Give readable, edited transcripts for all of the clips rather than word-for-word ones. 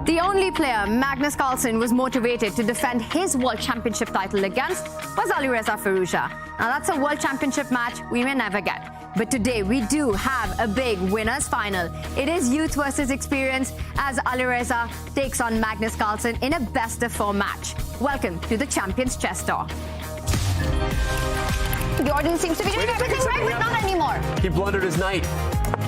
The only player Magnus Carlsen was motivated to defend his World Championship title against was Alireza Firouzja. Now that's a World Championship match we may never get. But today we do have a big winners final. It is youth versus experience as Alireza takes on Magnus Carlsen in a best-of-4 match. Welcome to the Champions Chess Tour. Jordan seems to be doing everything right, but not anymore. He blundered his knight.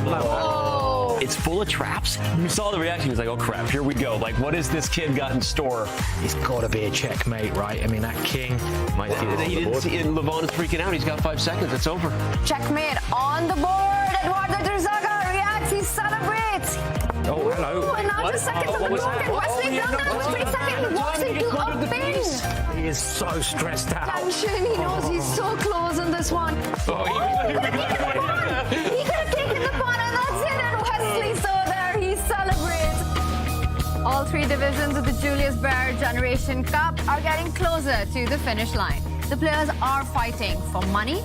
Oh. It's full of traps. You saw the reaction. He was like, oh, crap, here we go. Like, what has this kid got in store? It's got to be a checkmate, right? I mean, that king might be on He the didn't board. see it. Levon is freaking out. He's got 5 seconds. It's over. Checkmate on the board. Eduardo Drzaga reacts. He celebrates. Oh, hello. Oh, and now just seconds on the clock. And Wesley So down to 3 seconds. He walks into a pin. He is so stressed out. Tension. He knows he's so close in this one. Oh, He could have taken the pawn, and that's it. And Wesley So there, he celebrates. All 3 divisions of the Julius Baer Generation Cup are getting closer to the finish line. The players are fighting for money,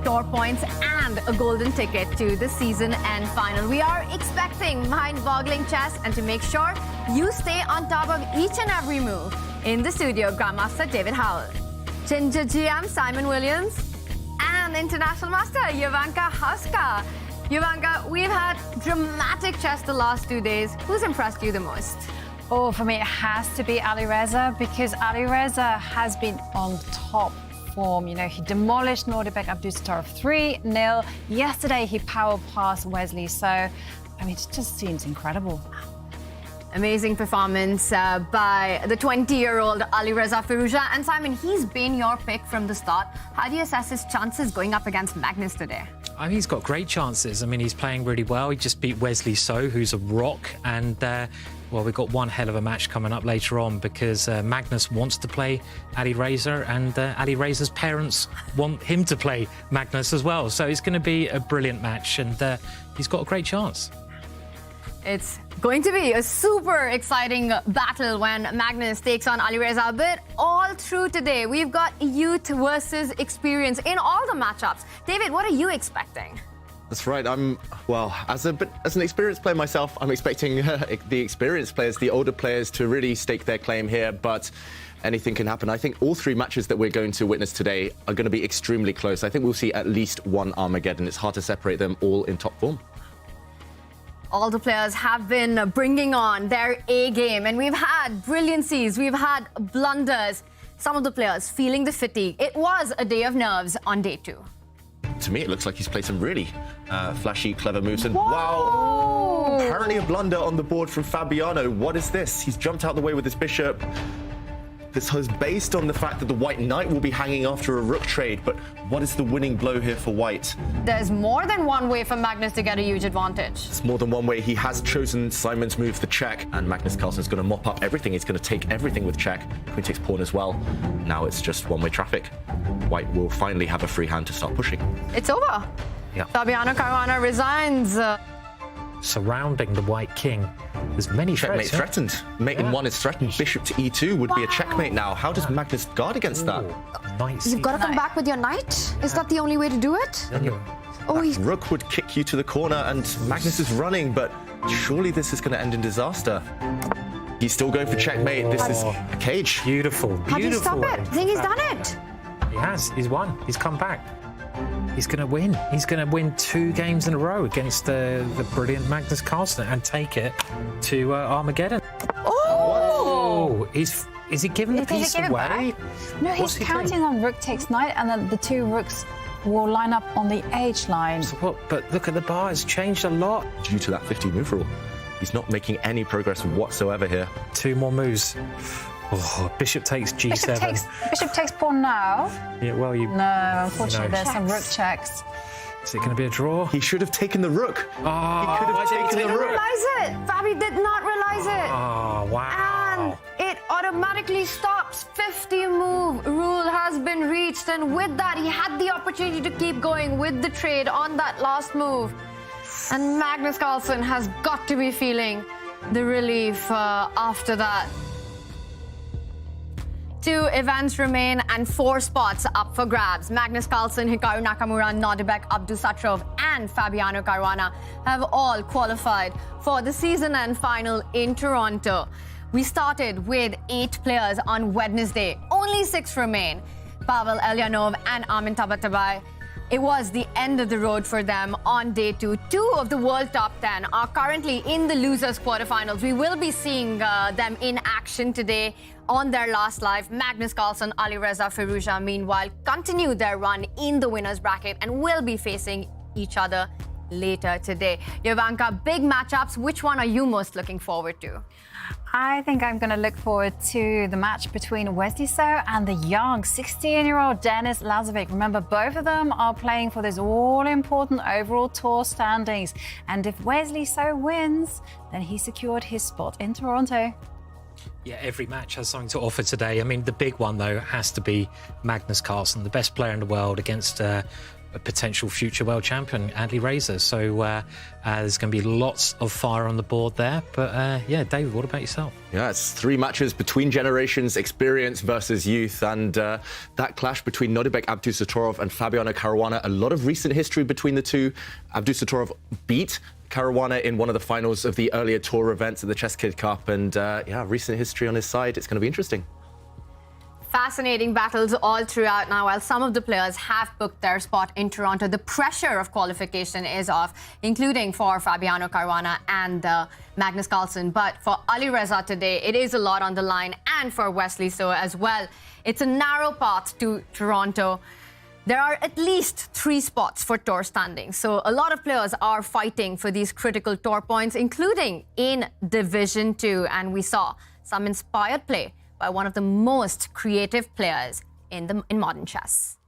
tour points, and a golden ticket to the season-end final. We are expecting mind-boggling chess, and to make sure you stay on top of each and every move, in the studio, Grandmaster David Howell, Ginger GM Simon Williams, and International Master Jovanka Hauska. Jovanka, we've had dramatic chess the last 2 days. Who's impressed you the most? Oh, for me, it has to be Alireza, because Alireza has been on top form. You know, he demolished Nodirbek Abdusattorov 3-0. Yesterday, he power passed Wesley So. I mean, it just seems incredible. Amazing performance by the 20-year-old Alireza Firouzja. And Simon, he's been your pick from the start. How do you assess his chances going up against Magnus today? I mean, he's got great chances. I mean, he's playing really well. He just beat Wesley So, who's a rock. And, well, we've got one hell of a match coming up later on because Magnus wants to play Alireza and Alireza's parents want him to play Magnus as well. So it's going to be a brilliant match and he's got a great chance. It's going to be a super exciting battle when Magnus takes on Alireza. But all through today, we've got youth versus experience in all the matchups. David, what are you expecting? That's right. As an experienced player myself, I'm expecting the experienced players, the older players, to really stake their claim here. But anything can happen. I think all 3 matches that we're going to witness today are going to be extremely close. I think we'll see at least one Armageddon. It's hard to separate them all in top form. All the players have been bringing on their A game, and we've had brilliancies, we've had blunders. Some of the players feeling the fatigue. It was a day of nerves on day 2. To me, it looks like he's played some really flashy, clever moves. And wow, apparently a blunder on the board from Fabiano. What is this? He's jumped out the way with his bishop. This is based on the fact that the white knight will be hanging after a rook trade. But what is the winning blow here for white? There's more than one way for Magnus to get a huge advantage. It's more than one way. He has chosen Simon's move, the check, and Magnus Carlsen's going to mop up everything. He's going to take everything with check. Queen takes pawn as well. Now it's just one-way traffic. White will finally have a free hand to start pushing. It's over. Yeah. Fabiano Caruana resigns. Surrounding the white king. There's many Checkmate threats. threatened. Mate in 1 is threatened. Bishop to e2 would be a checkmate now. How does Magnus guard against that? Nice. You've got to come back with your knight? Is that the only way to do it? That rook would kick you to the corner, and Magnus is running, but surely this is going to end in disaster. He's still going for checkmate. This is a cage. Beautiful. How do you stop it? I think he's done it. He has. He's won. He's come back. He's going to win. He's going to win 2 games in a row against the brilliant Magnus Carlsen and take it to Armageddon. Oh! Is he giving the piece away? No, he's counting on rook takes knight, and then the 2 rooks will line up on the H line. So what? But look at the bar. It's changed a lot. Due to that 50 move rule, he's not making any progress whatsoever here. 2 more moves. Oh, bishop takes g7. Bishop takes pawn now. Yeah, well, No, unfortunately, there's some rook checks. Is it going to be a draw? He should have taken the rook. Oh, he could have taken the Didn't rook. realize it. Fabi did not realize it. Oh, wow. And it automatically stops. 50 move rule has been reached, and with that, he had the opportunity to keep going with the trade on that last move. And Magnus Carlsen has got to be feeling the relief after that. 2 events remain and 4 spots up for grabs. Magnus Carlsen, Hikaru Nakamura, Nodirbek Abdusattorov and Fabiano Caruana have all qualified for the season-end final in Toronto. We started with 8 players on Wednesday. Only 6 remain. Pavel Elyanov and Armin Tabatabai. It was the end of the road for them on day 2. 2 of the world top 10 are currently in the losers quarterfinals. We will be seeing them in action today on their last live. Magnus Carlsen, Alireza Firouzja, meanwhile, continue their run in the winners bracket and will be facing each other later today. Jovanka, big matchups. Which one are you most looking forward to? I think I'm going to look forward to the match between Wesley So and the young 16-year-old Denis Lazovic. Remember, both of them are playing for this all-important overall tour standings. And if Wesley So wins, then he secured his spot in Toronto. Yeah, every match has something to offer today. I mean, the big one, though, has to be Magnus Carlsen, the best player in the world, against a potential future world champion, Alireza. So there's going to be lots of fire on the board there. But yeah, David, what about yourself? Yeah, it's 3 matches between generations, experience versus youth. And that clash between Nodirbek Abdusattorov and Fabiano Caruana, a lot of recent history between the two. Abdusattorov beat Caruana in one of the finals of the earlier tour events at the Chess Kid Cup. And yeah, recent history on his side. It's going to be interesting. Fascinating battles all throughout now. While some of the players have booked their spot in Toronto, the pressure of qualification is off, including for Fabiano Caruana and Magnus Carlsen. But for Alireza today, it is a lot on the line, and for Wesley So as well. It's a narrow path to Toronto. There are at least 3 spots for tour standings, so a lot of players are fighting for these critical tour points, including in Division 2. And we saw some inspired play by one of the most creative players in modern chess.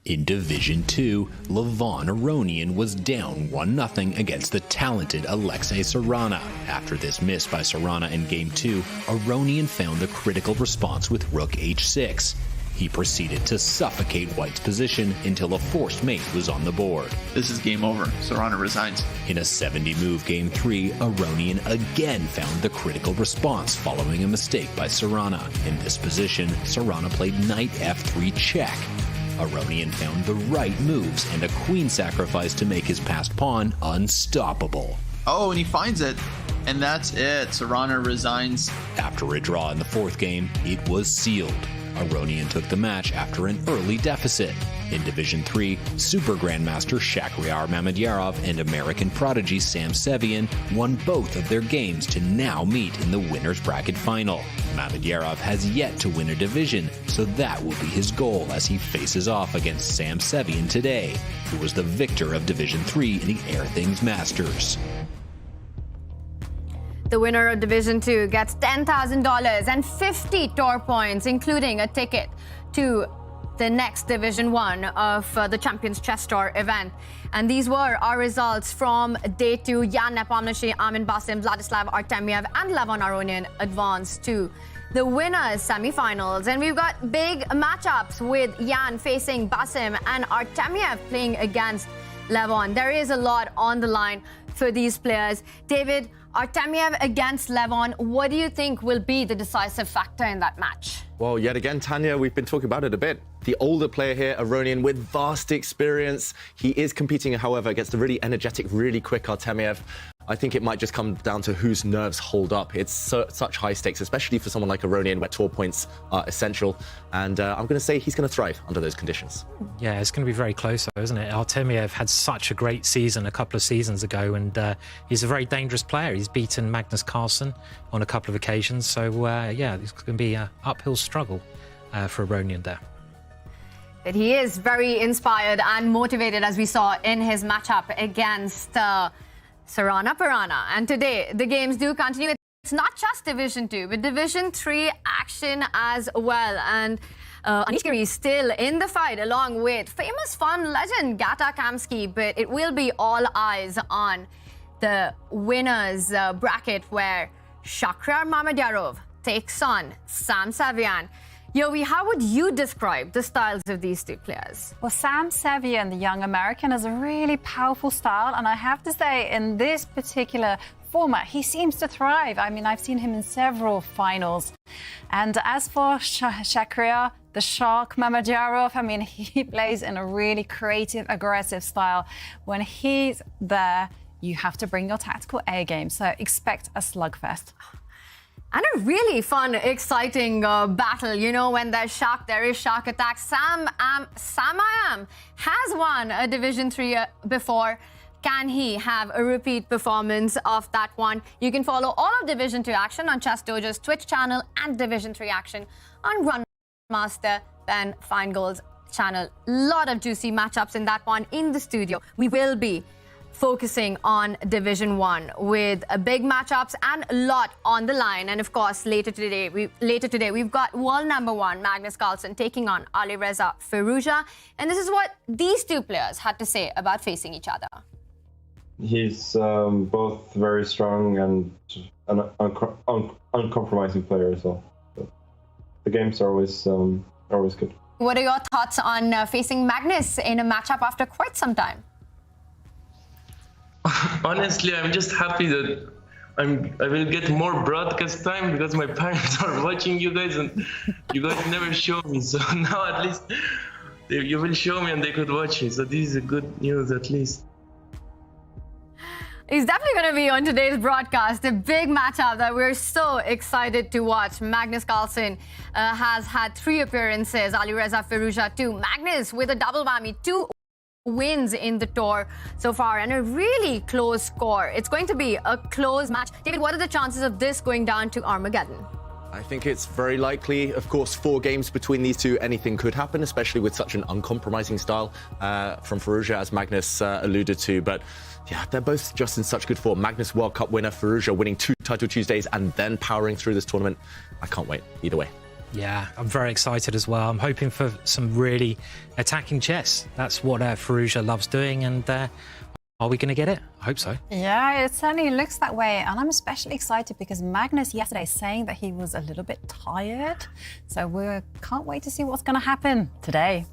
In Division 2, Levon Aronian was down 1-0 against the talented Alexei Sarana. After this miss by Sarana in Game 2, Aronian found the critical response with Rook H6. He proceeded to suffocate White's position until a forced mate was on the board. This is game over. Sarana resigns. In a 70-move Game 3, Aronian again found the critical response following a mistake by Sarana. In this position, Sarana played Knight F3 check. Aronian found the right moves and a queen sacrifice to make his passed pawn unstoppable. Oh, and he finds it. And that's it. Sarana resigns. After a draw in the 4th game, it was sealed. Aronian took the match after an early deficit. In Division 3, Super Grandmaster Shakhriyar Mamedyarov and American prodigy Sam Sevian won both of their games to now meet in the winner's bracket final. Mamedyarov has yet to win a division, so that will be his goal as he faces off against Sam Sevian today, who was the victor of Division 3 in the Air Things Masters. The winner of Division 2 gets $10,000 and 50 tour points, including a ticket to the next Division 1 of the Champions Chess Tour event. And these were our results from Day 2. Jan Nepomniachtchi, Armin Basim, Vladislav Artemiev and Levon Aronian advanced to the winners' semifinals. And we've got big matchups with Jan facing Basim and Artemiev playing against Levon. There is a lot on the line for these players. David, Artemiev against Levon, what do you think will be the decisive factor in that match? Well, yet again, Tanya, we've been talking about it a bit. The older player here, Aronian, with vast experience. He is competing, however, against a really energetic, really quick Artemiev. I think it might just come down to whose nerves hold up. It's such high stakes, especially for someone like Aronian, where tour points are essential. And I'm going to say he's going to thrive under those conditions. Yeah, it's going to be very close, though, isn't it? Artemiev had such a great season a couple of seasons ago, and he's a very dangerous player. He's beaten Magnus Carlsen on a couple of occasions. So, yeah, it's going to be an uphill struggle for Aronian there. But he is very inspired and motivated, as we saw in his matchup against Sarana Pirana. And today, the games do continue. It's not just Division 2, but Division 3 action as well. And Anish Giri is still in the fight, along with famous fun legend Gata Kamsky. But it will be all eyes on the winners bracket, where Shakhriyar Mamedyarov takes on Sam Sevian. Yovi, how would you describe the styles of these two players? Well, Sam Sevian, the young American, has a really powerful style. And I have to say, in this particular format, he seems to thrive. I mean, I've seen him in several finals. And as for Shakhriyar, the Shark Mamedyarov, I mean, he plays in a really creative, aggressive style. When he's there, you have to bring your tactical A game. So expect a slugfest. And a really fun, exciting battle. You know, when there's Shark, there is Shark Attack. Sam Ayam has won a Division 3 before. Can he have a repeat performance of that one? You can follow all of Division 2 action on Chess Dojo's Twitch channel and Division 3 action on Grandmaster Ben Feingold's channel. Lot of juicy matchups in that one in the studio. We will be focusing on Division 1 with big matchups and a lot on the line. And of course, later today, we've got world number 1 Magnus Carlsen taking on Alireza Firouzja. And this is what these two players had to say about facing each other. He's both very strong and an uncompromising player as well. So the games are always good. What are your thoughts on facing Magnus in a matchup after quite some time? Honestly, I'm just happy that I will get more broadcast time because my parents are watching you guys and you guys never show me. So now at least you will show me and they could watch me. So this is a good news at least. He's definitely going to be on today's broadcast. A big matchup that we're so excited to watch. Magnus Carlsen has had 3 appearances. Alireza Firouzja 2. Magnus with a double whammy, 2 wins in the tour so far and a really close score. It's going to be a close match. David, what are the chances of this going down to Armageddon? I think it's very likely. Of course, 4 games between these two, anything could happen, especially with such an uncompromising style from Firouzja, as Magnus alluded to. But yeah, they're both just in such good form. Magnus World Cup winner, Firouzja winning 2 Title Tuesdays and then powering through this tournament. I can't wait either way. Yeah, I'm very excited as well. I'm hoping for some really attacking chess. That's what Firouzja loves doing, and are we going to get it? I hope so. Yeah, it certainly looks that way. And I'm especially excited because Magnus yesterday saying that he was a little bit tired. So we can't wait to see what's going to happen today.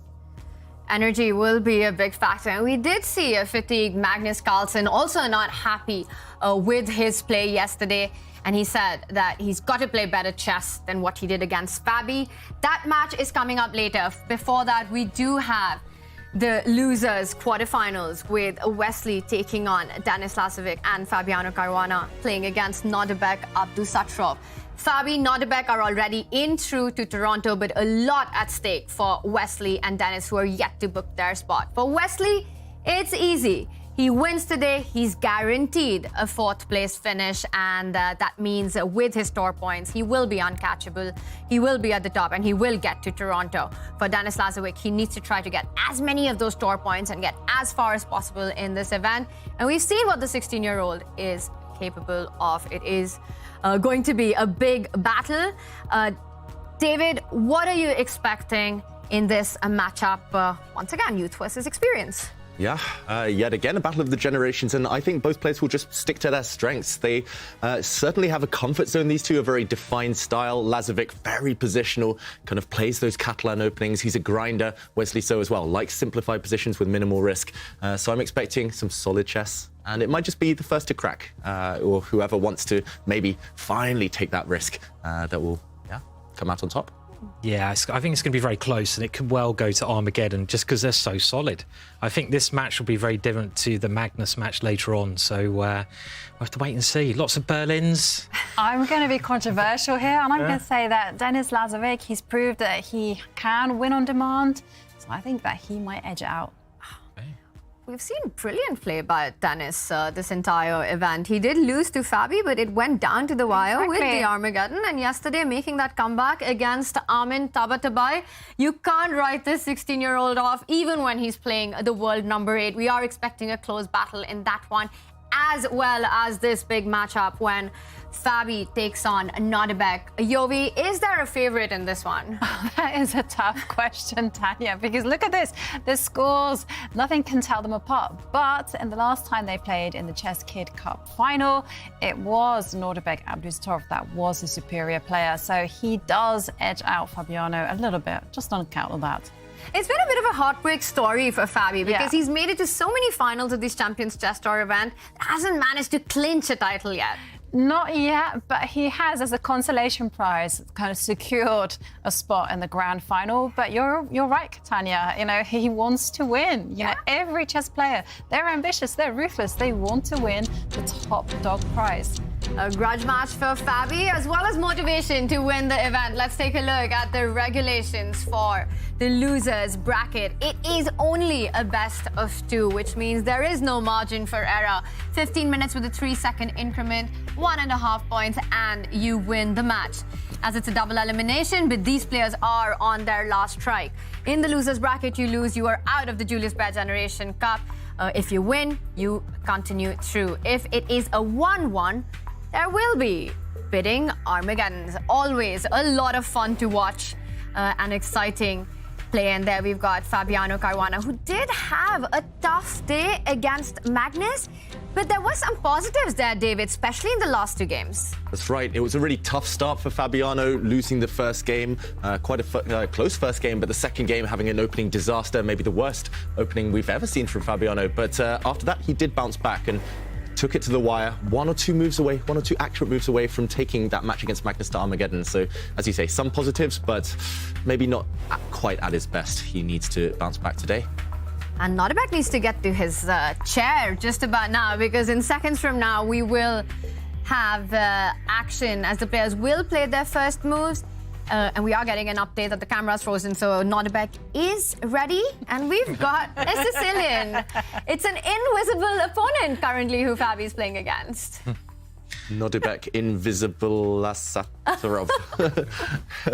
Energy will be a big factor. And we did see a fatigued Magnus Carlsen, also not happy with his play yesterday. And he said that he's got to play better chess than what he did against Fabi. That match is coming up later. Before that, we do have the losers quarterfinals with Wesley taking on Denis and Fabiano Caruana playing against Nodirbek Abdusattorov. Fabi, Nodirbek are already in through to Toronto, but a lot at stake for Wesley and Denis, who are yet to book their spot. For Wesley, it's easy. He wins today, he's guaranteed a 4th place finish, and that means with his tour points, he will be uncatchable, he will be at the top, and he will get to Toronto. For Denis Lazovic, he needs to try to get as many of those tour points and get as far as possible in this event. And we've seen what the 16-year-old is capable of. It is going to be a big battle. David, what are you expecting in this matchup? Once again, youth versus experience. Yeah, yet again, a battle of the generations, and I think both players will just stick to their strengths. They certainly have a comfort zone. These two, a very defined style. Lazovic, very positional, kind of plays those Catalan openings. He's a grinder. Wesley So as well, likes simplified positions with minimal risk. So I'm expecting some solid chess, and it might just be the first to crack, or whoever wants to maybe finally take that risk that will come out on top. Yeah, I think it's going to be very close, and it could well go to Armageddon just because they're so solid. I think this match will be very different to the Magnus match later on, so we'll have to wait and see. Lots of Berlins. I'm going to be controversial here, and I'm going to say that Denis Lazovic, he's proved that he can win on demand, so I think that he might edge it out. We've seen brilliant play by Denis this entire event. He did lose to Fabi, but it went down to the wire with the Armageddon. And yesterday, making that comeback against Armin Tabatabai. You can't write this 16-year-old off, even when he's playing the world number 8. We are expecting a close battle in that one, as well as this big matchup when Fabi takes on Nodirbek. Yovi, is there a favorite in this one? That is a tough question, Tanya, because look at this. The scores, nothing can tell them apart. But in the last time they played in the Chess Kid Cup final, it was Nodirbek Abdusattorov that was the superior player. So he does edge out Fabiano a little bit, just on account of that. It's been a bit of a heartbreak story for Fabi because he's made it to so many finals of this Champions Chess Tour event, hasn't managed to clinch a title yet. Not yet, but he has, as a consolation prize, kind of secured a spot in the grand final. But you're right, Tanya. You know, he wants to win. You know, every chess player, they're ambitious, they're ruthless. They want to win the top dog prize. A grudge match for Fabi, as well as motivation to win the event. Let's take a look at the regulations for the losers bracket. It is only a best of 2, which means there is no margin for error. 15 minutes with a 3-second increment, 1.5 points, and you win the match. As it's a double elimination, but these players are on their last strike. In the losers bracket, you lose, you are out of the Julius Baer Generation Cup. If you win, you continue through. If it is a 1-1, there will be bidding Armageddons. Always a lot of fun to watch and exciting play. And there we've got Fabiano Caruana, who did have a tough day against Magnus, but there were some positives there, David, especially in the last 2 games. That's right. It was a really tough start for Fabiano, losing the first game. Quite a close first game, but the second game having an opening disaster, maybe the worst opening we've ever seen from Fabiano. But after that, he did bounce back and took it to the wire, 1 or 2 moves away, 1 or 2 accurate moves away from taking that match against Magnus to Armageddon. So, as you say, some positives, but maybe not quite at his best. He needs to bounce back today. And Nodirbek needs to get to his chair just about now, because in seconds from now, we will have action as the players will play their first moves. And we are getting an update that the camera's frozen, so Nodirbek is ready. And we've got a Sicilian. It's an invisible opponent currently who Fabi's playing against. Nodirbek Abdusattorov.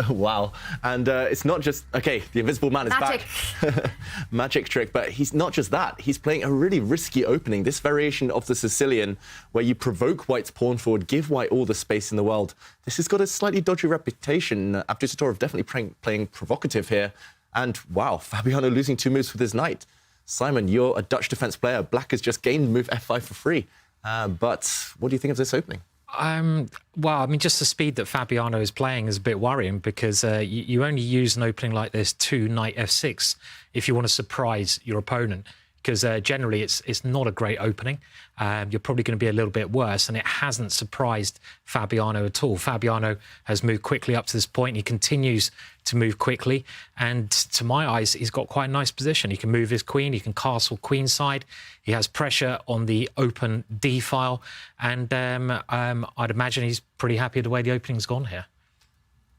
Wow. And it's not just, okay, the invisible man is Magic. back. Magic trick, but he's not just that. He's playing a really risky opening. This variation of the Sicilian, where you provoke White's pawn forward, give White all the space in the world. This has got a slightly dodgy reputation. Abdusattorov definitely playing provocative here. And wow, Fabiano losing 2 moves with his knight. Simon, you're a Dutch defense player. Black has just gained move f5 for free. But what do you think of this opening? Well, I mean, just the speed that Fabiano is playing is a bit worrying, because you only use an opening like this to knight f6 if you want to surprise your opponent, because generally it's not a great opening. You're probably going to be a little bit worse, and it hasn't surprised Fabiano at all. Fabiano has moved quickly up to this point. He continues to move quickly, and to my eyes, he's got quite a nice position. He can move his queen, he can castle queenside. He has pressure on the open D file, and I'd imagine he's pretty happy with the way the opening's gone here.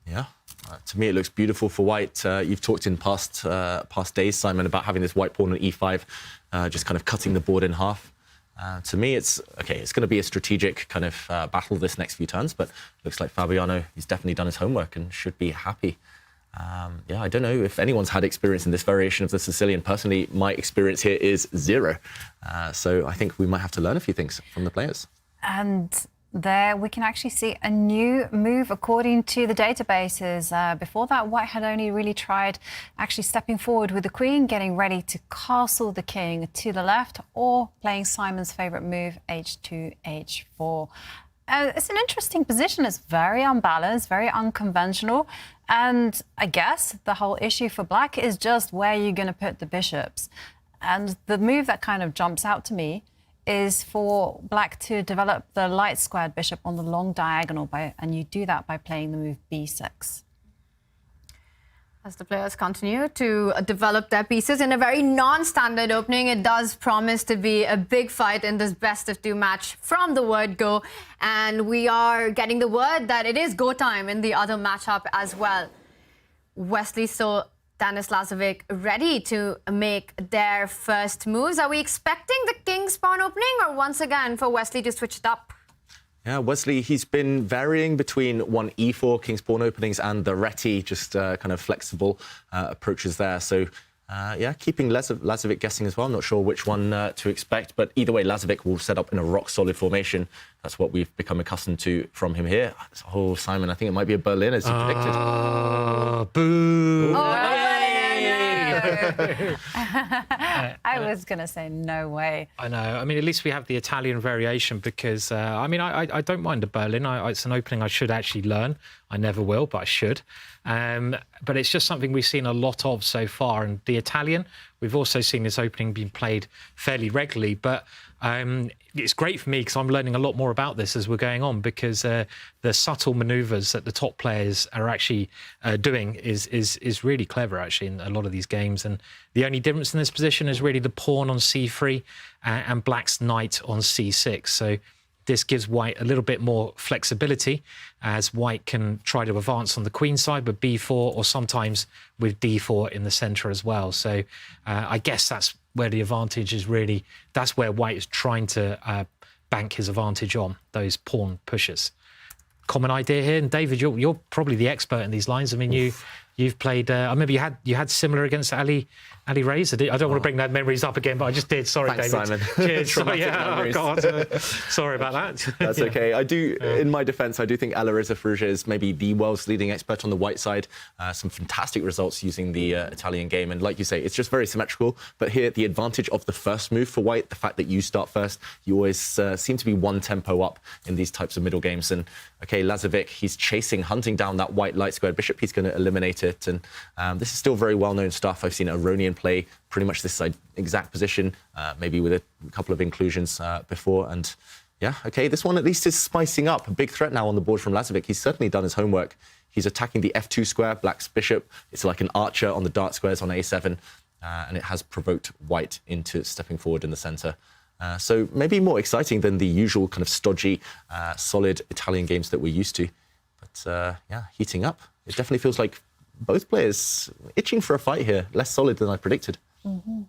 Yeah, to me it looks beautiful for White. You've talked in past days, Simon, about having this White pawn on e5, just kind of cutting the board in half. To me, it's okay. It's going to be a strategic kind of battle this next few turns, but looks like Fabiano, he's definitely done his homework and should be happy. Yeah, I don't know if anyone's had experience in this variation of the Sicilian. Personally, my experience here is 0. So I think we might have to learn a few things from the players. And there we can actually see a new move according to the databases. Before that, White had only really tried actually stepping forward with the queen, getting ready to castle the king to the left, or playing Simon's favourite move, h2, h4. It's an interesting position. It's very unbalanced, very unconventional. And I guess the whole issue for Black is just where you're going to put the bishops. And the move that kind of jumps out to me is for Black to develop the light squared bishop on the long diagonal, and you do that by playing the move b6. As the players continue to develop their pieces in a very non-standard opening, it does promise to be a big fight in this best-of-2 match from the word go. And we are getting the word that it is go time in the other matchup as well. Wesley So, Denis Lazovic ready to make their first moves. Are we expecting the king's pawn opening, or once again for Wesley to switch it up? Yeah, Wesley, he's been varying between 1 e4 king's pawn openings and the Reti, just kind of flexible approaches there. So, yeah, keeping Lazovic guessing as well. I'm not sure which one to expect, but either way, Lazovic will set up in a rock-solid formation. That's what we've become accustomed to from him here. Oh, Simon, I think it might be a Berlin, as you predicted. Boo! I was going to say no way. I know. I mean, at least we have the Italian variation, because, I mean, I don't mind a Berlin. It's an opening I should actually learn. I never will, but I should. But it's just something we've seen a lot of so far. And the Italian, we've also seen this opening being played fairly regularly. But it's great for me, because I'm learning a lot more about this as we're going on, because the subtle manoeuvres that the top players are actually doing is really clever, actually, in a lot of these games. And the only difference in this position is really the pawn on c3 and Black's knight on c6. So this gives white a little bit more flexibility, as white can try to advance on the queen side with b4, or sometimes with d4 in the centre as well. So I guess that's where the advantage is really, that's where white is trying to bank his advantage on, those pawn pushes. Common idea here, and David, you're probably the expert in these lines. I mean, you've played. I remember you had similar against Alireza. I don't want to bring that memories up again, but I just did. Sorry, Thanks, David. Simon. Cheers. Oh God, sorry about that. That's okay. I do, in my defence, I do think Alireza Firouzja is maybe the world's leading expert on the white side. Some fantastic results using the Italian game, and like you say, it's just very symmetrical. But here, the advantage of the first move for white, the fact that you start first, you always seem to be one tempo up in these types of middle games. And okay, Lazovic, he's hunting down that white light squared bishop. He's going to eliminate it, and this is still very well-known stuff. I've seen Aronian play pretty much this exact position, maybe with a couple of inclusions before. And yeah, okay, this one at least is spicing up. A big threat now on the board from Lazovic. He's certainly done his homework. He's attacking the f2 square, black's bishop. It's like an archer on the dart squares on a7, and it has provoked white into stepping forward in the centre. So maybe more exciting than the usual kind of stodgy, solid Italian games that we're used to. But yeah, heating up. It definitely feels like both players itching for a fight here, less solid than I predicted. Mm-hmm.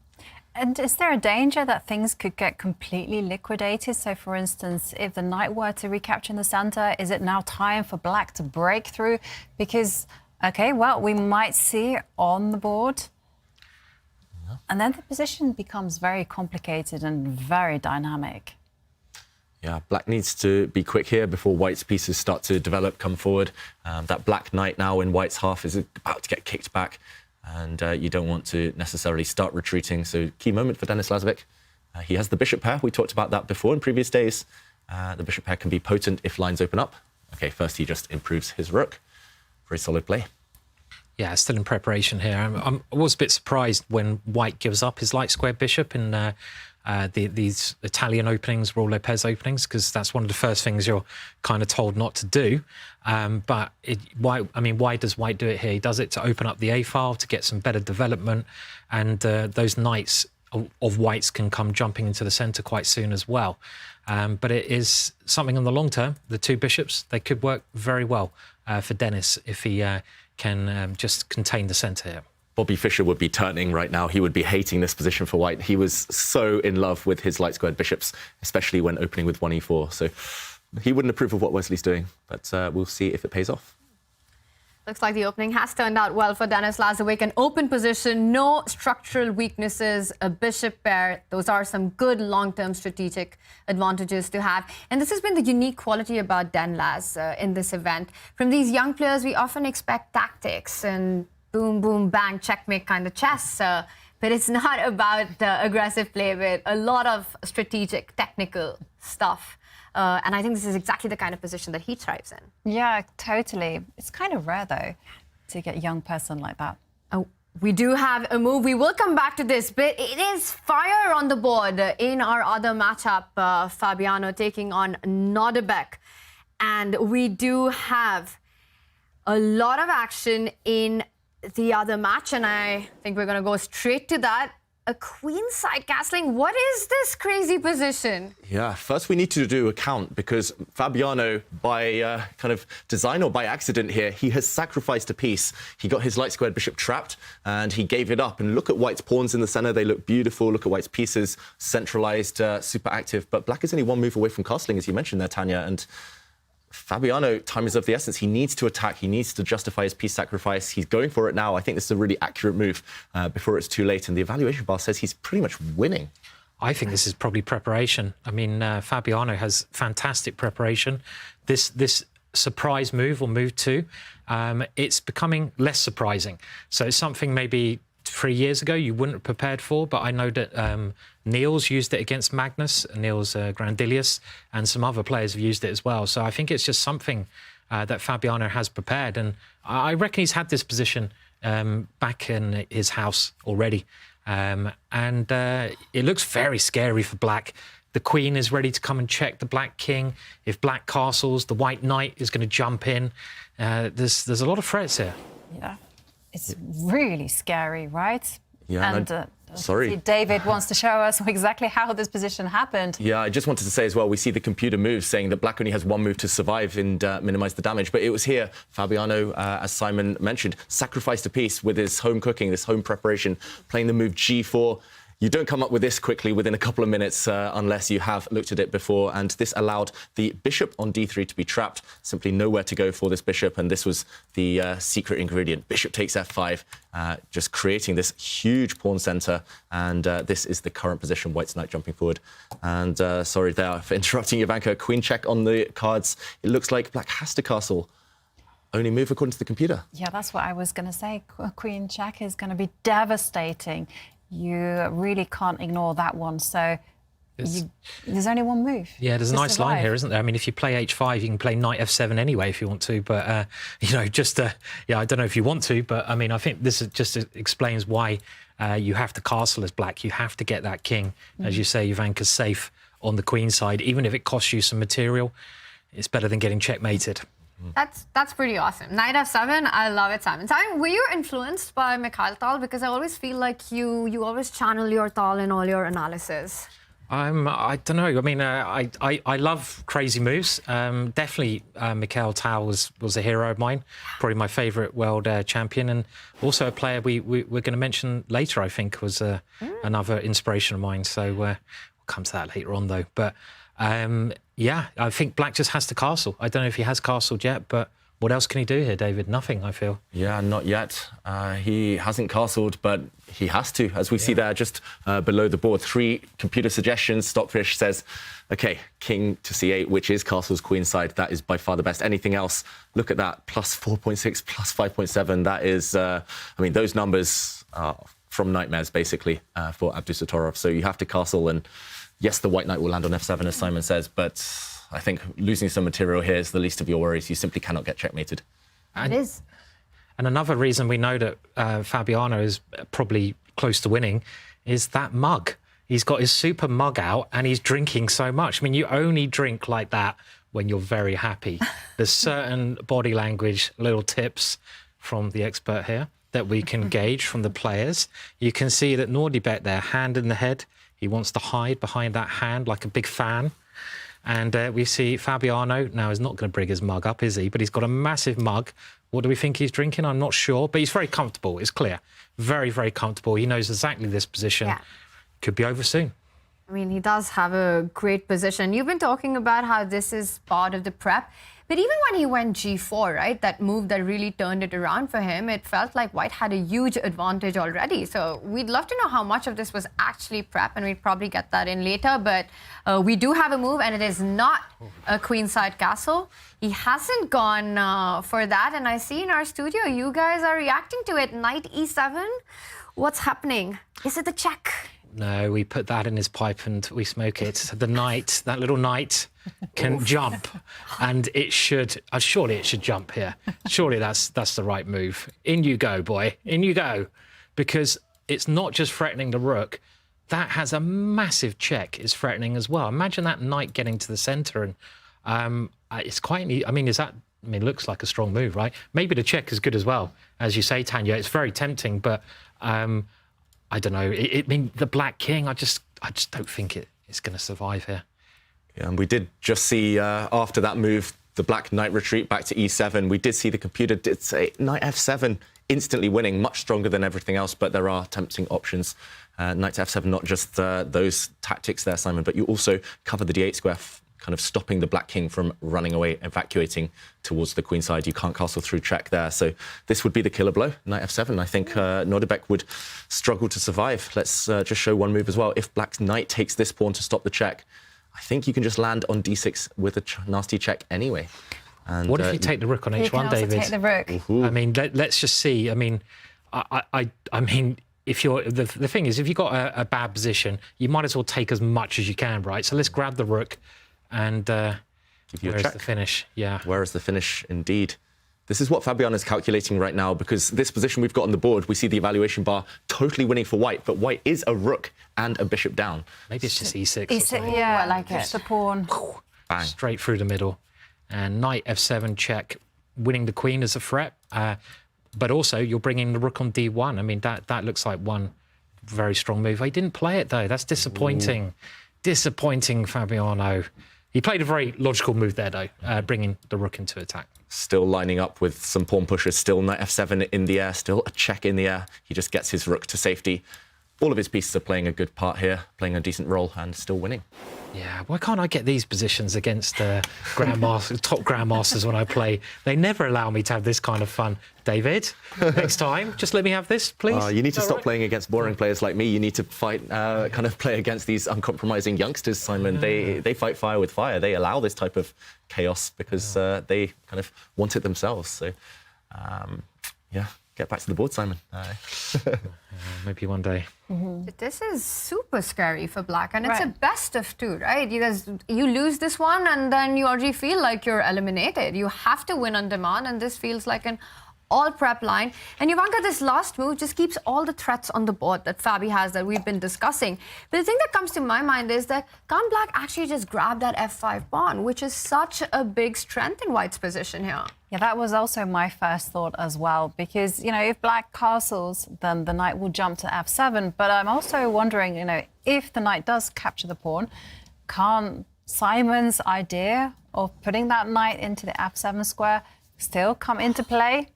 And is there a danger that things could get completely liquidated? So, for instance, if the knight were to recapture in the centre, is it now time for black to break through? Because, OK, well, we might see on the board. Yeah. And then the position becomes very complicated and very dynamic. Yeah, black needs to be quick here before white's pieces start to develop, come forward. That black knight now in white's half is about to get kicked back, and you don't want to necessarily start retreating. So key moment for Denis Lazovic. He has the bishop pair. We talked about that before in previous days. The bishop pair can be potent if lines open up. OK, first he just improves his rook. Very solid play. Yeah, still in preparation here. I was a bit surprised when white gives up his light square bishop in these Italian openings, Raul Lopez openings, because that's one of the first things you're kind of told not to do. But why does white do it here? He does it to open up the A file, to get some better development, and those knights of whites can come jumping into the centre quite soon as well. But it is something on the long term. The two bishops, they could work very well for Denis if he can just contain the centre here. Bobby Fischer would be turning right now. He would be hating this position for white. He was so in love with his light squared bishops, especially when opening with 1e4. So he wouldn't approve of what Wesley's doing, but we'll see if it pays off. Looks like the opening has turned out well for Denis Lazovic. An open position, no structural weaknesses, a bishop pair. Those are some good long-term strategic advantages to have. And this has been the unique quality about Den Laz in this event. From these young players, we often expect tactics and boom, boom, bang, checkmate kind of chess. But it's not about aggressive play with a lot of strategic, technical stuff. And I think this is exactly the kind of position that he thrives in. Yeah, totally. It's kind of rare, though, to get a young person like that. Oh, we do have a move. We will come back to this, but it is fire on the board in our other matchup. Fabiano taking on Nodirbek. And we do have a lot of action in the other match, and I think we're going to go straight to that. A queenside castling. What is this crazy position? Yeah, first we need to do a count, because Fabiano, by kind of design or by accident here, he has sacrificed a piece. He got his light squared bishop trapped and he gave it up. And look at white's pawns in the center. They look beautiful. Look at white's pieces, centralized, super active. But black is only one move away from castling, as you mentioned there, Tanya. And Fabiano, time is of the essence. He needs to attack. He needs to justify his piece sacrifice. He's going for it now. I think this is a really accurate move before it's too late. And the evaluation bar says he's pretty much winning. I think this is probably preparation. I mean, Fabiano has fantastic preparation. This surprise move, or move two, it's becoming less surprising. So it's something maybe 3 years ago you wouldn't have prepared for, but I know that Niels used it against Magnus, Niels Grandilius, and some other players have used it as well. So I think it's just something that Fabiano has prepared. And I reckon he's had this position back in his house already. And it looks very scary for black. The queen is ready to come and check the black king. If black castles, the white knight is going to jump in. There's a lot of threats here. Yeah. It's really scary, right? Yeah, and Sorry. David wants to show us exactly how this position happened. Yeah, I just wanted to say as well, we see the computer moves saying that black only has one move to survive and minimize the damage. But it was here, Fabiano, as Simon mentioned, sacrificed a piece with his home cooking, this home preparation, playing the move G4. You don't come up with this quickly within a couple of minutes unless you have looked at it before. And this allowed the bishop on D3 to be trapped. Simply nowhere to go for this bishop. And this was the secret ingredient. Bishop takes F5, just creating this huge pawn center. And this is the current position, White's knight jumping forward. And sorry there for interrupting Ivanka. Queen check on the cards. It looks like black has to castle. Only move according to the computer. Yeah, that's what I was going to say. Queen check is going to be devastating. You really can't ignore that one. So there's only one move. Yeah, there's a nice line here, isn't there? I mean, if you play H5, you can play knight F7 anyway if you want to. But, you know, just, yeah, I don't know if you want to, but I mean, I think this just explains why you have to castle as black. You have to get that king. As you say, Ivanka's safe on the queen side. Even if it costs you some material, it's better than getting checkmated. That's pretty awesome. Knight F7, I love it, Simon. Simon, were you influenced by Mikhail Tal? Because I always feel like you always channel your Tal in all your analysis. I don't know. I mean, I love crazy moves. Definitely, Mikhail Tal was a hero of mine. Probably my favourite world champion, and also a player we're going to mention later. I think was another inspiration of mine. So we'll come to that later on, though. But yeah, I think black just has to castle. I don't know if he has castled yet, but what else can he do here, David? Nothing, I feel. Yeah, not yet. He hasn't castled, but he has to. As we see there, just below the board, 3 computer suggestions. Stockfish says, OK, king to C8, which is castle's queen side. That is by far the best. Anything else, look at that, plus 4.6, plus 5.7. That is, I mean, those numbers are from nightmares, basically, for Abdusattorov. So you have to castle, and yes, the white knight will land on F7, as Simon says, but I think losing some material here is the least of your worries. You simply cannot get checkmated. It is. And another reason we know that Fabiano is probably close to winning is that mug. He's got his super mug out and he's drinking so much. I mean, you only drink like that when you're very happy. There's certain body language, little tips from the expert here that we can gauge from the players. You can see that Nodirbek there, hand in the head. He wants to hide behind that hand like a big fan. And we see Fabiano now is not going to bring his mug up, is he? But he's got a massive mug. What do we think he's drinking? I'm not sure, but he's very comfortable. It's clear. Very, very comfortable. He knows exactly this position. Yeah. Could be over soon. I mean, he does have a great position. You've been talking about how this is part of the prep. But even when he went G4, right, that move that really turned it around for him, it felt like White had a huge advantage already. So we'd love to know how much of this was actually prep, and we'd probably get that in later. But we do have a move, and it is not a queenside castle. He hasn't gone for that. And I see in our studio, you guys are reacting to it. Knight E7. What's happening? Is it the check? No, we put that in his pipe and we smoke it. The knight, that little knight, can jump, and it should. Surely it should jump here. Surely that's the right move. In you go, boy. In you go, because it's not just threatening the rook. That has a massive check. Is threatening as well. Imagine that knight getting to the centre, and it's quite neat. I mean, is that? I mean, it looks like a strong move, right? Maybe the check is good as well, as you say, Tanya. It's very tempting, but. I don't know. I mean, the Black King, I just don't think it's going to survive here. Yeah, and we did just see, after that move, the Black Knight retreat back to E7. We did see the computer did say Knight F7, instantly winning, much stronger than everything else, but there are tempting options. Knight to F7, not just those tactics there, Simon, but you also cover the D8 square, kind of stopping the Black King from running away, evacuating towards the queen side. You can't castle through check there. So this would be the killer blow, Knight F7. I think Nodirbek would struggle to survive. Let's just show one move as well. If Black's knight takes this pawn to stop the check, I think you can just land on D6 with a nasty check anyway. And, what if you take the rook on H1, you can also David? Take the rook. Ooh. I mean, let's just see. I mean, I mean, if you're the thing is, if you've got a bad position, you might as well take as much as you can, right? So let's grab the rook. And give you a check. The finish? Yeah. Where is the finish? Indeed. This is what Fabiano is calculating right now, because this position we've got on the board, we see the evaluation bar totally winning for White, but White is a rook and a bishop down. Maybe it's just E6. E6, yeah, I like it. Just the pawn. Bang. Straight through the middle. And Knight F7 check, winning the queen as a threat. But also, you're bringing the rook on D1. I mean, that looks like one very strong move. He didn't play it, though. That's disappointing. Disappointing, Fabiano. He played a very logical move there, though, bringing the rook into attack. Still lining up with some pawn pushers, still knight f7 in the air, still a check in the air. He just gets his rook to safety. All of his pieces are playing a good part here, playing a decent role and still winning. Yeah, why can't I get these positions against grandmasters, top grandmasters when I play? They never allow me to have this kind of fun. David, next time, just let me have this, please. You need to stop playing against boring players like me. You need to fight, kind of play against these uncompromising youngsters, Simon. They fight fire with fire. They allow this type of chaos because they kind of want it themselves. So, yeah, get back to the board, Simon. Maybe one day. This is super scary for Black, and it's a best of two, right? You lose this one, and then you already feel like you're eliminated. You have to win on demand, and this feels like an all-prep line. And Ivanka, this last move just keeps all the threats on the board that Fabi has that we've been discussing. But the thing that comes to my mind is that can't Black actually just grab that f5 pawn, which is such a big strength in White's position here? Yeah, that was also my first thought as well, because, you know, if Black castles, then the knight will jump to f7. But I'm also wondering, you know, if the knight does capture the pawn, can't Simon's idea of putting that knight into the f7 square still come into play?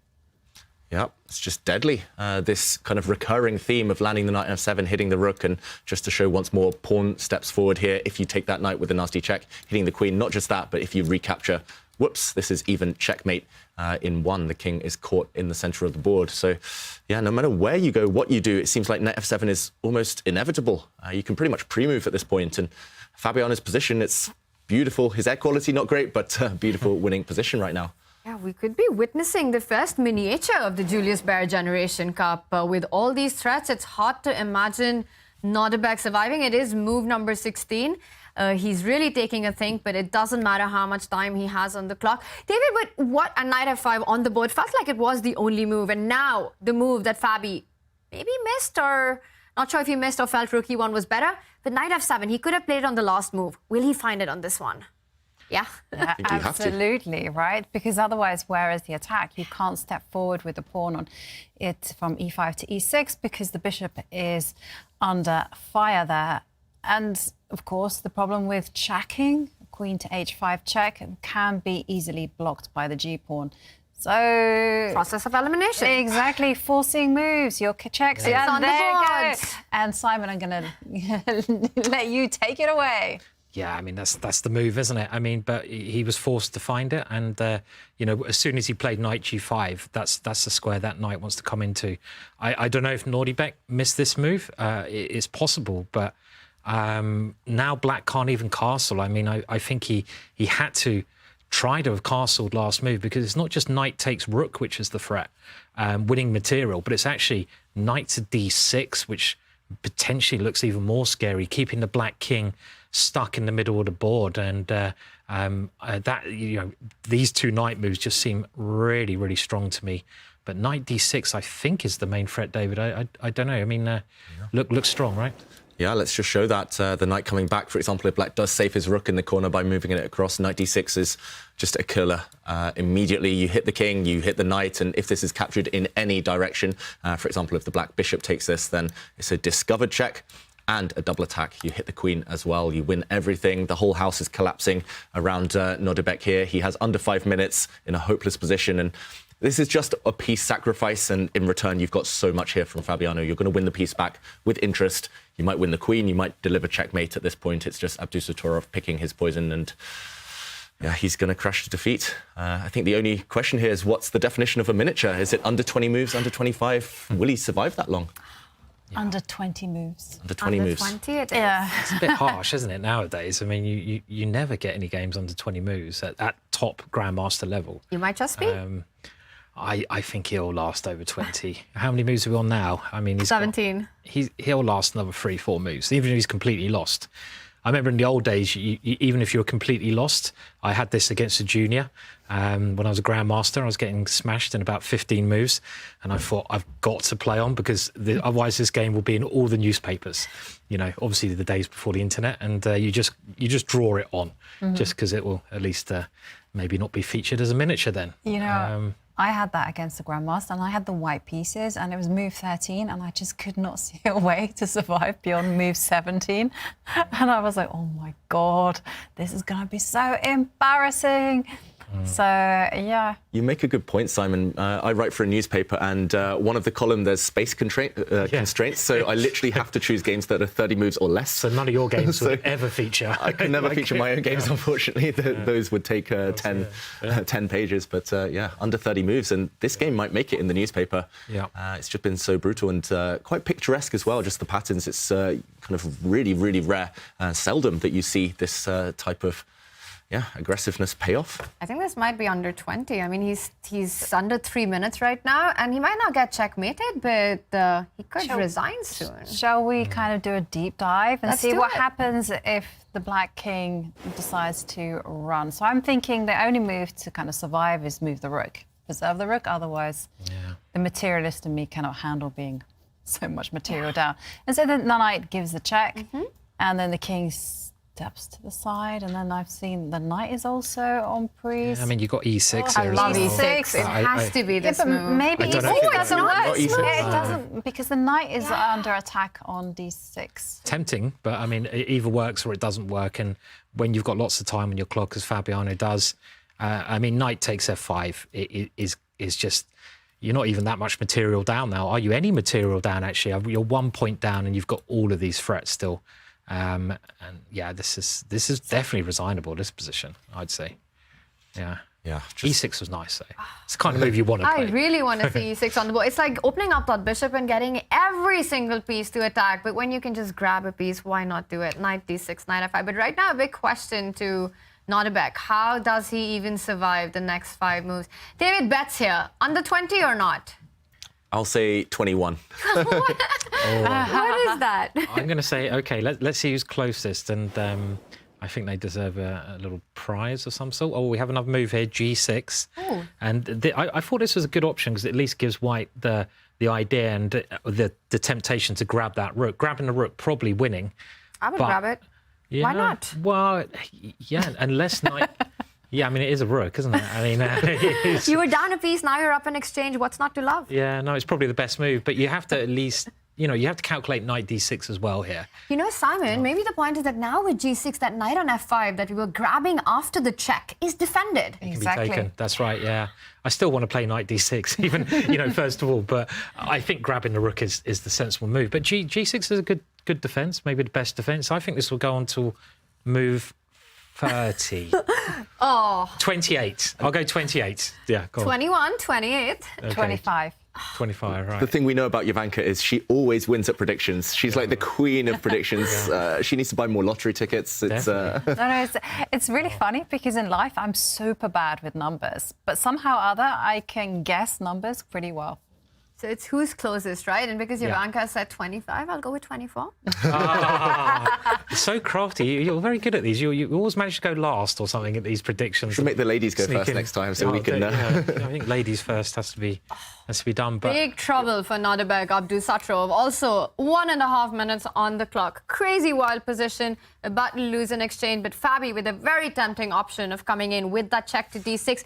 Yeah, it's just deadly. This kind of recurring theme of landing the knight on f7, hitting the rook, and just to show once more, pawn steps forward here. If you take that knight with a nasty check, hitting the queen, not just that, but if you recapture, whoops, this is even checkmate in one. The king is caught in the center of the board. So, yeah, no matter where you go, what you do, it seems like knight f7 is almost inevitable. You can pretty much pre-move at this point, and Fabiano's position, it's beautiful. His air quality, not great, but beautiful winning position right now. Yeah, we could be witnessing the first miniature of the Julius Baer Generation Cup. With all these threats, it's hard to imagine Nodirbek surviving. It is move number 16. He's really taking a think, but it doesn't matter how much time he has on the clock. David, but what a knight f5 on the board felt like it was the only move. And now the move that Fabi maybe missed, or not sure if he missed or felt rook e1 was better. But knight f7, he could have played it on the last move. Will he find it on this one? Yeah. Absolutely, right? Because otherwise, where is the attack? You can't step forward with the pawn on it from e5 to e6 because the bishop is under fire there. And, of course, the problem with checking, queen to h5 check, can be easily blocked by the g-pawn. So... process of elimination. Exactly, forcing moves, your checks. Yeah, on there the you go. And, Simon, I'm going to let you take it away. Yeah, I mean, that's the move, isn't it? I mean, but he was forced to find it. And, you know, as soon as he played knight g5, that's the square that knight wants to come into. I don't know if Nodirbek missed this move. It's possible, but now Black can't even castle. I mean, I think he had to try to have castled last move, because it's not just knight takes rook, which is the threat, winning material, but it's actually knight to d6, which potentially looks even more scary, keeping the Black king stuck in the middle of the board. And that, you know, these two knight moves just seem really, really strong to me. But knight d6, I think, is the main threat, David. I don't know. I mean, looks strong, right? Yeah, let's just show that. The knight coming back, for example, if Black does save his rook in the corner by moving it across, knight d6 is just a killer. Immediately, you hit the king, you hit the knight, and if this is captured in any direction, for example, if the Black bishop takes this, then it's a discovered check and a double attack. You hit the queen as well. You win everything. The whole house is collapsing around Nodirbek here. He has under 5 minutes in a hopeless position, and this is just a piece sacrifice, and in return, you've got so much here from Fabiano. You're going to win the piece back with interest. You might win the queen. You might deliver checkmate at this point. It's just Abdusattorov picking his poison, and yeah, he's going to crash to defeat. I think the only question here is, what's the definition of a miniature? Is it under 20 moves, under 25? Will he survive that long? Yeah. Under 20 moves. Under 20 under moves. 20 it is. Yeah. It's a bit harsh, isn't it, nowadays? I mean, you never get any games under 20 moves at top grandmaster level. You might just be. I think he'll last over 20. How many moves are we on now? I mean, he's 17. He'll last another 3-4 moves, even if he's completely lost. I remember in the old days, even if you were completely lost, I had this against a junior. When I was a grandmaster, I was getting smashed in about 15 moves, and I thought, I've got to play on, because otherwise this game will be in all the newspapers. You know, obviously the days before the internet, and you just draw it on, just because it will at least maybe not be featured as a miniature then. You know, I had that against the Grandmaster, and I had the white pieces, and it was move 13, and I just could not see a way to survive beyond move 17. And I was like, oh my God, this is going to be so embarrassing. So, yeah. You make a good point, Simon. I write for a newspaper, and one of the column, there's space constraints, so I literally have to choose games that are 30 moves or less. So none of your games would ever feature. I can never feature my own games, unfortunately. Those would take 10 pages, but yeah, under 30 moves, and this game might make it in the newspaper. Yeah. It's just been so brutal and quite picturesque as well, just the patterns. It's kind of really, really rare. Seldom that you see this type of aggressiveness payoff. I think this might be under 20. I mean, he's under 3 minutes right now, and he might not get checkmated, but he could resign soon. Shall we kind of do a deep dive and see what happens if the Black King decides to run? So I'm thinking the only move to kind of survive is move the rook. Preserve the rook, otherwise the materialist in me cannot handle being so much material down. And so then the knight gives the check, and then the king steps to the side, and then I've seen the knight is also on priest. Yeah, I mean, you've got E6 I here love as well. E6. It has to be this move. Maybe E6 doesn't work. Not E6. It doesn't, because the knight is under attack on D6. Tempting, but I mean, it either works or it doesn't work. And when you've got lots of time on your clock, as Fabiano does, I mean, knight takes F5 is just, you're not even that much material down now. Are you any material down, actually? You're 1 point down and you've got all of these threats still. And yeah, this is definitely resignable, this position, I'd say. Yeah. E6 was nice, though. It's the kind of move you want to play. I really want to see E6 on the board. It's like opening up that bishop and getting every single piece to attack. But when you can just grab a piece, why not do it? Knight D6, knight F5. But right now, a big question to Nodirbek. How does he even survive the next 5 moves? David bets here. Under 20 or not? I'll say 21. What is that? I'm going to say, OK, let's see who's closest. And I think they deserve a little prize of some sort. Oh, we have another move here, G6. Ooh. And I thought this was a good option because it at least gives White the idea and the temptation to grab that rook. Grabbing the rook, probably winning. I would grab it. Yeah, why not? Well, yeah, unless Knight... Yeah, I mean, it is a rook, isn't it? I mean, you were down a piece, now you're up in exchange. What's not to love? Yeah, no, it's probably the best move, but you have to at least, you know, you have to calculate knight d6 as well here. You know, Simon, maybe the point is that now with g6, that knight on f5 that we were grabbing after the check is defended. It can be taken. That's right, yeah. I still want to play knight d6, even, you know, first of all, but I think grabbing the rook is the sensible move. But g6 is a good defence, maybe the best defence. I think this will go on to move 30. Oh. 28. I'll go 28. Yeah, go on. 21, 28. Okay. 25. 25, right. The thing we know about Jovanka is she always wins at predictions. She's like the queen of predictions. She needs to buy more lottery tickets. It's really funny because in life I'm super bad with numbers, but somehow or other I can guess numbers pretty well. So it's who's closest, right? And because Jovanka said 25, I'll go with 24. So crafty. You're very good at these. You always manage to go last or something at these predictions. Should make the ladies go first next time so we can... I think ladies first has to be done. But big trouble for Nodirbek Abdusattorov. Also, 1.5 minutes on the clock. Crazy wild position, about to lose an exchange. But Fabi with a very tempting option of coming in with that check to d6.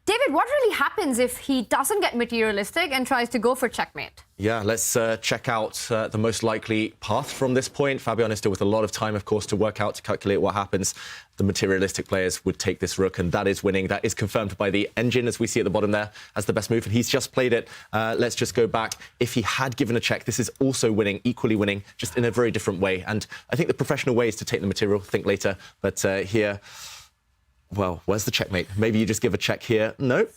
David, what really happens if he doesn't get materialistic and tries to go for checkmate? Yeah, let's check out the most likely path from this point. Fabiano is still with a lot of time, of course, to work out, to calculate what happens. The materialistic players would take this rook, and that is winning. That is confirmed by the engine, as we see at the bottom there, as the best move. And he's just played it. Let's just go back. If he had given a check, this is also winning, equally winning, just in a very different way. And I think the professional way is to take the material, think later. But here... Well, where's the checkmate? Maybe you just give a check here. Nope,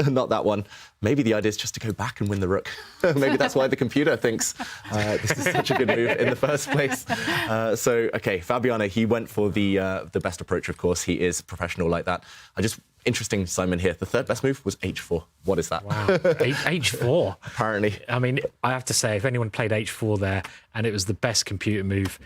not that one. Maybe the idea is just to go back and win the rook. Maybe that's why the computer thinks this is such a good move in the first place. So, OK, Fabiano, he went for the best approach, of course. He is professional like that. Interesting, Simon, here. The third best move was h4. What is that? Wow, h4? Apparently. I mean, I have to say, if anyone played h4 there and it was the best computer move...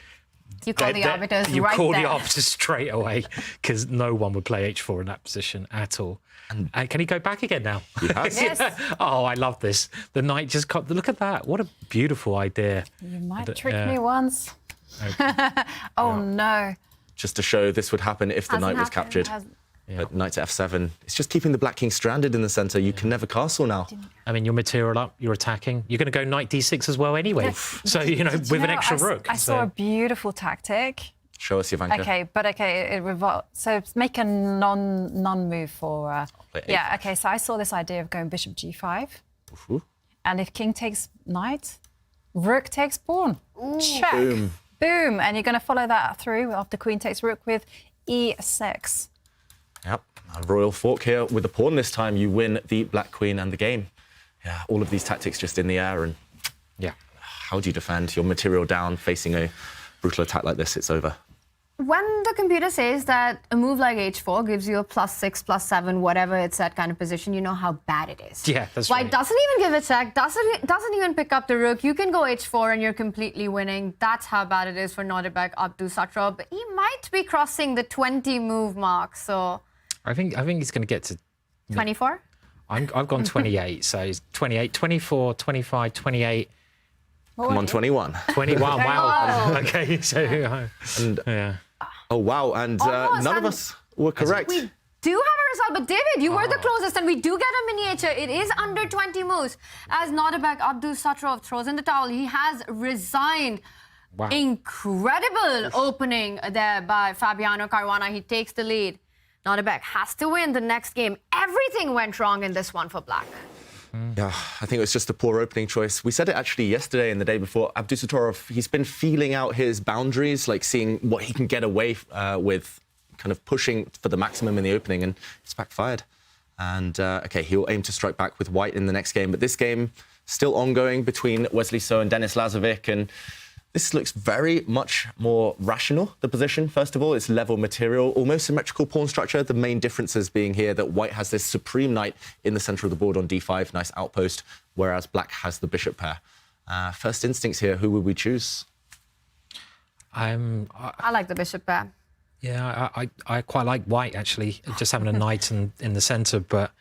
You call the arbiters right there. You call the arbiters straight away, because no one would play h4 in that position at all. And can he go back again now? He has. Yes. Oh, I love this. The knight just got... Look at that. What a beautiful idea. You might trick me once. Okay. No. Just to show this would happen if the knight was captured. But knight to f7, it's just keeping the black king stranded in the center. You can never castle now. I mean, your material up, you're attacking. You're going to go knight d6 as well anyway. So, you know, with an extra rook. I saw a beautiful tactic. Show us, Ivanka. Okay, but okay, it revolves. So make a non-move for. Yeah, okay. So I saw this idea of going bishop g5, and if king takes knight, rook takes pawn. Check. Boom. Boom, and you're going to follow that through after queen takes rook with e6. Yep, a royal fork here with the pawn this time. You win the black queen and the game. Yeah, all of these tactics just in the air, and how do you defend your material down facing a brutal attack like this? It's over. When the computer says that a move like h4 gives you a +6, +7, whatever it's at kind of position, you know how bad it is. Yeah, that's White right. doesn't even give a check, doesn't even pick up the rook. You can go h4 and you're completely winning. That's how bad it is for Nodirbek Abdusattorov. But he might be crossing the 20 move mark, so... I think he's going to get to... 24? I've gone 28, so it's 28, 24, 25, 28... Come on, 21. 21, wow. Okay, so... And, yeah. Oh, wow, and none of us were correct. We do have a result, but David, you were the closest, and we do get a miniature. It is under 20 moves. As Nodirbek Abdusattorov throws in the towel, he has resigned. Wow. Incredible opening there by Fabiano Caruana. He takes the lead. Nodirbek has to win the next game. Everything went wrong in this one for black. Yeah, I think it was just a poor opening choice. We said it actually yesterday and the day before. Abdusattorov, he's been feeling out his boundaries, like seeing what he can get away with, kind of pushing for the maximum in the opening, and it's backfired. And, OK, he'll aim to strike back with white in the next game. But this game still ongoing between Wesley So and Denis Lazovic, and this looks very much more rational, the position. First of all, it's level material, almost symmetrical pawn structure. The main differences being here that white has this supreme knight in the center of the board on d5, nice outpost, whereas black has the bishop pair. First instincts here, who would we choose? I like the bishop pair. Yeah, I quite like white, actually, just having a knight in the center, but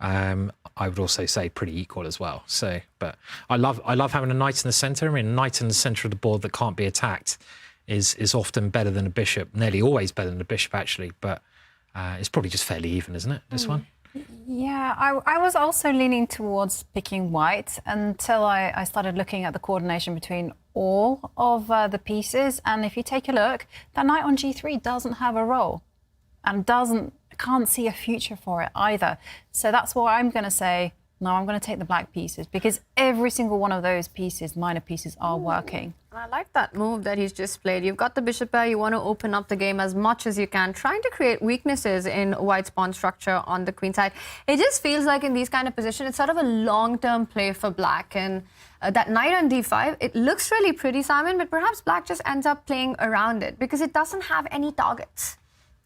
I would also say pretty equal as well. So, but I love having a knight in the center. I mean, a knight in the center of the board that can't be attacked is often better than a bishop, nearly always better than a bishop, actually. But it's probably just fairly even, isn't it, this one? Yeah, I was also leaning towards picking white until I started looking at the coordination between all of the pieces. And if you take a look, that knight on g3 doesn't have a role and can't see a future for it either. So that's why I'm going to say, no, I'm going to take the black pieces, because every single one of those pieces, minor pieces, are working. I like that move that he's just played. You've got the bishop pair. You want to open up the game as much as you can, trying to create weaknesses in white's pawn structure on the queen side. It just feels like in these kind of positions, it's sort of a long-term play for black. And that knight on d5, it looks really pretty, Simon, but perhaps black just ends up playing around it because it doesn't have any targets.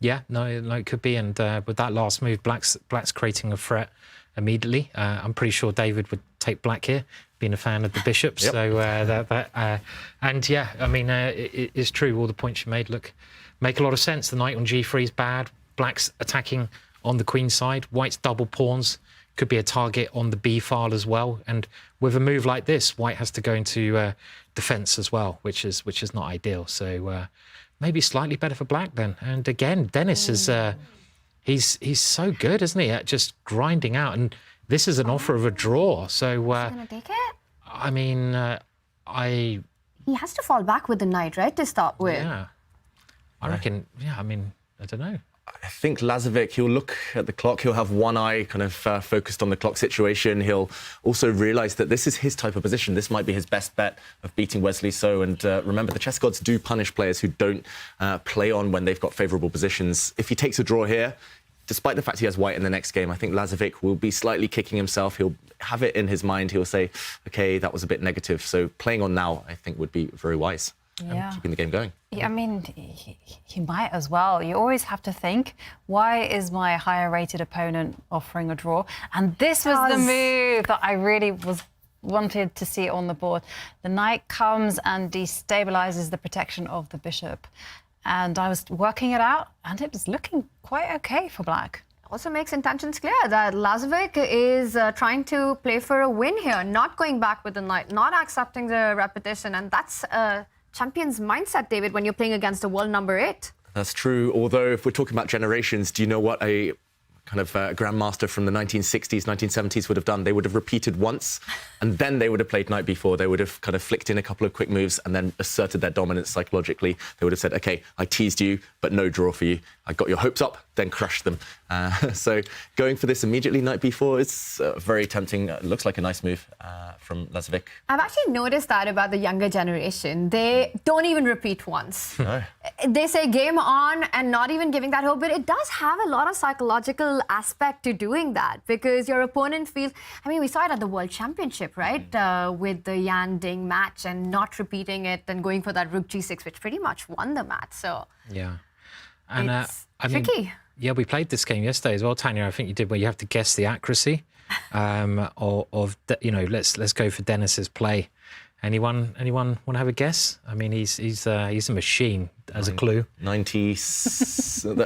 Yeah, no, it could be. And with that last move, black's creating a threat immediately. I'm pretty sure David would take black here, being a fan of the bishop. Yep. So and yeah, I mean, it's true. All the points you made make a lot of sense. The knight on g3 is bad. Black's attacking on the queen side. White's double pawns could be a target on the b file as well. And with a move like this, white has to go into defense as well, which is not ideal. So maybe slightly better for black then. And again, Denis is he's so good, isn't he, at just grinding out. And this is an offer of a draw. So gonna take it? I mean, he has to fall back with the knight, right, to start with. Yeah, I reckon. Yeah, I mean, I don't know. I think Lazovic, he'll look at the clock, he'll have one eye kind of focused on the clock situation. He'll also realise that this is his type of position. This might be his best bet of beating Wesley So. And remember, the chess gods do punish players who don't play on when they've got favourable positions. If he takes a draw here, despite the fact he has white in the next game, I think Lazovic will be slightly kicking himself. He'll have it in his mind. He'll say, OK, that was a bit negative. So playing on now, I think, would be very wise. Yeah. Keeping the game going. Yeah, I mean, he might as well. You always have to think, why is my higher rated opponent offering a draw? And this was the move that I really wanted to see on the board. The knight comes and destabilizes the protection of the bishop. And I was working it out, and it was looking quite okay for black. Also makes intentions clear that Lazovic is trying to play for a win here, not going back with the knight, not accepting the repetition. And that's champion's mindset, David, when you're playing against a world number 8. That's true. Although, if we're talking about generations, do you know what a kind of grandmaster from the 1960s, 1970s would have done? They would have repeated once, and then they would have played knight b4. They would have kind of flicked in a couple of quick moves and then asserted their dominance psychologically. They would have said, OK, I teased you, but no draw for you. I got your hopes up, then crushed them. So going for this immediately, knight b4, is very tempting. Looks like a nice move from Lazovic. I've actually noticed that about the younger generation. They don't even repeat once. No. They say game on and not even giving that hope, but it does have a lot of psychological aspect to doing that, because your opponent feels, I mean, we saw it at the World Championship, right? With the Yan Ding match and not repeating it and going for that rook g6, which pretty much won the match. So yeah. And it's I mean, tricky. yeah, we played this game yesterday as well, Tanya. I think you did, where you have to guess the accuracy of you know, let's go for Denis's play. Anyone want to have a guess? I mean, he's a machine. As a clue, 90.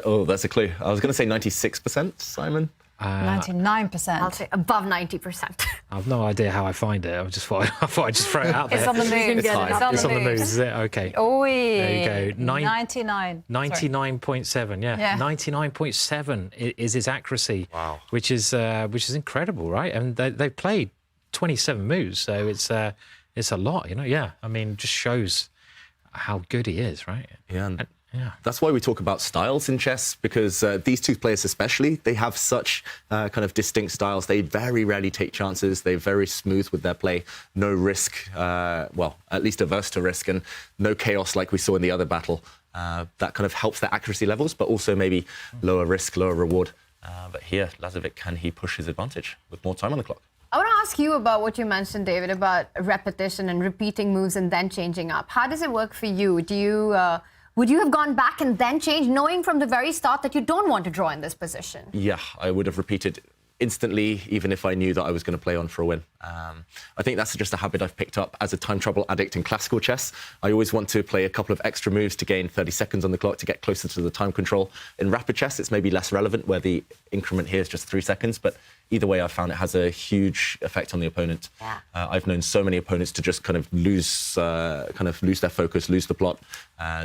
Oh, that's a clue. I was going to say 96%, Simon. 99%. I'll say above 90%. I've no idea how I find it. I thought I'd just throw it out there. It's on the moves. It's on the moves, is it? Okay. Oh, there you go. 99. 99.7, yeah. 99.7 is his accuracy. Wow. Which is incredible, right? And they played 27 moves, so it's a lot, you know. Yeah, I mean, just shows how good he is, right? Yeah. And, yeah. That's why we talk about styles in chess, because these two players especially, they have such kind of distinct styles. They very rarely take chances. They're very smooth with their play. No risk, well, at least averse to risk, and no chaos like we saw in the other battle. That kind of helps their accuracy levels, but also maybe lower risk, lower reward. But here, Lazovic, can he push his advantage with more time on the clock? I want to ask you about what you mentioned, David, about repetition and repeating moves and then changing up. How does it work for you? Do you would you have gone back and then changed, knowing from the very start that you don't want to draw in this position? Yeah, I would have repeated instantly, even if I knew that I was going to play on for a win. I think that's just a habit I've picked up as a time trouble addict in classical chess. I always want to play a couple of extra moves to gain 30 seconds on the clock to get closer to the time control. In rapid chess, it's maybe less relevant, where the increment here is just 3 seconds, but either way, I've found it has a huge effect on the opponent. Yeah. I've known so many opponents to just kind of lose their focus, lose the plot,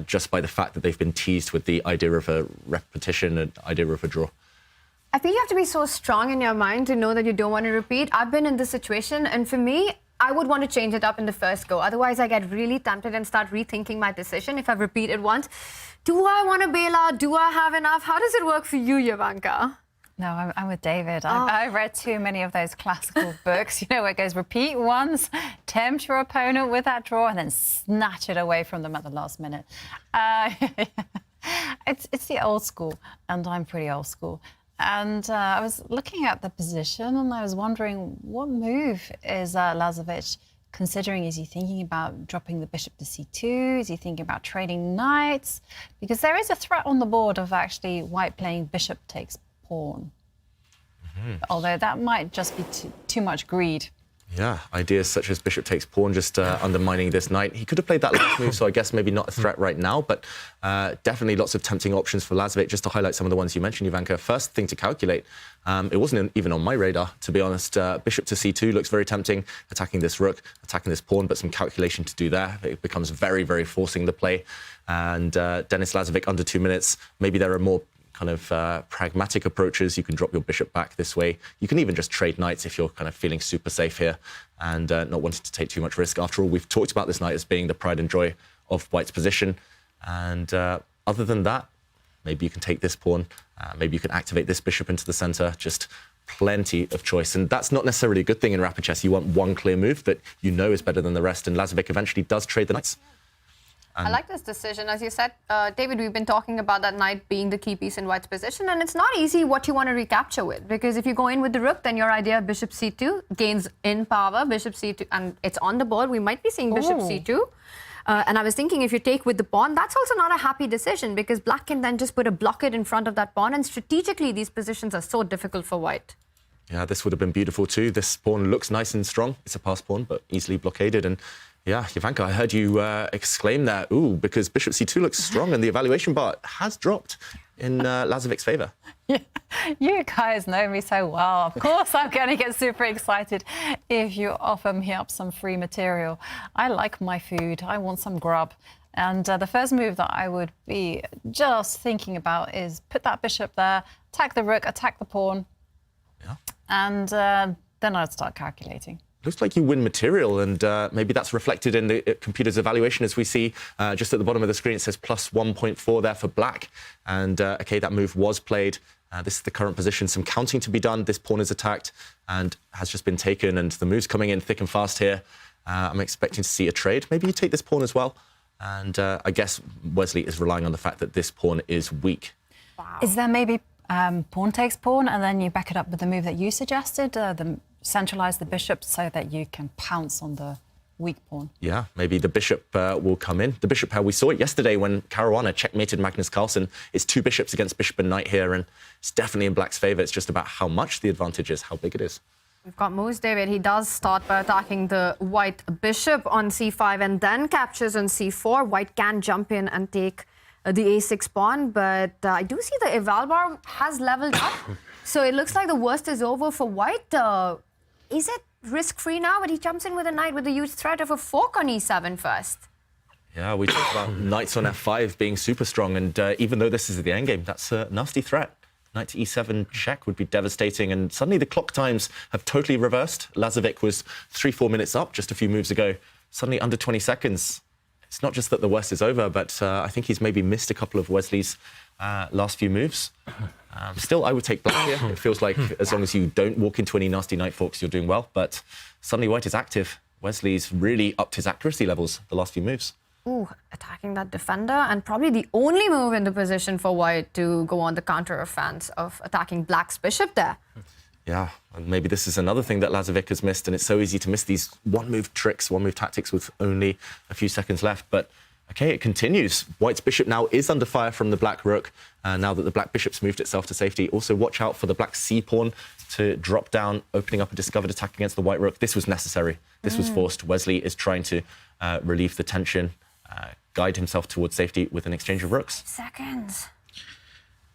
just by the fact that they've been teased with the idea of a repetition and idea of a draw. I think you have to be so strong in your mind to know that you don't want to repeat. I've been in this situation, and for me, I would want to change it up in the first go. Otherwise, I get really tempted and start rethinking my decision if I've repeated once. Do I want to bail out? Do I have enough? How does it work for you, Jovanka? No, I'm with David. I've read too many of those classical books, you know, where it goes repeat once, tempt your opponent with that draw, and then snatch it away from them at the last minute. It's the old school, and I'm pretty old school. And I was looking at the position, and I was wondering, what move is Lazovic considering? Is he thinking about dropping the bishop to c2? Is he thinking about trading knights? Because there is a threat on the board of actually white playing bishop takes pawn. Although that might just be too much greed. Yeah, ideas such as bishop takes pawn just undermining this knight. He could have played that last move, so I guess maybe not a threat right now, but definitely lots of tempting options for Lazovic. Just to highlight some of the ones you mentioned, Jovanka, first thing to calculate, it wasn't even on my radar, to be honest. Bishop to c2 looks very tempting, attacking this rook, attacking this pawn, but some calculation to do there. It becomes very, very forcing the play. And Denis Lazovic under 2 minutes. Maybe there are more kind of pragmatic approaches. You can drop your bishop back this way. You can even just trade knights if you're kind of feeling super safe here and not wanting to take too much risk. After all, we've talked about this knight as being the pride and joy of white's position. And other than that, maybe you can take this pawn. Maybe you can activate this bishop into the center. Just plenty of choice. And that's not necessarily a good thing in rapid chess. You want one clear move that you know is better than the rest. And Lazovic eventually does trade the knights. I like this decision. As you said, David, we've been talking about that knight being the key piece in white's position, and it's not easy what you want to recapture with, because if you go in with the rook, then your idea of bishop c2 gains in power, bishop c2, and it's on the board. We might be seeing bishop c2. And I was thinking, if you take with the pawn, that's also not a happy decision, because black can then just put a blockade in front of that pawn, and strategically, these positions are so difficult for white. Yeah, this would have been beautiful too. This pawn looks nice and strong. It's a pass pawn, but easily blockaded. And yeah, Jovanka, I heard you exclaim there, ooh, because bishop c2 looks strong and the evaluation bar has dropped in Lazovic's favour. Yeah, you guys know me so well. Of course I'm going to get super excited if you offer me up some free material. I like my food. I want some grub. And the first move that I would be just thinking about is put that bishop there, attack the rook, attack the pawn, and then I'd start calculating. Looks like you win material, and maybe that's reflected in the computer's evaluation, as we see just at the bottom of the screen. It says plus 1.4 there for black. And OK, that move was played. This is the current position. Some counting to be done. This pawn is attacked and has just been taken, and the move's coming in thick and fast here. I'm expecting to see a trade. Maybe you take this pawn as well. And I guess Wesley is relying on the fact that this pawn is weak. Wow. Is there maybe pawn takes pawn, and then you back it up with the move that you suggested, centralize the bishop so that you can pounce on the weak pawn? Yeah, maybe the bishop will come in. The bishop pair, we saw it yesterday when Caruana checkmated Magnus Carlsen. It's two bishops against bishop and knight here, and it's definitely in black's favour. It's just about how much the advantage is, how big it is. We've got moves, David. He does start by attacking the white bishop on c5 and then captures on c4. White can jump in and take the a6 pawn, but I do see the eval bar has leveled up. So it looks like the worst is over for white. Is it risk-free now? But he jumps in with a knight with a huge threat of a fork on e7 first. Yeah, we talked about knights on f5 being super strong, and even though this is the endgame, that's a nasty threat. Knight to e7 check would be devastating, and suddenly the clock times have totally reversed. Lazovic was 3-4 minutes up just a few moves ago. Suddenly under 20 seconds. It's not just that the worst is over, but I think he's maybe missed a couple of Wesley's last few moves. Still, I would take black here. It feels like as long as you don't walk into any nasty knight forks, you're doing well. But suddenly white is active. Wesley's really upped his accuracy levels the last few moves. Ooh, attacking that defender, and probably the only move in the position for white to go on the counter offense of attacking black's bishop there. Yeah, and maybe this is another thing that Lazovic has missed, and it's so easy to miss these one-move tricks, one-move tactics with only a few seconds left. But OK, it continues. White's bishop now is under fire from the black rook, now that the black bishop's moved itself to safety. Also, watch out for the black c-pawn to drop down, opening up a discovered attack against the white rook. This was necessary. This was forced. Wesley is trying to relieve the tension, guide himself towards safety with an exchange of rooks. Seconds.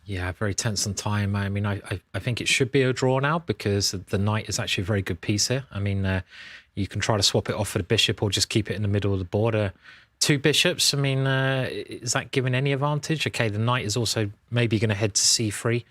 Yeah, very tense on time. I mean, I think it should be a draw now because the knight is actually a very good piece here. I mean, you can try to swap it off for the bishop or just keep it in the middle of the board. Two bishops, I mean, is that giving any advantage? OK, the knight is also maybe going to head to c3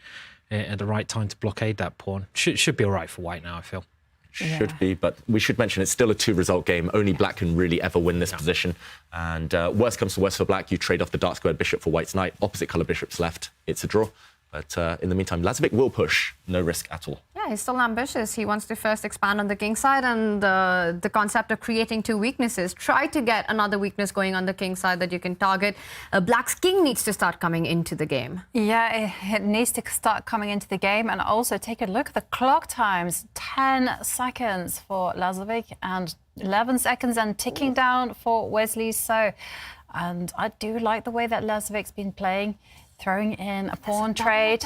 at the right time to blockade that pawn. Should be all right for white now, I feel. Should be, but we should mention it's still a two-result game. Only black can really ever win this position. And worst comes to worst for black, you trade off the dark squared bishop for white's knight. Opposite colour bishops left. It's a draw. But in the meantime, Lazovic will push. No risk at all. Yeah, he's still ambitious. He wants to first expand on the king side, and the concept of creating two weaknesses. Try to get another weakness going on the king side that you can target. Black's king needs to start coming into the game. Yeah, it needs to start coming into the game, and also take a look at the clock times. 10 seconds for Lazovic and 11 seconds and ticking down for Wesley So. And I do like the way that Lazovic's been playing, throwing in a pawn trade.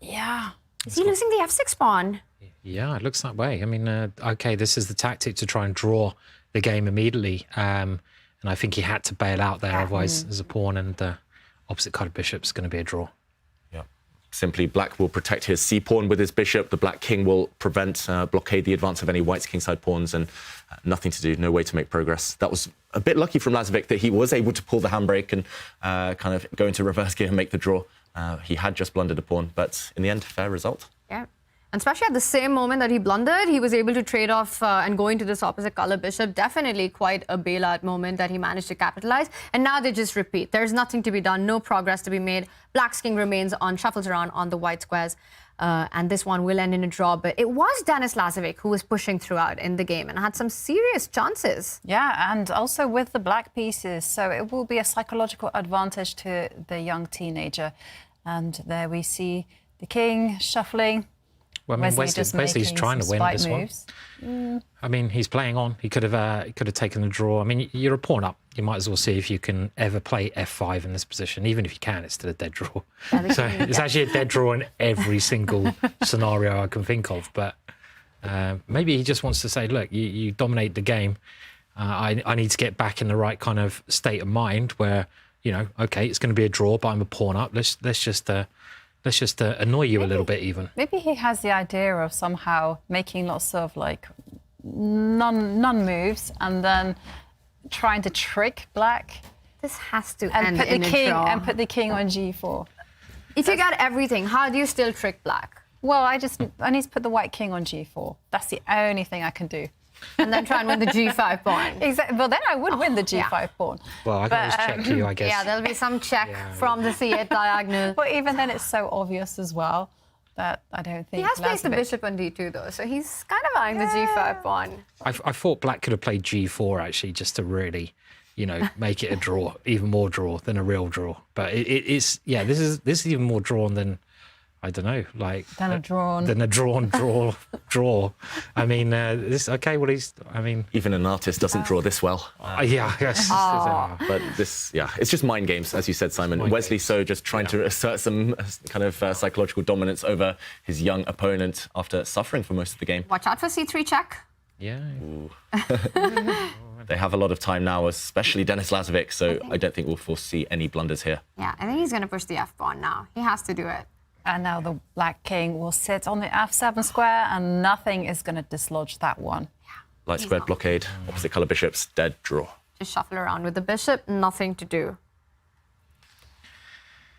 Yeah. Is he losing the f6 pawn? Yeah, it looks that way. I mean, OK, this is the tactic to try and draw the game immediately. And I think he had to bail out there, otherwise there's a pawn and the opposite colour bishop's going to be a draw. Yeah. Simply, black will protect his c-pawn with his bishop. The black king will prevent, blockade the advance of any white's kingside pawns, and nothing to do, no way to make progress. That was a bit lucky from Lazovic that he was able to pull the handbrake and kind of go into reverse gear and make the draw. He had just blundered a pawn, but in the end, fair result. Yeah. And especially at the same moment that he blundered, he was able to trade off and go into this opposite colour bishop. Definitely quite a bailout moment that he managed to capitalize. And now they just repeat. There's nothing to be done, no progress to be made. Black's king remains on, shuffles around on the white squares. And this one will end in a draw. But it was Denis Lazovic who was pushing throughout in the game and had some serious chances. Yeah, and also with the black pieces. So it will be a psychological advantage to the young teenager. And there we see the king shuffling. Well, I mean, Wesley's trying to win this one. I mean, he's playing on. He could have taken the draw. I mean, you're a pawn up. You might as well see if you can ever play f5 in this position. Even if you can, it's still a dead draw. So it's actually a dead draw in every single scenario I can think of. But maybe he just wants to say, look, you dominate the game. I need to get back in the right kind of state of mind where, you know, OK, it's going to be a draw, but I'm a pawn up. Let's just annoy you a little bit even. Maybe he has the idea of somehow making lots of like non moves and then trying to trick black This has to And end put the in a king draw. and put the king on g4. If you got everything, how do you still trick black? Well, I need to put the white king on g4. That's the only thing I can do. And then try and win the g5 pawn. Exactly. Well, then I would win the g5 pawn. Well, I can always check you, I guess. Yeah, there'll be some check from the c8 diagonal. But even then, it's so obvious as well that I don't think He has placed the Lazovic- bishop on d2, though, so he's kind of eyeing the g5 pawn. I thought black could have played g4, actually, just to really, make it a draw, even more draw than a real draw. But it's, this is even more drawn than, I don't know, like... Than a drawn. Than a drawn draw. I mean, Even an artist doesn't draw this well. yeah, yes. But this, it's just mind games, as you said, Simon. Wesley So just trying to assert some kind of psychological dominance over his young opponent after suffering for most of the game. Watch out for c3 check. Yeah. They have a lot of time now, especially Denis Lazovic, so I don't think we'll foresee any blunders here. Yeah, I think he's going to push the f pawn now. He has to do it. And now the black king will sit on the f7 square, and nothing is going to dislodge that one. Light squared blockade, opposite colour bishops, dead draw. Just shuffle around with the bishop, nothing to do.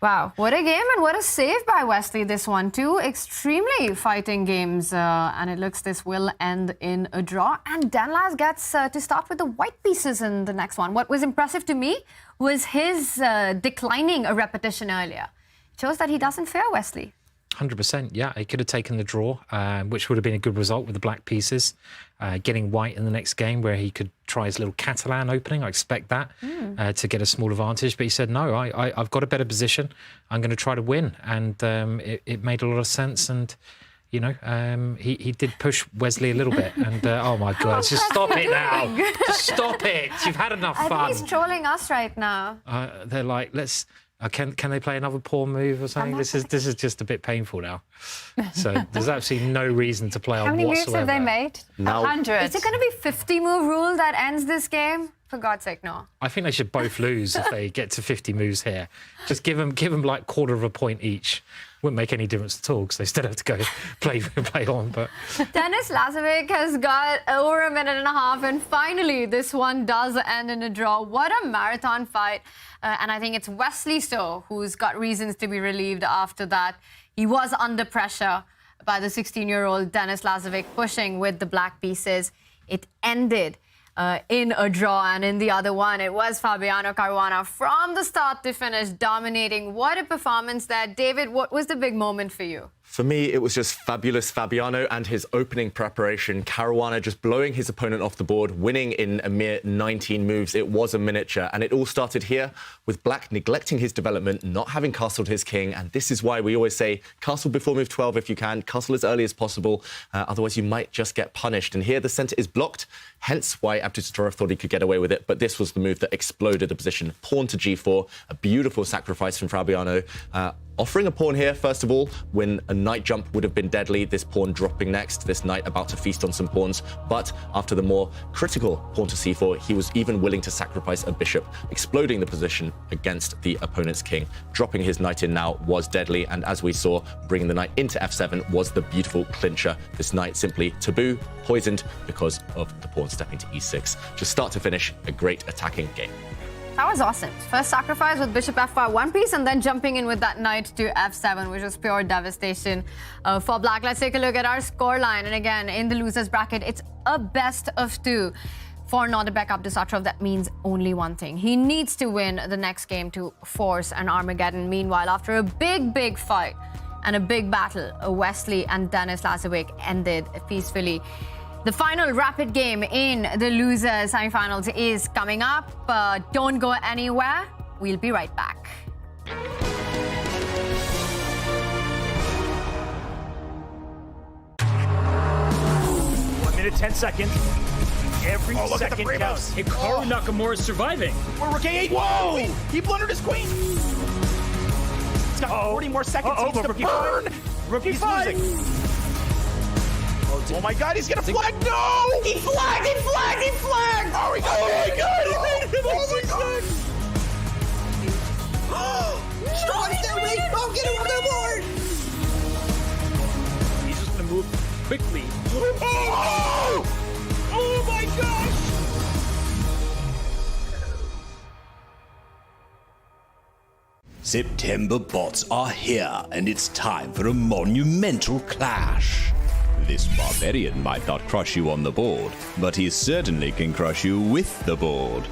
Wow, what a game and what a save by Wesley, this one. Two extremely fighting games, and it looks this will end in a draw. And Denis gets to start with the white pieces in the next one. What was impressive to me was his declining a repetition earlier. Shows that he doesn't fear Wesley. 100%, yeah. He could have taken the draw, which would have been a good result with the black pieces. Getting white in the next game where he could try his little Catalan opening. I expect that to get a small advantage. But he said, no, I've got a better position. I'm going to try to win. And it made a lot of sense. And, he did push Wesley a little bit. And, oh, my God, just stop it now. Just stop it. You've had enough fun. I think he's trolling us right now. They're like, let's... Can they play another pawn move or something? This is just a bit painful now. So there's absolutely no reason to play on How many whatsoever. moves have they made? 100. Is it going to be 50-move rule that ends this game? For God's sake, no. I think they should both lose if they get to 50 moves here. Just give them like quarter of a point each. Wouldn't make any difference at all because they still have to go play on. But Denis Lazovic has got over a minute and a half, and finally this one does end in a draw. What a marathon fight. And I think it's Wesley So who's got reasons to be relieved after that. He was under pressure by the 16-year-old Denis Lazovic pushing with the black pieces. It ended in a draw, and in the other one, it was Fabiano Caruana from the start to finish dominating. What a performance there. David, what was the big moment for you? For me, it was just fabulous Fabiano and his opening preparation. Caruana just blowing his opponent off the board, winning in a mere 19 moves. It was a miniature, and it all started here with black neglecting his development, not having castled his king, and this is why we always say castle before move 12 if you can, castle as early as possible, otherwise you might just get punished. And here the centre is blocked, hence why Abdusattorov thought he could get away with it, but this was the move that exploded the position. Pawn to g4, a beautiful sacrifice from Fabiano. Offering a pawn here, first of all, when a knight jump would have been deadly, this pawn dropping next, this knight about to feast on some pawns. But after the more critical pawn to c4, he was even willing to sacrifice a bishop, exploding the position against the opponent's king. Dropping his knight in now was deadly, and as we saw, bringing the knight into f7 was the beautiful clincher. This knight simply taboo, poisoned because of the pawn stepping to e6. Just start to finish, a great attacking game. That was awesome. First sacrifice with bishop f5 one piece, and then jumping in with that knight to f7, which was pure devastation for black. Let's take a look at our scoreline. And again, in the losers bracket, it's a best of two. For Nodirbek Abdusattorov, that means only one thing. He needs to win the next game to force an Armageddon. Meanwhile, after a big fight and a big battle, Wesley and Denis Lazovic ended peacefully. The final rapid game in the losers semifinals is coming up. Don't go anywhere. We'll be right back. 1 minute, 10 seconds. Every second counts. Hey, Karu Nakamura is surviving. We're rookie 8. Whoa! He blundered his queen. He's got 40 more seconds. He needs to burn. Rookie's losing. Oh my God, he's gonna flag! No! He flagged! He flagged! He flagged! Oh my God! He made it! Oh my God! Strong still wait! Oh, get him on the board! He's just gonna move quickly. Oh! Oh my gosh! September bots are here, and it's time for a monumental clash. This barbarian might not crush you on the board, but he certainly can crush you with the board.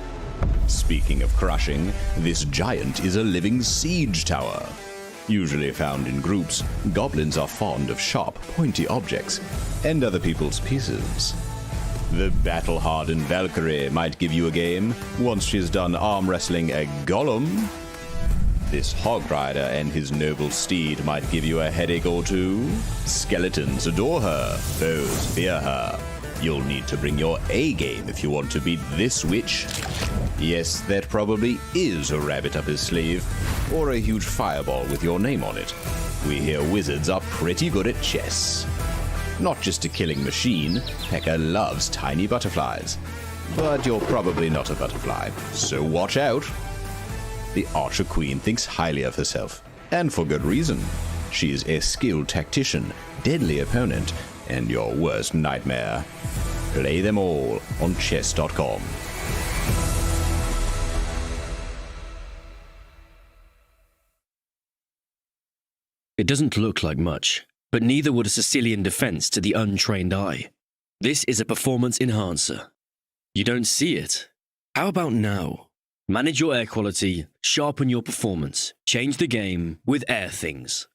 Speaking of crushing, this giant is a living siege tower. Usually found in groups, goblins are fond of sharp, pointy objects and other people's pieces. The battle-hardened Valkyrie might give you a game once she's done arm wrestling a golem. This hog rider and his noble steed might give you a headache or two. Skeletons adore her, foes fear her. You'll need to bring your A game if you want to beat this witch. Yes, that probably is a rabbit up his sleeve, or a huge fireball with your name on it. We hear wizards are pretty good at chess. Not just a killing machine, Pekka loves tiny butterflies. But you're probably not a butterfly, so watch out. The Archer Queen thinks highly of herself, and for good reason. She is a skilled tactician, deadly opponent, and your worst nightmare. Play them all on chess.com. It doesn't look like much, but neither would a Sicilian defense to the untrained eye. This is a performance enhancer. You don't see it? How about now? Manage your air quality, sharpen your performance, change the game with Air Things.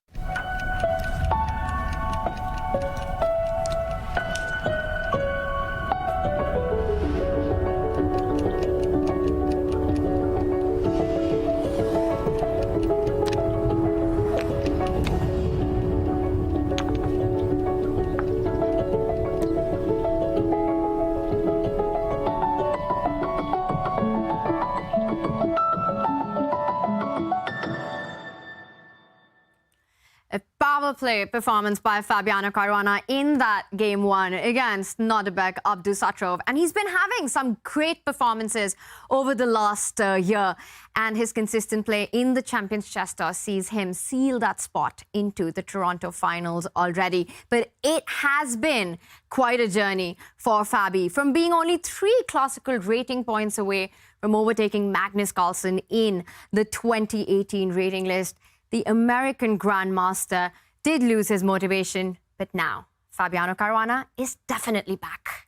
Power play performance by Fabiano Caruana in that game one against Nodirbek Abdusattorov. And he's been having some great performances over the last year. And his consistent play in the Champions Chess Tour sees him seal that spot into the Toronto finals already. But it has been quite a journey for Fabi, from being only 3 classical rating points away from overtaking Magnus Carlsen in the 2018 rating list. The American Grandmaster did lose his motivation, but now Fabiano Caruana is definitely back.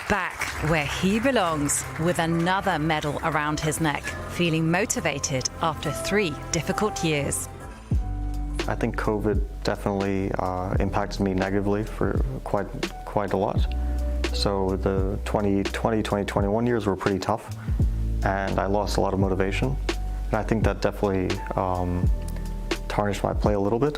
Back where he belongs, with another medal around his neck, feeling motivated after 3 difficult years. I think COVID definitely impacted me negatively for quite a lot. So the 2020, 2021 years were pretty tough, and I lost a lot of motivation. And I think that definitely tarnished my play a little bit.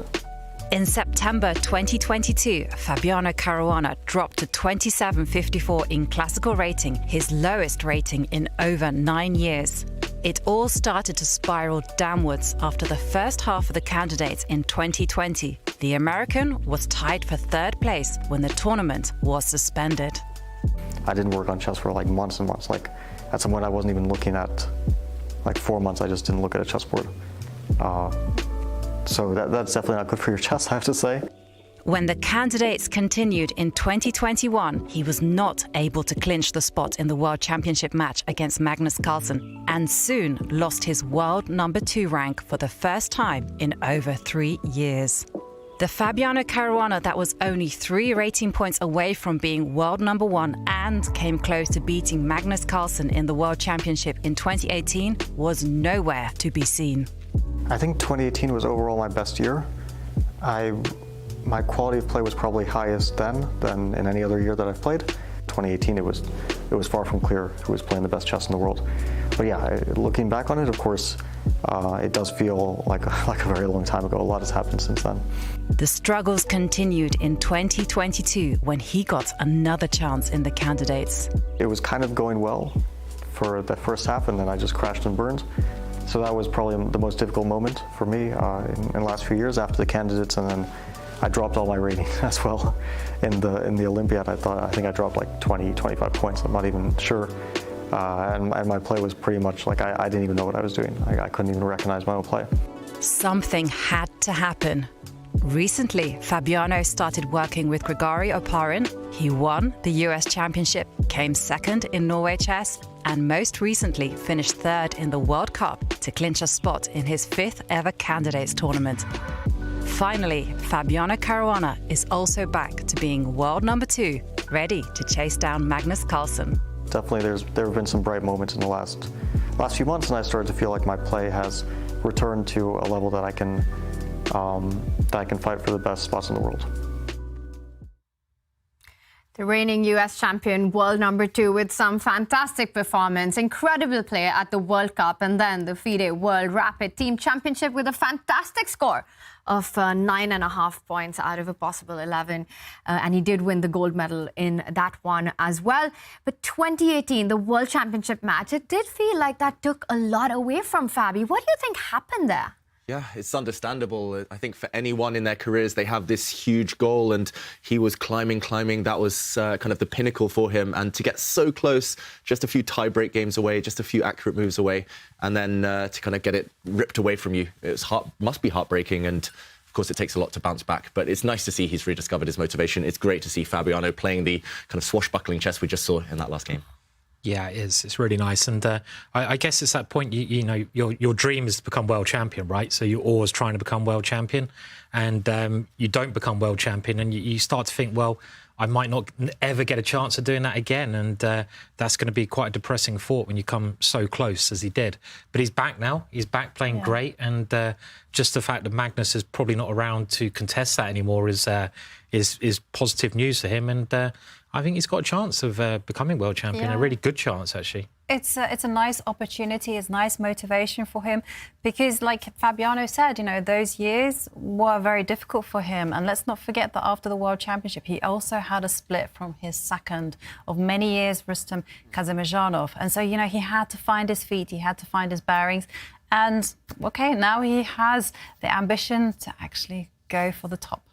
In September 2022, Fabiano Caruana dropped to 27.54 in classical rating, his lowest rating in over 9 years. It all started to spiral downwards after the first half of the candidates in 2020. The American was tied for 3rd place when the tournament was suspended. I didn't work on chess for like months and months. Like at some point I wasn't even looking at, like 4 months I just didn't look at a chessboard. So that's definitely not good for your chess, I have to say. When the candidates continued in 2021, he was not able to clinch the spot in the World Championship match against Magnus Carlsen, and soon lost his world number 2 rank for the first time in over 3 years. The Fabiano Caruana that was only 3 rating points away from being world number 1 and came close to beating Magnus Carlsen in the World Championship in 2018 was nowhere to be seen. I think 2018 was overall my best year. My quality of play was probably highest then than in any other year that I've played. 2018, it was far from clear who was playing the best chess in the world. But yeah, looking back on it, of course, it does feel like a very long time ago. A lot has happened since then. The struggles continued in 2022 when he got another chance in the candidates. It was kind of going well for the first half, and then I just crashed and burned. So that was probably the most difficult moment for me in the last few years after the candidates, and then I dropped all my rating as well. In the Olympiad, I think I dropped like 20, 25 points. I'm not even sure. And my play was pretty much like I didn't even know what I was doing. I couldn't even recognize my own play. Something had to happen. Recently, Fabiano started working with Grigori Oparin. He won the US Championship, came second in Norway Chess, and most recently finished third in the World Cup to clinch a spot in his 5th ever candidates tournament. Finally, Fabiano Caruana is also back to being world number 2, ready to chase down Magnus Carlsen. Definitely, there have been some bright moments in the last few months, and I started to feel like my play has returned to a level that I can fight for the best spots in the world. The reigning US champion, world number 2, with some fantastic performance, incredible play at the World Cup, and then the FIDE World Rapid Team Championship with a fantastic score of 9.5 points out of a possible 11. And he did win the gold medal in that one as well. But 2018, the World Championship match, it did feel like that took a lot away from Fabi. What do you think happened there? Yeah, it's understandable. I think for anyone in their careers, they have this huge goal, and he was climbing. That was kind of the pinnacle for him. And to get so close, just a few tie-break games away, just a few accurate moves away, and then to kind of get it ripped away from you, must be heartbreaking. And of course, it takes a lot to bounce back. But it's nice to see he's rediscovered his motivation. It's great to see Fabiano playing the kind of swashbuckling chess we just saw in that last game. Yeah, it is. It's really nice. And I guess it's that point, you know, your dream is to become world champion, right? So you're always trying to become world champion, and you don't become world champion, and you start to think, well, I might not ever get a chance of doing that again. And that's going to be quite a depressing thought when you come so close as he did. But he's back now. He's back playing great. And just the fact that Magnus is probably not around to contest that anymore is positive news for him. And I think he's got a chance of becoming world champion, a really good chance, actually. It's a nice opportunity, it's nice motivation for him, because like Fabiano said, you know, those years were very difficult for him. And let's not forget that after the World Championship, he also had a split from his second of many years, Rustam Kazimierjanov. And so, you know, he had to find his feet, he had to find his bearings. And, OK, now he has the ambition to actually go for the top.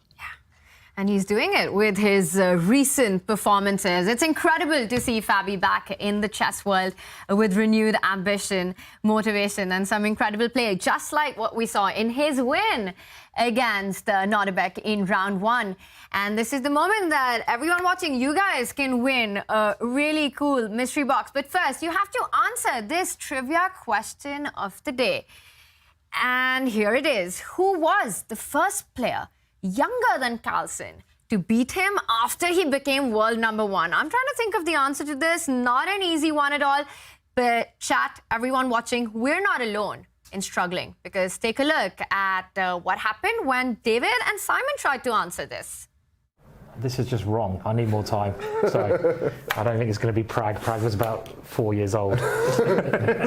And he's doing it with his recent performances. It's incredible to see Fabi back in the chess world with renewed ambition, motivation, and some incredible play, just like what we saw in his win against Nodirbek in round 1. And this is the moment that everyone watching, you guys can win a really cool mystery box. But first, you have to answer this trivia question of the day. And here it is. Who was the first player younger than Carlsen to beat him after he became world number 1? I'm trying to think of the answer to this. Not an easy one at all. But chat, everyone watching, we're not alone in struggling, because take a look at what happened when David and Simon tried to answer this. This is just wrong. I need more time. So I don't think it's going to be Prague. Prague was about 4 years old.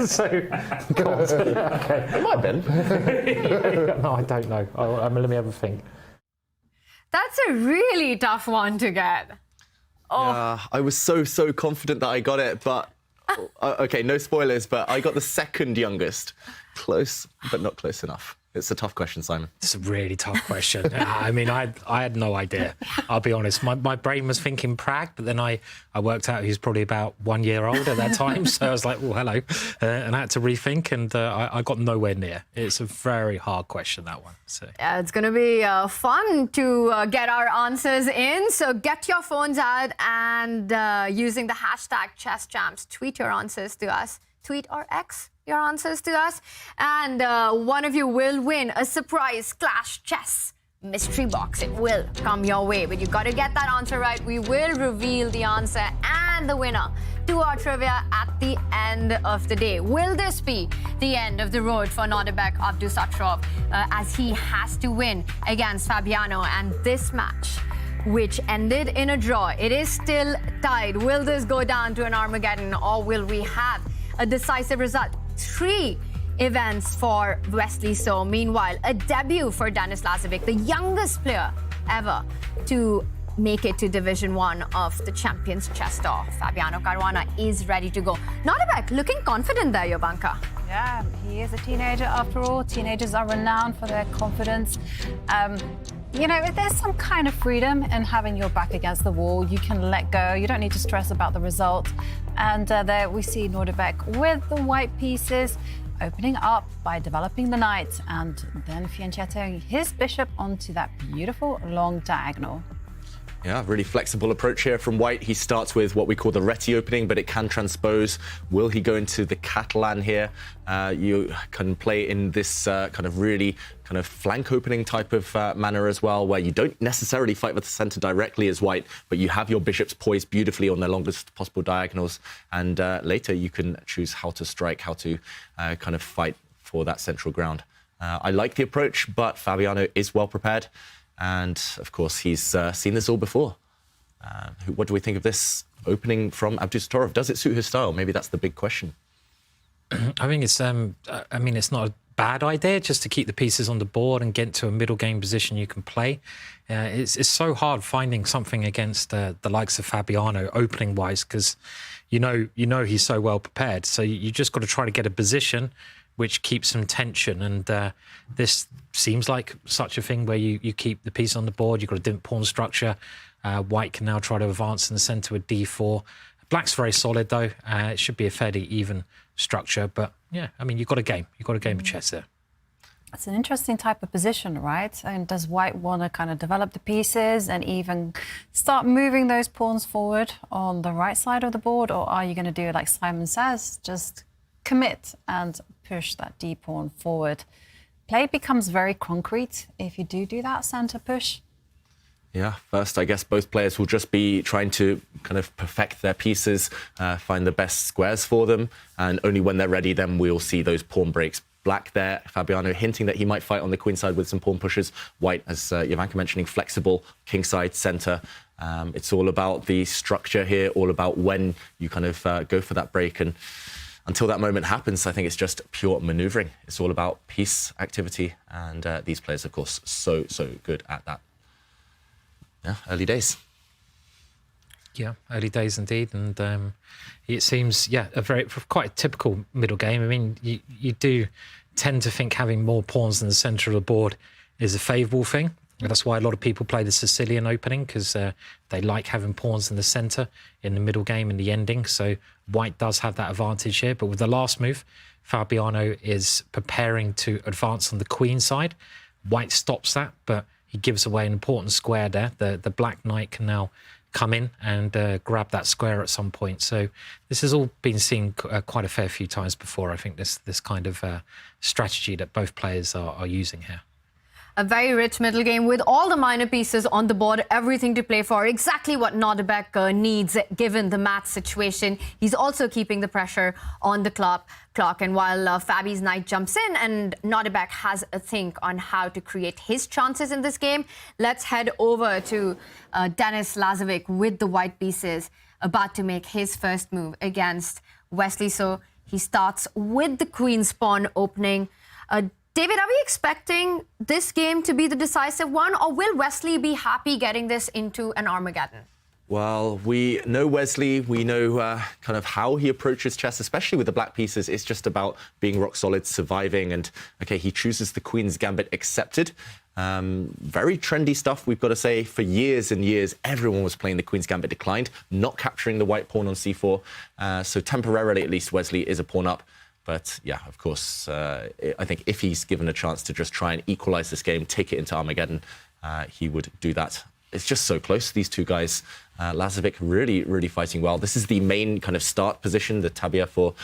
So, God. Okay. It might have been. No, I don't know. Let me have a think. That's a really tough one to get. Yeah, I was so confident that I got it, but okay, no spoilers, but I got the second youngest. Close, but not close enough. It's a tough question, Simon. It's a really tough question. I mean, I had no idea. I'll be honest. My brain was thinking Prague, but then I worked out he was probably about 1 year old at that time. So I was like, oh, hello. And I had to rethink, and I got nowhere near. It's a very hard question, that one. So. Yeah, it's going to be fun to get our answers in. So get your phones out and using the hashtag ChessChamps, tweet your answers to us. Tweet or X your answers to us, and one of you will win a surprise Clash Chess mystery box. It will come your way, but you got to get that answer right. We will reveal the answer and the winner to our trivia at the end of the day. Will this be the end of the road for Nodirbek Abdusattorov as he has to win against Fabiano? And this match, which ended in a draw, it is still tied. Will this go down to an Armageddon, or will we have a decisive result? 3 events for Wesley So. Meanwhile, a debut for Denis, the youngest player ever to make it to Division 1 of the Champions Chess Tour. Fabiano Caruana is ready to go. Nodirbek looking confident there, Jovanka. Yeah, he is a teenager after all. Teenagers are renowned for their confidence. You know, there's some kind of freedom in having your back against the wall. You can let go. You don't need to stress about the result. And there we see Nodirbek with the white pieces, opening up by developing the knight and then fianchettoing his bishop onto that beautiful long diagonal. Yeah, really flexible approach here from White. He starts with what we call the Reti opening, but it can transpose. Will he go into the Catalan here? You can play in this kind of really kind of flank opening type of manner as well, where you don't necessarily fight with the center directly as White, but you have your bishops poised beautifully on their longest possible diagonals. And later you can choose how to strike, how to kind of fight for that central ground. I like the approach, but Fabiano is well prepared. And, of course, he's seen this all before. What do we think of this opening from Abdusattorov? Does it suit his style? Maybe that's the big question. I think it's, it's not a bad idea just to keep the pieces on the board and get to a middle game position you can play. It's so hard finding something against the likes of Fabiano opening-wise because you know he's so well prepared. So you just got to try to get a position which keeps some tension, and this seems like such a thing where you keep the piece on the board. You've got a different pawn structure. White can now try to advance in the centre with d4. Black's very solid though. It should be a fairly even structure, but yeah, I mean, you've got a game of chess there. It's an interesting type of position, right? And does White want to kind of develop the pieces and even start moving those pawns forward on the right side of the board, or are you going to do it like Simon says, just commit and push that d pawn forward? Play becomes very concrete if you do that center push. Yeah, first, I guess both players will just be trying to kind of perfect their pieces, find the best squares for them, and only when they're ready, then we'll see those pawn breaks. Black there, Fabiano hinting that he might fight on the queen side with some pawn pushes. White, as Jovanka mentioning, flexible, king side, center. It's all about the structure here, all about when you kind of go for that break. And until that moment happens, I think it's just pure maneuvering. It's all about piece activity. And these players, of course, so good at that. Yeah, early days. Yeah, early days indeed. And it seems, quite a typical middle game. I mean, you do tend to think having more pawns in the centre of the board is a favourable thing. And that's why a lot of people play the Sicilian opening, because they like having pawns in the centre, in the middle game, in the ending. So White does have that advantage here. But with the last move, Fabiano is preparing to advance on the queen side. White stops that, but he gives away an important square there. The black knight can now come in and grab that square at some point. So this has all been seen quite a fair few times before. I think this kind of strategy that both players are using here. A very rich middle game with all the minor pieces on the board, everything to play for, exactly what Nodirbek needs given the match situation. He's also keeping the pressure on the clock. And while Fabi's knight jumps in and Nodirbek has a think on how to create his chances in this game, let's head over to Denis Lazovic with the white pieces, about to make his first move against Wesley So. He starts with the queen's pawn opening. David, are we expecting this game to be the decisive one, or will Wesley be happy getting this into an Armageddon? Well, we know Wesley. We know kind of how he approaches chess, especially with the black pieces. It's just about being rock solid, surviving. And, OK, he chooses the Queen's Gambit accepted. Very trendy stuff, we've got to say. For years and years, everyone was playing the Queen's Gambit declined, not capturing the white pawn on c4. So temporarily, at least, Wesley is a pawn up. But, yeah, of course, I think if he's given a chance to just try and equalize this game, take it into Armageddon, he would do that. It's just so close, these two guys. Lazovic really, really fighting well. This is the main kind of start position, the tabia for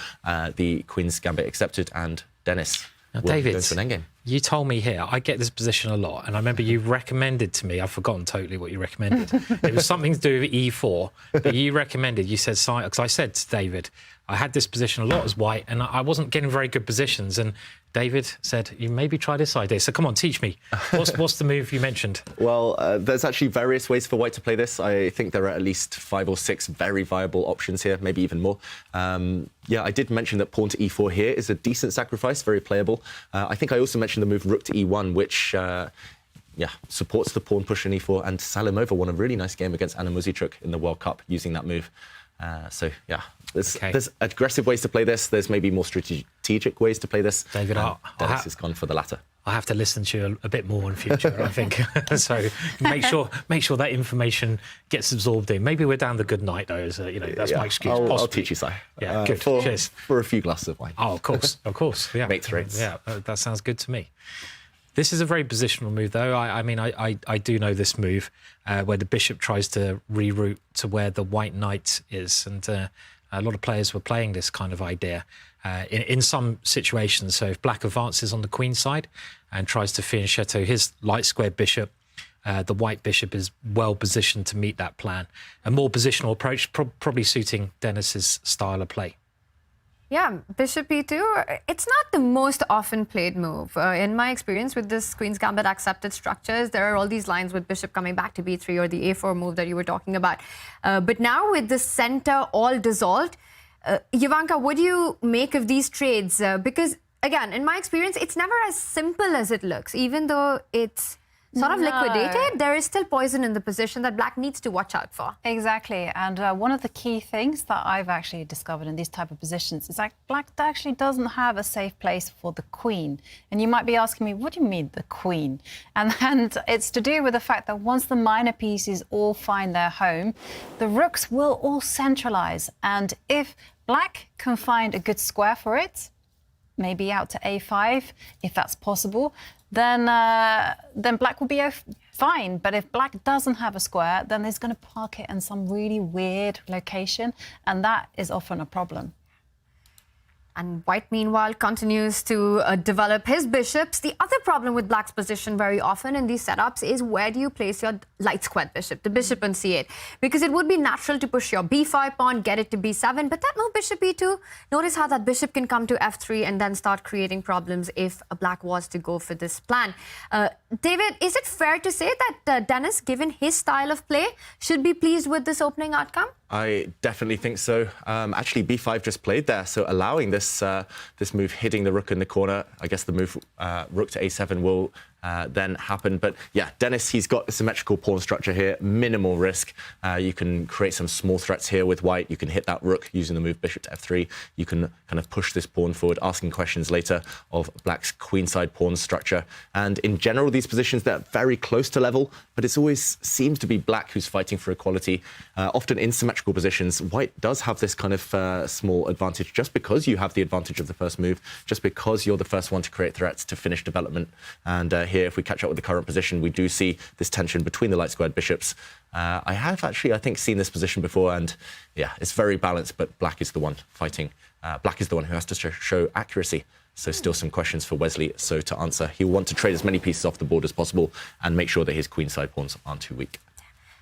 the Queen's Gambit accepted, and Denis now, will David, go to an endgame. You told me here, I get this position a lot, and I remember you recommended to me, I've forgotten totally what you recommended. It was something to do with e4, but you recommended, you said, because I said to David, I had this position a lot as white, and I wasn't getting very good positions, and David said, you maybe try this idea. So come on, teach me. What's the move you mentioned? Well, there's actually various ways for white to play this. I think there are at least 5 or 6 very viable options here, maybe even more. Yeah, I did mention that pawn to e4 here is a decent sacrifice, very playable. I think I also mentioned the move rook to e1, which supports the pawn push in e4, and Salimova won a really nice game against Anna Muzichuk in the World Cup using that move. So, yeah, there's aggressive ways to play this. There's maybe more strategic ways to play this. David, Dennis has gone for the latter. I have to listen to you a bit more in future, I think. So make sure that information gets absorbed in. Maybe we're down the good night, though. That's my excuse. I'll teach you, Si. Yeah, good. Cheers. For a few glasses of wine. Oh, of course. Yeah. Mates rates. Yeah, that sounds good to me. This is a very positional move, though. I mean, I do know this move where the bishop tries to reroute to where the white knight is, and a lot of players were playing this kind of idea in some situations. So if black advances on the queen side and tries to fianchetto his light squared bishop, the white bishop is well positioned to meet that plan. A more positional approach, probably suiting Denis's style of play. Yeah, bishop e2, it's not the most often played move. In my experience with this Queen's Gambit accepted structures, there are all these lines with bishop coming back to b3 or the a4 move that you were talking about. But now with the center all dissolved, Jovanka, what do you make of these trades? Because, again, in my experience, it's never as simple as it looks. Even though it's sort of liquidated, there is still poison in the position that black needs to watch out for. Exactly, and one of the key things that I've actually discovered in these type of positions is that black actually doesn't have a safe place for the queen. And you might be asking me, what do you mean the queen? And it's to do with the fact that once the minor pieces all find their home, the rooks will all centralize. And if black can find a good square for it, maybe out to a5, if that's possible, then black will be fine. But if black doesn't have a square, then he's going to park it in some really weird location, and that is often a problem. And white, meanwhile, continues to develop his bishops. The other problem with black's position very often in these setups is where do you place your light squared bishop, the bishop on c8? Because it would be natural to push your b5 pawn, get it to b7, but that move bishop e2, notice how that bishop can come to f3 and then start creating problems if a black was to go for this plan. David, is it fair to say that Denis, given his style of play, should be pleased with this opening outcome? I definitely think so. Actually, b5 just played there, so allowing this move hitting the rook in the corner. I guess the move rook to a7 will then happen. But yeah, Denis, he's got a symmetrical pawn structure here, minimal risk. You can create some small threats here with white. You can hit that rook using the move bishop to f3. You can kind of push this pawn forward, asking questions later of black's queenside pawn structure. And in general, these positions, they're very close to level, but it always seems to be black who's fighting for equality. Often in symmetrical positions, white does have this kind of small advantage just because you have the advantage of the first move, just because you're the first one to create threats, to finish development. And here, if we catch up with the current position, we do see this tension between the light squared bishops. I have actually, I think, seen this position before, and yeah, it's very balanced, but black is the one fighting. Black is the one who has to show accuracy. So still some questions for Wesley So to answer. He'll want to trade as many pieces off the board as possible and make sure that his queenside pawns aren't too weak.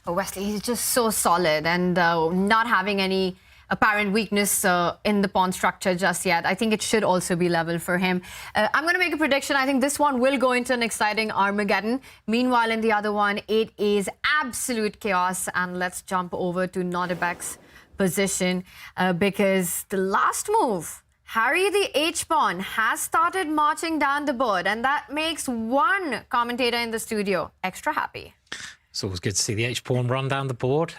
Wesley, he's just so solid and not having any apparent weakness in the pawn structure just yet. I think it should also be level for him. I'm going to make a prediction. I think this one will go into an exciting Armageddon. Meanwhile, in the other one, it is absolute chaos. And let's jump over to Nodirbek's position because the last move, Harry the H-pawn, has started marching down the board, and that makes one commentator in the studio extra happy. It's always good to see the H-pawn run down the board.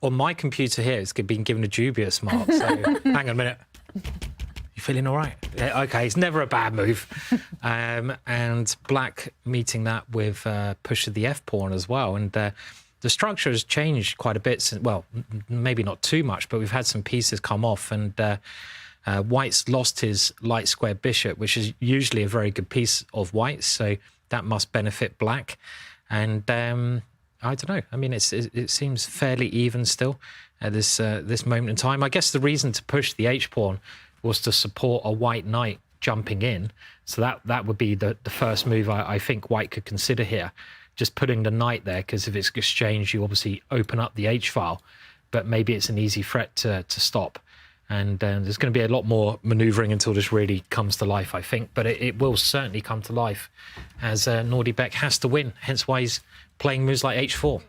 On my computer here, it's been given a dubious mark, so hang on a minute. You feeling all right? Yeah, OK, it's never a bad move. And black meeting that with push of the F-pawn as well. And the structure has changed quite a bit since, well, maybe not too much, but we've had some pieces come off, and white's lost his light square bishop, which is usually a very good piece of white's, so that must benefit black. And I don't know. I mean, it seems fairly even still at this moment in time. I guess the reason to push the H-pawn was to support a white knight jumping in. So that would be the first move I think white could consider here. Just putting the knight there, because if it's exchanged, you obviously open up the H-file, but maybe it's an easy threat to stop. And there's going to be a lot more manoeuvring until this really comes to life, I think. But it will certainly come to life as Nodirbek has to win, hence why he's playing moves like H4.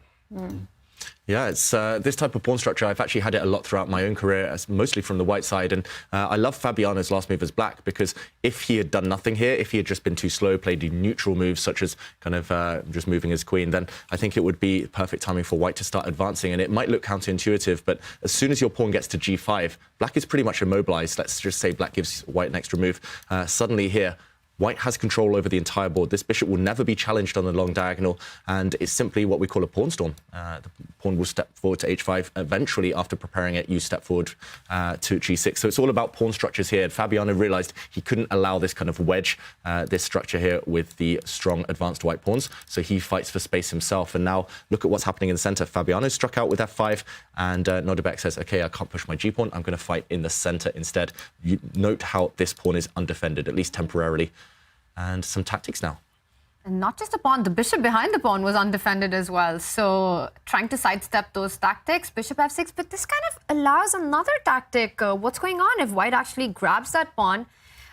Yeah, it's this type of pawn structure. I've actually had it a lot throughout my own career, mostly from the white side. And I love Fabiano's last move as black, because if he had done nothing here, if he had just been too slow, played neutral moves such as kind of just moving his queen, then I think it would be perfect timing for white to start advancing. And it might look counterintuitive, but as soon as your pawn gets to g5, black is pretty much immobilized. Let's just say black gives white an extra move. Suddenly here, White has control over the entire board. This bishop will never be challenged on the long diagonal, and it's simply what we call a pawn storm. The pawn will step forward to h5. Eventually, after preparing it, you step forward to g6. So it's all about pawn structures here. And Fabiano realized he couldn't allow this kind of wedge, this structure here with the strong advanced white pawns. So he fights for space himself. And now look at what's happening in the center. Fabiano struck out with f5, and Nodirbek says, okay, I can't push my g-pawn. I'm going to fight in the center instead. You note how this pawn is undefended, at least temporarily. And some tactics now. And not just the pawn, the bishop behind the pawn was undefended as well. So trying to sidestep those tactics, bishop f6, but this kind of allows another tactic. What's going on if white actually grabs that pawn?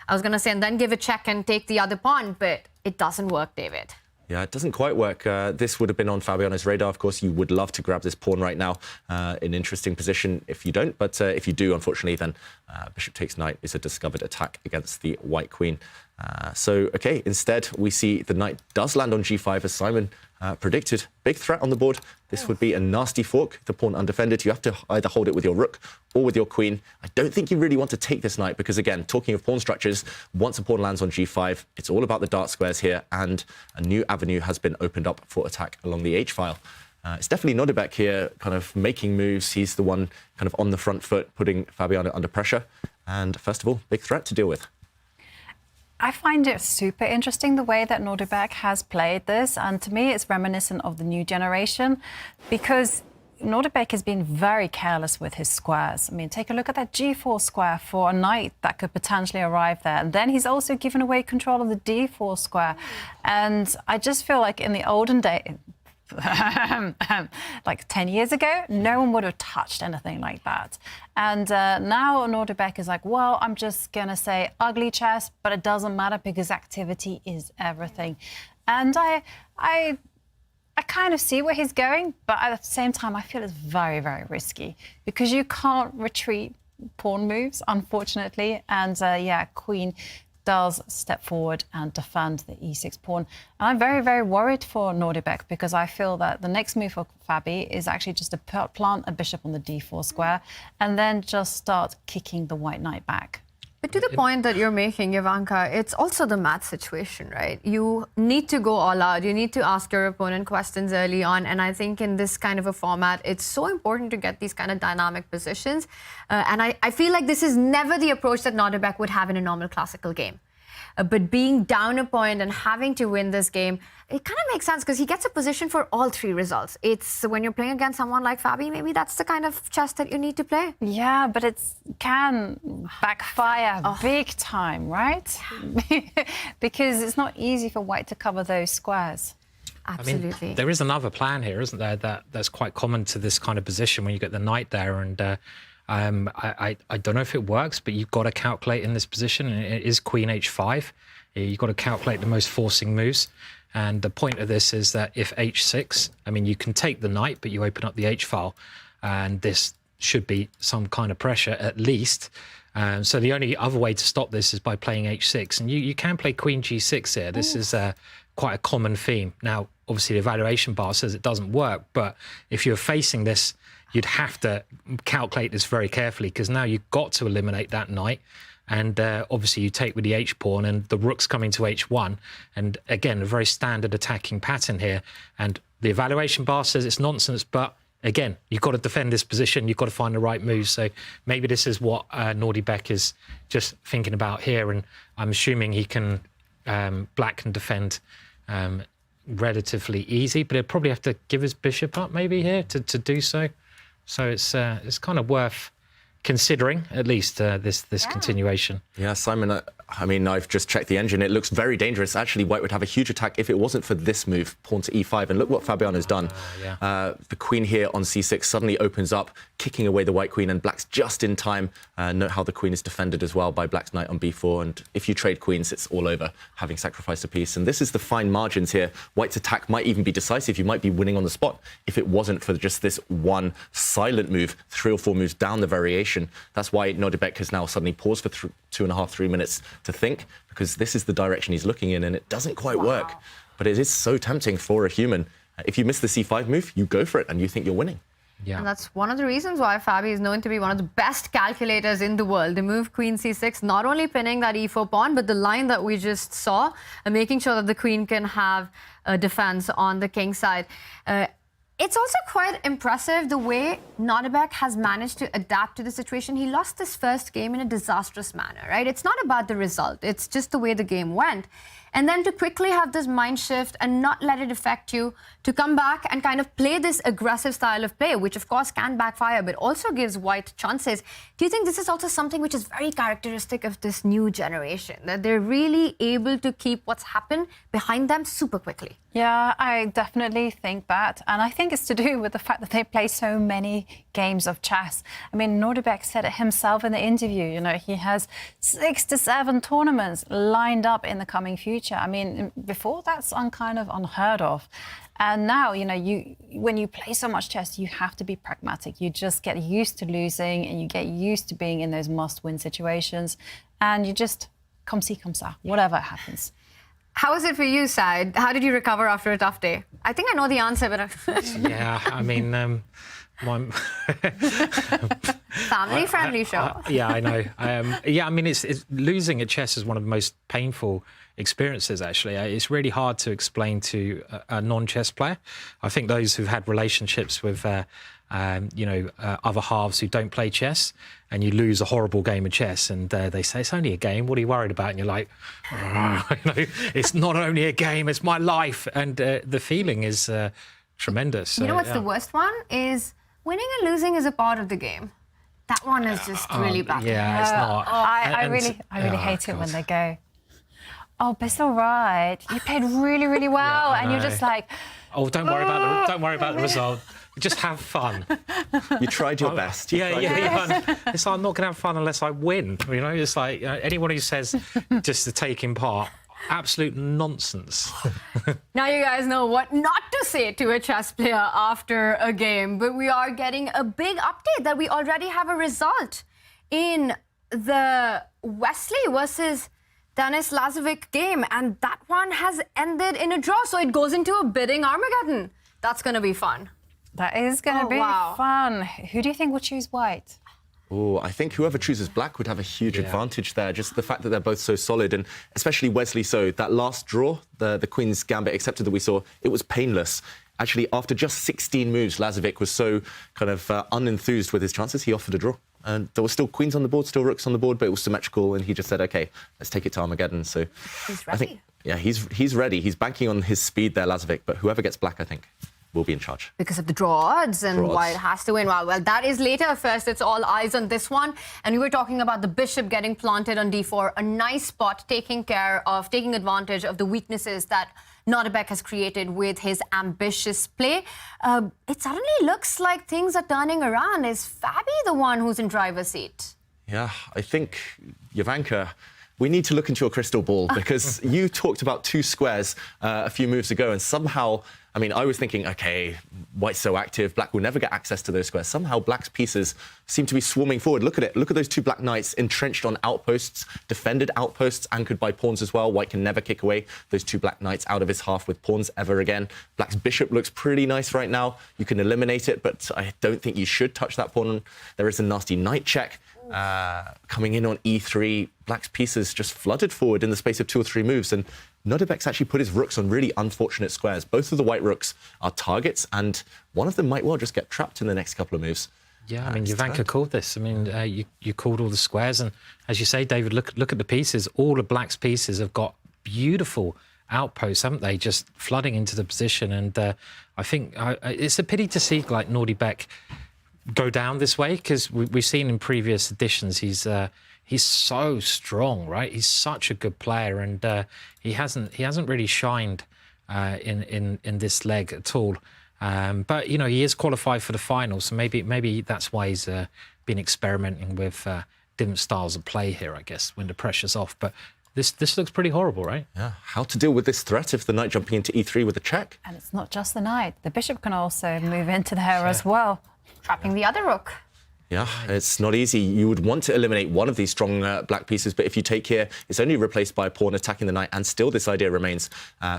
I was going to say, and then give a check and take the other pawn, but it doesn't work, David. Yeah, it doesn't quite work. This would have been on Fabiano's radar. Of course, you would love to grab this pawn right now. An interesting position if you don't, but if you do, unfortunately, then bishop takes knight is a discovered attack against the white queen. So, okay, instead, we see the knight does land on g5 as Simon predicted. Big threat on the board. This would be a nasty fork. The pawn undefended. You have to either hold it with your rook or with your queen. I don't think you really want to take this knight because, again, talking of pawn structures, once a pawn lands on g5, it's all about the dark squares here, and a new avenue has been opened up for attack along the h-file. It's definitely Nodirbek here kind of making moves. He's the one kind of on the front foot, putting Fabiano under pressure. And first of all, big threat to deal with. I find it super interesting the way that Nodirbek has played this, and to me it's reminiscent of the new generation because Nodirbek has been very careless with his squares. I mean, take a look at that g4 square for a knight that could potentially arrive there. And then he's also given away control of the d4 square. And I just feel like in the olden days, like 10 years ago, no one would have touched anything like that. And now Nodirbek is like, well, I'm just going to say ugly chess, but it doesn't matter because activity is everything. And I kind of see where he's going, but at the same time, I feel it's very, very risky because you can't retreat pawn moves, unfortunately. And yeah, queen does step forward and defend the e6 pawn. And I'm very, very worried for Nodirbek because I feel that the next move for Fabi is actually just to plant a bishop on the d4 square and then just start kicking the white knight back. But to the point that you're making, Ivanka, it's also the math situation, right? You need to go all out. You need to ask your opponent questions early on. And I think in this kind of a format, it's so important to get these kind of dynamic positions. And I feel like this is never the approach that Nodirbek would have in a normal classical game. But being down a point and having to win this game, it kind of makes sense because he gets a position for all three results. It's when you're playing against someone like Fabi, maybe that's the kind of chess that you need to play. Yeah, but it can backfire big time, right? Because it's not easy for white to cover those squares. Absolutely. I mean, there is another plan here, isn't there, that's quite common to this kind of position when you get the knight there. And I don't know if it works, but you've got to calculate in this position, and it is queen h5. You've got to calculate the most forcing moves. And the point of this is that if h6, I mean, you can take the knight, but you open up the h-file, and this should be some kind of pressure at least. So the only other way to stop this is by playing h6. And you can play queen g6 here. This is quite a common theme. Now, obviously, the evaluation bar says it doesn't work, but if you're facing this, you'd have to calculate this very carefully because now you've got to eliminate that knight. And obviously you take with the h-pawn and the rook's coming to h1. And again, a very standard attacking pattern here. And the evaluation bar says it's nonsense, but again, you've got to defend this position. You've got to find the right move. So maybe this is what Nodirbek is just thinking about here. And I'm assuming he can, black can defend relatively easy, but he'll probably have to give his bishop up maybe here to do so. So it's kind of worth considering at least this continuation. Yeah, Simon, I mean, I've just checked the engine. It looks very dangerous. Actually, white would have a huge attack if it wasn't for this move, pawn to e5. And look what Fabiano's done. The queen here on c6 suddenly opens up, kicking away the white queen, and black's just in time. Note how the queen is defended as well by black's knight on b4. And if you trade queens, it's all over, having sacrificed a piece. And this is the fine margins here. White's attack might even be decisive. You might be winning on the spot if it wasn't for just this one silent move, 3 or 4 moves down the variation. That's why Nodirbek has now suddenly paused for 2.5, 3 minutes to think, because this is the direction he's looking in, and it doesn't quite work. But it is so tempting for a human. If you miss the c5 move, you go for it, and you think you're winning. Yeah. And that's one of the reasons why Fabi is known to be one of the best calculators in the world. The move Queen C6, not only pinning that E4 pawn, but the line that we just saw, making sure that the Queen can have a defense on the King side. It's also quite impressive the way Nodirbek has managed to adapt to the situation. He lost this first game in a disastrous manner, right? It's not about the result. It's just the way the game went. And then to quickly have this mind shift and not let it affect you, to come back and kind of play this aggressive style of play, which of course can backfire, but also gives white chances. Do you think this is also something which is very characteristic of this new generation, that they're really able to keep what's happened behind them super quickly? Yeah, I definitely think that. And I think it's to do with the fact that they play so many games of chess. I mean, Nodirbek said it himself in the interview, you know, he has 6 to 7 tournaments lined up in the coming future. I mean, before that's kind of unheard of. And now, you know, when you play so much chess, you have to be pragmatic. You just get used to losing and you get used to being in those must-win situations. And you just come see, come ça, whatever happens. How was it for you, Said? How did you recover after a tough day? I think I know the answer, but... Yeah, I mean... Family-friendly show. Yeah, I know. Yeah, I mean, it's losing at chess is one of the most painful experiences, actually. It's really hard to explain to a non-chess player. I think those who've had relationships with, other halves who don't play chess, and you lose a horrible game of chess, and they say, it's only a game, what are you worried about? And you're like, it's not only a game, it's my life. And the feeling is tremendous. You know what's the worst one? Is winning and losing is a part of the game. That one is just really bad. Yeah, it's not. I really hate it when they go, oh, but it's all right. You played really, really well. Yeah, and you're just like... Oh, don't worry about the result. Just have fun. You tried your best. Yeah. It's like, I'm not going to have fun unless I win. You know, it's like anyone who says just to take in part, absolute nonsense. Now you guys know what not to say to a chess player after a game, but we are getting a big update that we already have a result in the Wesley versus Denis Lazovic game, and that one has ended in a draw, so it goes into a bidding Armageddon. That's going to be fun. That is going to be fun. Who do you think will choose white? Oh, I think whoever chooses black would have a huge advantage there. Just the fact that they're both so solid, and especially Wesley So. That last draw, the Queen's Gambit accepted that we saw, it was painless. Actually, after just 16 moves, Lazovic was so kind of unenthused with his chances, he offered a draw. And there were still queens on the board, still rooks on the board, but it was symmetrical, and he just said, OK, let's take it to Armageddon. So he's ready. I think, yeah, he's ready. He's banking on his speed there, Lazovic, but whoever gets black, I think, will be in charge. Because of the draw odds and white has to win. Well, that is later. First, it's all eyes on this one. And we were talking about the bishop getting planted on d4. A nice spot, taking advantage of the weaknesses that Nodirbek has created with his ambitious play. It suddenly looks like things are turning around. Is Fabi the one who's in driver's seat? Yeah, I think, Jovanka, we need to look into your crystal ball, because you talked about 2 squares a few moves ago, and somehow, I mean, I was thinking, OK, white's so active, black will never get access to those squares. Somehow black's pieces seem to be swarming forward. Look at it. Look at those 2 black knights entrenched on outposts, defended outposts, anchored by pawns as well. White can never kick away those 2 black knights out of his half with pawns ever again. Black's bishop looks pretty nice right now. You can eliminate it, but I don't think you should touch that pawn. There is a nasty knight check. Coming in on e3, black's pieces just flooded forward in the space of 2 or 3 moves, and Nodirbek's actually put his rooks on really unfortunate squares. Both of the white rooks are targets, and one of them might well just get trapped in the next couple of moves. Yeah, I mean, Jovanka called this. I mean, you called all the squares, and as you say, David, look at the pieces. All of black's pieces have got beautiful outposts, haven't they? Just flooding into the position, and I think it's a pity to see like Nodirbek go down this way, because we've seen in previous editions he's so strong, right? He's such a good player, and he hasn't really shined in this leg at all. But you know, he is qualified for the final, so maybe that's why he's been experimenting with different styles of play here, I guess, when the pressure's off. But this looks pretty horrible, right? Yeah. How to deal with this threat if the knight jumping into e3 with a check? And it's not just the knight. The bishop can also move into there as well. Trapping the other rook. Yeah, it's not easy. You would want to eliminate one of these strong black pieces, but if you take here, it's only replaced by a pawn attacking the knight, and still this idea remains,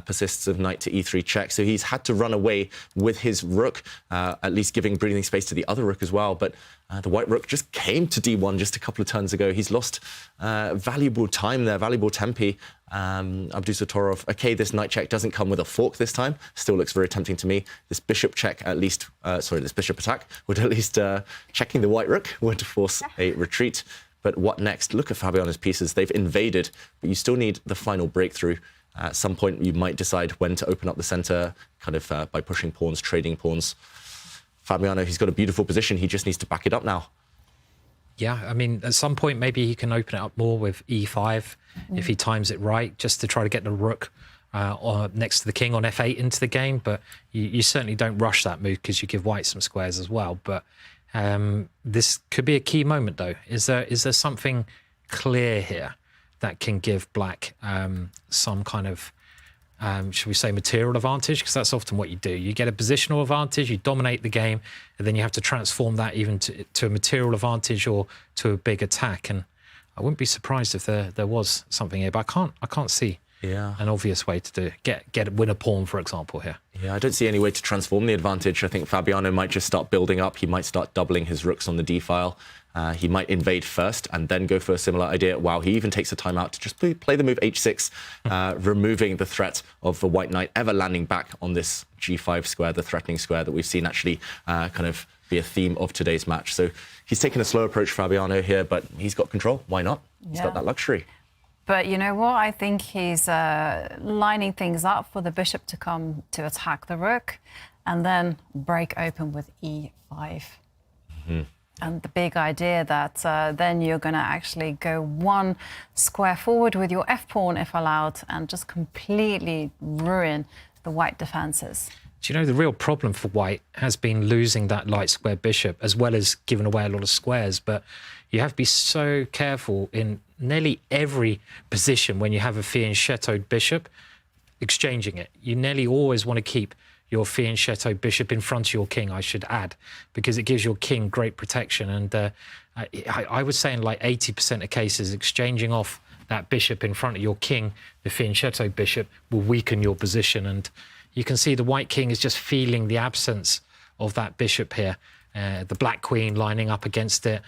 persists of knight to e3 check. So he's had to run away with his rook, at least giving breathing space to the other rook as well. But the white rook just came to d1 just a couple of turns ago. He's lost valuable time there, valuable tempi. Abdusattorov, okay, this knight check doesn't come with a fork this time. Still looks very tempting to me. This bishop check at least, this bishop attack would at least, checking the white rook would force a retreat. But what next? Look at Fabiano's pieces. They've invaded, but you still need the final breakthrough. At some point, you might decide when to open up the center, kind of by pushing pawns, trading pawns. Fabiano, he's got a beautiful position. He just needs to back it up now. Yeah, I mean, at some point, maybe he can open it up more with e5 if he times it right, just to try to get the rook next to the king on f8 into the game. But you certainly don't rush that move because you give white some squares as well. But this could be a key moment, though. Is there something clear here that can give black some kind of, should we say, material advantage? Because that's often what you do. You get a positional advantage, you dominate the game, and then you have to transform that even to a material advantage or to a big attack. And I wouldn't be surprised if there was something here, but I can't see an obvious way to do it. Win a pawn, for example, here. Yeah, I don't see any way to transform the advantage. I think Fabiano might just start building up. He might start doubling his rooks on the d file. He might invade first and then go for a similar idea. Wow, he even takes a time out to just play the move h6, removing the threat of the white knight ever landing back on this g5 square, the threatening square that we've seen actually kind of be a theme of today's match. So he's taken a slow approach, Fabiano, here, but he's got control. Why not? He's got that luxury. But you know what? I think he's lining things up for the bishop to come to attack the rook and then break open with e5. Mm-hmm. And the big idea that then you're going to actually go one square forward with your f-pawn, if allowed, and just completely ruin the white defences. Do you know, the real problem for white has been losing that light square bishop, as well as giving away a lot of squares. But you have to be so careful in nearly every position when you have a fianchettoed bishop, exchanging it. You nearly always want to keep your fianchetto bishop in front of your king, I should add, because it gives your king great protection. And I would say in like 80% of cases, exchanging off that bishop in front of your king, the fianchetto bishop, will weaken your position. And you can see the white king is just feeling the absence of that bishop here. The black queen lining up against it,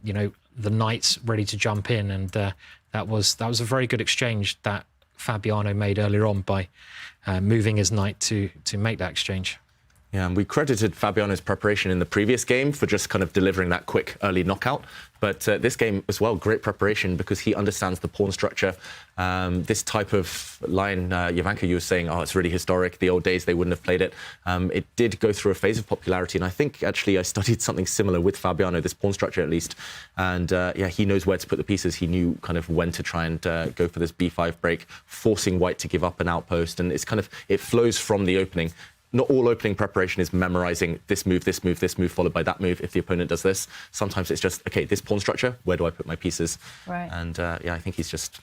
you know, the knights ready to jump in. And that was a very good exchange that Fabiano made earlier on by moving his knight to make that exchange. Yeah, and we credited Fabiano's preparation in the previous game for just kind of delivering that quick early knockout. But this game as well, great preparation because he understands the pawn structure. This type of line, Jovanka, you were saying, oh, it's really historic. The old days, they wouldn't have played it. It did go through a phase of popularity. And I think actually I studied something similar with Fabiano, this pawn structure at least. And yeah, he knows where to put the pieces. He knew kind of when to try and go for this b5 break, forcing white to give up an outpost. And it's kind of, it flows from the opening. Not all opening preparation is memorizing this move, this move, this move, followed by that move if the opponent does this. Sometimes it's just, okay, this pawn structure, where do I put my pieces? Right. And yeah, I think he's just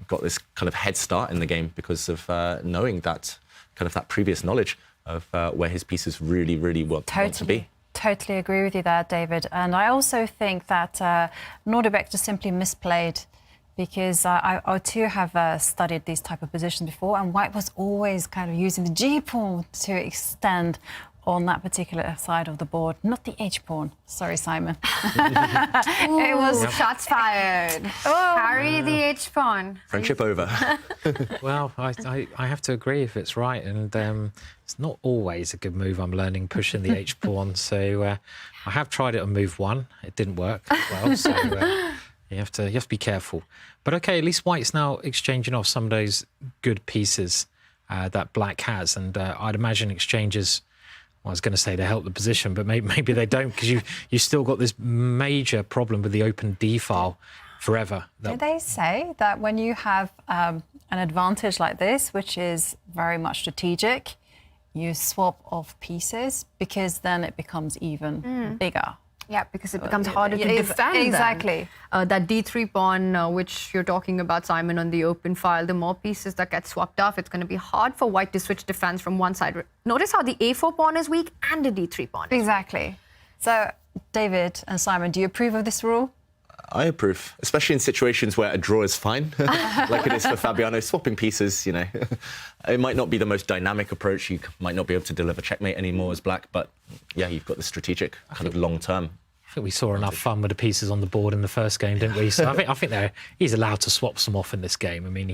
got this kind of head start in the game because of knowing that, kind of that previous knowledge of where his pieces really, really want to be. Totally agree with you there, David. And I also think that Nodirbek just simply misplayed, because I too have studied these type of positions before, and white was always kind of using the g-pawn to extend on that particular side of the board, not the h-pawn. Sorry, Simon. It was shots fired. Carry the h-pawn. Friendship over. Well, I have to agree if it's right, and it's not always a good move. I'm learning pushing the h-pawn, so I have tried it on move one. It didn't work well, so you have to be careful. But okay, at least white's now exchanging off some of those good pieces that black has, and I'd imagine exchanges, well, I was going to say they help the position, but maybe they don't, because you still got this major problem with the open d file forever. Do they say that when you have an advantage like this, which is very much strategic, you swap off pieces because then it becomes even bigger? Yeah, because it becomes harder to defend. Exactly. That d3 pawn, which you're talking about, Simon, on the open file, the more pieces that get swapped off, it's going to be hard for white to switch defense from one side. Notice how the a4 pawn is weak and the d3 pawn is weak. So David and Simon, do you approve of this rule? I approve, especially in situations where a draw is fine, like it is for Fabiano. Swapping pieces, you know, it might not be the most dynamic approach. You might not be able to deliver checkmate anymore as black, but yeah, you've got the strategic kind of long-term. I think we saw enough fun with the pieces on the board in the first game, didn't we? So I think he's allowed to swap some off in this game. I mean,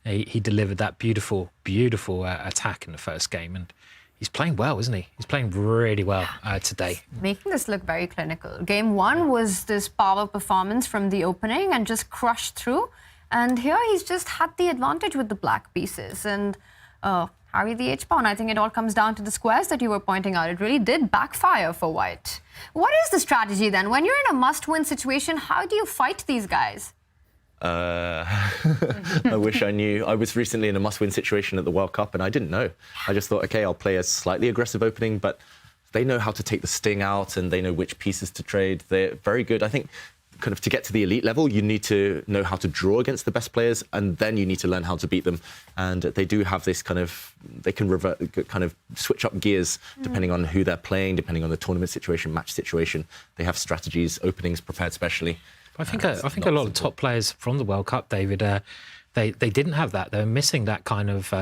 he delivered that beautiful attack in the first game, and he's playing well, isn't he? He's playing really well today. Making this look very clinical. Game 1 was this power performance from the opening and just crushed through. And here he's just had the advantage with the black pieces. And Harry the H-pawn, I think it all comes down to the squares that you were pointing out. It really did backfire for white. What is the strategy then? When you're in a must-win situation, how do you fight these guys? I wish I knew. I was recently in a must-win situation at the World Cup, and I didn't know. I just thought, OK, I'll play a slightly aggressive opening, but they know how to take the sting out, and they know which pieces to trade. They're very good. I think kind of to get to the elite level, you need to know how to draw against the best players, and then you need to learn how to beat them. And they do have this kind of, they can kind of switch up gears depending on who they're playing, depending on the tournament situation, match situation. They have strategies, openings prepared specially. I think a lot of top players from the World Cup, David, they didn't have that. They're missing that kind of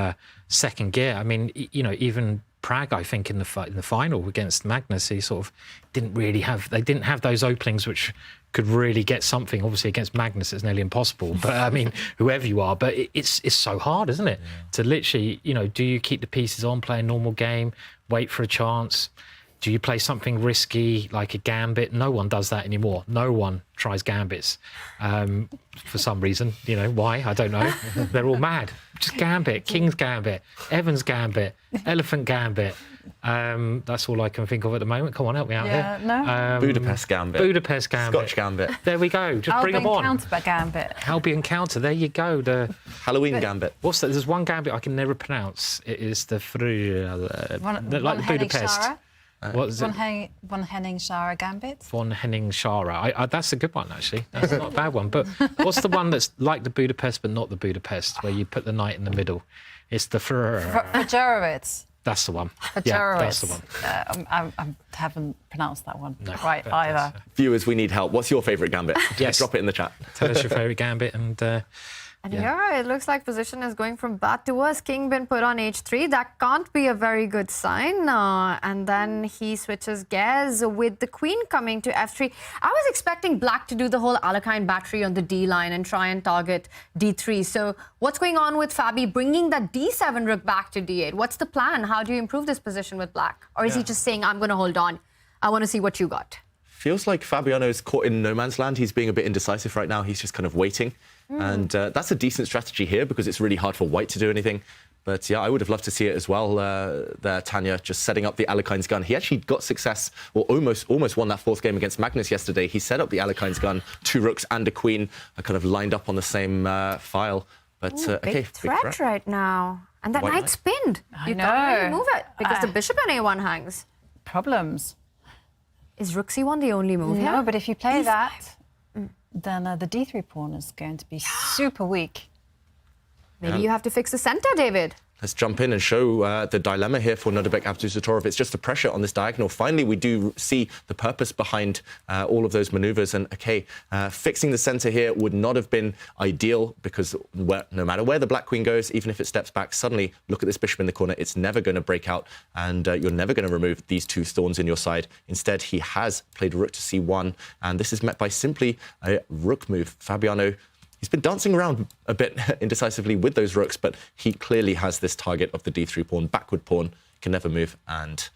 second gear. I mean, you know, even Prague, I think, in the final against Magnus, he sort of didn't really have. They didn't have those openings which could really get something. Obviously, against Magnus, it's nearly impossible. But I mean, whoever you are, but it's so hard, isn't it? Yeah. To literally, you know, do you keep the pieces on, play a normal game, wait for a chance? Do you play something risky like a gambit? No one does that anymore. No one tries gambits for some reason. You know why? I don't know. They're all mad. Just gambit, King's Gambit, Evans Gambit, Elephant Gambit. That's all I can think of at the moment. Come on, help me out here. No. Budapest Gambit. Budapest Gambit. Scotch Gambit. There we go. Just bring them on. Albion Counter Gambit. Albion Counter. There you go. The Halloween Gambit. What's that? There's one gambit I can never pronounce. It is the like the Budapest. What is it? Von Henning Schara Gambit. Von Henning Schara. That's a good one, actually. That's not a bad one. But what's the one that's like the Budapest but not the Budapest, where you put the knight in the middle? It's the Fajerowitz. That's the one. Fajerowitz. Yeah, that's the one. I haven't pronounced that one right either. Viewers, we need help. What's your favourite gambit? Yes. Drop it in the chat. Tell us your favourite gambit and... yeah, it looks like position is going from bad to worse. King been put on h3. That can't be a very good sign. And then he switches gears with the queen coming to f3. I was expecting black to do the whole Alekhine battery on the d line and try and target d3. So what's going on with Fabi bringing that d7 rook back to d8? What's the plan? How do you improve this position with black? Or is he just saying, I'm going to hold on. I want to see what you got? Feels like Fabiano's caught in no man's land. He's being a bit indecisive right now. He's just kind of waiting. And that's a decent strategy here because it's really hard for white to do anything. But yeah, I would have loved to see it as well there, Tanya, just setting up the Alekhine's gun. He actually got success, or almost won that fourth game against Magnus yesterday. He set up the Alekhine's gun, 2 rooks and a queen, kind of lined up on the same file. But big threat right now. And that knight spinned. You can't really move it because the bishop on a1 hangs. Problems. Is rook c1 the only move here? No, but if you play that, then the d3 pawn is going to be super weak. Maybe you have to fix the center, David. Let's jump in and show the dilemma here for Nodirbek Abdusattorov. It's just the pressure on this diagonal. Finally, we do see the purpose behind all of those maneuvers. And, OK, fixing the centre here would not have been ideal because no matter where the black queen goes, even if it steps back, suddenly look at this bishop in the corner. It's never going to break out and you're never going to remove these 2 thorns in your side. Instead, he has played rook to c1. And this is met by simply a rook move. Fabiano, he's been dancing around a bit indecisively with those rooks, but he clearly has this target of the d3 pawn, backward pawn, can never move, and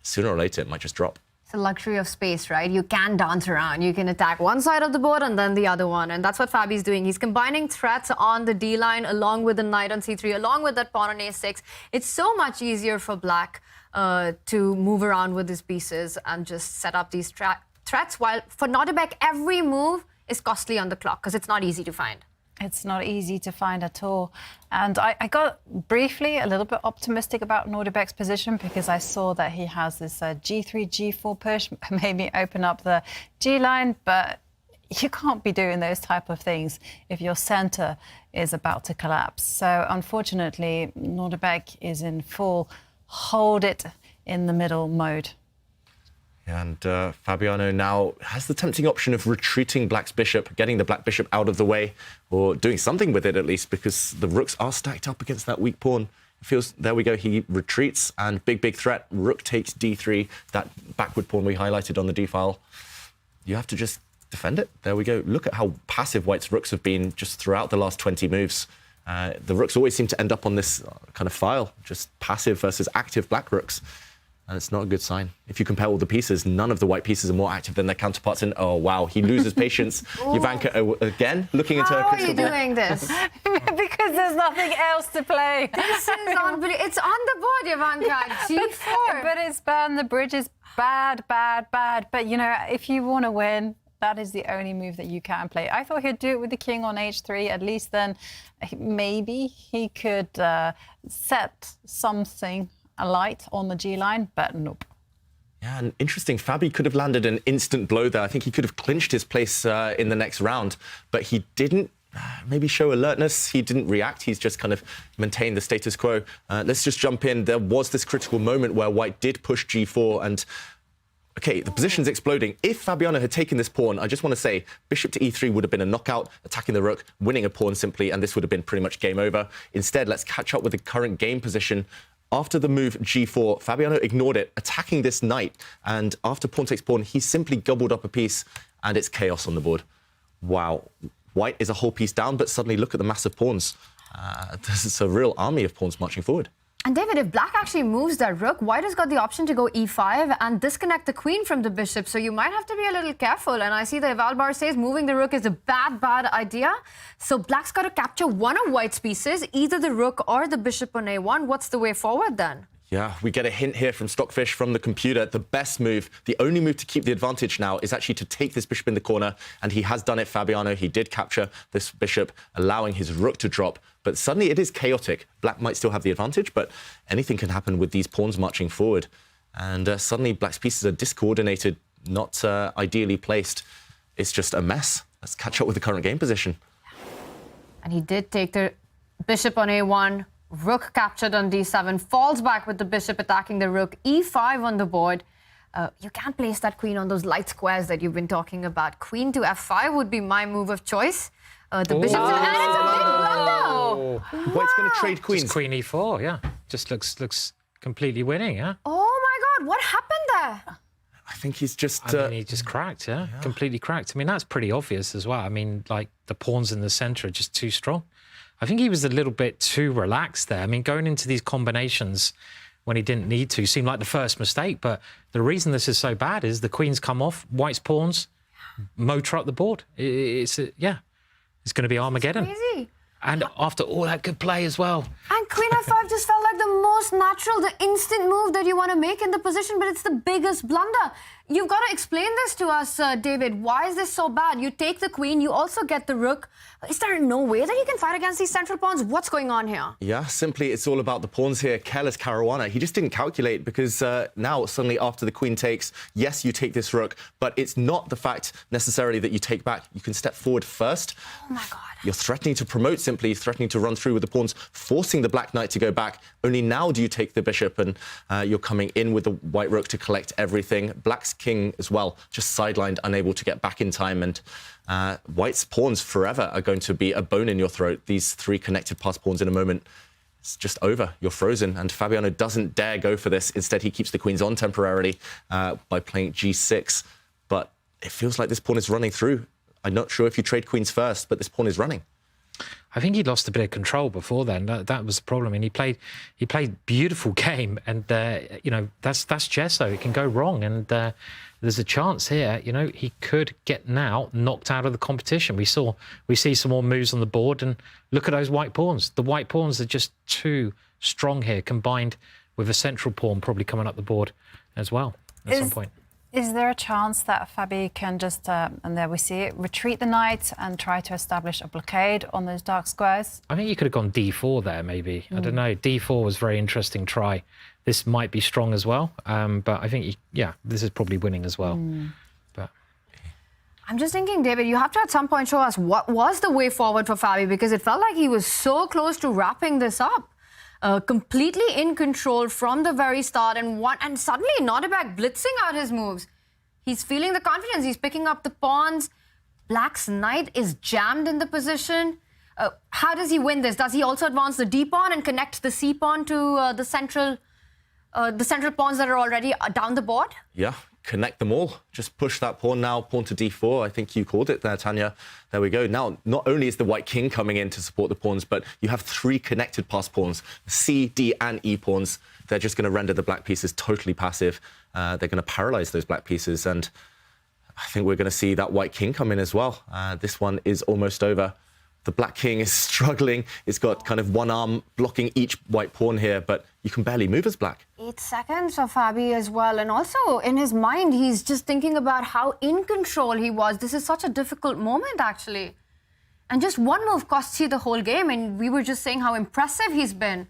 sooner or later it might just drop. It's a luxury of space, right? You can dance around. You can attack one side of the board and then the other one, and that's what Fabi's doing. He's combining threats on the d line along with the knight on c3, along with that pawn on a6. It's so much easier for black to move around with his pieces and just set up these threats, while for Nodirbek, every move is costly on the clock because it's not easy to find. It's not easy to find at all. And I got briefly a little bit optimistic about Nodirbek's position because I saw that he has this g3, g4 push, maybe open up the g line, but you can't be doing those type of things if your center is about to collapse. So unfortunately, Nodirbek is in full hold it in the middle mode. And Fabiano now has the tempting option of retreating black's bishop, getting the black bishop out of the way, or doing something with it at least, because the rooks are stacked up against that weak pawn. It feels, there we go, he retreats, and big threat. Rook takes d3, that backward pawn we highlighted on the d file. You have to just defend it. There we go. Look at how passive white's rooks have been just throughout the last 20 moves. The rooks always seem to end up on this kind of file, just passive versus active black rooks. And it's not a good sign. If you compare all the pieces, none of the white pieces are more active than their counterparts. And oh, wow, he loses patience. Ivanka again, looking into her crystal ball. How are you doing this? Because there's nothing else to play. This is unbelievable. It's on the board, Ivanka. G4. But it's bad. The bridge is bad. But, you know, if you want to win, that is the only move that you can play. I thought he'd do it with the king on h3. At least then maybe he could set something alight on the G line, but nope. Yeah, and interesting. Fabi could have landed an instant blow there. I think he could have clinched his place in the next round, but he didn't maybe show alertness. He didn't react. He's just kind of maintained the status quo. Let's just jump in. There was this critical moment where white did push g4 and okay, the position's exploding. If Fabiano had taken this pawn, I just want to say, bishop to e3 would have been a knockout, attacking the rook, winning a pawn simply, and this would have been pretty much game over. Instead, let's catch up with the current game position. After the move g4, Fabiano ignored it, attacking this knight, and after pawn takes pawn, he simply gobbled up a piece, and it's chaos on the board. Wow. White is a whole piece down, but suddenly look at the massive pawns. This is a real army of pawns marching forward. And David, if black actually moves that rook, white has got the option to go e5 and disconnect the queen from the bishop. So you might have to be a little careful. And I see that Valbar says moving the rook is a bad idea. So black's got to capture one of white's pieces, either the rook or the bishop on a1. What's the way forward then? Yeah, we get a hint here from Stockfish, from the computer. The best move, the only move to keep the advantage now is actually to take this bishop in the corner. And he has done it, Fabiano. He did capture this bishop, allowing his rook to drop. But suddenly it is chaotic. Black might still have the advantage, but anything can happen with these pawns marching forward. And suddenly black's pieces are discoordinated, not ideally placed. It's just a mess. Let's catch up with the current game position. And he did take the bishop on a1. Rook captured on d7, falls back with the bishop attacking the rook, e5 on the board. You can't place that queen on those light squares that you've been talking about. Queen to f5 would be my move of choice. The bishop, and it's a big blunder. White's going to trade queens. Just queen e4, yeah. Just looks completely winning, yeah. Oh my God, what happened there? I think he's just... I mean, he just cracked, yeah? Completely cracked. I mean, that's pretty obvious as well. I mean, like, the pawns in the centre are just too strong. I think he was a little bit too relaxed there. I mean, going into these combinations when he didn't need to seemed like the first mistake. But the reason this is so bad is the queen's come off, white's pawns motor up the board. It's going to be Armageddon. It's crazy. And after all that good play as well. And queen f5 just felt like the most natural, the instant move that you want to make in the position, but it's the biggest blunder. You've got to explain this to us, David. Why is this so bad? You take the queen, you also get the rook. Is there no way that you can fight against these central pawns? What's going on here? Yeah, simply it's all about the pawns here. Careless Caruana. He just didn't calculate because now suddenly after the queen takes, yes, you take this rook, but it's not the fact necessarily that you take back. You can step forward first. Oh, my God. You're threatening to promote simply, threatening to run through with the pawns, forcing the black knight to go back. Only now do you take the bishop and you're coming in with the white rook to collect everything. Black's king as well, just sidelined, unable to get back in time. And white's pawns forever are going to be a bone in your throat. These three connected pass pawns in a moment. It's just over. You're frozen. And Fabiano doesn't dare go for this. Instead, he keeps the queens on temporarily by playing g6. But it feels like this pawn is running through. I'm not sure if you trade queens first, but this pawn is running. I think he lost a bit of control before then. That was the problem. And he played beautiful game, and you know, that's chess, though. It can go wrong, and there's a chance here. You know, he could get now knocked out of the competition. We see some more moves on the board, and look at those white pawns. The white pawns are just too strong here, combined with a central pawn probably coming up the board as well at some point. Is there a chance that Fabi can just, and there we see it, retreat the knight and try to establish a blockade on those dark squares? I think you could have gone d4 there, maybe. I don't know. d4 was a very interesting try. This might be strong as well, but I think, this is probably winning as well. But I'm just thinking, David, you have to at some point show us what was the way forward for Fabi, because it felt like he was so close to wrapping this up. Completely in control from the very start, and suddenly Nodirbek blitzing out his moves. He's feeling the confidence. He's picking up the pawns. Black's knight is jammed in the position. How does he win this? Does he also advance the D pawn and connect the C pawn to the central pawns that are already down the board? Yeah, connect them all. Just push that pawn now, pawn to D4. I think you called it there, Tanya. There we go. Now, not only is the white king coming in to support the pawns, but you have 3 connected pass pawns, C, D, and E pawns. They're just going to render the black pieces totally passive. They're going to paralyze those black pieces, and I think we're going to see that white king come in as well. This one is almost over. The black king is struggling. It's got kind of one arm blocking each white pawn here, but you can barely move as black. 8 seconds for Fabi as well. And also, in his mind, he's just thinking about how in control he was. This is such a difficult moment, actually. And just one move costs you the whole game. And we were just saying how impressive he's been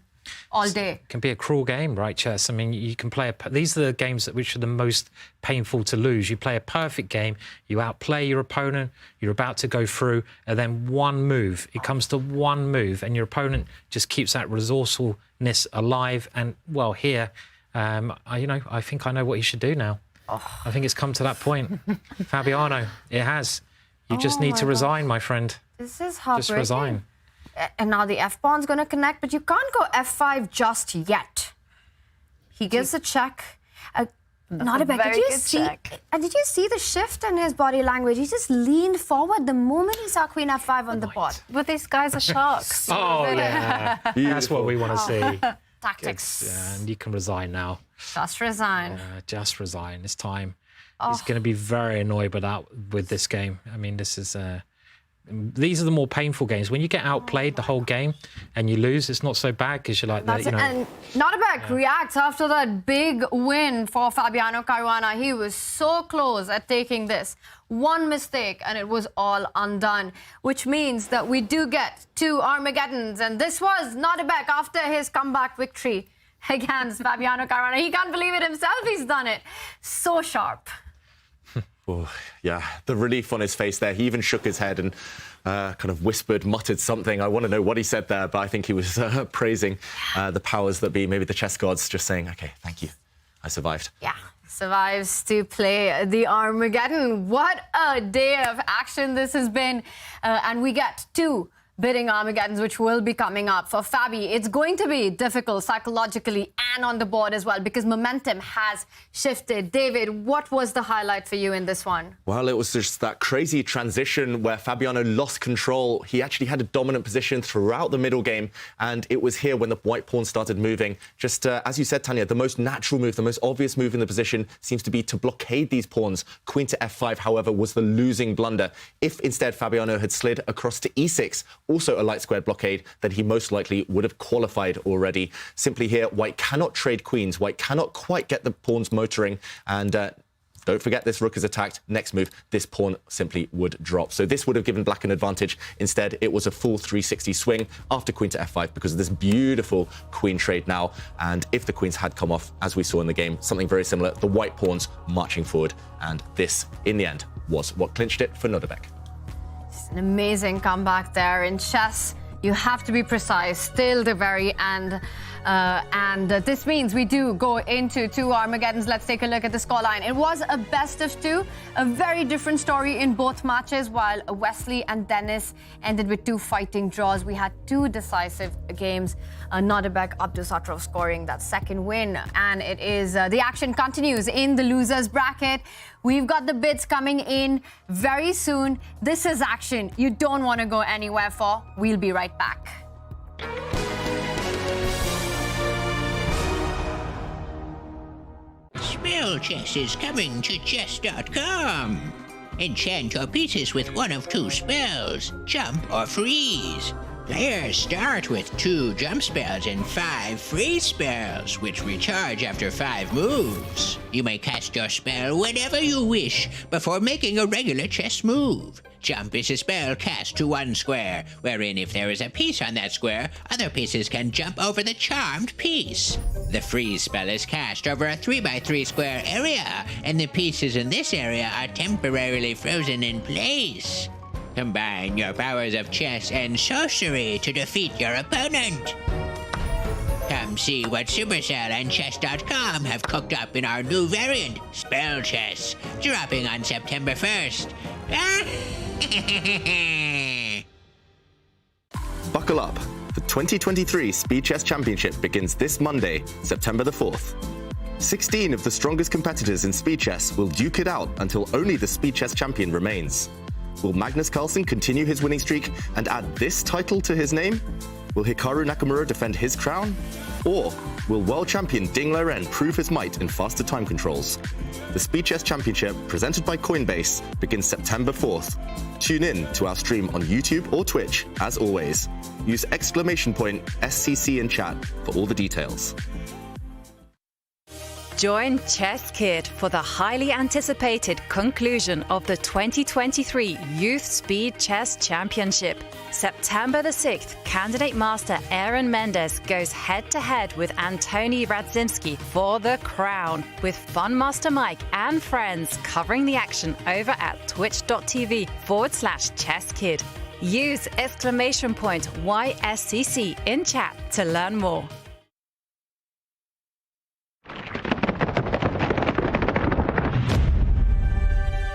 all day. It can be a cruel game, right, chess? I mean, you can play these are the games which are the most painful to lose. You play a perfect game, you outplay your opponent, you're about to go through, and then one move, it comes to one move, and your opponent just keeps that resourcefulness alive. And, well, here, I think I know what he should do now. I think it's come to that point. Fabiano, it has. You just need to resign, my friend. This is heartbreaking. Just resign. And now the f-pawn's going to connect, but you can't go f5 just yet. He gives a check. Nodirbek, did you see the shift in his body language? He just leaned forward the moment he saw queen f5 on the board. But these guys are sharks. Oh, yeah. That's what we want to see. Tactics. And you can resign now. Just resign. Just resign. It's time. He's going to be very annoyed with this game. I mean, this is... these are the more painful games. When you get outplayed the whole game and you lose, it's not so bad because you're like that, you know. And Nodirbek reacts after that big win for Fabiano Caruana. He was so close at taking this. One mistake and it was all undone, which means that we do get 2 Armageddons. And this was Nodirbek after his comeback victory against Fabiano Caruana. He can't believe it himself. He's done it. So sharp. Oh, yeah, the relief on his face there. He even shook his head and kind of muttered something. I want to know what he said there, but I think he was praising the powers that be, maybe the chess gods, just saying, OK, thank you. I survived. Yeah, survives to play the Armageddon. What a day of action this has been. And we get 2 bidding Armageddons, which will be coming up. For Fabi, it's going to be difficult psychologically and on the board as well because momentum has shifted. David, what was the highlight for you in this one? Well, it was just that crazy transition where Fabiano lost control. He actually had a dominant position throughout the middle game, and it was here when the white pawn started moving. Just as you said, Tanya, the most natural move, the most obvious move in the position seems to be to blockade these pawns. Queen to f5, however, was the losing blunder. If instead Fabiano had slid across to e6, also a light squared blockade, then he most likely would have qualified already. Simply here, white cannot trade queens. White cannot quite get the pawns motoring. And don't forget, this rook is attacked. Next move, this pawn simply would drop. So this would have given black an advantage. Instead, it was a full 360 swing after queen to f5 because of this beautiful queen trade now. And if the queens had come off, as we saw in the game, something very similar, the white pawns marching forward. And this, in the end, was what clinched it for Nodirbek. It's an amazing comeback there. In chess, you have to be precise till the very end. And this means we do go into 2 Armageddons. Let's take a look at the scoreline. It was a best of 2, a very different story in both matches, while Wesley and Denis ended with 2 fighting draws. We had 2 decisive games. Nodirbek Abdusattorov scoring that second win. And it is the action continues in the losers bracket. We've got the bids coming in very soon. This is action you don't want to go anywhere for. We'll be right back. Spell Chess is coming to chess.com. Enchant your pieces with one of 2 spells, jump or freeze. Players start with 2 jump spells and 5 freeze spells, which recharge after 5 moves. You may cast your spell whenever you wish before making a regular chess move. Jump is a spell cast to 1 square, wherein if there is a piece on that square, other pieces can jump over the charmed piece. The freeze spell is cast over a 3x3 square area, and the pieces in this area are temporarily frozen in place. Combine your powers of chess and sorcery to defeat your opponent. Come see what Supercell and Chess.com have cooked up in our new variant, Spell Chess, dropping on September 1st. Buckle up. The 2023 Speed Chess Championship begins this Monday, September the 4th. 16 of the strongest competitors in Speed Chess will duke it out until only the Speed Chess champion remains. Will Magnus Carlsen continue his winning streak and add this title to his name? Will Hikaru Nakamura defend his crown? Or will world champion Ding Liren prove his might in faster time controls? The Speed Chess Championship, presented by Coinbase, begins September 4th. Tune in to our stream on YouTube or Twitch, as always. Use !SCC in chat for all the details. Join Chess Kid for the highly anticipated conclusion of the 2023 Youth Speed Chess Championship. September the 6th, candidate master Aaron Mendez goes head-to-head with Antoni Radzimski for the crown, with Fun Master Mike and friends covering the action over at twitch.tv/ChessKid. Use !YSCC in chat to learn more.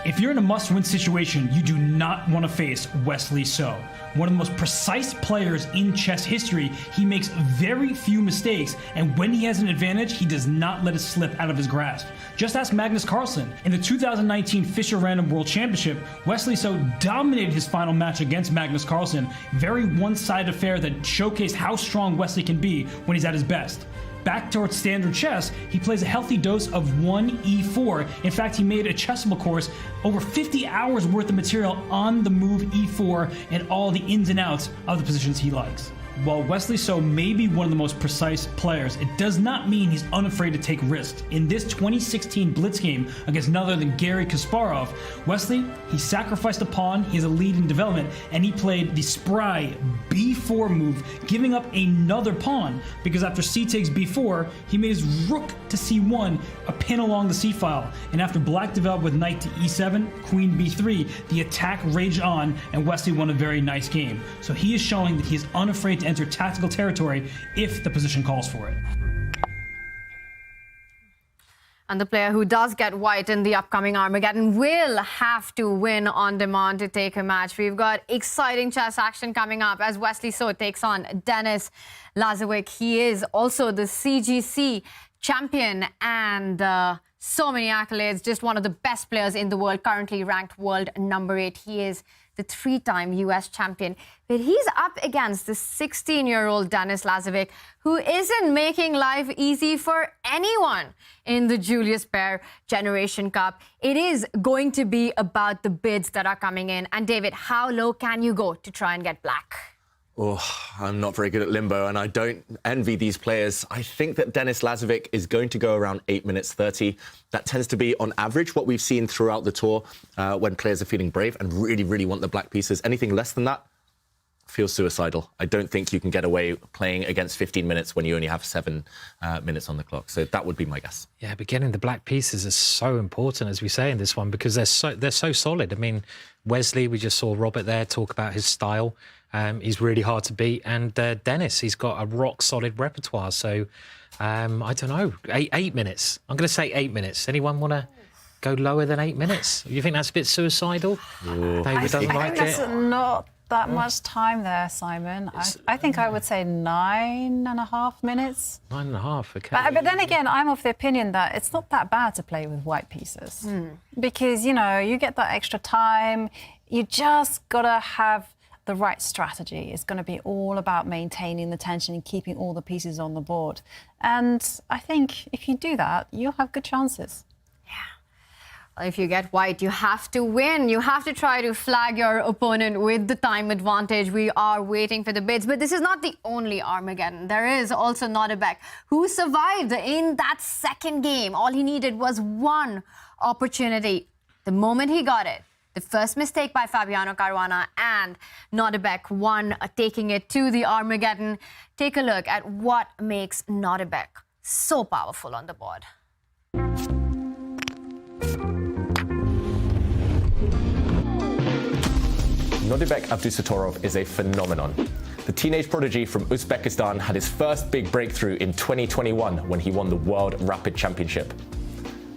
If you're in a must-win situation, you do not want to face Wesley So. One of the most precise players in chess history, he makes very few mistakes, and when he has an advantage, he does not let it slip out of his grasp. Just ask Magnus Carlsen. In the 2019 Fischer Random World Championship, Wesley So dominated his final match against Magnus Carlsen. Very one-sided affair that showcased how strong Wesley can be when he's at his best. Back towards standard chess, he plays a healthy dose of 1e4. In fact, he made a Chessable course, over 50 hours worth of material on the move e4 and all the ins and outs of the positions he likes. While Wesley So may be one of the most precise players, it does not mean he's unafraid to take risks. In this 2016 Blitz game against none other than Garry Kasparov, Wesley, he sacrificed a pawn, he has a lead in development, and he played the spry b4 move, giving up another pawn, because after c takes b4, he made his rook to c1, a pin along the c file, and after black developed with knight to e7, queen b3, the attack raged on, and Wesley won a very nice game. So he is showing that he is unafraid to enter tactical territory if the position calls for it. And the player who does get white in the upcoming Armageddon will have to win on demand to take a match. We've got exciting chess action coming up as Wesley So takes on Denis Lazovic. He is also the CGC champion and so many accolades. Just one of the best players in the world, currently ranked world number 8. He is the 3-time US champion. But he's up against the 16-year-old Denis Lazovic, who isn't making life easy for anyone in the Julius Baer Generation Cup. It is going to be about the bids that are coming in. And David, how low can you go to try and get black? Oh, I'm not very good at limbo, and I don't envy these players. I think that Denis Lazovic is going to go around 8 minutes 30. That tends to be, on average, what we've seen throughout the tour when players are feeling brave and really, really want the black pieces. Anything less than that feels suicidal. I don't think you can get away playing against 15 minutes when you only have 7 minutes on the clock. So that would be my guess. Yeah, but getting the black pieces is so important, as we say in this one, because they're so solid. I mean, Wesley, we just saw Robert there talk about his style. He's really hard to beat. And Denis, he's got a rock-solid repertoire. So, I don't know, 8 minutes. I'm going to say 8 minutes. Anyone want to go lower than 8 minutes? You think that's a bit suicidal? David doesn't like it. That's not that much time there, Simon. I think I would say 9.5 minutes. 9.5, okay. But then again, I'm of the opinion that it's not that bad to play with white pieces. Because, you know, you get that extra time. You just got to have the right strategy. It's going to be all about maintaining the tension and keeping all the pieces on the board. And I think if you do that, you'll have good chances. If you get white, you have to win. You have to try to flag your opponent with the time advantage. We are waiting for the bids. But this is not the only Armageddon. There is also Nodirbek, who survived in that second game. All he needed was one opportunity. The moment he got it, the first mistake by Fabiano Caruana, and Nodirbek won, taking it to the Armageddon. Take a look at what makes Nodirbek so powerful on the board. Nodirbek Abdusattorov is a phenomenon. The The teenage prodigy from Uzbekistan had his first big breakthrough in 2021 when he won the World Rapid Championship.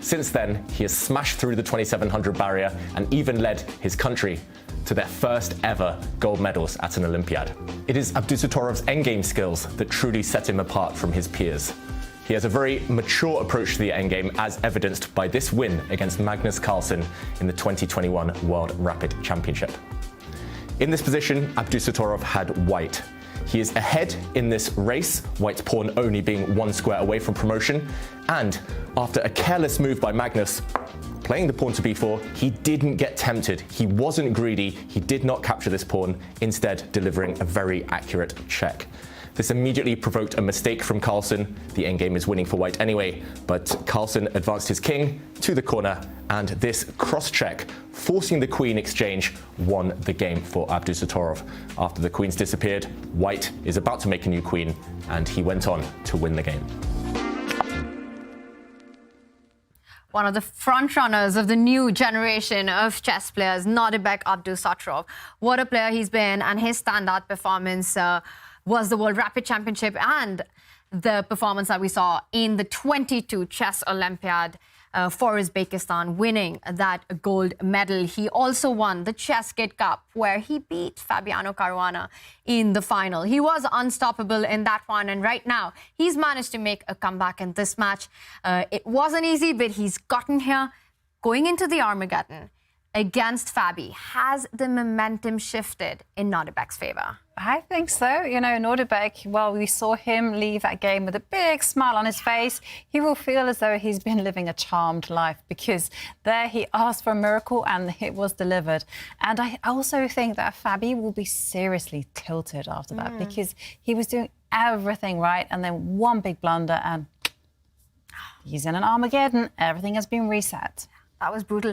Since then, he has smashed through the 2700 barrier and even led his country to their first ever gold medals at an Olympiad. It is Abdusattorov's endgame skills that truly set him apart from his peers. He has a very mature approach to the endgame, as evidenced by this win against Magnus Carlsen in the 2021 World Rapid Championship. In this position, Abdusattorov had white. He is ahead in this race, white's pawn only being 1 square away from promotion, and after a careless move by Magnus, playing the pawn to b4, he didn't get tempted. He wasn't greedy, he did not capture this pawn, instead delivering a very accurate check. This immediately provoked a mistake from Carlsen. The endgame is winning for white anyway, but Carlsen advanced his king to the corner, and this cross-check, forcing the queen exchange, won the game for Abdusattorov. After the queens disappeared, white is about to make a new queen, and he went on to win the game. One of the frontrunners of the new generation of chess players, Nodirbek Abdusattorov. What a player he's been, and his standout performance was the World Rapid Championship and the performance that we saw in the 22 Chess Olympiad for Uzbekistan, winning that gold medal. He also won the Chess Cup, where he beat Fabiano Caruana in the final. He was unstoppable in that one, and right now he's managed to make a comeback in this match. It wasn't easy, but he's gotten here. Going into the Armageddon against Fabi, has the momentum shifted in Nodirbek's favor? I think so. You know, Nodirbek, well, we saw him leave that game with a big smile on his face. He will feel as though he's been living a charmed life, because there he asked for a miracle and it was delivered. And I also think that Fabi will be seriously tilted after that, because he was doing everything right, and then one big blunder and he's in an Armageddon. Everything has been reset. That was brutal.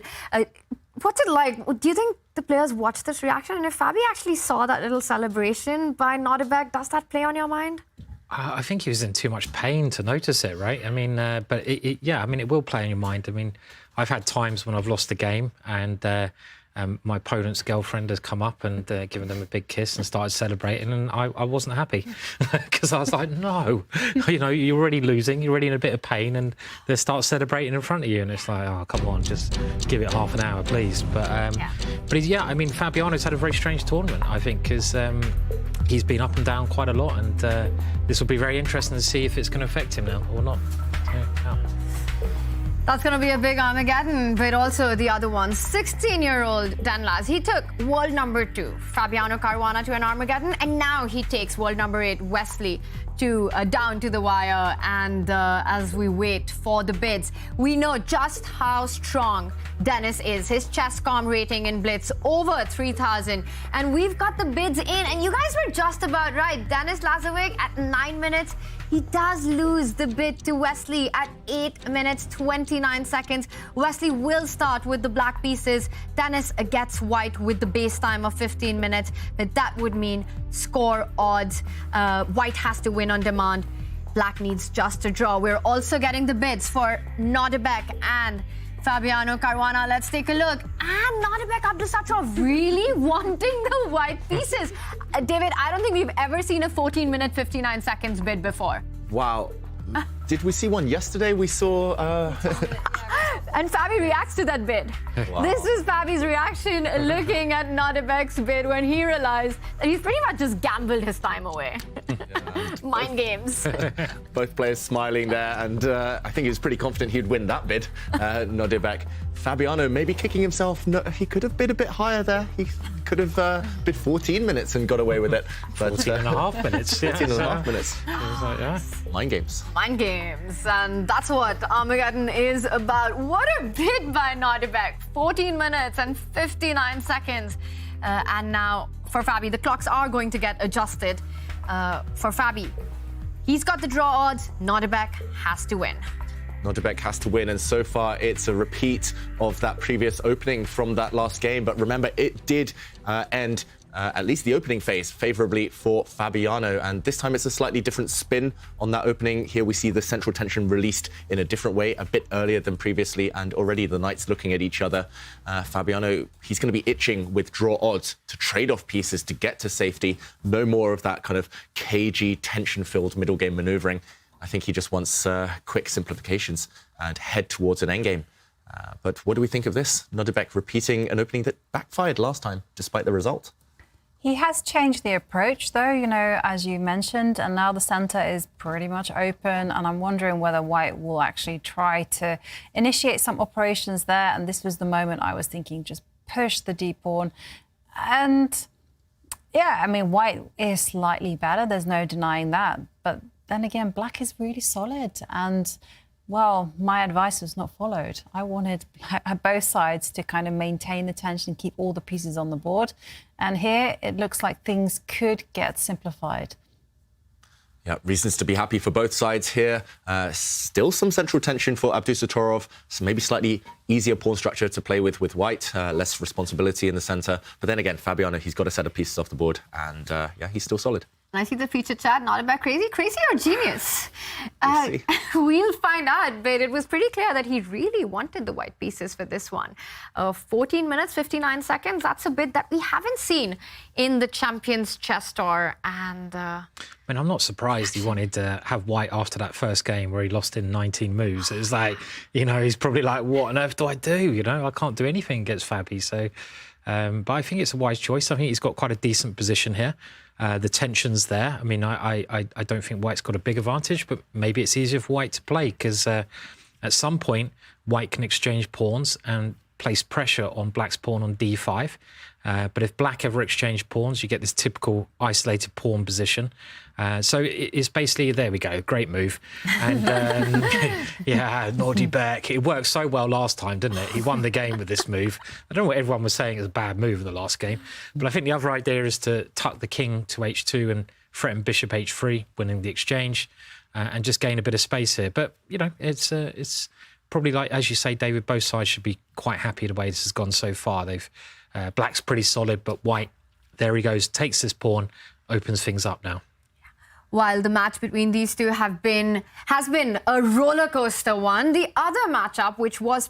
What's it like? Do you think the players watched this reaction? And if Fabi actually saw that little celebration by Nodirbek, does that play on your mind? I think he was in too much pain to notice it, right? I mean, but yeah, I mean, it will play on your mind. I mean, I've had times when I've lost a game and my opponent's girlfriend has come up and given them a big kiss and started celebrating, and I wasn't happy because I was like, no, you know, you're already losing, you're already in a bit of pain, and they start celebrating in front of you, and it's like, oh, come on, just give it half an hour, please. But yeah, I mean, Fabiano's had a very strange tournament, I think, because he's been up and down quite a lot, and this will be very interesting to see if it's going to affect him now or not. Yeah. That's going to be a big Armageddon, but also the other one, 16-year-old Denis. He took world number 2, Fabiano Caruana, to an Armageddon, and now he takes world number 8, Wesley, down to the wire. And as we wait for the bids, we know just how strong Denis is. His Chess.com rating in Blitz over 3,000, and we've got the bids in, and you guys were just about right. Denis Lazovic at 9 minutes. He does lose the bid to Wesley at 8 minutes, 29 seconds. Wesley will start with the black pieces. Denis gets white with the base time of 15 minutes, but that would mean score odds. White has to win on demand. Black needs just a draw. We're also getting the bids for Nodirbek and Fabiano Caruana. Let's take a look. And Nodirbek Abdusattorov really wanting the white pieces. David, I don't think we've ever seen a 14-minute, 59 seconds bid before. Wow. Did we see one yesterday? We saw... And Fabi reacts to that bid. Wow. This is Fabi's reaction looking at Nodirbek's bid when he realized that he's pretty much just gambled his time away. Mind games. Both players smiling there, and I think he was pretty confident he'd win that bid, Nodirbek. Fabiano maybe kicking himself. No, he could have bid a bit higher there. He could have bid 14 minutes and got away with it. But 14 and a half minutes. 14 and a half minutes. Like, yeah. Mind games. Mind games. And that's what Armageddon is about. What a bid by Nodirbek. 14 minutes and 59 seconds. And now for Fabi, the clocks are going to get adjusted. For Fabi, he's got the draw odds. Nodirbek has to win. Nodirbek has to win, and so far it's a repeat of that previous opening from that last game. But remember, it did end at least the opening phase, favourably for Fabiano. And this time it's a slightly different spin on that opening. Here we see the central tension released in a different way, a bit earlier than previously, and already the knights looking at each other. Fabiano, he's going to be itching with draw odds to trade off pieces to get to safety. No more of that kind of cagey, tension-filled middle game manoeuvring. I think he just wants quick simplifications and head towards an endgame. But what do we think of this? Nodirbek repeating an opening that backfired last time, despite the result. He has changed the approach, though, you know, as you mentioned, and now the centre is pretty much open, and I'm wondering whether White will actually try to initiate some operations there, and this was the moment I was thinking, just push the deep pawn. And, yeah, I mean, White is slightly better, there's no denying that, but then again, Black is really solid, and well, my advice was not followed. I wanted both sides to kind of maintain the tension, keep all the pieces on the board. And here, it looks like things could get simplified. Yeah, reasons to be happy for both sides here. Still some central tension for Abdusattorov. So maybe slightly easier pawn structure to play with White. Less responsibility in the centre. But then again, Fabiano, he's got a set of pieces off the board. And yeah, he's still solid. I see the feature chat, Nodirbek crazy or genius? We'll find out, but it was pretty clear that he really wanted the white pieces for this one. 14 minutes, 59 seconds, that's a bit that we haven't seen in the Champions Chess Tour. And I mean, I'm not surprised he wanted to have White after that first game where he lost in 19 moves. It was like, you know, he's probably like, what on earth do I do? You know, I can't do anything against Fabi. So, but I think it's a wise choice. I think he's got quite a decent position here. The tension's there. I mean, I don't think White's got a big advantage, but maybe it's easier for White to play because at some point, White can exchange pawns and place pressure on Black's pawn on d5. But if Black ever exchange pawns, you get this typical isolated pawn position. So it's basically, there we go, great move. And yeah, Nodirbek, it worked so well last time, didn't it? He won the game with this move. I don't know what everyone was saying is a bad move in the last game. But I think the other idea is to tuck the king to h2 and threaten bishop h3, winning the exchange, and just gain a bit of space here. But, you know, it's probably like, as you say, David, both sides should be quite happy the way this has gone so far. Black's pretty solid, but White, there he goes, takes this pawn, opens things up now. While the match between these two has been a roller coaster one, the other matchup, which was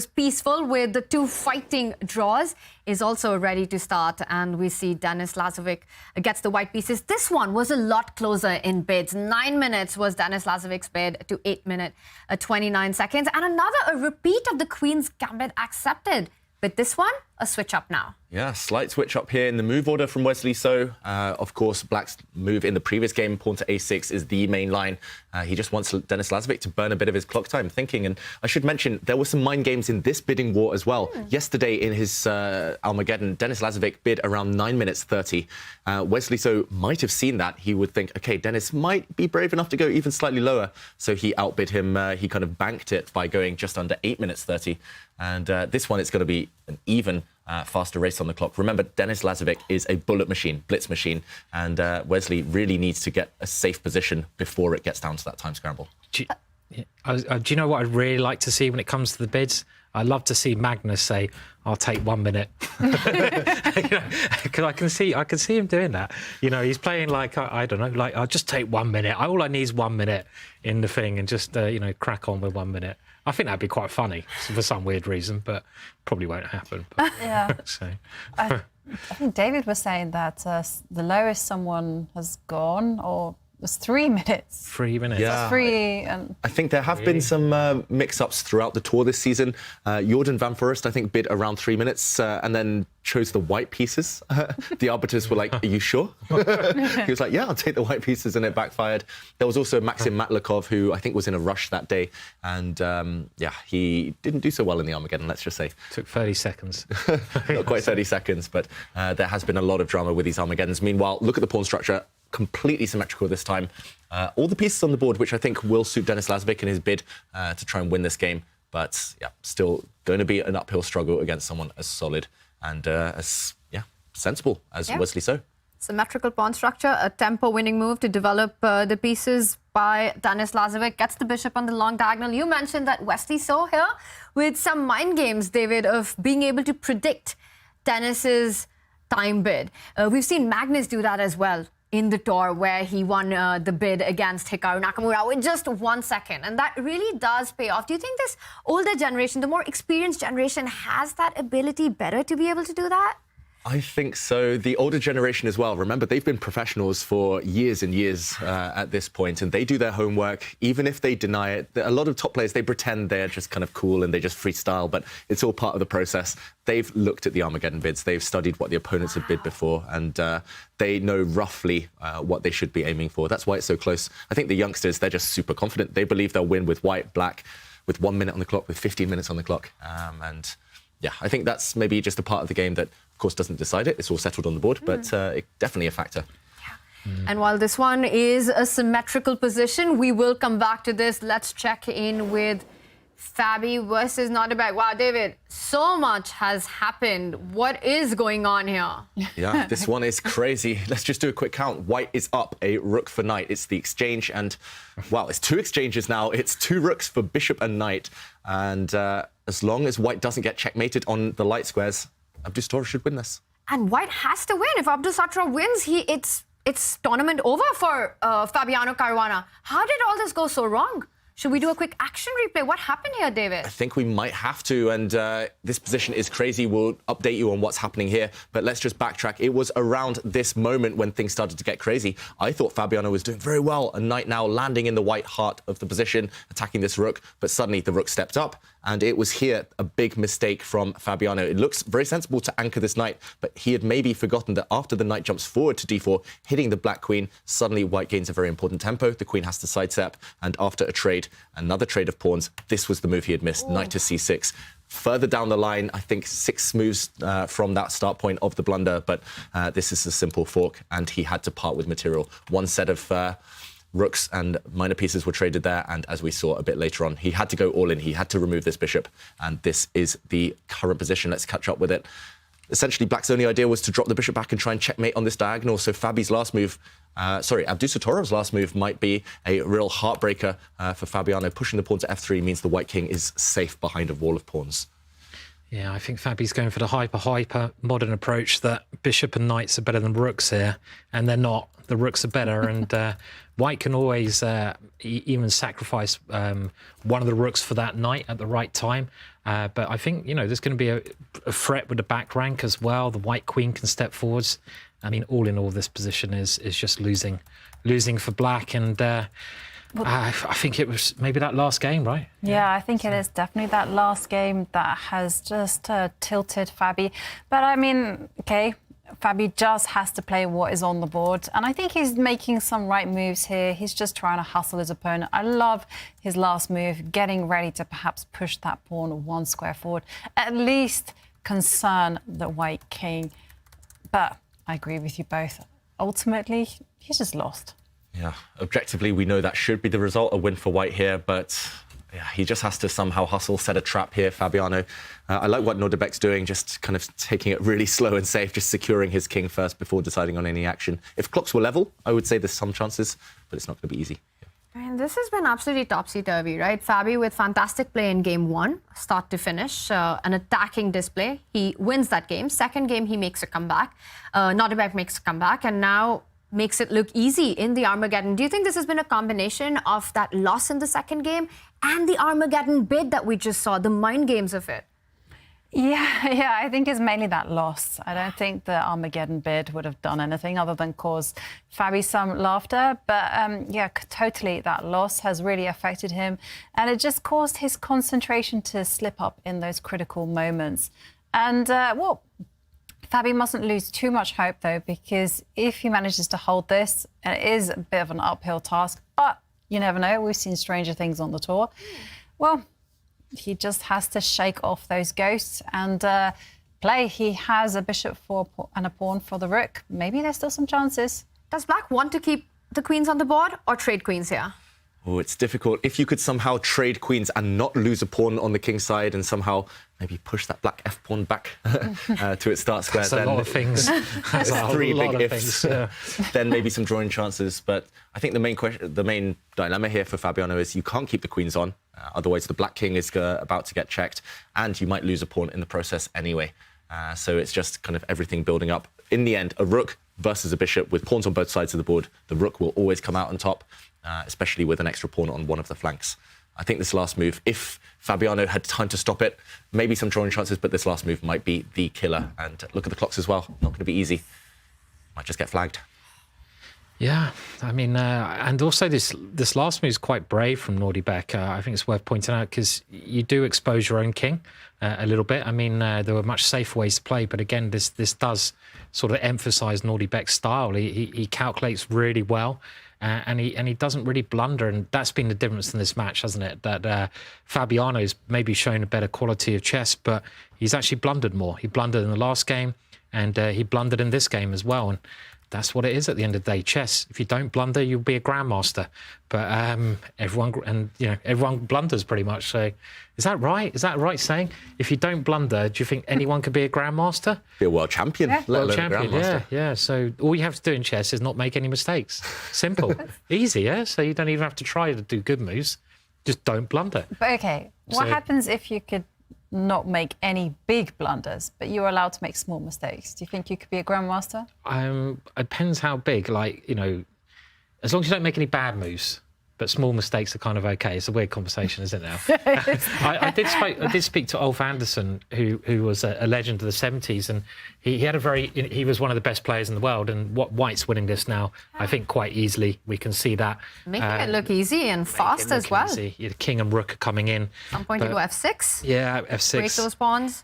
peaceful with the two fighting draws, is also ready to start. And we see Denis Lazovic gets the white pieces. This one was a lot closer in bids. 9 minutes was Denis Lazovic's bid to 8 minutes, 29 seconds. And a repeat of the Queen's Gambit accepted. But this one, a switch up now. Yeah, slight switch up here in the move order from Wesley So. Of course, Black's move in the previous game, pawn to a6, is the main line. He just wants Denis Lazovic to burn a bit of his clock time thinking. And I should mention, there were some mind games in this bidding war as well. Yesterday in his Armageddon, Denis Lazovic bid around 9 minutes 30. Wesley So might have seen that. He would think, OK, Denis might be brave enough to go even slightly lower. So he outbid him. He kind of banked it by going just under 8 minutes 30. And this one, it's going to be an even faster race on the clock. Remember, Denis Lazovic is a bullet machine, blitz machine, and Wesley really needs to get a safe position before it gets down to that time scramble. Do you know what I'd really like to see when it comes to the bids? I'd love to see Magnus say, "I'll take 1 minute," because I can see him doing that. You know, he's playing like I don't know, like I'll just take 1 minute. All I need is 1 minute in the thing, and just you know, crack on with 1 minute. I think that'd be quite funny for some weird reason, but probably won't happen. But, yeah. So. I think David was saying that the lowest someone has gone, or was 3 minutes. 3 minutes. Yeah. I think there have been some mix-ups throughout the tour this season. Jordan van Forest, I think, bid around 3 minutes and then chose the white pieces. The arbiters were like, "Are you sure?" He was like, "Yeah, I'll take the white pieces," and it backfired. There was also Maxim Matlakov, who I think was in a rush that day. And, yeah, he didn't do so well in the Armageddon, let's just say. Took 30 seconds. Not quite 30 seconds, but there has been a lot of drama with these Armageddons. Meanwhile, look at the pawn structure. Completely symmetrical this time. All the pieces on the board, which I think will suit Denis Lazovic in his bid to try and win this game. But, yeah, still going to be an uphill struggle against someone as solid and as sensible as Wesley So. Symmetrical pawn structure, a tempo-winning move to develop the pieces by Denis Lazovic. Gets the bishop on the long diagonal. You mentioned that Wesley So here with some mind games, David, of being able to predict Denis's time bid. We've seen Magnus do that as well in the tour, where he won the bid against Hikaru Nakamura with just 1 second. And that really does pay off. Do you think this older generation, the more experienced generation, has that ability better to be able to do that? I think so. The older generation as well. Remember, they've been professionals for years and years at this point, and they do their homework, even if they deny it. A lot of top players, they pretend they're just kind of cool and they just freestyle, but it's all part of the process. They've looked at the Armageddon bids. They've studied what the opponents have bid before, and they know roughly what they should be aiming for. That's why it's so close. I think the youngsters, they're just super confident. They believe they'll win with white, black, with 1 minute on the clock, with 15 minutes on the clock. And yeah, I think that's maybe just a part of the game that, of course, doesn't decide it. It's all settled on the board, but definitely a factor. And while this one is a symmetrical position, we will come back to this. Let's check in with Fabi versus Nodirbek. Wow, David, so much has happened. What is going on here? Yeah, this one is crazy. Let's just do a quick count. White is up a rook for knight. It's the exchange, and wow, it's 2 exchanges now. It's 2 rooks for bishop and knight. And as long as white doesn't get checkmated on the light squares, Abdusattorov should win this. And white has to win. If Abdusattorov wins, it's tournament over for Fabiano Caruana. How did all this go so wrong? Should we do a quick action replay? What happened here, David? I think we might have to, and this position is crazy. We'll update you on what's happening here, but let's just backtrack. It was around this moment when things started to get crazy. I thought Fabiano was doing very well, a knight now landing in the white heart of the position, attacking this rook, but suddenly the rook stepped up, and it was here a big mistake from Fabiano. It looks very sensible to anchor this knight, but he had maybe forgotten that after the knight jumps forward to d4, hitting the black queen, suddenly white gains a very important tempo. The queen has to sidestep, and after a trade, another trade of pawns, this was the move he had missed, knight to c6. Further down the line, I think 6 moves from that start point of the blunder, but this is a simple fork, and he had to part with material. One set of rooks and minor pieces were traded there, and as we saw a bit later on, he had to go all in. He had to remove this bishop, and this is the current position. Let's catch up with it. Essentially, black's only idea was to drop the bishop back and try and checkmate on this diagonal, so Fabi's last move, Abdusattorov's last move might be a real heartbreaker for Fabiano. Pushing the pawn to f3 means the white king is safe behind a wall of pawns. Yeah, I think Fabi's going for the hyper modern approach that bishop and knights are better than rooks here, and they're not. The rooks are better, and white can always even sacrifice one of the rooks for that knight at the right time. But I think, you know, there's going to be a threat with the back rank as well. The white queen can step forwards. I mean, all in all, this position is just losing for black, and I think it was maybe that last game, right? Yeah, I think it is definitely that last game that has just tilted Fabi. But I mean, okay, Fabi just has to play what is on the board. And I think he's making some right moves here. He's just trying to hustle his opponent. I love his last move, getting ready to perhaps push that pawn 1 square forward, at least concern the white king. But I agree with you both. Ultimately, he's just lost. Yeah, objectively, we know that should be the result, a win for white here, but yeah, he just has to somehow hustle, set a trap here, Fabiano. I like what Nodirbek's doing, just kind of taking it really slow and safe, just securing his king first before deciding on any action. If clocks were level, I would say there's some chances, but it's not going to be easy. And this has been absolutely topsy-turvy, right? Fabi with fantastic play in game 1, start to finish, an attacking display. He wins that game. Second game, he makes a comeback. Nodirbek makes a comeback, and now makes it look easy in the Armageddon. Do you think this has been a combination of that loss in the second game and the Armageddon bid that we just saw, the mind games of it? Yeah, I think it's mainly that loss. I don't think the Armageddon bid would have done anything other than cause Fabi some laughter. But yeah, totally, that loss has really affected him. And it just caused his concentration to slip up in those critical moments. And, well, Fabi mustn't lose too much hope, though, because if he manages to hold this, and it is a bit of an uphill task, but you never know. We've seen stranger things on the tour. Well, he just has to shake off those ghosts and play. He has a bishop and a pawn for the rook. Maybe there's still some chances. Does black want to keep the queens on the board or trade queens here? Oh, it's difficult. If you could somehow trade queens and not lose a pawn on the king side and somehow maybe push that black f-pawn back to its start square. That's a lot of things. That's three big ifs. Yeah. Then maybe some drawing chances. But I think the main dilemma here for Fabiano is you can't keep the queens on. Otherwise, the black king is about to get checked, and you might lose a pawn in the process anyway. So it's just kind of everything building up. in the end, a rook versus a bishop with pawns on both sides of the board, the rook will always come out on top, especially with an extra pawn on one of the flanks. I think this last move, if Fabiano had time to stop it, maybe some drawing chances, but this last move might be the killer. And look at the clocks as well. Not going to be easy. Might just get flagged. Yeah, I mean, and also this last move is quite brave from Nodirbek. I think it's worth pointing out because you do expose your own king a little bit. I mean, there were much safer ways to play, but again, this does sort of emphasise Nodirbek's style. He calculates really well. And he doesn't really blunder, and that's been the difference in this match, hasn't it? That Fabiano's maybe shown a better quality of chess, but he's actually blundered more. He blundered in the last game, and he blundered in this game as well. And that's what it is at the end of the day. Chess. If you don't blunder, you'll be a grandmaster. But everyone blunders pretty much. So is that right? Is that a right saying? If you don't blunder, do you think anyone could be a grandmaster? Be a world champion. Yeah. Let World alone champion. a grandmaster. Yeah. So all you have to do in chess is not make any mistakes. Simple, easy. Yeah. So you don't even have to try to do good moves. Just don't blunder. But okay, what happens if you could not make any big blunders, but you're allowed to make small mistakes? Do you think you could be a grandmaster? It depends how big. Like, as long as you don't make any bad moves, but small mistakes are kind of okay. It's a weird conversation, isn't it now? I did speak to Ulf Andersson, who was a legend of the 70s, and he was one of the best players in the world, and White's winning this now, I think, quite easily. We can see that. Making it look easy and fast as well. Easy. The king and rook are coming in. At some point you go f6. Yeah, f6. Break those pawns.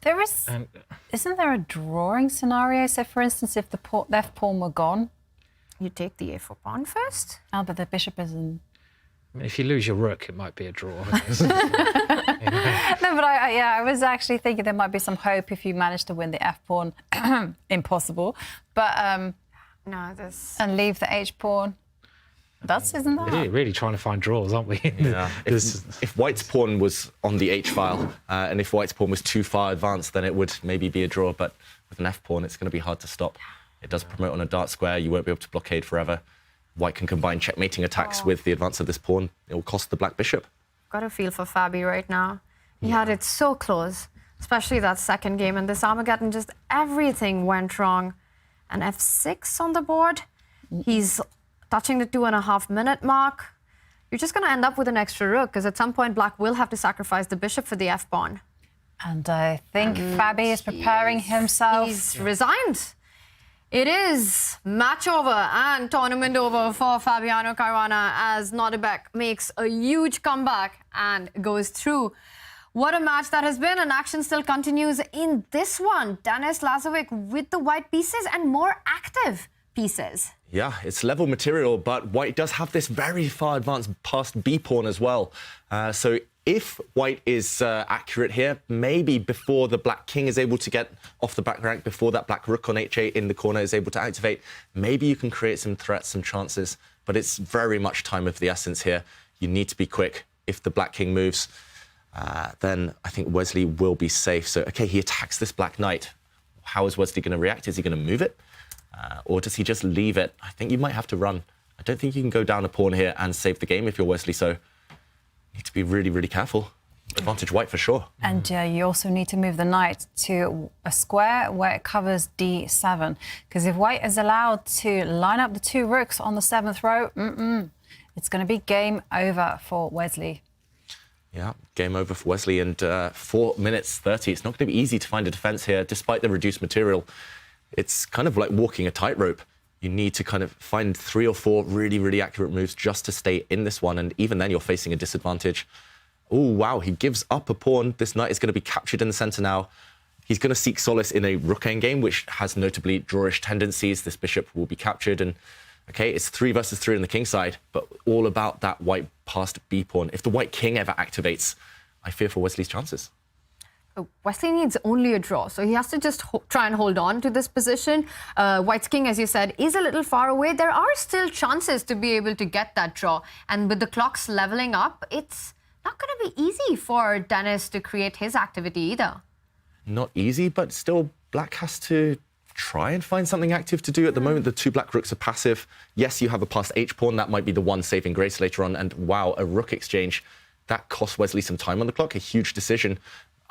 Isn't there a drawing scenario? So, for instance, if the left pawn were gone, you take the a4 pawn first. Oh, but the bishop isn't. If you lose your rook, it might be a draw. No, but I was actually thinking there might be some hope if you manage to win the f pawn. Impossible, but no, this and leave the h pawn. Isn't that really trying to find draws, aren't we? Yeah. If White's pawn was on the h file, and if White's pawn was too far advanced, then it would maybe be a draw. But with an f pawn, it's going to be hard to stop. It does promote on a dart square. You won't be able to blockade forever. White can combine checkmating attacks with the advance of this pawn. It will cost the black bishop. Got a feel for Fabi right now. He had it so close, especially that second game. And this Armageddon, just everything went wrong. And f6 on the board. He's touching the 2.5-minute mark. You're just going to end up with an extra rook, because at some point, black will have to sacrifice the bishop for the f-pawn. And I think Fabi is preparing himself. He's resigned. It is match over and tournament over for Fabiano Caruana as Nodirbek makes a huge comeback and goes through. What a match that has been, and action still continues in this one. Denis Lazovic with the white pieces and more active pieces. Yeah, it's level material, but White does have this very far advanced past b-pawn as well. So if White is accurate here, maybe before the black king is able to get off the back rank, before that black rook on h8 in the corner is able to activate, maybe you can create some threats, some chances, but it's very much time of the essence here. You need to be quick. If the black king moves, then I think Wesley will be safe. So, okay, he attacks this black knight. How is Wesley going to react? Is he going to move it? Or does he just leave it? I think you might have to run. I don't think you can go down a pawn here and save the game if you're Wesley So. Need to be really, really careful. Advantage White for sure. And you also need to move the knight to a square where it covers d7. Because if White is allowed to line up the two rooks on the 7th row, it's going to be game over for Wesley. Yeah, game over for Wesley. And 4 minutes 30. It's not going to be easy to find a defense here, despite the reduced material. It's kind of like walking a tightrope. You need to kind of find 3 or 4 really, really accurate moves just to stay in this one. And even then, you're facing a disadvantage. Oh, wow, he gives up a pawn. This knight is going to be captured in the center now. He's going to seek solace in a rook endgame, which has notably drawish tendencies. This bishop will be captured. And, okay, it's 3 versus 3 on the king side, but all about that white passed b-pawn. If the white king ever activates, I fear for Wesley's chances. Wesley needs only a draw, so he has to just try and hold on to this position. White's king, as you said, is a little far away. There are still chances to be able to get that draw. And with the clocks leveling up, it's not going to be easy for Denis to create his activity either. Not easy, but still black has to try and find something active to do. At the moment, the 2 black rooks are passive. Yes, you have a passed h-pawn. That might be the one saving grace later on. And wow, a rook exchange. That cost Wesley some time on the clock, a huge decision.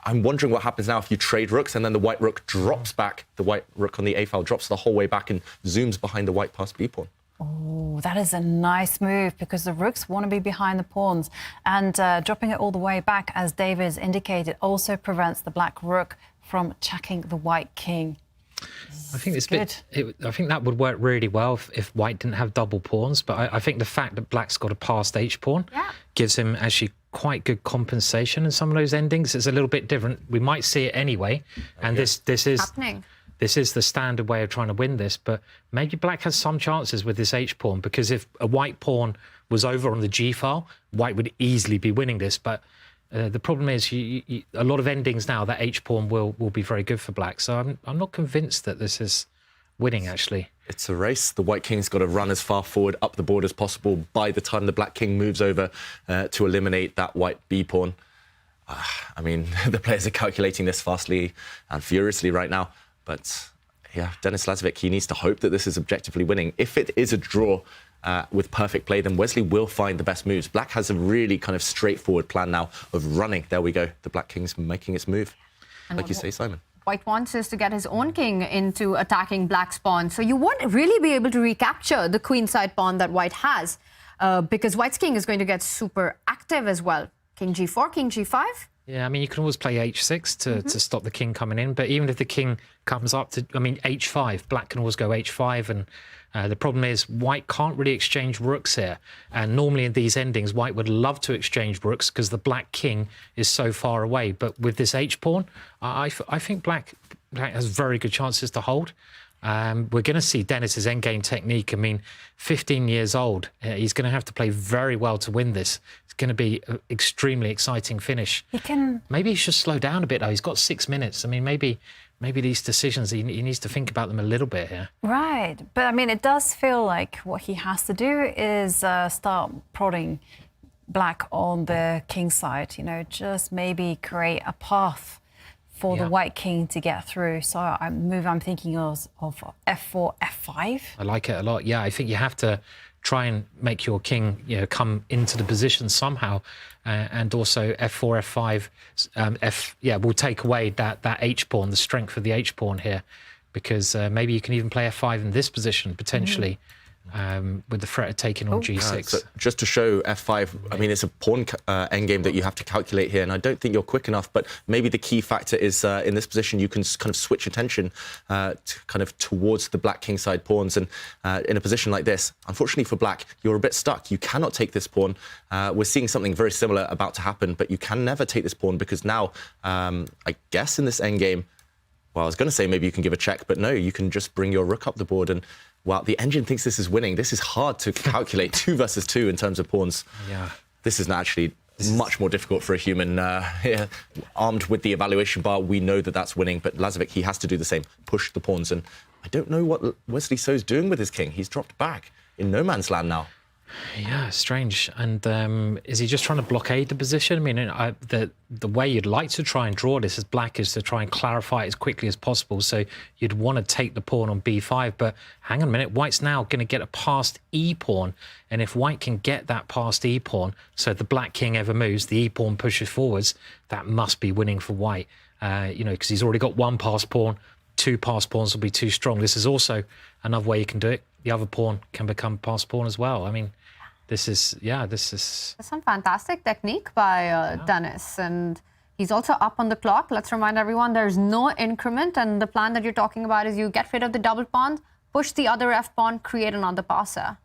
I'm wondering what happens now if you trade rooks and then the white rook drops back. The white rook on the A file drops the whole way back and zooms behind the white past B pawn. Oh, that is a nice move because the rooks want to be behind the pawns. And dropping it all the way back, as David's indicated, also prevents the black rook from checking the white king. I think I think that would work really well if white didn't have double pawns. But I think the fact that black's got a passed H pawn gives him actually quite good compensation in some of those endings. It's a little bit different. We might see it anyway, and this is happening. This is the standard way of trying to win this. But maybe black has some chances with this H pawn, because if a white pawn was over on the G file, white would easily be winning this. But the problem is, a lot of endings now, that H pawn will be very good for black. So I'm not convinced that this is winning, actually. It's a race. The white king's got to run as far forward up the board as possible by the time the black king moves over to eliminate that white B pawn. I mean, the players are calculating this fastly and furiously right now. But yeah, Denis Lazovic, he needs to hope that this is objectively winning. If it is a draw with perfect play, then Wesley will find the best moves. Black has a really kind of straightforward plan now of running. There we go. The black king's making its move, And like you say, Simon. White wants is to get his own king into attacking black's pawn. So you won't really be able to recapture the queenside pawn that white has, because white's king is going to get super active as well. King G4, King G5. Yeah, I mean, you can always play H6 to stop the king coming in. But even if the king comes up to, I mean, H5, black can always go H5. And the problem is white can't really exchange rooks here. And normally in these endings, white would love to exchange rooks because the black king is so far away. But with this H pawn, I think black has very good chances to hold. We're going to see Denis's endgame technique. I mean, 15 years old. He's going to have to play very well to win this. It's going to be an extremely exciting finish. Maybe he should slow down a bit, though. He's got 6 minutes. I mean, maybe these decisions, he needs to think about them a little bit here. Right. But, I mean, it does feel like what he has to do is start prodding black on the king side, you know, just maybe create a path for the white king to get through. So I'm thinking of F4, F5. I like it a lot. Yeah, I think you have to try and make your king, you know, come into the position somehow, and also F4, F5, will take away that H pawn, the strength of the H pawn here, because maybe you can even play F5 in this position potentially. With the threat of taking on G6. So just to show F5, I mean, it's a pawn endgame that you have to calculate here, and I don't think you're quick enough, but maybe the key factor is in this position you can kind of switch attention towards the black kingside pawns, and in a position like this, unfortunately for black, you're a bit stuck. You cannot take this pawn. We're seeing something very similar about to happen, but you can never take this pawn because now, I guess in this endgame, well, I was going to say maybe you can give a check, but no, you can just bring your rook up the board. And, well, the engine thinks this is winning. This is hard to calculate 2 versus 2 in terms of pawns. Yeah. This is actually much more difficult for a human. Armed with the evaluation bar, we know that that's winning, but Lazovic, he has to do the same, push the pawns. And I don't know what Wesley So's doing with his king. He's dropped back in no man's land now. Yeah, strange. And is he just trying to blockade the position? I mean, the way you'd like to try and draw this as black is to try and clarify it as quickly as possible. So you'd want to take the pawn on B5. But hang on a minute, white's now going to get a passed E pawn. And if white can get that passed E pawn, so if the black king ever moves, the E pawn pushes forwards, that must be winning for white. You know, because he's already got 1 passed pawn. 2 passed pawns will be too strong. This is also another way you can do it. The other pawn can become passed pawn as well. I mean, this is... That's some fantastic technique by Denis. And he's also up on the clock. Let's remind everyone there's no increment. And the plan that you're talking about is you get rid of the double pawn, push the other F pawn, create another passer.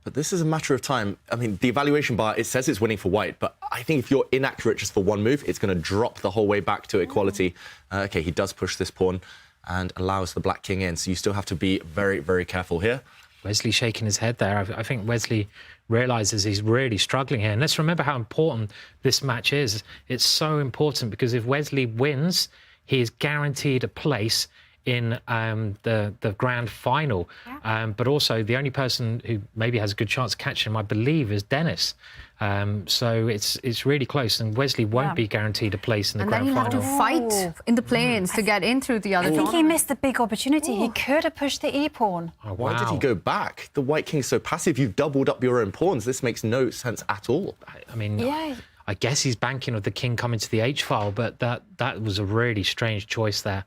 But this is a matter of time. I mean, the evaluation bar, it says it's winning for white, but I think if you're inaccurate just for 1 move, it's going to drop the whole way back to equality. OK, he does push this pawn and allows the black king in. So you still have to be very, very careful here. Wesley shaking his head there. I think Wesley realises he's really struggling here. And let's remember how important this match is. It's so important because if Wesley wins, he is guaranteed a place in the grand final. Yeah. But also the only person who maybe has a good chance of catching him, I believe, is Denis. So it's really close, and Wesley won't be guaranteed a place in the grand final. And then he'll have to fight in the planes to get in through the other door. I think he missed the big opportunity. He could have pushed the E-pawn. Oh, wow. Why did he go back? The white king's so passive. You've doubled up your own pawns. This makes no sense at all. I mean, I guess he's banking with the king coming to the H file, but that was a really strange choice there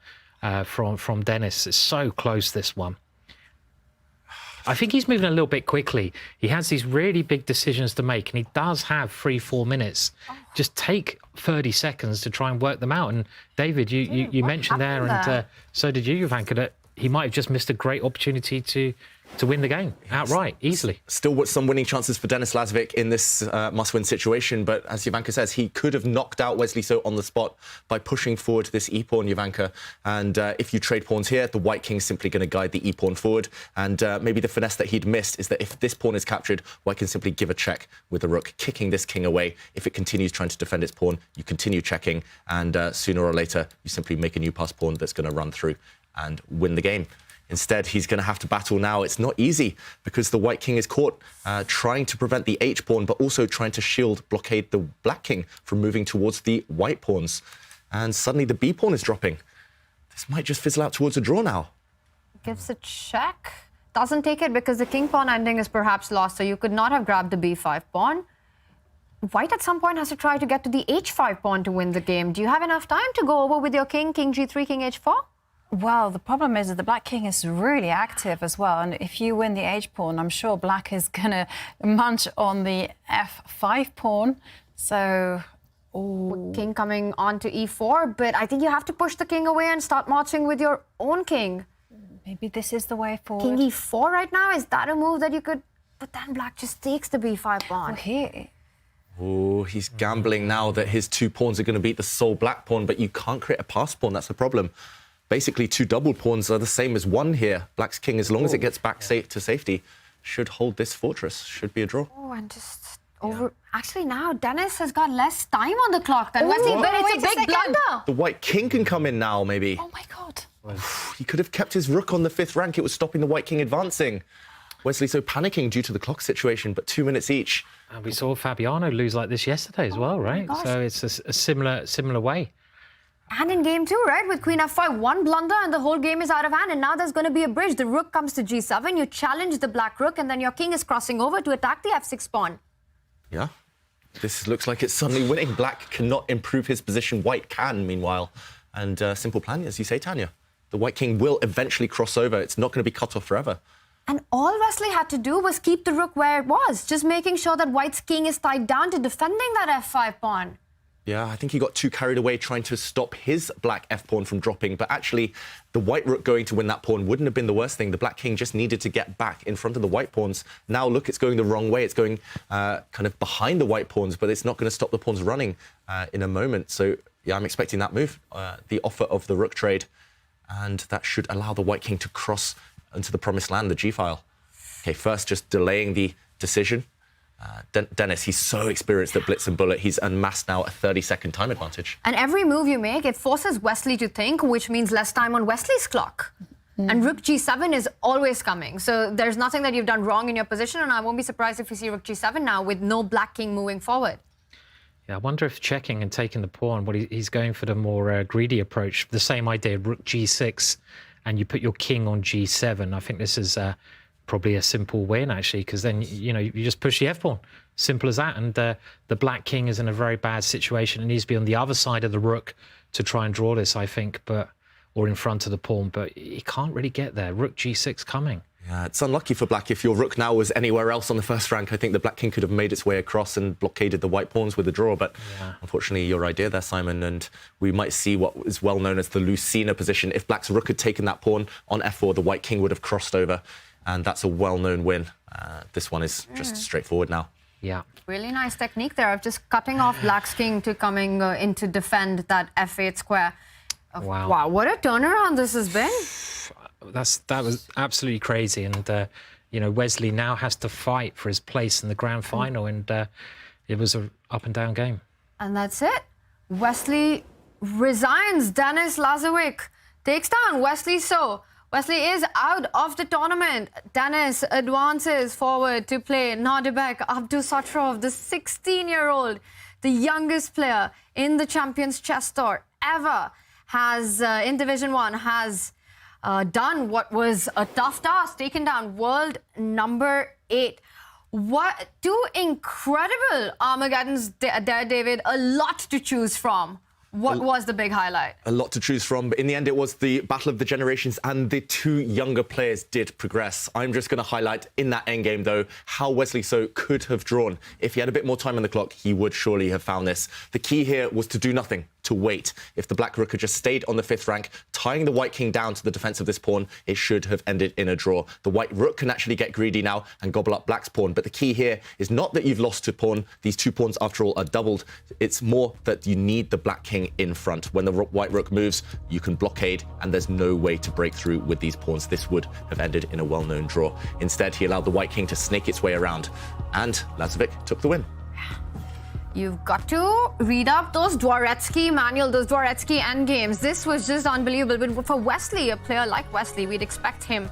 from Denis. It's so close, this one. I think he's moving a little bit quickly. He has these really big decisions to make, and he does have 3-4 minutes. Just take 30 seconds to try and work them out. And David, you mentioned there, and so did you, Jovanka, that he might have just missed a great opportunity to win the game outright, easily. Still with some winning chances for Denis Lazovic in this must-win situation, but as Jovanka says, he could have knocked out Wesley So on the spot by pushing forward this e-pawn, Jovanka. And if you trade pawns here, the white king's simply going to guide the e-pawn forward. And maybe the finesse that he'd missed is that if this pawn is captured, white can simply give a check with the rook, kicking this king away. If it continues trying to defend its pawn, you continue checking, and sooner or later, you simply make a new pass pawn that's going to run through and win the game. Instead, he's going to have to battle now. It's not easy because the white king is caught trying to prevent the h-pawn, but also trying to blockade the black king from moving towards the white pawns. And suddenly the b-pawn is dropping. This might just fizzle out towards a draw now. Gives a check. Doesn't take it because the king pawn ending is perhaps lost, so you could not have grabbed the b5 pawn. White at some point has to try to get to the h5 pawn to win the game. Do you have enough time to go over with your king, king g3, king h4? Well, the problem is that the black king is really active as well. And if you win the h-pawn, I'm sure black is going to munch on the f5 pawn. So, king coming on to e4, but I think you have to push the king away and start marching with your own king. Maybe this is the way forward. King e4 right now, is that a move that you could... But then black just takes the b5 pawn. Well, here... Oh, he's gambling now that his two pawns are going to beat the sole black pawn, but you can't create a pass pawn. That's the problem. Basically, two double pawns are the same as one here. Black's king, as long as it gets back to safety, should hold this fortress. Should be a draw. Oh, and just over... Actually, now Denis has got less time on the clock than Wesley, but it's a big blunder. The white king can come in now, maybe. Oh, my God. He could have kept his rook on the 5th rank. It was stopping the white king advancing. Wesley So panicking due to the clock situation, but 2 minutes each. And we saw Fabiano lose like this yesterday as well, right? So it's a similar way. And in game 2, right, with queen f5, one blunder and the whole game is out of hand. And now there's going to be a bridge. The rook comes to g7, you challenge the black rook, and then your king is crossing over to attack the f6 pawn. Yeah, this looks like it's suddenly winning. Black cannot improve his position. White can, meanwhile. And simple plan, as you say, Tanya. The white king will eventually cross over. It's not going to be cut off forever. And all Wesley had to do was keep the rook where it was, just making sure that white's king is tied down to defending that f5 pawn. Yeah, I think he got too carried away trying to stop his black f-pawn from dropping. But actually, the white rook going to win that pawn wouldn't have been the worst thing. The black king just needed to get back in front of the white pawns. Now, look, it's going the wrong way. It's going kind of behind the white pawns, but it's not going to stop the pawns running in a moment. So, yeah, I'm expecting that move, the offer of the rook trade. And that should allow the white king to cross into the promised land, the g-file. OK, first just delaying the decision. Denis, he's so experienced at blitz and bullet. He's unmasked now a 30-second time advantage. And every move you make, it forces Wesley to think, which means less time on Wesley's clock. And rook g7 is always coming. So there's nothing that you've done wrong in your position, and I won't be surprised if you see rook g7 now with no black king moving forward. Yeah, I wonder if checking and taking the pawn, he's going for the more greedy approach. The same idea, rook g6, and you put your king on g7. I think this is... probably a simple win, actually, because then, you just push the f-pawn. Simple as that. And the black king is in a very bad situation. It needs to be on the other side of the rook to try and draw this, I think, or in front of the pawn. But he can't really get there. Rook g6 coming. Yeah, it's unlucky for black. If your rook now was anywhere else on the 1st rank, I think the black king could have made its way across and blockaded the white pawns with the draw. But unfortunately, your idea there, Simon, and we might see what is well known as the Lucina position. If black's rook had taken that pawn on f4, the white king would have crossed over. And that's a well-known win. This one is just straightforward now. Yeah. Really nice technique there of just cutting off black's king to coming in to defend that f8 square. Wow. Wow, what a turnaround this has been. That was absolutely crazy. And, Wesley now has to fight for his place in the grand final. And it was an up-and-down game. And that's it. Wesley resigns. Denis Lazovic takes down Wesley So. Wesley is out of the tournament. Denis advances forward to play Nodirbek Abdusattorov, the 16-year-old, the youngest player in the Champions Chess Tour ever, has, in Division 1, has done what was a tough task, taken down world number 8. What two incredible Armageddons there, David. A lot to choose from. What was the big highlight? A lot to choose from, but in the end it was the battle of the generations, and the two younger players did progress. I'm just going to highlight in that endgame, though, how Wesley So could have drawn. If he had a bit more time on the clock, he would surely have found this. The key here was to do nothing, to wait. If the black rook had just stayed on the 5th rank, tying the white king down to the defense of this pawn, it should have ended in a draw. The white rook can actually get greedy now and gobble up black's pawn, but the key here is not that you've lost a pawn. These 2 pawns, after all, are doubled. It's more that you need the black king in front. When the white rook moves, you can blockade, and there's no way to break through with these pawns. This would have ended in a well-known draw. Instead, he allowed the white king to snake its way around, and Lazovic took the win. You've got to read up those Dvoretsky manual, those Dvoretsky endgames. This was just unbelievable. But for Wesley, a player like Wesley, we'd expect him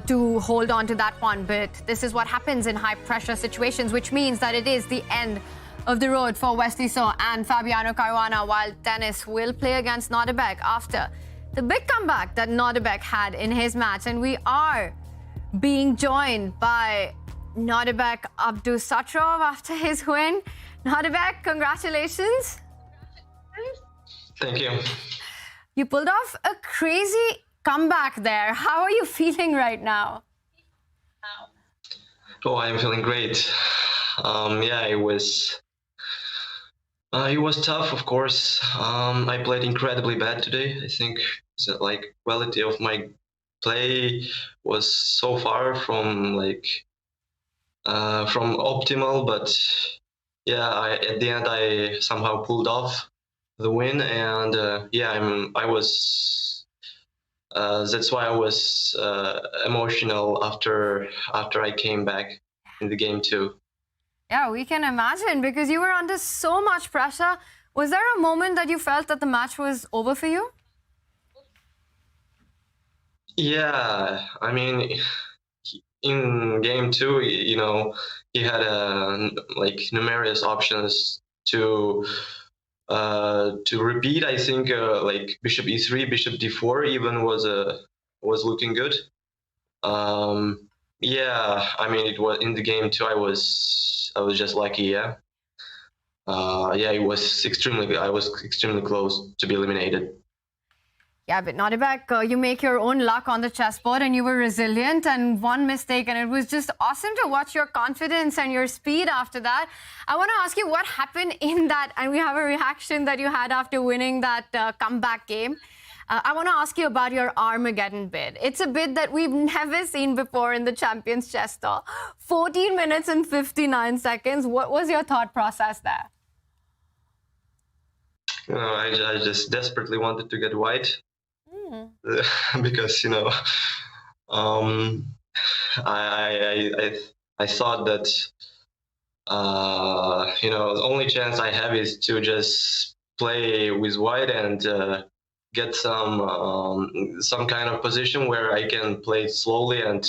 to hold on to that one. But this is what happens in high-pressure situations, which means that it is the end of the road for Wesley So and Fabiano Caruana, while Denis will play against Nodirbek after the big comeback that Nodirbek had in his match. And we are being joined by Nodirbek Abdusattorov after his win. Nodirbek, congratulations. Thank you. You pulled off a crazy comeback there. How are you feeling right now? Oh, I'm feeling great. Yeah, it was tough, of course. I played incredibly bad today. I think the quality of my play was so far from optimal, but yeah, at the end I somehow pulled off the win, and that's why I was emotional after I came back in the game too. Yeah, we can imagine, because you were under so much pressure. Was there a moment that you felt that the match was over for you? Yeah, I mean, in game 2, you know, he had numerous options to repeat. I think bishop e3, bishop d4 even was looking good. Yeah, I mean, it was in the game 2. I was just lucky. Yeah. Yeah, I was extremely close to be eliminated. Yeah, but Nodirbek, you make your own luck on the chessboard, and you were resilient, and one mistake, and it was just awesome to watch your confidence and your speed after that. I want to ask you what happened in that, and we have a reaction that you had after winning that comeback game. I want to ask you about your Armageddon bid. It's a bid that we've never seen before in the Champions Chess Tour. 14 minutes and 59 seconds. What was your thought process there? You know, I just desperately wanted to get white. Because, you know, I thought that, you know, the only chance I have is to just play with white and get some kind of position where I can play slowly and,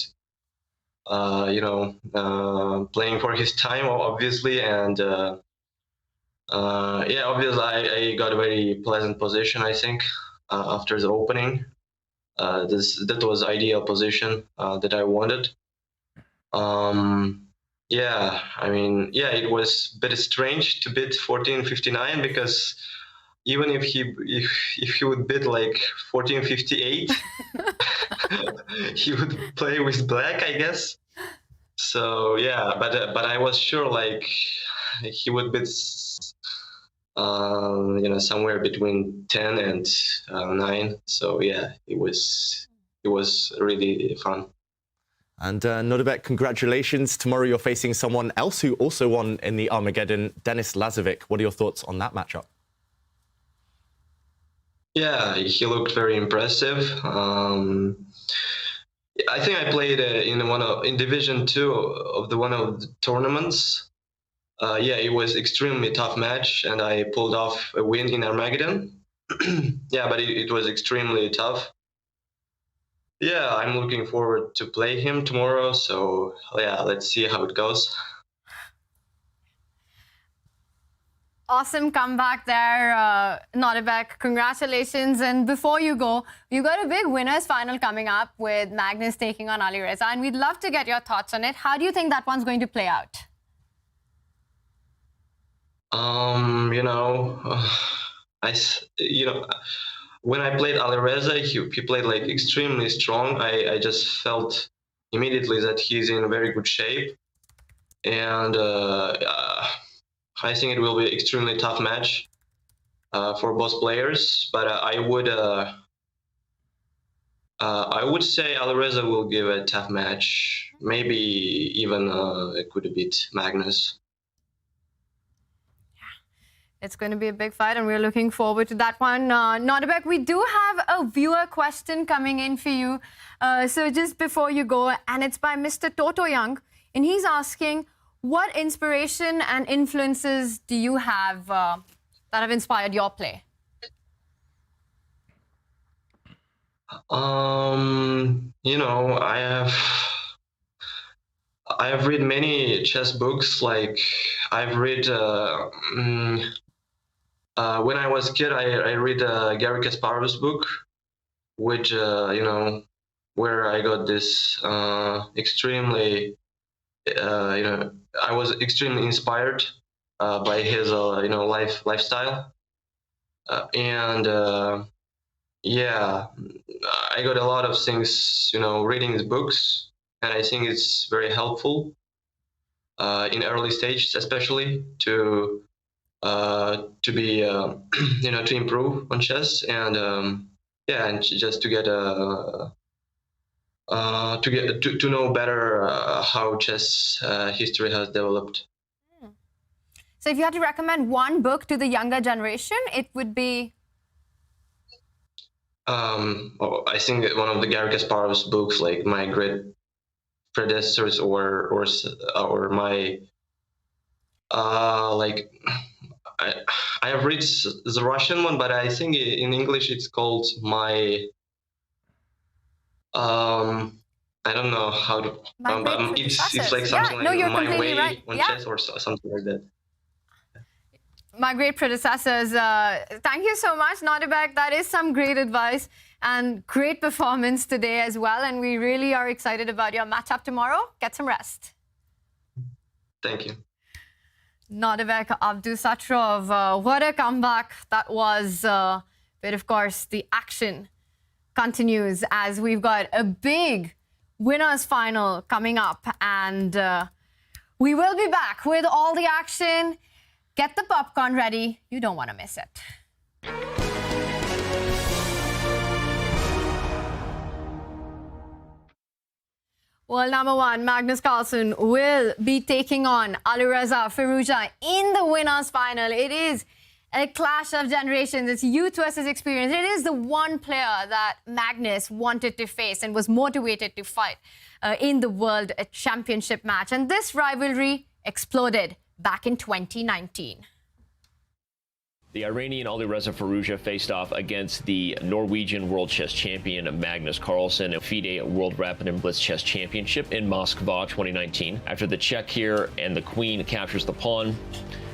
you know, playing for his time, obviously. And yeah, obviously I got a very pleasant position, I think. After the opening, that was ideal position that I wanted. Yeah, I mean, yeah, it was a bit strange to bid 14.59, because even if he would bid like 14.58, he would play with black, I guess. So yeah, but I was sure like he would bid. You know, somewhere between 10 and 9. So yeah, it was really fun. And Nodirbek, congratulations. Tomorrow you're facing someone else who also won in the Armageddon, Denis Lazovic. What are your thoughts on that matchup? Yeah, he looked very impressive. I think I played in Division 2 of one of the tournaments. Yeah, it was extremely tough match, and I pulled off a win in Armageddon. Yeah, but it was extremely tough. Yeah, I'm looking forward to play him tomorrow. So yeah, let's see how it goes. Awesome comeback there, Nodirbek. Congratulations. And before you go, you've got a big winners final coming up with Magnus taking on Alireza, and we'd love to get your thoughts on it. How do you think that one's going to play out? When I played Alireza, he played like extremely strong. I just felt immediately that he's in very good shape, and I think it will be an extremely tough match for both players. But I would say Alireza will give a tough match. Maybe even it could beat Magnus. It's going to be a big fight, and we're looking forward to that one. Nodirbek, we do have a viewer question coming in for you. So just before you go, and it's by Mr. Toto Young, and he's asking, what inspiration and influences do you have that have inspired your play? I have read many chess books. Like I've read when I was a kid, I read Garry Kasparov's book, which where I got this extremely, I was extremely inspired by his lifestyle, and yeah, I got a lot of things reading his books, and I think it's very helpful in early stages, especially to be to improve on chess, and and just to get to know better how chess history has developed. So if you had to recommend one book to the younger generation, it would be? I think one of the Garry Kasparov's books, like my great predecessors, or my I have read the Russian one, but I think in English it's called my. I don't know how to. It's like something like My Way on Chess or something like that. My great predecessors. Thank you so much, Nodirbek. That is some great advice and great performance today as well. And we really are excited about your matchup tomorrow. Get some rest. Thank you. Nodirbek Abdusattorov, what a comeback that was. But of course, the action continues as we've got a big winners final coming up. And we will be back with all the action. Get the popcorn ready. You don't want to miss it. Well, number one, Magnus Carlsen will be taking on Alireza Firouzja in the winners' final. It is a clash of generations. It's youth versus experience. It is the one player that Magnus wanted to face and was motivated to fight in the World Championship match. And this rivalry exploded back in 2019. The Iranian Alireza Firouzja faced off against the Norwegian World Chess Champion Magnus Carlsen at FIDE World Rapid and Blitz Chess Championship in Moscow 2019. After the check here and the queen captures the pawn,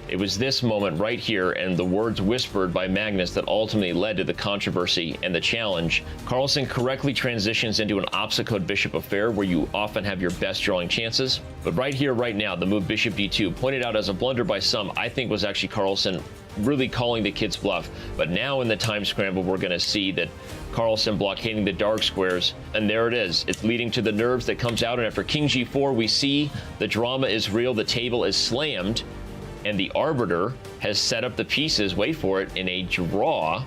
it was this moment right here and the words whispered by Magnus that ultimately led to the controversy and the challenge. Carlsen correctly transitions into an opposite bishop affair where you often have your best drawing chances. But right here, right now, the move bishop d2, pointed out as a blunder by some, I think was actually Carlsen really calling the kid's bluff. But now in the time scramble, we're going to see that Carlsen blockading the dark squares, and there it is. It's leading to the nerves that comes out, and after king g4, we see the drama is real, the table is slammed, and the arbiter has set up the pieces, wait for it, in a draw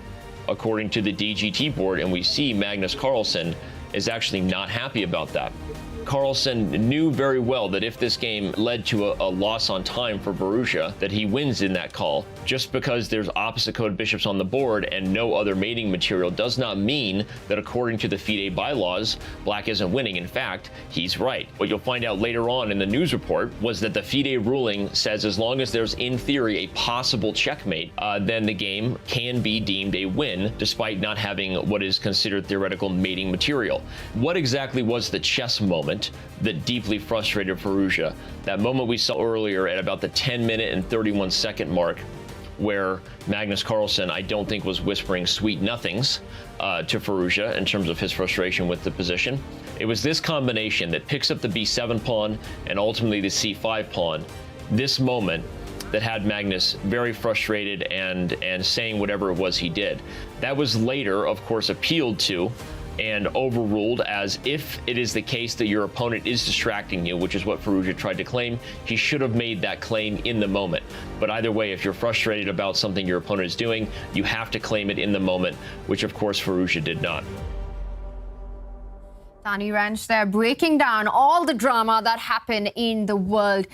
according to the DGT board, and we see Magnus Carlsen is actually not happy about that. Carlsen knew very well that if this game led to a loss on time for Firouzja, that he wins in that call. Just because there's opposite code bishops on the board and no other mating material does not mean that according to the FIDE bylaws, black isn't winning. In fact, he's right. What you'll find out later on in the news report was that the FIDE ruling says as long as there's in theory a possible checkmate, then the game can be deemed a win despite not having what is considered theoretical mating material. What exactly was the chess moment that deeply frustrated Firouzja? That moment we saw earlier at about the 10-minute and 31-second mark where Magnus Carlsen, I don't think, was whispering sweet nothings to Firouzja in terms of his frustration with the position. It was this combination that picks up the b7 pawn and ultimately the c5 pawn, this moment that had Magnus very frustrated and saying whatever it was he did. That was later, of course, appealed to and overruled as if it is the case that your opponent is distracting you, which is what Firouzja tried to claim. He should have made that claim in the moment. But either way, if you're frustrated about something your opponent is doing, you have to claim it in the moment, which of course Firouzja did not. Danny Wrench there breaking down all the drama that happened in the World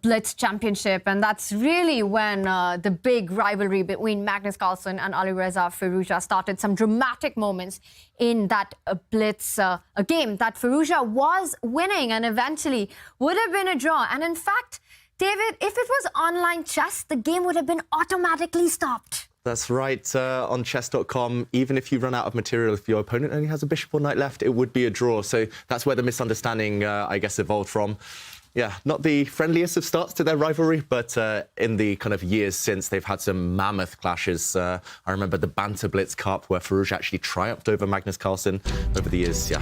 Blitz Championship. And that's really when the big rivalry between Magnus Carlsen and Alireza Firouzja started. Some dramatic moments in that Blitz, a game that Firouzja was winning and eventually would have been a draw. And in fact, David, if it was online chess, the game would have been automatically stopped. That's right. On chess.com, even if you run out of material, if your opponent only has a bishop or knight left, it would be a draw. So that's where the misunderstanding, I guess, evolved from. Yeah, not the friendliest of starts to their rivalry, but in the kind of years since, they've had some mammoth clashes. I remember the Banter Blitz Cup, where Firouzja actually triumphed over Magnus Carlsen. Over the years,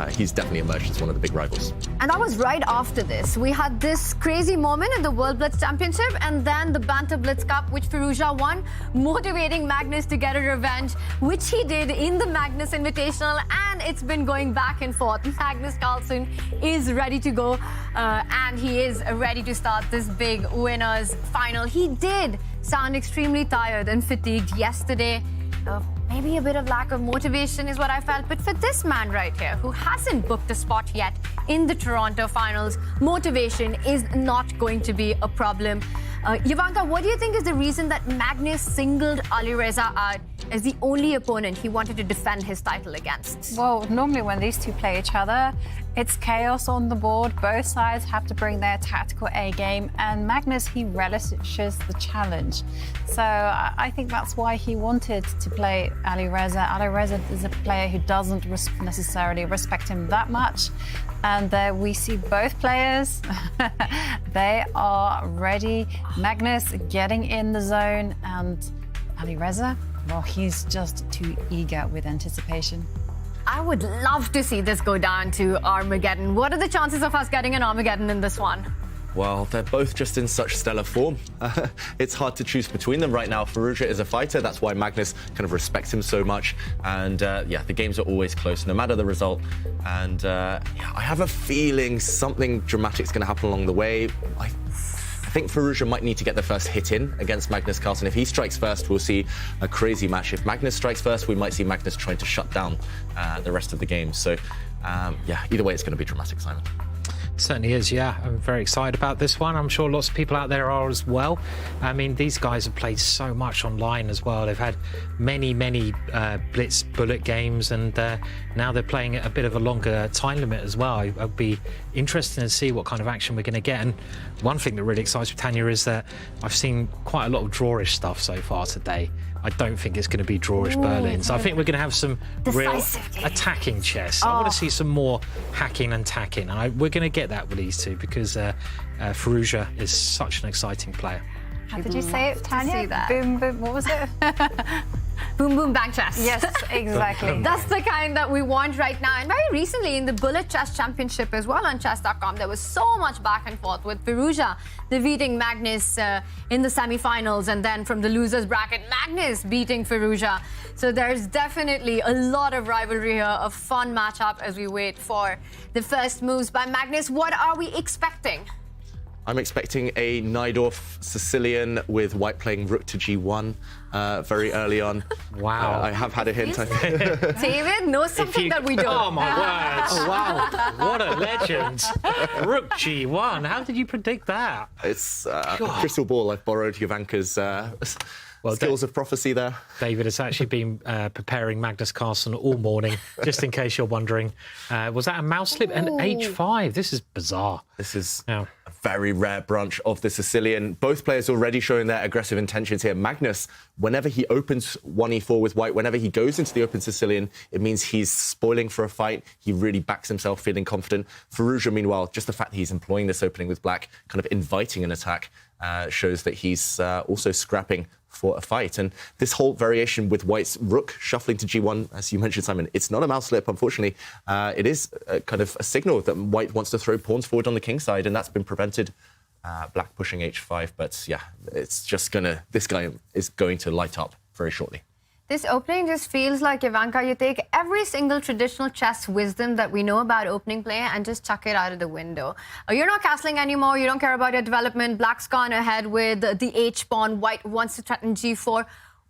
he's definitely emerged as one of the big rivals. And that was right after this. We had this crazy moment in the World Blitz Championship and then the Banter Blitz Cup, which Firouzja won, motivating Magnus to get a revenge, which he did in the Magnus Invitational, and it's been going back and forth. Magnus Carlsen is ready to go, and he is ready to start this big winners final. He did sound extremely tired and fatigued yesterday. Maybe a bit of lack of motivation is what I felt. But for this man right here, who hasn't booked a spot yet in the Toronto finals, motivation is not going to be a problem. Ivanka, what do you think is the reason that Magnus singled Alireza out as the only opponent he wanted to defend his title against? Well, normally when these two play each other, it's chaos on the board. Both sides have to bring their tactical A game, and Magnus, he relishes the challenge. So I think that's why he wanted to play Alireza. Alireza is a player who doesn't necessarily respect him that much. And there we see both players. They are ready. Magnus getting in the zone, and Alireza, well, he's just too eager with anticipation. I would love to see this go down to Armageddon. What are the chances of us getting an Armageddon in this one? Well, they're both just in such stellar form. It's hard to choose between them right now. Firouzja is a fighter. That's why Magnus kind of respects him so much. And yeah, the games are always close, no matter the result. And yeah, I have a feeling something dramatic is going to happen along the way. I think Firouzja might need to get the first hit in against Magnus Carlsen. If he strikes first, we'll see a crazy match. If Magnus strikes first, we might see Magnus trying to shut down the rest of the game. So yeah, either way, it's going to be dramatic, Simon. Certainly is, yeah. I'm very excited about this one. I'm sure lots of people out there are as well. I mean, these guys have played so much online as well. They've had many Blitz bullet games, and now they're playing at a bit of a longer time limit as well. I'd be interested to see what kind of action we're going to get. And one thing that really excites me, Tanya, is that I've seen quite a lot of drawish stuff so far today. I don't think it's going to be drawish Berlin. So I think we're going to have some real attacking chess. I want to see some more hacking and tacking. And we're going to get that with these two because Firouzja is such an exciting player. How did you say it, Tanya? See that. Boom, boom, what was it? Boom, boom, bang chess. Yes, exactly. That's the kind that we want right now. And very recently in the Bullet Chess Championship as well on chess.com, there was so much back and forth with Firouzja defeating Magnus in the semi-finals, and then from the losers bracket, Magnus beating Firouzja. So there's definitely a lot of rivalry here, a fun matchup as we wait for the first moves by Magnus. What are we expecting? I'm expecting a Najdorf Sicilian with white playing rook to g1 very early on. Wow. I have had a hint. David knows something that we don't. Oh, my words. Oh, wow. What a legend. Rook g1. How did you predict that? It's a crystal ball. I've borrowed Jovanka's skills of prophecy there. David has actually been preparing Magnus Carlsen all morning, just in case you're wondering. Was that a mouse slip? And h5. This is bizarre. This is a very rare branch of the Sicilian. Both players already showing their aggressive intentions here. Magnus, whenever he opens 1e4 with white, whenever he goes into the open Sicilian, it means he's spoiling for a fight. He really backs himself, feeling confident. Firouzja, meanwhile, just the fact that he's employing this opening with black, kind of inviting an attack, shows that he's also scrapping for a fight. And this whole variation with White's rook shuffling to G1, as you mentioned, Simon, it's not a mouse slip, unfortunately. It is kind of a signal that White wants to throw pawns forward on the king side, and that's been prevented. Black pushing H5, but yeah, it's just this guy is going to light up very shortly. This opening just feels like, Ivanka, you take every single traditional chess wisdom that we know about opening play and just chuck it out of the window. You're not castling anymore. You don't care about your development. Black's gone ahead with the H-pawn. White wants to threaten G4.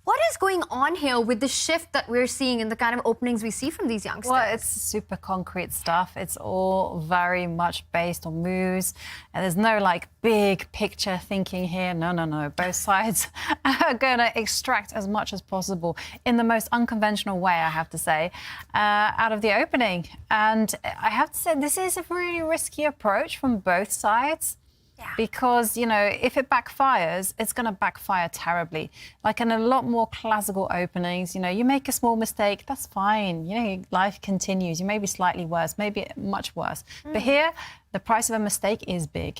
What is going on here with the shift that we're seeing in the kind of openings we see from these youngsters? Well, it's super concrete stuff. It's all very much based on moves. And there's no, like, big picture thinking here. No. Both sides are going to extract as much as possible in the most unconventional way, I have to say, out of the opening. And I have to say, this is a really risky approach from both sides. Yeah. Because, you know, if it backfires, it's going to backfire terribly. Like in a lot more classical openings, you know, you make a small mistake, that's fine. You know, life continues. You may be slightly worse, maybe much worse. But here, the price of a mistake is big.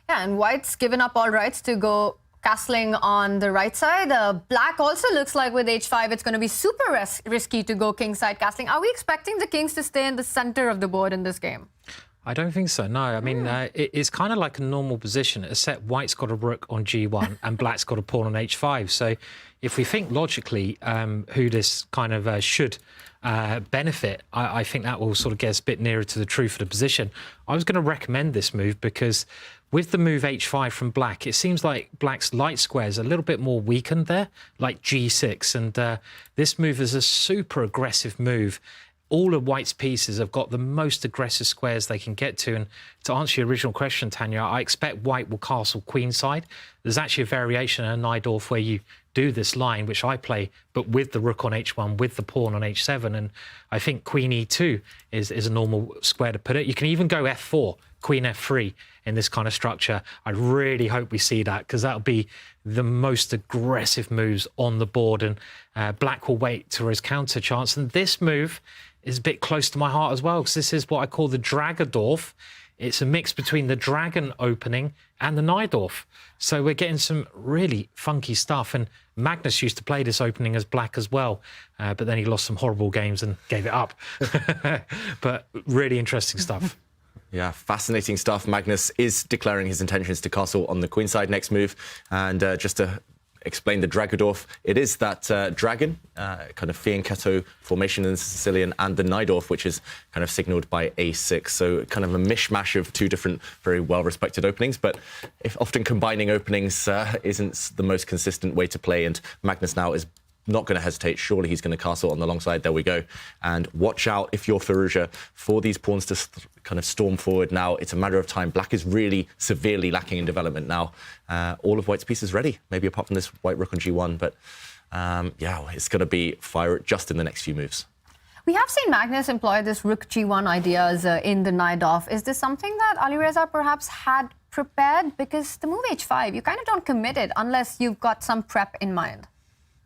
Yeah, and White's given up all rights to go castling on the right side. Black also looks like with H5, it's going to be super risky to go kingside castling. Are we expecting the kings to stay in the center of the board in this game? I don't think so, no. I mean, it's kind of like a normal position, except White's got a rook on G1 and Black's got a pawn on H5. So if we think logically who this kind of should benefit, I think that will sort of get us a bit nearer to the truth of the position. I was going to recommend this move because with the move H5 from Black, it seems like Black's light square is a little bit more weakened there, like G6. And this move is a super aggressive move. All of White's pieces have got the most aggressive squares they can get to. And to answer your original question, Tanya, I expect White will castle queenside. There's actually a variation in Nodirbek where you do this line, which I play, but with the rook on H1, with the pawn on H7. And I think Queen E2 is a normal square to put it. You can even go F4, Queen F3 in this kind of structure. I really hope we see that because that'll be the most aggressive moves on the board. And Black will wait to his counter chance. And this move is a bit close to my heart as well, because this is what I call the Dragadorf. It's a mix between the dragon opening and the Nodirbek. So we're getting some really funky stuff. And Magnus used to play this opening as Black as well, but then he lost some horrible games and gave it up. But really interesting stuff. Yeah, fascinating stuff. Magnus is declaring his intentions to castle on the queenside next move. And just to explain the Dragadorf, it is that dragon, kind of fianchetto formation in the Sicilian, and the Nodirbek, which is kind of signalled by A6. So kind of a mishmash of two different very well-respected openings. But if often combining openings isn't the most consistent way to play, and Magnus now is not going to hesitate. Surely he's going to castle on the long side. There we go. And watch out, if you're Firouzja, for these pawns to kind of storm forward now. It's a matter of time. Black is really severely lacking in development now. All of White's pieces ready, maybe apart from this White rook on G1. But yeah, it's going to be fire it just in the next few moves. We have seen Magnus employ this rook G1 ideas in the Nodirbek. Is this something that Alireza perhaps had prepared? Because the move H5, you kind of don't commit it unless you've got some prep in mind.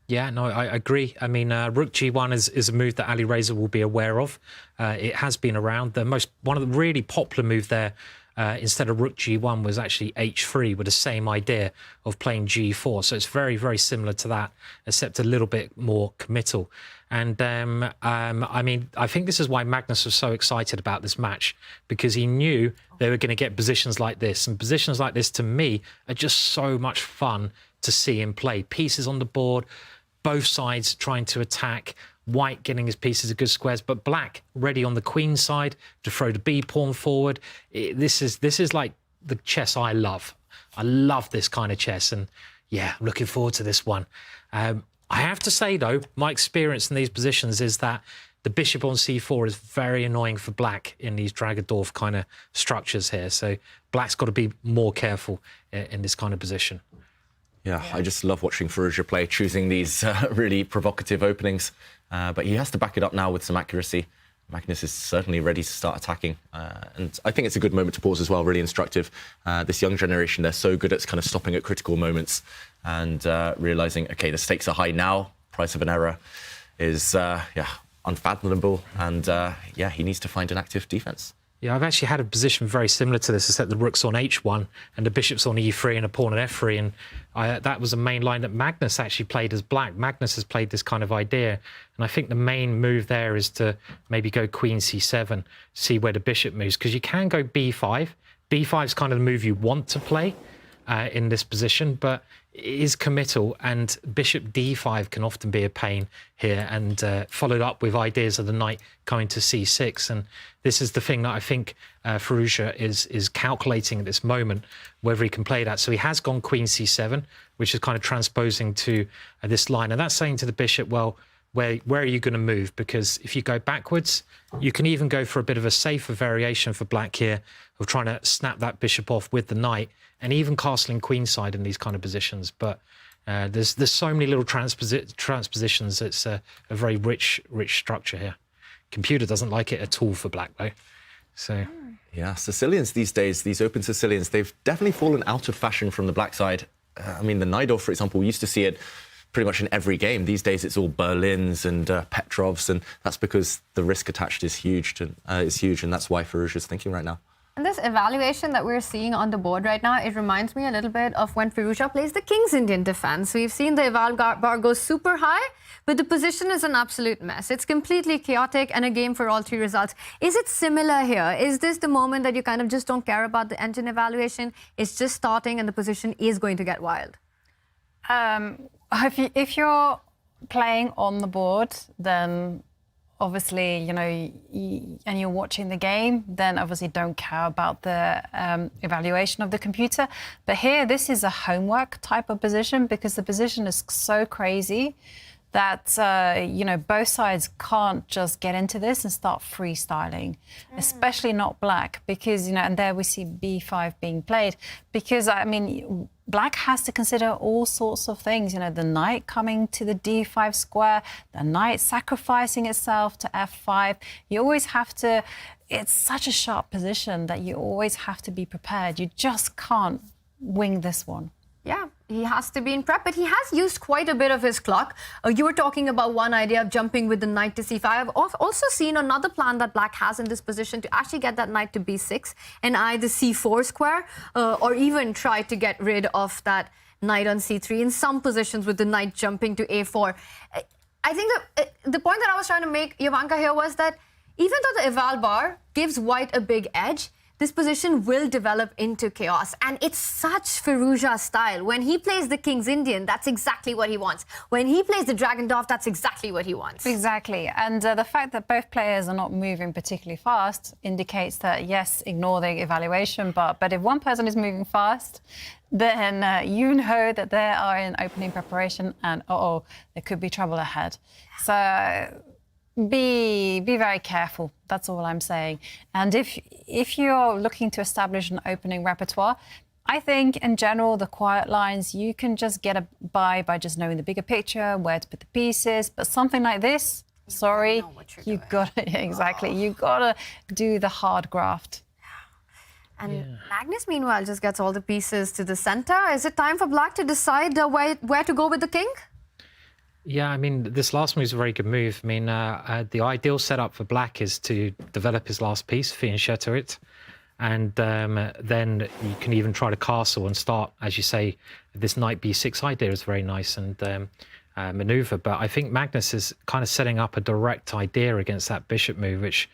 Yeah, no, I agree. I mean, rook G1 is a move that Alireza will be aware of. It has been around. One of the really popular move there, instead of rook G1, was actually H3 with the same idea of playing G4. So it's very, very similar to that, except a little bit more committal. And I mean, I think this is why Magnus was so excited about this match, because he knew they were going to get positions like this. And positions like this, to me, are just so much fun to see him play. Pieces on the board, both sides trying to attack, White getting his pieces of good squares, but Black ready on the queen side to throw the B pawn forward. This is like the chess I love. I love this kind of chess, and yeah, I'm looking forward to this one. I have to say though, my experience in these positions is that the bishop on C4 is very annoying for Black in these Dragadorf kind of structures here. So Black's got to be more careful in this kind of position. Yeah, I just love watching Firouzja play, choosing these really provocative openings. But he has to back it up now with some accuracy. Magnus is certainly ready to start attacking. And I think it's a good moment to pause as well, really instructive. This young generation, they're so good at kind of stopping at critical moments and realising, OK, the stakes are high now. Price of an error is, unfathomable. And, yeah, he needs to find an active defence. Yeah, I've actually had a position very similar to this, except the rook's on h1 and the bishop's on e3 and a pawn on f3. And that was the main line that Magnus actually played as black. Magnus has played this kind of idea. And I think the main move there is to maybe go queen c7, see where the bishop moves. Because you can go b5. b5 is kind of the move you want to play in this position, but it is committal, and bishop d5 can often be a pain here, and followed up with ideas of the knight coming to c6. And this is the thing that I think Firouzja is calculating at this moment, whether he can play that. So he has gone queen c7, which is kind of transposing to this line, and that's saying to the bishop, well, where are you going to move? Because if you go backwards, you can even go for a bit of a safer variation for black here of trying to snap that bishop off with the knight, and even castling queenside in these kind of positions. But there's so many little transpositions. It's a very rich structure here. Computer doesn't like it at all for black, though. So yeah, Sicilians these days, these open Sicilians, they've definitely fallen out of fashion from the black side. I mean, the Nodirbek, for example, we used to see it pretty much in every game. These days, it's all Berlins and Petrovs, and that's because the risk attached is huge, and that's why Firouzja is thinking right now. And this evaluation that we're seeing on the board right now, it reminds me a little bit of when Firouzja plays the King's Indian defense. We've seen the eval bar go super high, but the position is an absolute mess. It's completely chaotic and a game for all three results. Is it similar here? Is this the moment that you kind of just don't care about the engine evaluation? It's just starting and the position is going to get wild? If you're playing on the board, then obviously, you know, and you're watching the game, then obviously don't care about the evaluation of the computer. But here, this is a homework type of position, because the position is so crazy that, you know, both sides can't just get into this and start freestyling, especially not black, because, you know, and there we see b5 being played, because, I mean, black has to consider all sorts of things, you know, the knight coming to the d5 square, the knight sacrificing itself to f5. You always have to, it's such a sharp position that you always have to be prepared. You just can't wing this one. Yeah, he has to be in prep, but he has used quite a bit of his clock. You were talking about one idea of jumping with the knight to c5. I've also seen another plan that black has in this position to actually get that knight to b6 and either c4 square, or even try to get rid of that knight on c3 in some positions with the knight jumping to a4. I think that the point that I was trying to make, Jovanka, here was that even though the eval bar gives white a big edge, this position will develop into chaos. And it's such Firouzja's style. When he plays the King's Indian, that's exactly what he wants. When he plays the Dragon Dove, that's exactly what he wants. Exactly. And the fact that both players are not moving particularly fast indicates that, yes, ignore the evaluation, but if one person is moving fast, then you know that they are in opening preparation and, there could be trouble ahead. So be very careful. That's all I'm saying. And if you're looking to establish an opening repertoire, I think in general the quiet lines you can just get by just knowing the bigger picture, where to put the pieces. But something like this, sorry, you gotta exactly. You gotta do the hard graft. And Magnus, meanwhile, just gets all the pieces to the center. Is it time for black to decide where to go with the king? Yeah, I mean, this last move is a very good move. I mean, the ideal setup for black is to develop his last piece, fianchetto it, and then you can even try to castle and start, as you say, this knight b6 idea is very nice and maneuver. But I think Magnus is kind of setting up a direct idea against that bishop move, which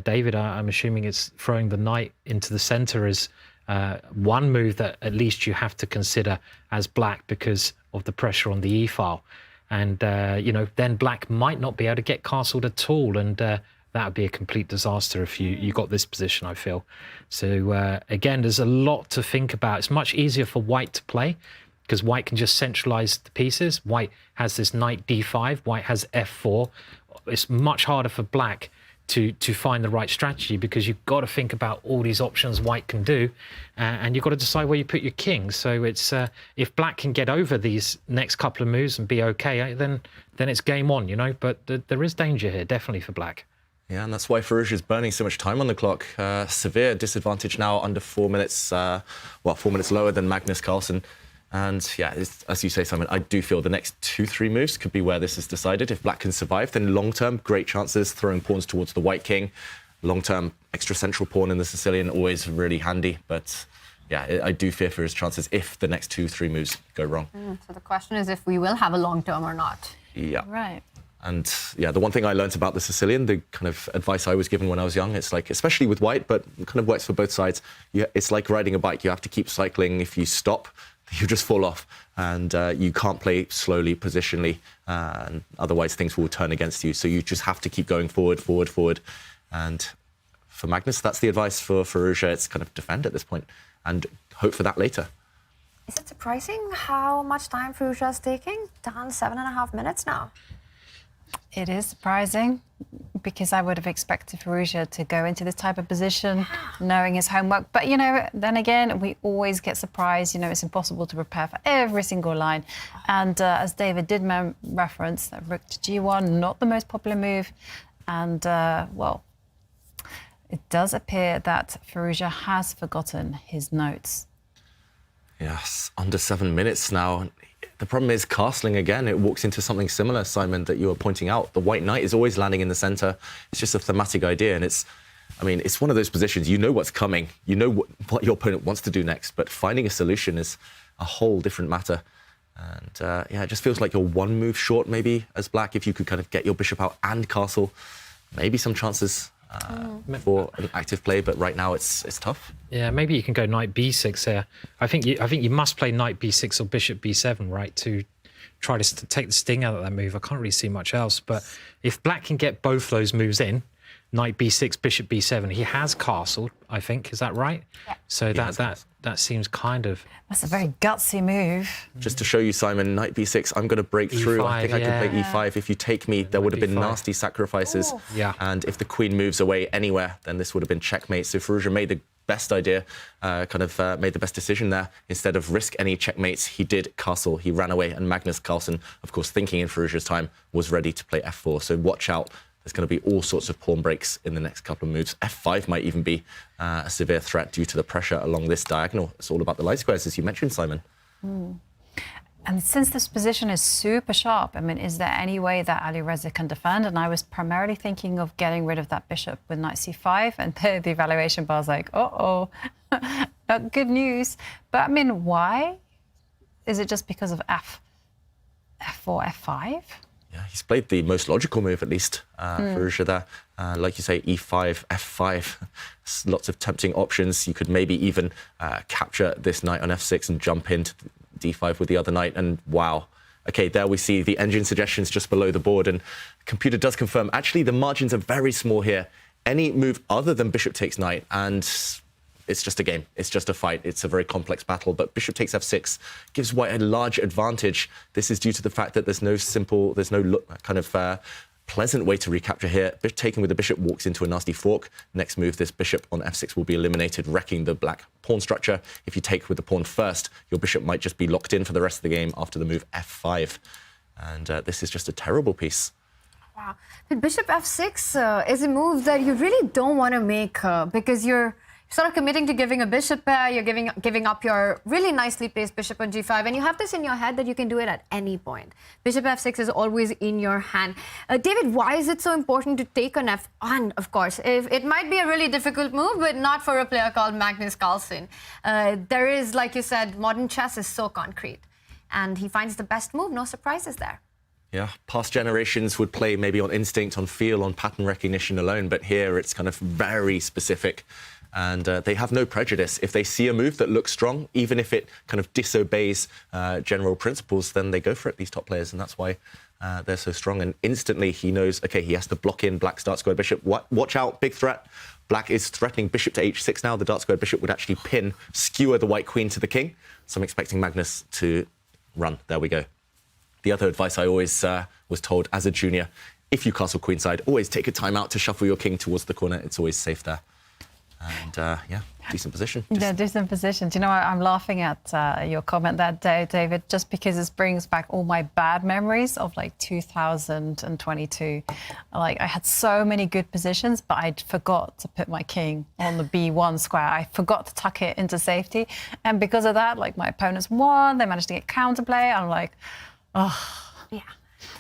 David, I'm assuming, is throwing the knight into the center as one move that at least you have to consider as black because of the pressure on the e-file. And, you know, then black might not be able to get castled at all. And that would be a complete disaster if you got this position, I feel. So, again, there's a lot to think about. It's much easier for white to play because white can just centralize the pieces. White has this knight d5. White has f4. It's much harder for black to find the right strategy because you've got to think about all these options white can do, and you've got to decide where you put your king. So it's if black can get over these next couple of moves and be okay, then it's game on, you know. But there is danger here, definitely, for black. Yeah, and that's why Firouzja is burning so much time on the clock. Severe disadvantage now, under 4 minutes, 4 minutes lower than Magnus Carlsen. And yeah, as you say, Simon, I do feel the next 2-3 moves could be where this is decided. If black can survive, then long-term, great chances throwing pawns towards the white king. long-term extra central pawn in the Sicilian, always really handy. But yeah, I do fear for his chances if the next 2-3 moves go wrong. So the question is if we will have a long term or not. Yeah. Right. And yeah, the one thing I learned about the Sicilian, the kind of advice I was given when I was young, it's like, especially with white, but it kind of works for both sides. It's like riding a bike. You have to keep cycling. If you stop, you just fall off. And you can't play slowly, positionally, and otherwise things will turn against you. So you just have to keep going forward, forward, forward. And for Magnus, that's the advice. For Firouzja, it's kind of defend at this point and hope for that later. Is it surprising how much time Firouzja is taking? Down 7.5 minutes now. It is surprising because I would have expected Firouzja to go into this type of position knowing his homework. But, you know, then again, we always get surprised. You know, it's impossible to prepare for every single line. And as David did reference, that rook to G1, not the most popular move. And, well, it does appear that Firouzja has forgotten his notes. Yes, under 7 minutes now. The problem is castling again. It walks into something similar, Simon, that you were pointing out. The white knight is always landing in the center. It's just a thematic idea. And it's one of those positions. You know what's coming. You know what your opponent wants to do next. But finding a solution is a whole different matter. And yeah, it just feels like you're one move short, maybe, as black. If you could kind of get your bishop out and castle, maybe some chances for an active play, but right now it's tough. Yeah, maybe you can go knight b6 here. I think you must play knight b6 or bishop b7, right, to try to take the sting out of that move. I can't really see much else, but if black can get both those moves in, knight b6, bishop b7, he has castled, I think. Is that right? Yeah. So that seems kind of... That's a very gutsy move. Just to show you, Simon, knight b6, I'm going to break through. I think I can play e5. If you take me, there would have been nasty sacrifices. Ooh. Yeah. And if the queen moves away anywhere, then this would have been checkmate. So Firouzja made the best idea, made the best decision there. Instead of risk any checkmates, he did castle. He ran away. And Magnus Carlsen, of course, thinking in Firouzja's time, was ready to play f4. So watch out. There's going to be all sorts of pawn breaks in the next couple of moves. f5 might even be a severe threat due to the pressure along this diagonal. It's all about the light squares, as you mentioned, Simon. And since this position is super sharp, I mean, is there any way that Alireza can defend? And I was primarily thinking of getting rid of that bishop with knight c5, and the evaluation bar's like, uh-oh, not good news. But, I mean, why? Is it just because of f4, f5? Yeah, he's played the most logical move, at least, Firouzja there. Like you say, e5, f5, lots of tempting options. You could maybe even capture this knight on f6 and jump into d5 with the other knight, and wow. Okay, there we see the engine suggestions just below the board, and the computer does confirm. Actually, the margins are very small here. Any move other than bishop takes knight, and it's just a game. It's just a fight. It's a very complex battle. But bishop takes f6 gives white a large advantage. This is due to the fact that there's no pleasant way to recapture here. Taking with the bishop walks into a nasty fork. Next move, this bishop on f6 will be eliminated, wrecking the black pawn structure. If you take with the pawn first, your bishop might just be locked in for the rest of the game after the move f5. And this is just a terrible piece. Wow. But bishop f6 is a move that you really don't want to make because you're sort of committing to giving a bishop pair, you're giving up your really nicely placed bishop on g5, and you have this in your head that you can do it at any point. Bishop f6 is always in your hand. David, why is it so important to take on f1, of course? It might be a really difficult move, but not for a player called Magnus Carlsen. There is, like you said, modern chess is so concrete, and he finds the best move, no surprises there. Yeah, past generations would play maybe on instinct, on feel, on pattern recognition alone, but here it's kind of very specific. And they have no prejudice. If they see a move that looks strong, even if it kind of disobeys general principles, then they go for it, these top players, and that's why they're so strong. And instantly he knows, okay, he has to block in black's dark squared bishop. Watch out, big threat. Black is threatening bishop to h6 now. The dark squared bishop would actually skewer the white queen to the king. So I'm expecting Magnus to run. There we go. The other advice I always was told as a junior, if you castle queenside, always take a time out to shuffle your king towards the corner. It's always safe there. And yeah, decent position. Yeah, decent position. Do you know, I'm laughing at your comment that day, David, just because it brings back all my bad memories of like 2022. Like I had so many good positions, but I forgot to put my king on the B1 square. I forgot to tuck it into safety. And because of that, like my opponents won, they managed to get counterplay. I'm like, oh. Yeah.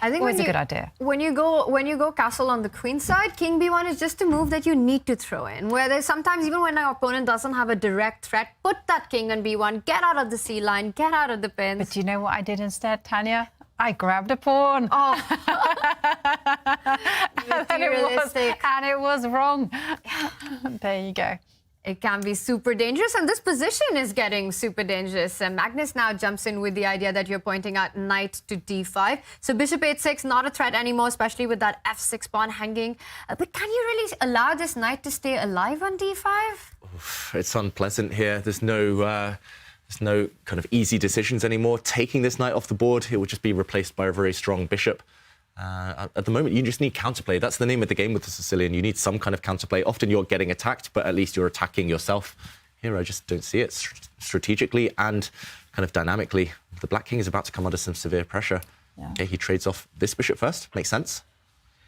I think always a good idea. When you go castle on the queen side, king b1 is just a move that you need to throw in. Where there's sometimes, even when our opponent doesn't have a direct threat, put that king on b1, get out of the c line, get out of the pins. But do you know what I did instead, Tanya? I grabbed a pawn. Oh. and it was wrong. There you go. It can be super dangerous, and this position is getting super dangerous. Magnus now jumps in with the idea that you're pointing out knight to d5. So bishop h6, not a threat anymore, especially with that f6 pawn hanging. But can you really allow this knight to stay alive on d5? Oof, it's unpleasant here. There's no kind of easy decisions anymore. Taking this knight off the board, it will just be replaced by a very strong bishop. At the moment, you just need counterplay. That's the name of the game with the Sicilian. You need some kind of counterplay. Often you're getting attacked, but at least you're attacking yourself. Here, I just don't see it strategically and kind of dynamically. The Black King is about to come under some severe pressure. Yeah. Okay, he trades off this bishop first. Makes sense.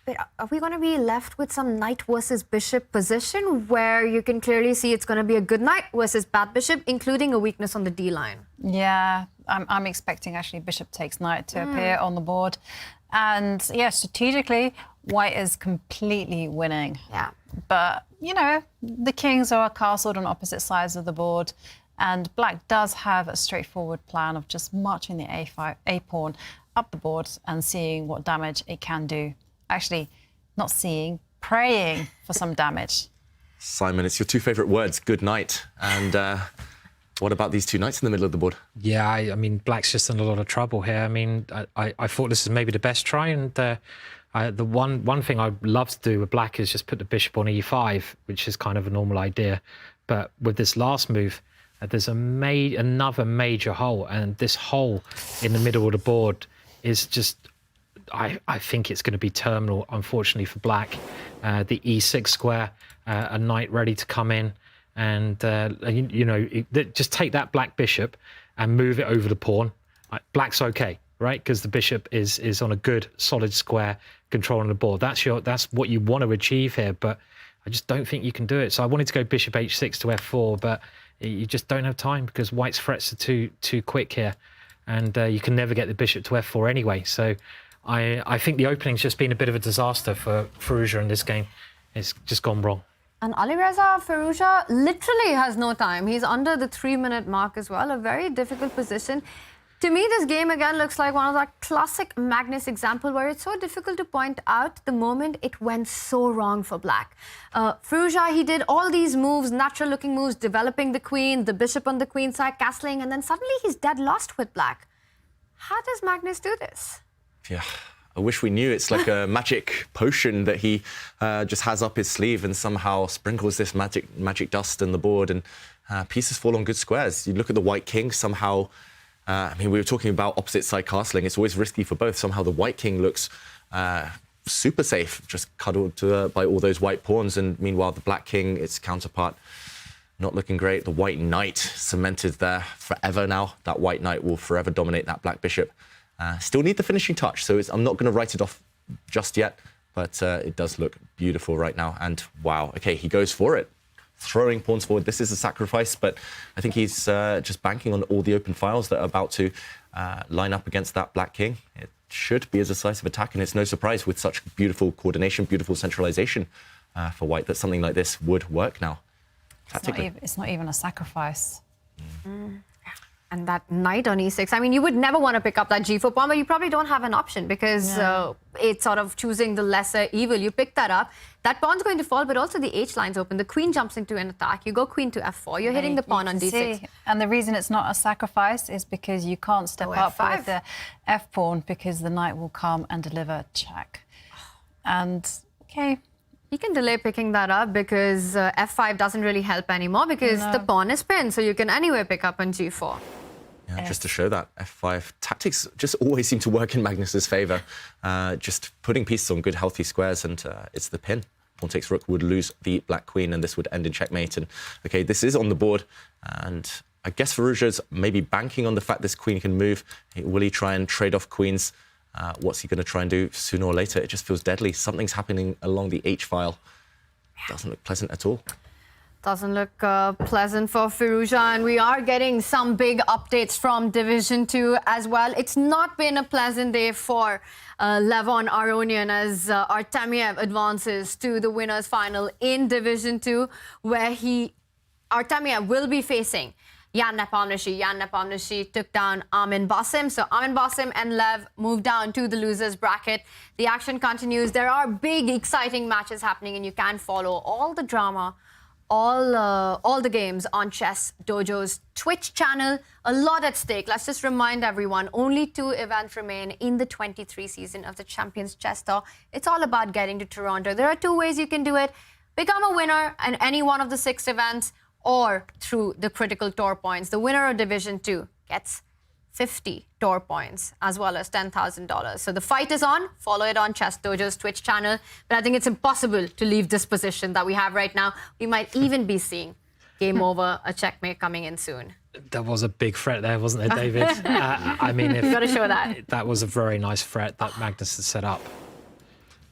But are we going to be left with some knight versus bishop position where you can clearly see it's going to be a good knight versus bad bishop, including a weakness on the D line? Yeah, I'm expecting actually bishop takes knight to appear on the board. And yeah, strategically, white is completely winning. Yeah. But, you know, the kings are castled on opposite sides of the board. And black does have a straightforward plan of just marching the a pawn up the board and seeing what damage it can do. Actually, not seeing, praying for some damage. Simon, it's your two favourite words, good night. And what about these two knights in the middle of the board? Yeah, I mean, black's just in a lot of trouble here. I mean, I thought this is maybe the best try, and the one thing I'd love to do with black is just put the bishop on e5, which is kind of a normal idea. But with this last move, there's another major hole, and this hole in the middle of the board is just... I think it's going to be terminal, unfortunately, for black. The e6 square, a knight ready to come in, and just take that black bishop and move it over the pawn. Black's okay, right? Because the bishop is on a good, solid square, controlling the board. That's what you want to achieve here, but I just don't think you can do it. So I wanted to go bishop h6 to f4, but you just don't have time because white's threats are too quick here, and you can never get the bishop to f4 anyway. So I think the opening's just been a bit of a disaster for Firouzja in this game. It's just gone wrong. And Alireza Firouzja literally has no time. He's under the 3-minute mark as well, a very difficult position. To me, this game again looks like one of that classic Magnus example where it's so difficult to point out the moment it went so wrong for black. Firouzja, he did all these moves, natural-looking moves, developing the queen, the bishop on the queen side, castling, and then suddenly he's dead lost with black. How does Magnus do this? Yeah, I wish we knew. It's like a magic potion that he just has up his sleeve and somehow sprinkles this magic dust in the board, and pieces fall on good squares. You look at the white king, somehow, I mean, we were talking about opposite side castling. It's always risky for both. Somehow the white king looks super safe, just cuddled by all those white pawns, and meanwhile the black king, its counterpart, not looking great. The white knight cemented there forever now. That white knight will forever dominate that black bishop. Still need the finishing touch, so I'm not going to write it off just yet, but it does look beautiful right now. And wow, okay, he goes for it, throwing pawns forward. This is a sacrifice, but I think he's just banking on all the open files that are about to line up against that black king. It should be a decisive attack, and it's no surprise with such beautiful coordination, beautiful centralization for white that something like this would work now. It's not even a sacrifice. And that knight on e6, I mean, you would never want to pick up that g4 pawn, but you probably don't have an option because it's sort of choosing the lesser evil. You pick that up, that pawn's going to fall, but also the h line's open. The queen jumps into an attack. You go queen to f4. You're hitting the pawn on d6. See. And the reason it's not a sacrifice is because you can't step up f5. with the f pawn because the knight will come and deliver check. And, okay. You can delay picking that up because f5 doesn't really help anymore because the pawn is pinned, so you can anyway pick up on g4. Yeah, just to show that f5 tactics just always seem to work in Magnus's favour. Just putting pieces on good, healthy squares, and it's the pin. Pawn takes rook would lose the black queen, and this would end in checkmate. And okay, this is on the board, and I guess Firouzja's maybe banking on the fact this queen can move. Will he try and trade off queens? What's he going to try and do sooner or later? It just feels deadly. Something's happening along the h file. Doesn't look pleasant at all. Doesn't look pleasant for Firouzja, and we are getting some big updates from Division 2 as well. It's not been a pleasant day for Levon Aronian as Artemiev advances to the winners' final in Division 2, where Artemiev will be facing Jan Nepomniachtchi. Jan Nepomniachtchi took down Armin Basim. So Armin Basim and Lev moved down to the losers bracket. The action continues. There are big, exciting matches happening, and you can follow all the drama, all the games on Chess Dojo's Twitch channel. A lot at stake. Let's just remind everyone, only 2 events remain in the 23 season of the Champions Chess Tour. It's all about getting to Toronto. There are 2 ways you can do it. Become a winner in any one of the 6 events, or through the critical tour points. The winner of Division 2 gets 50 tour points as well as $10,000. So the fight is on. Follow it on Chess Dojo's Twitch channel. But I think it's impossible to leave this position that we have right now. We might even be seeing game over, a checkmate coming in soon. There was a big threat there, wasn't there, David? I mean, You've got to show that. That was a very nice threat that Magnus had set up.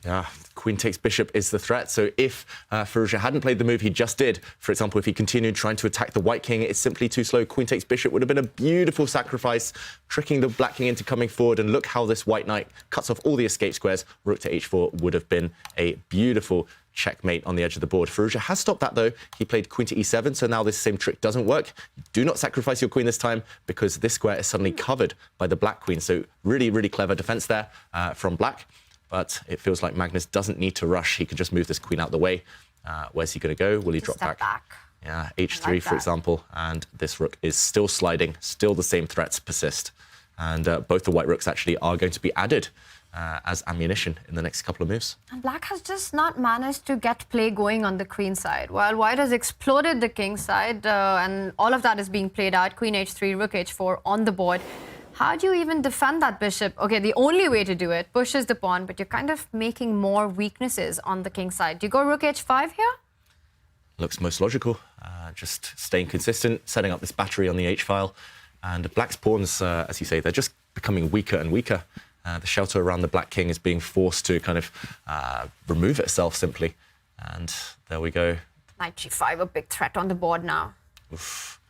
Yeah, queen takes bishop is the threat. So if Firouzja hadn't played the move he just did, for example, if he continued trying to attack the white king, it's simply too slow. Queen takes bishop would have been a beautiful sacrifice, tricking the black king into coming forward. And look how this white knight cuts off all the escape squares. Rook to h4 would have been a beautiful checkmate on the edge of the board. Firouzja has stopped that, though. He played queen to e7, so now this same trick doesn't work. Do not sacrifice your queen this time, because this square is suddenly covered by the black queen. So really, really clever defense there from black. But it feels like Magnus doesn't need to rush. He can just move this queen out the way. Where's he going to go? Will he drop back? Yeah, h3, like for example. And this rook is still sliding. Still the same threats persist. And both the white rooks actually are going to be added as ammunition in the next couple of moves. And black has just not managed to get play going on the queen side. While white has exploded the king side, and all of that is being played out. Queen h3, rook h4 on the board. How do you even defend that bishop? Okay, the only way to do it, pushes the pawn, but you're kind of making more weaknesses on the king side. Do you go rook h5 here? Looks most logical. Just staying consistent, setting up this battery on the h-file. And black's pawns, as you say, they're just becoming weaker and weaker. The shelter around the black king is being forced to kind of remove itself simply. And there we go. Knight g5, a big threat on the board now. Oof.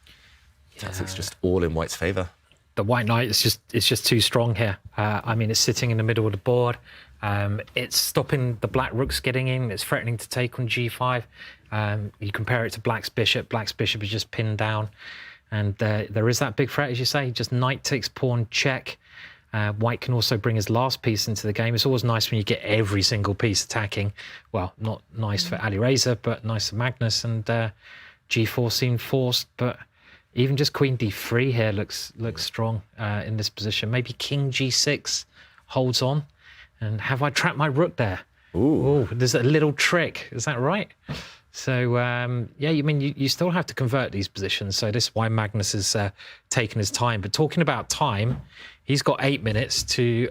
Tactics just all in white's favour. The white knight is just too strong here. I mean, it's sitting in the middle of the board. It's stopping the black rooks getting in. It's threatening to take on g5. You compare it to black's bishop. Black's bishop is just pinned down. And there is that big threat, as you say. Just knight takes pawn check. White can also bring his last piece into the game. It's always nice when you get every single piece attacking. Well, not nice for Alireza, but nice for Magnus. And g4 seemed forced, but even just queen d3 here looks strong in this position. Maybe king g6 holds on. And have I trapped my rook there? Ooh, there's a little trick. Is that right? So, yeah, I mean, you still have to convert these positions. So this is why Magnus has taken his time. But talking about time, he's got 8 minutes to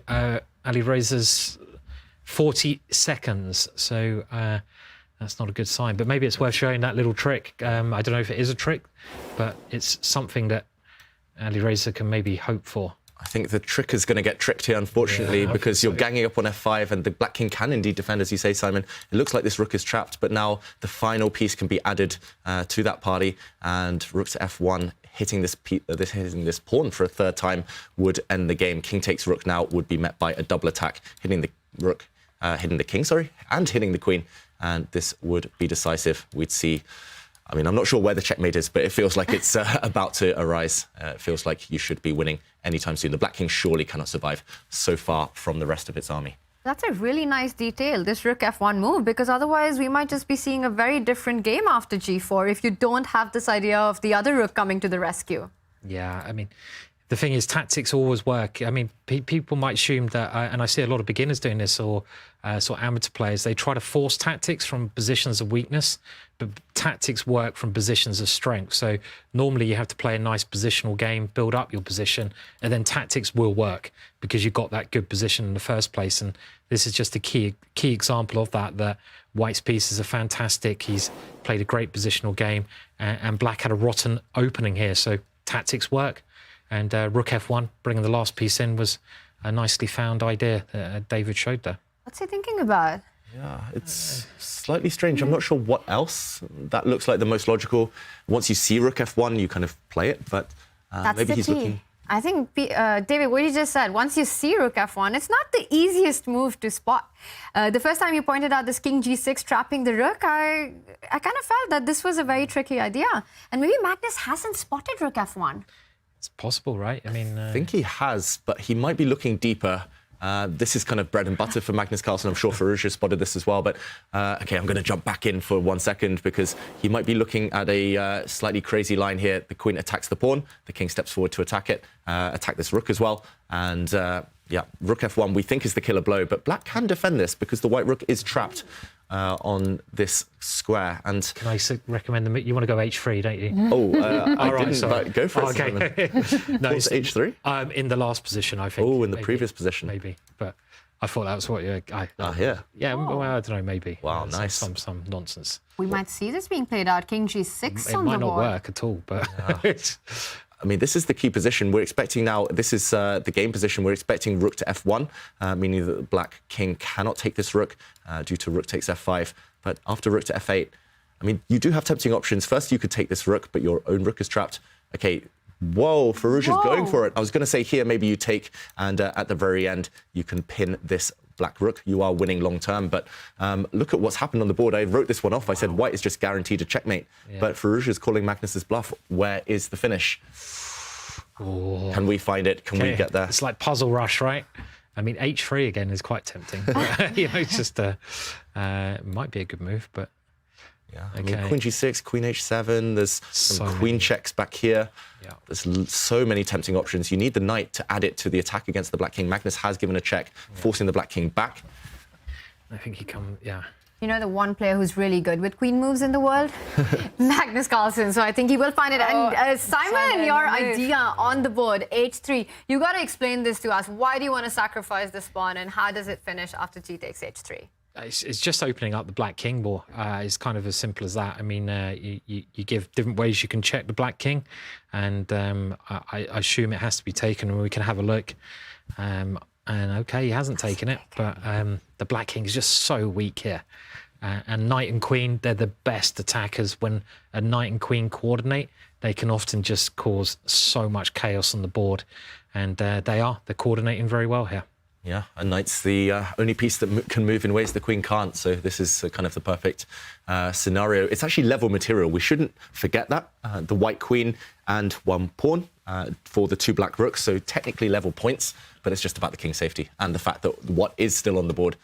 Alireza's 40 seconds. So that's not a good sign. But maybe it's worth showing that little trick. I don't know if it is a trick, but it's something that Alireza can maybe hope for. I think the trick is going to get tricked here, unfortunately, because you're ganging up on f5 and the black king can indeed defend, as you say, Simon. It looks like this rook is trapped, but now the final piece can be added to that party, and rook to f1, hitting this pawn for a third time would end the game. King takes rook now would be met by a double attack, hitting the rook, hitting the king, sorry, and hitting the queen, and this would be decisive. We'd see... I mean, I'm not sure where the checkmate is, but it feels like it's about to arise. It feels like you should be winning anytime soon. The black king surely cannot survive so far from the rest of its army. That's a really nice detail, this rook f1 move, because otherwise we might just be seeing a very different game after g4 if you don't have this idea of the other rook coming to the rescue. Yeah, I mean, the thing is, tactics always work. I mean, people might assume that, and I see a lot of beginners doing this, or sort of amateur players, they try to force tactics from positions of weakness, but tactics work from positions of strength. So normally you have to play a nice positional game, build up your position, and then tactics will work because you got that good position in the first place. And this is just a key example of that White's pieces are fantastic. He's played a great positional game, and Black had a rotten opening here. So tactics work. And rook f1, bringing the last piece in, was a nicely found idea that David showed there. What's he thinking about? Yeah, it's slightly strange. I'm not sure what else. That looks like the most logical. Once you see rook f1, you kind of play it, but maybe he's looking... I think, David, what you just said, once you see rook f1, it's not the easiest move to spot. The first time you pointed out this king g6 trapping the rook, I kind of felt that this was a very tricky idea. And maybe Magnus hasn't spotted rook f1. It's possible, right? I mean... I think he has, but he might be looking deeper. This is kind of bread and butter for Magnus Carlsen. I'm sure Firouzja spotted this as well. But, OK, I'm going to jump back in for 1 second because he might be looking at a slightly crazy line here. The queen attacks the pawn. The king steps forward to attack it, attack this rook as well. And, yeah, rook f1 we think is the killer blow. But black can defend this because the white rook is trapped on this square. And can I recommend you want to go h3, don't you? Oh, I didn't, but go for it. Okay. No, it's h3? In the last position, I think. Oh, in the previous position. Maybe, but I thought that was what you... here? Yeah, well, I don't know, maybe. Wow, nice. Some nonsense. We might see this being played out. King g6 on the board. It might not work at all, but... Yeah. I mean, this is the key position. We're expecting now, this is the game position. We're expecting rook to f1, meaning that the black king cannot take this rook due to rook takes f5. But after rook to f8, I mean, you do have tempting options. First, you could take this rook, but your own rook is trapped. OK, whoa, Firouzja's going for it. I was going to say here, maybe you take, and at the very end, you can pin this black rook. You are winning long term, but look at what's happened on the board. I wrote this one off. I said white is just guaranteed a checkmate, but Firouzja's calling Magnus's bluff. Where is the finish? Oh. Can we find it? Can we get there? It's like Puzzle Rush, right? I mean, h3 again is quite tempting. You know, it's just might be a good move, but yeah. I mean, queen g6, queen h7. There's some queen checks back here. Yeah. There's so many tempting options. You need the knight to add it to the attack against the black king. Magnus has given a check, forcing the black king back. I think he yeah. You know the one player who's really good with queen moves in the world? Magnus Carlsen. So I think he will find it. And Simon, your idea on the board, h3. You got to explain this to us. Why do you want to sacrifice this pawn and how does it finish after g takes h3? It's just opening up the black king more. It's kind of as simple as that. I mean, you give different ways you can check the black king, and I assume it has to be taken, and we can have a look. And okay, he hasn't taken it, but the black king is just so weak here. And knight and queen, they're the best attackers. When a knight and queen coordinate, they can often just cause so much chaos on the board, and they're coordinating very well here. Yeah, a knight's the only piece that can move in ways the queen can't. So this is kind of the perfect scenario. It's actually level material. We shouldn't forget that. The white queen and one pawn for the two black rooks. So technically level points, but it's just about the king's safety and the fact that what is still on the board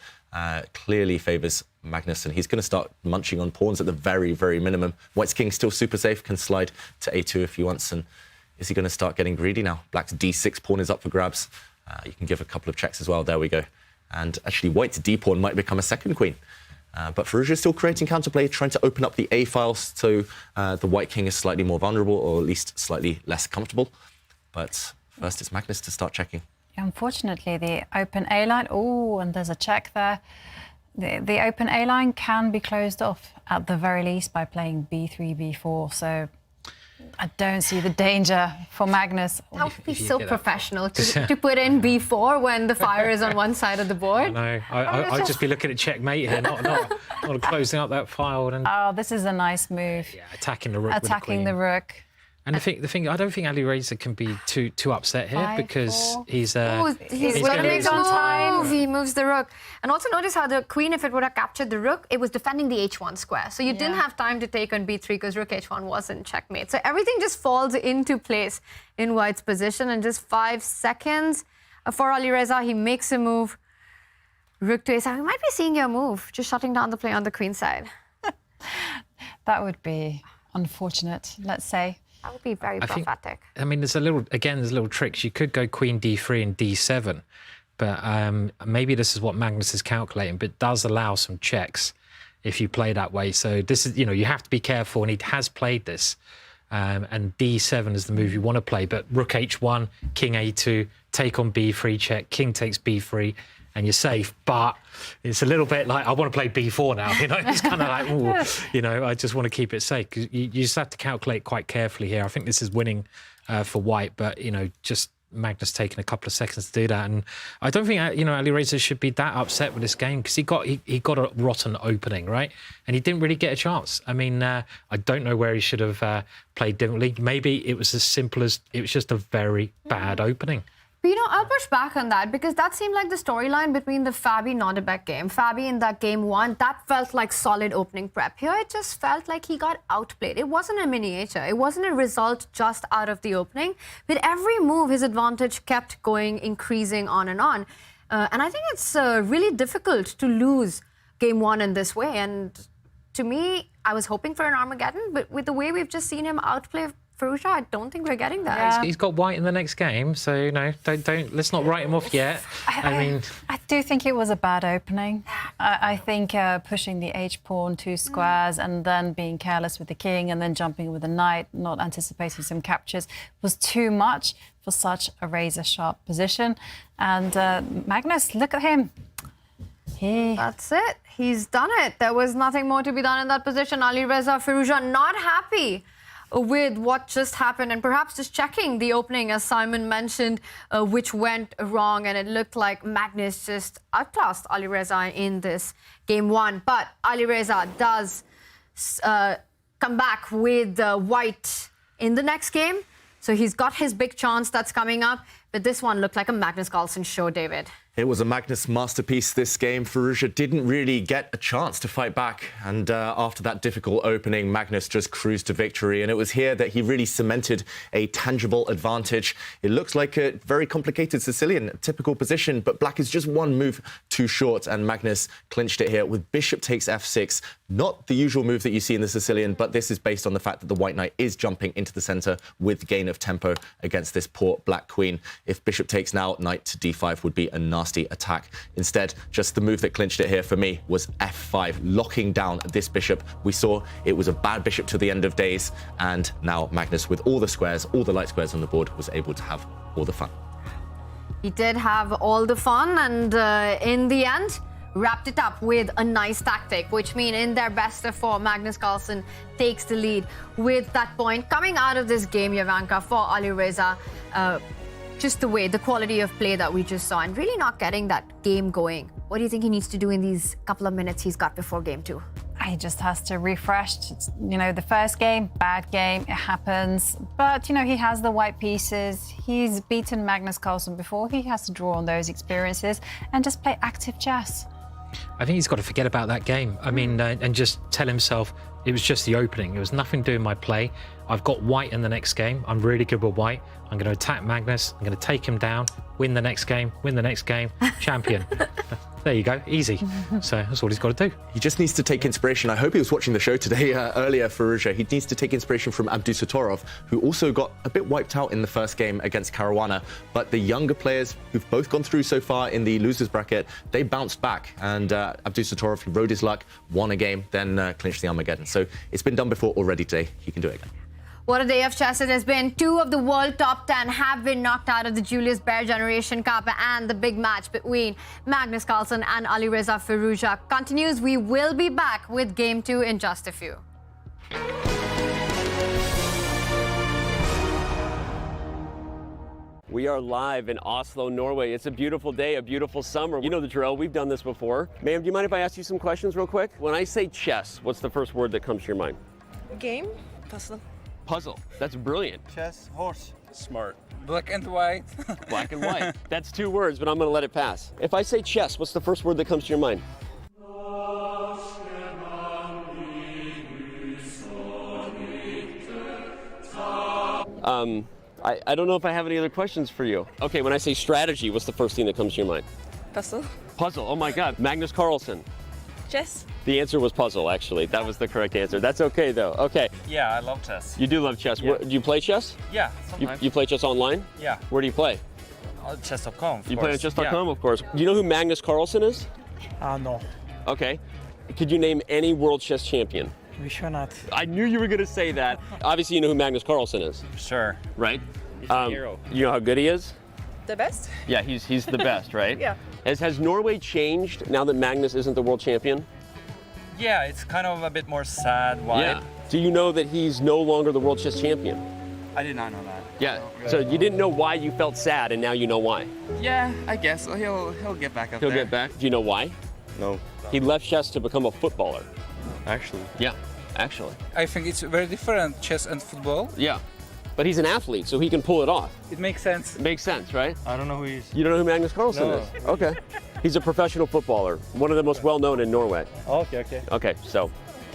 clearly favours Magnus. And he's going to start munching on pawns at the very, very minimum. White's king still super safe, can slide to a2 if he wants. And is he going to start getting greedy now? Black's d6 pawn is up for grabs. You can give a couple of checks as well. There we go. And actually, white's d-pawn might become a second queen. But Firouzja is still creating counterplay, trying to open up the A files so the white king is slightly more vulnerable, or at least slightly less comfortable. But first, it's Magnus to start checking. Unfortunately, the open A line. Oh, and there's a check there. The open A line can be closed off at the very least by playing b3, b4. So I don't see the danger for Magnus. That would be so professional to put in b4 when the fire is on one side of the board. No, I'd just be looking at checkmate here, not closing up that file. And oh, this is a nice move. Yeah, attacking the rook. Attacking the rook. And the thing, I don't think Alireza can be too upset here because he's going to make on time. He moves the rook. And also notice how the queen, if it would have captured the rook, it was defending the h1 square. So you didn't have time to take on b3 because rook h1 wasn't checkmate. So everything just falls into place in white's position. And just 5 seconds for Alireza, he makes a move. Rook to a7. We might be seeing your move, just shutting down the play on the queen side. That would be unfortunate, let's say. That would be very prophetic. I mean, there's little tricks. You could go queen d3 and d7, but maybe this is what Magnus is calculating, but it does allow some checks if you play that way. So this is, you have to be careful, and he has played this. And d7 is the move you want to play, but rook h1, king a2, take on b3 check, king takes b3, and you're safe. But it's a little bit like, I want to play b4 now. It's kind of like, ooh, I just want to keep it safe. Because you just have to calculate quite carefully here. I think this is winning for white, but, just Magnus taking a couple of seconds to do that. And I don't think, Alireza should be that upset with this game because he got a rotten opening, right? And he didn't really get a chance. I mean, I don't know where he should have played differently. Maybe it was as simple as it was just a very bad opening. But, I'll push back on that because that seemed like the storyline between the Fabi-Nodirbek game. Fabi in that game 1, that felt like solid opening prep. Here, it just felt like he got outplayed. It wasn't a miniature. It wasn't a result just out of the opening. With every move, his advantage kept going, increasing on and on. And I think it's really difficult to lose game 1 in this way. And to me, I was hoping for an Armageddon, but with the way we've just seen him outplay Firouzja, I don't think we're getting that. Yeah. He's got white in the next game, so don't let's not write him off yet. I do think it was a bad opening. I think pushing the H-pawn 2 squares and then being careless with the king and then jumping with the knight, not anticipating some captures, was too much for such a razor-sharp position. And Magnus, look at him. That's it. He's done it. There was nothing more to be done in that position. Alireza Firouzja not happy with what just happened and perhaps just checking the opening, as Simon mentioned, which went wrong, and it looked like Magnus just outclassed Alireza in this game 1. But Alireza does come back with white in the next game, so he's got his big chance that's coming up. But this one looked like a Magnus Carlsen show, David. It was a Magnus masterpiece, this game. Firouzja didn't really get a chance to fight back. And after that difficult opening, Magnus just cruised to victory. And it was here that he really cemented a tangible advantage. It looks like a very complicated Sicilian, typical position, but black is just one move too short. And Magnus clinched it here with bishop takes f6. Not the usual move that you see in the Sicilian, but this is based on the fact that the white knight is jumping into the center with gain of tempo against this poor black queen. If bishop takes now, knight to d5 would be a nasty attack. Instead, just the move that clinched it here for me was f5, locking down this bishop. We saw it was a bad bishop to the end of days, and now Magnus, with all the squares, all the light squares on the board, was able to have all the fun. He did have all the fun, and in the end, wrapped it up with a nice tactic, which means in their best of 4, Magnus Carlsen takes the lead with that point. Coming out of this game, Jovanka, for Alireza, just the quality of play that we just saw, and really not getting that game going. What do you think he needs to do in these couple of minutes he's got before game 2? He just has to refresh. The first game, bad game, it happens. But, he has the white pieces. He's beaten Magnus Carlsen before. He has to draw on those experiences and just play active chess. I think he's got to forget about that game. I mean, and just tell himself it was just the opening. It was nothing doing my play. I've got white in the next game. I'm really good with white. I'm going to attack Magnus. I'm going to take him down, win the next game, champion. There you go, easy. So that's all he's got to do. He just needs to take inspiration. I hope he was watching the show today earlier, Firouzja. He needs to take inspiration from Abdusattorov, who also got a bit wiped out in the first game against Caruana. But the younger players who've both gone through so far in the losers bracket, they bounced back. And Abdusattorov, he rode his luck, won a game, then clinched the Armageddon. So it's been done before already today. He can do it again. What a day of chess it has been. 2 of the world top 10 have been knocked out of the Julius Baer Generation Cup, and the big match between Magnus Carlsen and Alireza Firouzja continues. We will be back with game 2 in just a few. We are live in Oslo, Norway. It's a beautiful day, a beautiful summer. You know the drill. We've done this before. Ma'am, do you mind if I ask you some questions real quick? When I say chess, what's the first word that comes to your mind? Game, puzzle. Puzzle. That's brilliant. Chess, horse. Smart. Black and white. Black and white. That's 2 words, but I'm going to let it pass. If I say chess, what's the first word that comes to your mind? I don't know if I have any other questions for you. Okay, when I say strategy, what's the first thing that comes to your mind? Puzzle. Puzzle. Oh my God. Magnus Carlsen. Chess. The answer was puzzle, actually. That was the correct answer. That's okay, though. Okay. Yeah, I love chess. You do love chess. Yeah. Do you play chess? Yeah, sometimes. You play chess online? Yeah. Where do you play? Chess.com. You play on chess.com, of course. Do you know who Magnus Carlsen is? No. Okay. Could you name any world chess champion? We sure not. I knew you were going to say that. Obviously, you know who Magnus Carlsen is. Sure. Right? He's a hero. You know how good he is? The best? Yeah, he's the best, right? Yeah. Has Norway changed now that Magnus isn't the world champion? Yeah, it's kind of a bit more sad vibe. Yeah. Do you know that he's no longer the world chess champion? I did not know that. Yeah. So you didn't know why you felt sad, and now you know why. Yeah, I guess he'll get back up He'll there. get back. Do you know why? No. He left chess to become a footballer. Actually. Yeah, actually. I think it's very different, chess and football. Yeah. But he's an athlete, so he can pull it off. It makes sense. It makes sense, right? I don't know who he is. You don't know who Magnus Carlsen No. is? Okay. He's a professional footballer, one of the most well-known in Norway. Okay. Okay, so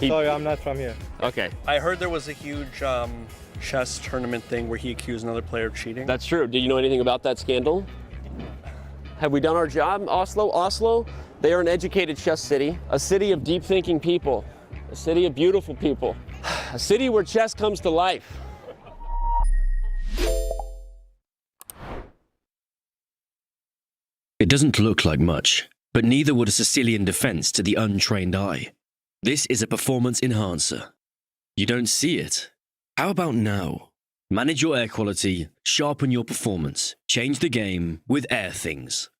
Sorry, I'm not from here. Okay. I heard there was a huge chess tournament thing where he accused another player of cheating. That's true. Did you know anything about that scandal? Have we done our job, Oslo? Oslo, they are an educated chess city, a city of deep-thinking people, a city of beautiful people, a city where chess comes to life. It doesn't look like much, but neither would a Sicilian defense to the untrained eye. This is a performance enhancer. You don't see it. How about now? Manage your air quality, sharpen your performance, change the game with Air Things.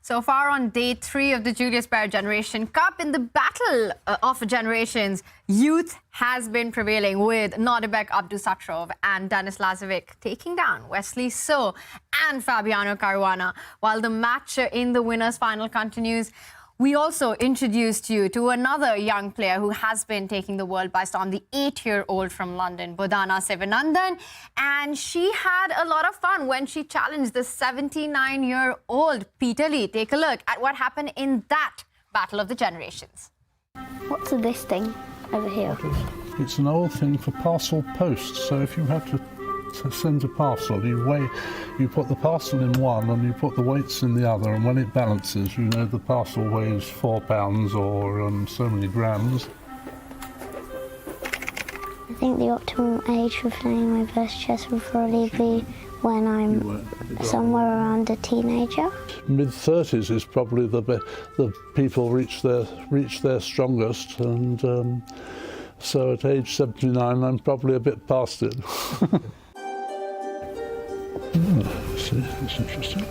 So far on day 3 of the Julius Baer Generation Cup, in the battle of generations, youth has been prevailing with Nodirbek Abdusattorov and Denis taking down Wesley So and Fabiano Caruana. While the match in the winners' final continues, we also introduced you to another young player who has been taking the world by storm, the 8-year-old from London, Bodhana Sivanandan. And she had a lot of fun when she challenged the 79-year-old Peter Lee. Take a look at what happened in that battle of the generations. What's this thing over here? It's an old thing for parcel post. So if you have to send a parcel, you put the parcel in one and you put the weights in the other, and when it balances, you know the parcel weighs 4 pounds or so many grams. I think the optimum age for playing my best chess would probably be when I'm somewhere around a teenager. Mid-30s is probably the people reach their strongest, and so at age 79 I'm probably a bit past it. See, that's interesting.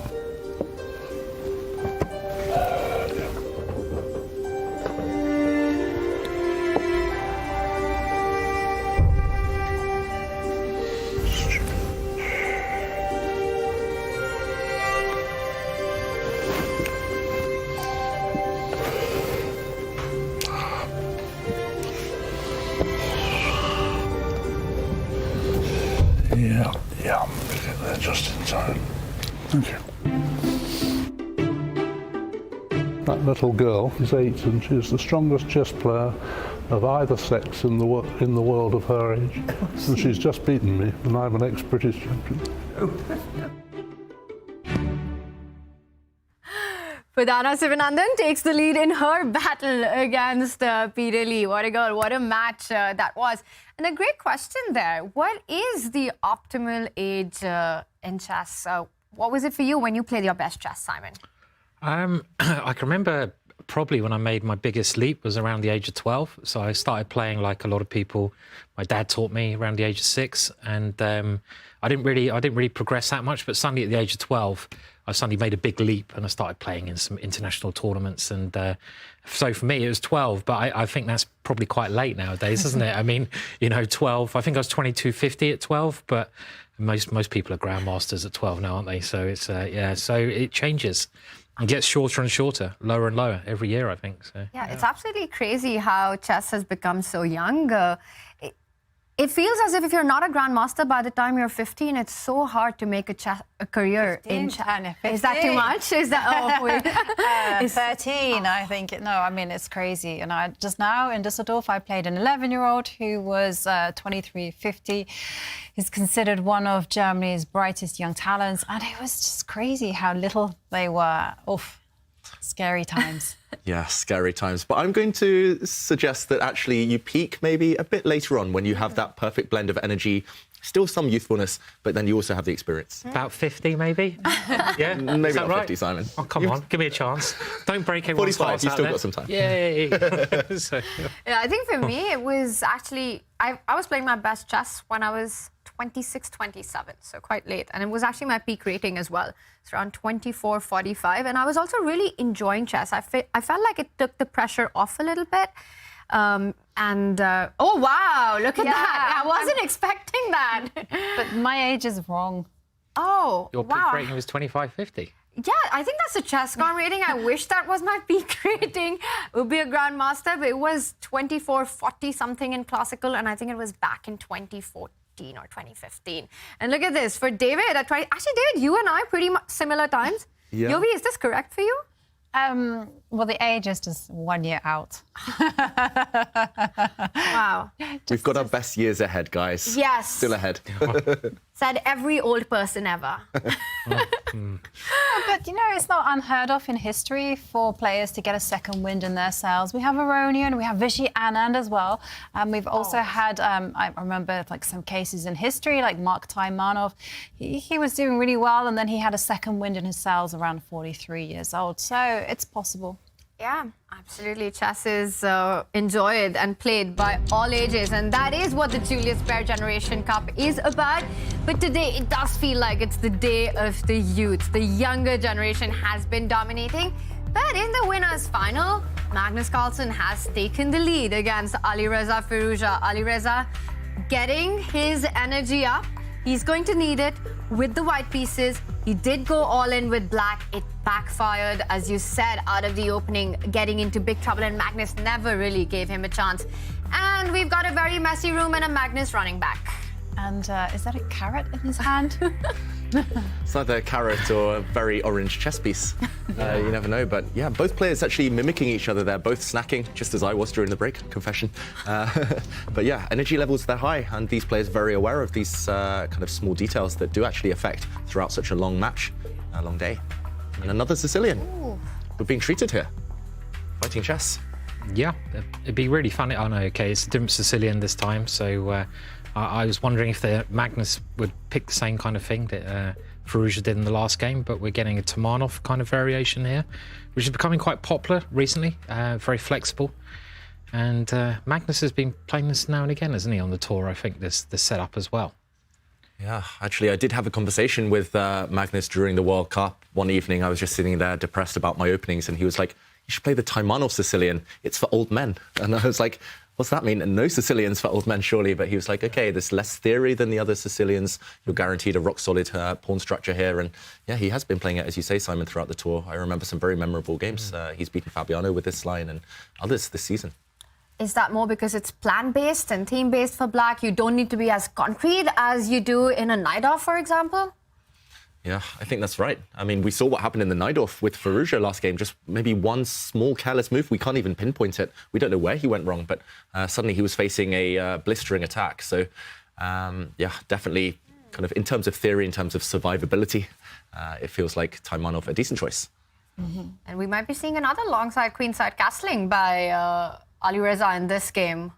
Yeah, I'm going to get there just in time. Thank you. That little girl is 8 and she's the strongest chess player of either sex in the world of her age. And she's just beaten me, and I'm an ex-British champion. Bodhana Sivanandan takes the lead in her battle against Peter Lee. What a girl, what a match that was. And a great question there. What is the optimal age in chess? What was it for you when you played your best chess, Simon? I can remember probably when I made my biggest leap was around the age of 12. So I started playing like a lot of people. My dad taught me around the age of 6, and I didn't really progress that much. But suddenly at the age of 12, I suddenly made a big leap and I started playing in some international tournaments. And so for me, it was 12. But I think that's probably quite late nowadays, isn't it? I mean, 12. I think I was 22.50 at 12, but most people are grandmasters at 12 now, aren't they? So it's so it changes. It gets shorter and shorter, lower and lower every year, I think. So yeah, it's absolutely crazy how chess has become so young. It feels as if you're not a grandmaster by the time you're 15, it's so hard to make a career in chess. Is that too much? Is that 13? I think no. I mean, it's crazy. And I just now in Düsseldorf, I played an 11-year-old who was 23.50. He's considered one of Germany's brightest young talents, and it was just crazy how little they were. Oof. Scary times. Yeah, scary times. But I'm going to suggest that actually you peak maybe a bit later on when you have that perfect blend of energy, still some youthfulness, but then you also have the experience. About 50, maybe? Yeah? Maybe not right? 50, Simon. Oh, come on, give me a chance. Don't break everyone's 45, hearts you've out still there. got some time. Yay! Yeah, I think for me, it was actually... I was playing my best chess when I was 26, 27, so quite late. And it was actually my peak rating as well. It's around 24, 45. And I was also really enjoying chess. I felt like it took the pressure off a little bit. Oh, wow, look at that. I wasn't expecting that. But my age is wrong. Oh, Your peak wow. rating was 25.50. Yeah, I think that's a chess.com rating. I wish that was my peak rating. It would be a grandmaster, but it was 2440 something in classical, and I think it was back in 2014 or 2015. And look at this, for David, actually, David, you and I pretty much similar times. Yeah. Yovi, is this correct for you? Well, the age is just 1 year out. Wow. We've got our best years ahead, guys. Yes. Still ahead. Said every old person ever. But, you know, it's not unheard of in history for players to get a second wind in their sails. We have Aronian, we have Vishy Anand as well. We've also had, I remember, like some cases in history, like Mark Taimanov. He was doing really well, and then he had a second wind in his sails around 43 years old. So it's possible. Yeah, absolutely. Chess is enjoyed and played by all ages, and that is what the Julius Baer Generation Cup is about. But today, it does feel like it's the day of the youth. The younger generation has been dominating. But in the winners' final, Magnus Carlsen has taken the lead against Alireza Firouzja. Alireza getting his energy up. He's going to need it with the white pieces. He did go all in with black. It backfired, as you said, out of the opening, getting into big trouble, and Magnus never really gave him a chance. And we've got a very messy room and a Magnus running back. And is that a carrot in his hand? It's either a carrot or a very orange chess piece. You never know. But yeah, both players actually mimicking each other there, both snacking, just as I was during the break, confession. But yeah, energy levels, they're high. And these players very aware of these kind of small details that do actually affect throughout such a long match, a long day. And another Sicilian. We're being treated here. Fighting chess. Yeah, it'd be really funny. Oh, no, okay, it's a different Sicilian this time. So I was wondering if Magnus would pick the same kind of thing that Firouzja did in the last game, but we're getting a Tamanov kind of variation here, which is becoming quite popular recently, very flexible. And Magnus has been playing this now and again, hasn't he, on the tour? I think this setup as well. Yeah, actually, I did have a conversation with Magnus during the World Cup one evening. I was just sitting there depressed about my openings, and he was like, you should play the Taimanov Sicilian. It's for old men. And I was like, what's that mean? And no Sicilians for old men, surely. But he was like, OK, there's less theory than the other Sicilians. You're guaranteed a rock-solid pawn structure here. And yeah, he has been playing it, as you say, Simon, throughout the tour. I remember some very memorable games. He's beaten Fabiano with this line and others this season. Is that more because it's plan-based and team-based for black? You don't need to be as concrete as you do in a night-off, for example? Yeah, I think that's right. I mean, we saw what happened in the night-off with Firouzja last game. Just maybe one small careless move. We can't even pinpoint it. We don't know where he went wrong, but suddenly he was facing a blistering attack. So, yeah, definitely kind of in terms of theory, in terms of survivability, it feels like Taimanov a decent choice. Mm-hmm. And we might be seeing another longside queenside castling by Alireza in this game.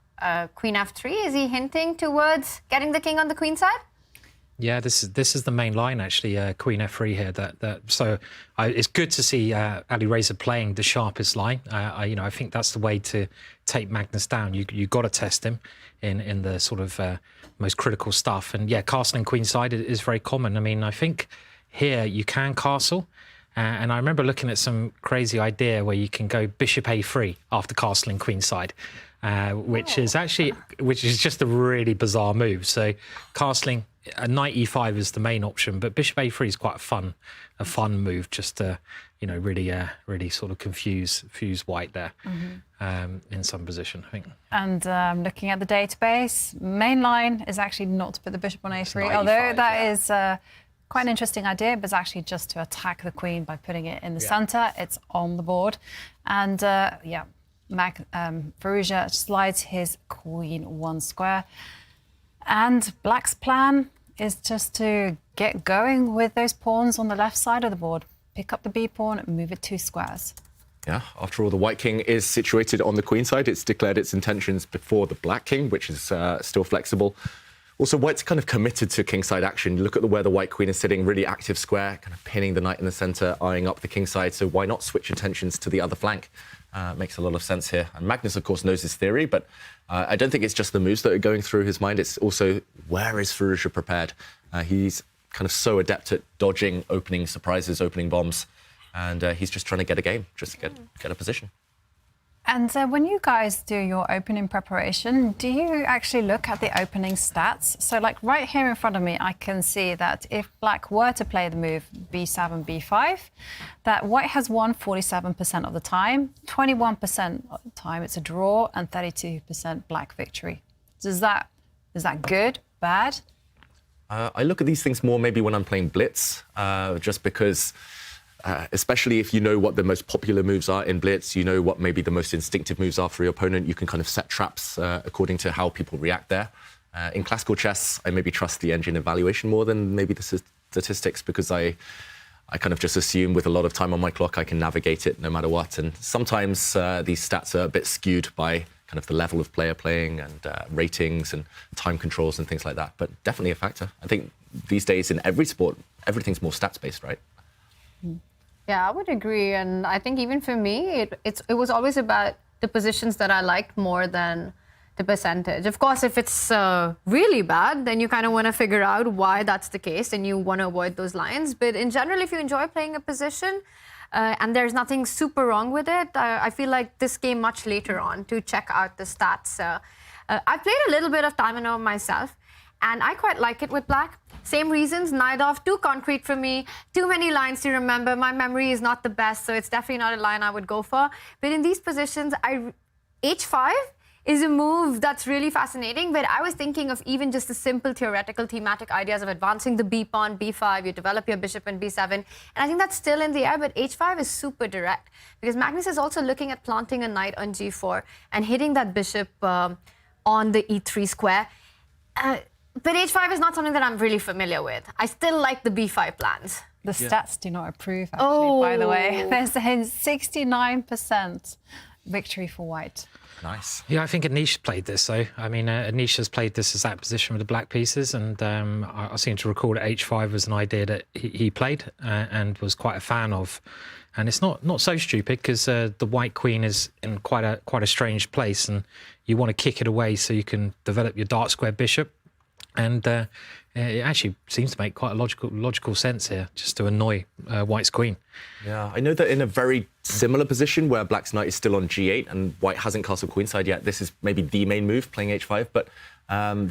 Queen f3, is he hinting towards getting the king on the queen side? Yeah, this is the main line actually. Queen f3 here. So it's good to see Alireza playing the sharpest line. I think that's the way to take Magnus down. You got to test him in the sort of most critical stuff. And yeah, castling queenside is very common. I mean, I think here you can castle. And I remember looking at some crazy idea where you can go bishop a3 after castling queenside, which is just a really bizarre move. So castling knight e5 is the main option, but bishop a3 is quite a fun move, just to really sort of confuse white there in some position, I think. And looking at the database, main line is actually not to put the bishop on a3, although that is quite an interesting idea, but it's actually just to attack the queen by putting it in the center. It's on the board. And Firouzja slides his queen one square. And black's plan is just to get going with those pawns on the left side of the board. Pick up the b pawn and move it 2 squares. Yeah, after all, the white king is situated on the queen side. It's declared its intentions before the black king, which is still flexible. Also, white's kind of committed to kingside action. You look at where the white queen is sitting, really active square, kind of pinning the knight in the center, eyeing up the kingside. So why not switch attentions to the other flank? Makes a lot of sense here. And Magnus, of course, knows his theory, but I don't think it's just the moves that are going through his mind. It's also, where is Firouzja prepared? He's kind of so adept at dodging opening surprises, opening bombs. And he's just trying to get a game, just to get a position. And when you guys do your opening preparation, do you actually look at the opening stats? So like right here in front of me, I can see that if black were to play the move b7, b5, that white has won 47% of the time, 21% of the time it's a draw, and 32% black victory. Is that good, bad? I look at these things more maybe when I'm playing Blitz, just because... especially if you know what the most popular moves are in Blitz, you know what maybe the most instinctive moves are for your opponent, you can kind of set traps according to how people react there. In classical chess, I maybe trust the engine evaluation more than maybe the statistics, because I kind of just assume with a lot of time on my clock I can navigate it no matter what. And sometimes these stats are a bit skewed by kind of the level of player playing and ratings and time controls and things like that. But definitely a factor. I think these days in every sport, everything's more stats-based, right? Yeah, I would agree. And I think even for me, it was always about the positions that I liked more than the percentage. Of course, if it's really bad, then you kind of want to figure out why that's the case and you want to avoid those lines. But in general, if you enjoy playing a position and there's nothing super wrong with it, I feel like this came much later on to check out the stats. I played a little bit of Domino myself, and I quite like it with black. Same reasons, neither of too concrete for me, too many lines to remember. My memory is not the best, so it's definitely not a line I would go for. But in these positions, H5 is a move that's really fascinating, but I was thinking of even just the simple theoretical thematic ideas of advancing the B pawn, B5, you develop your bishop in B7, and I think that's still in the air, but H5 is super direct, because Magnus is also looking at planting a knight on G4 and hitting that bishop on the E3 square. But H5 is not something that I'm really familiar with. I still like the B5 plans. The stats do not approve, actually, by the way. There's a 69% victory for white. Nice. Yeah, I think Anish played this, though. I mean, Anish has played this as that position with the black pieces, and I seem to recall that H5 was an idea that he played and was quite a fan of. And it's not so stupid, because the white queen is in quite a strange place, and you want to kick it away so you can develop your dark square bishop. And it actually seems to make quite a logical sense here, just to annoy white's queen. Yeah, I know that in a very similar position where black's knight is still on G8 and white hasn't castled queenside yet, this is maybe the main move, playing H5. But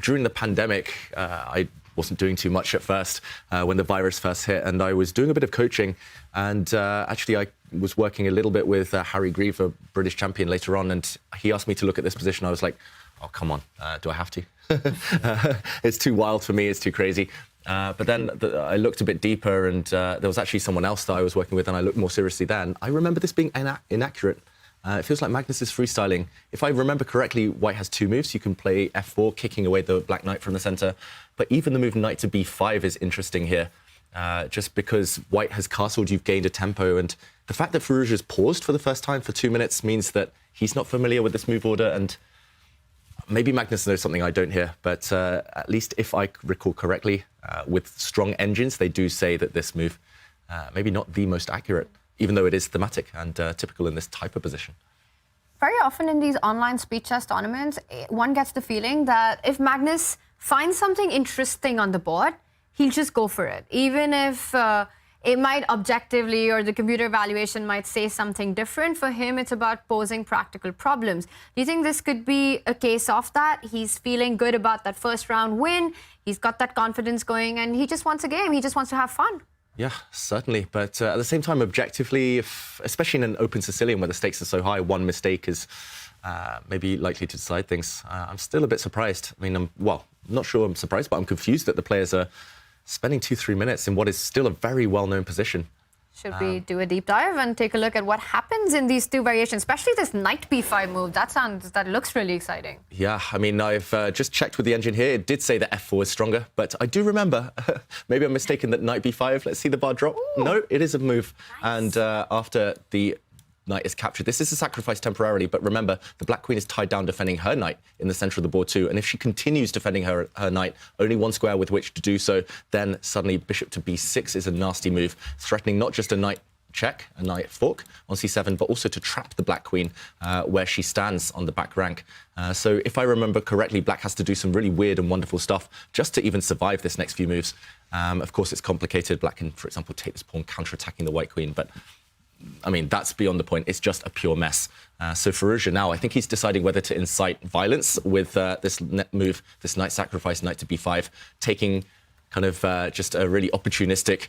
during the pandemic, I wasn't doing too much at first when the virus first hit, and I was doing a bit of coaching. And actually, I was working a little bit with Harry Grieve, a British champion, later on, and he asked me to look at this position. I was like, oh, come on, do I have to? It's too wild for me, it's too crazy. But then I looked a bit deeper, and there was actually someone else that I was working with, and I looked more seriously then. I remember this being inaccurate. It feels like Magnus is freestyling. If I remember correctly, white has two moves. You can play F4, kicking away the black knight from the center. But even the move knight to B5 is interesting here. Just because white has castled, you've gained a tempo. And the fact that Firouzja's paused for the first time for 2 minutes means that he's not familiar with this move order, and maybe Magnus knows something I don't hear, but at least if I recall correctly, with strong engines, they do say that this move maybe not the most accurate, even though it is thematic and typical in this type of position. Very often in these online speed chess tournaments, one gets the feeling that if Magnus finds something interesting on the board, he'll just go for it, even if it might objectively, or the computer evaluation might say something different. For him, it's about posing practical problems. Do you think this could be a case of that? He's feeling good about that first round win. He's got that confidence going, and he just wants a game. He just wants to have fun. Yeah, certainly. But at the same time, objectively, especially in an open Sicilian where the stakes are so high, one mistake is maybe likely to decide things. I'm still a bit surprised. I mean, I'm not sure I'm surprised, but I'm confused that the players are spending 2-3 minutes in what is still a very well-known position. Should we do a deep dive and take a look at what happens in these two variations, especially this knight b5 move? That looks really exciting. Yeah, I mean, I've just checked with the engine here. It did say that f4 is stronger, but I do remember, maybe I'm mistaken, that knight b5, let's see the bar drop. Ooh. No, it is a move. Nice. And after the knight is captured, this is a sacrifice temporarily, but remember, the black queen is tied down defending her knight in the center of the board too, and if she continues defending her knight, only one square with which to do so, then suddenly bishop to b6 is a nasty move, threatening not just a knight check, a knight fork on c7, but also to trap the black queen where she stands on the back rank. So if I remember correctly, black has to do some really weird and wonderful stuff just to even survive this next few moves. Of course, it's complicated. Black can, for example, take this pawn, counter-attacking the white queen, but I mean, that's beyond the point. It's just a pure mess. So Firouzja now, I think he's deciding whether to incite violence with this move, this knight sacrifice, knight to b5, taking kind of just a really opportunistic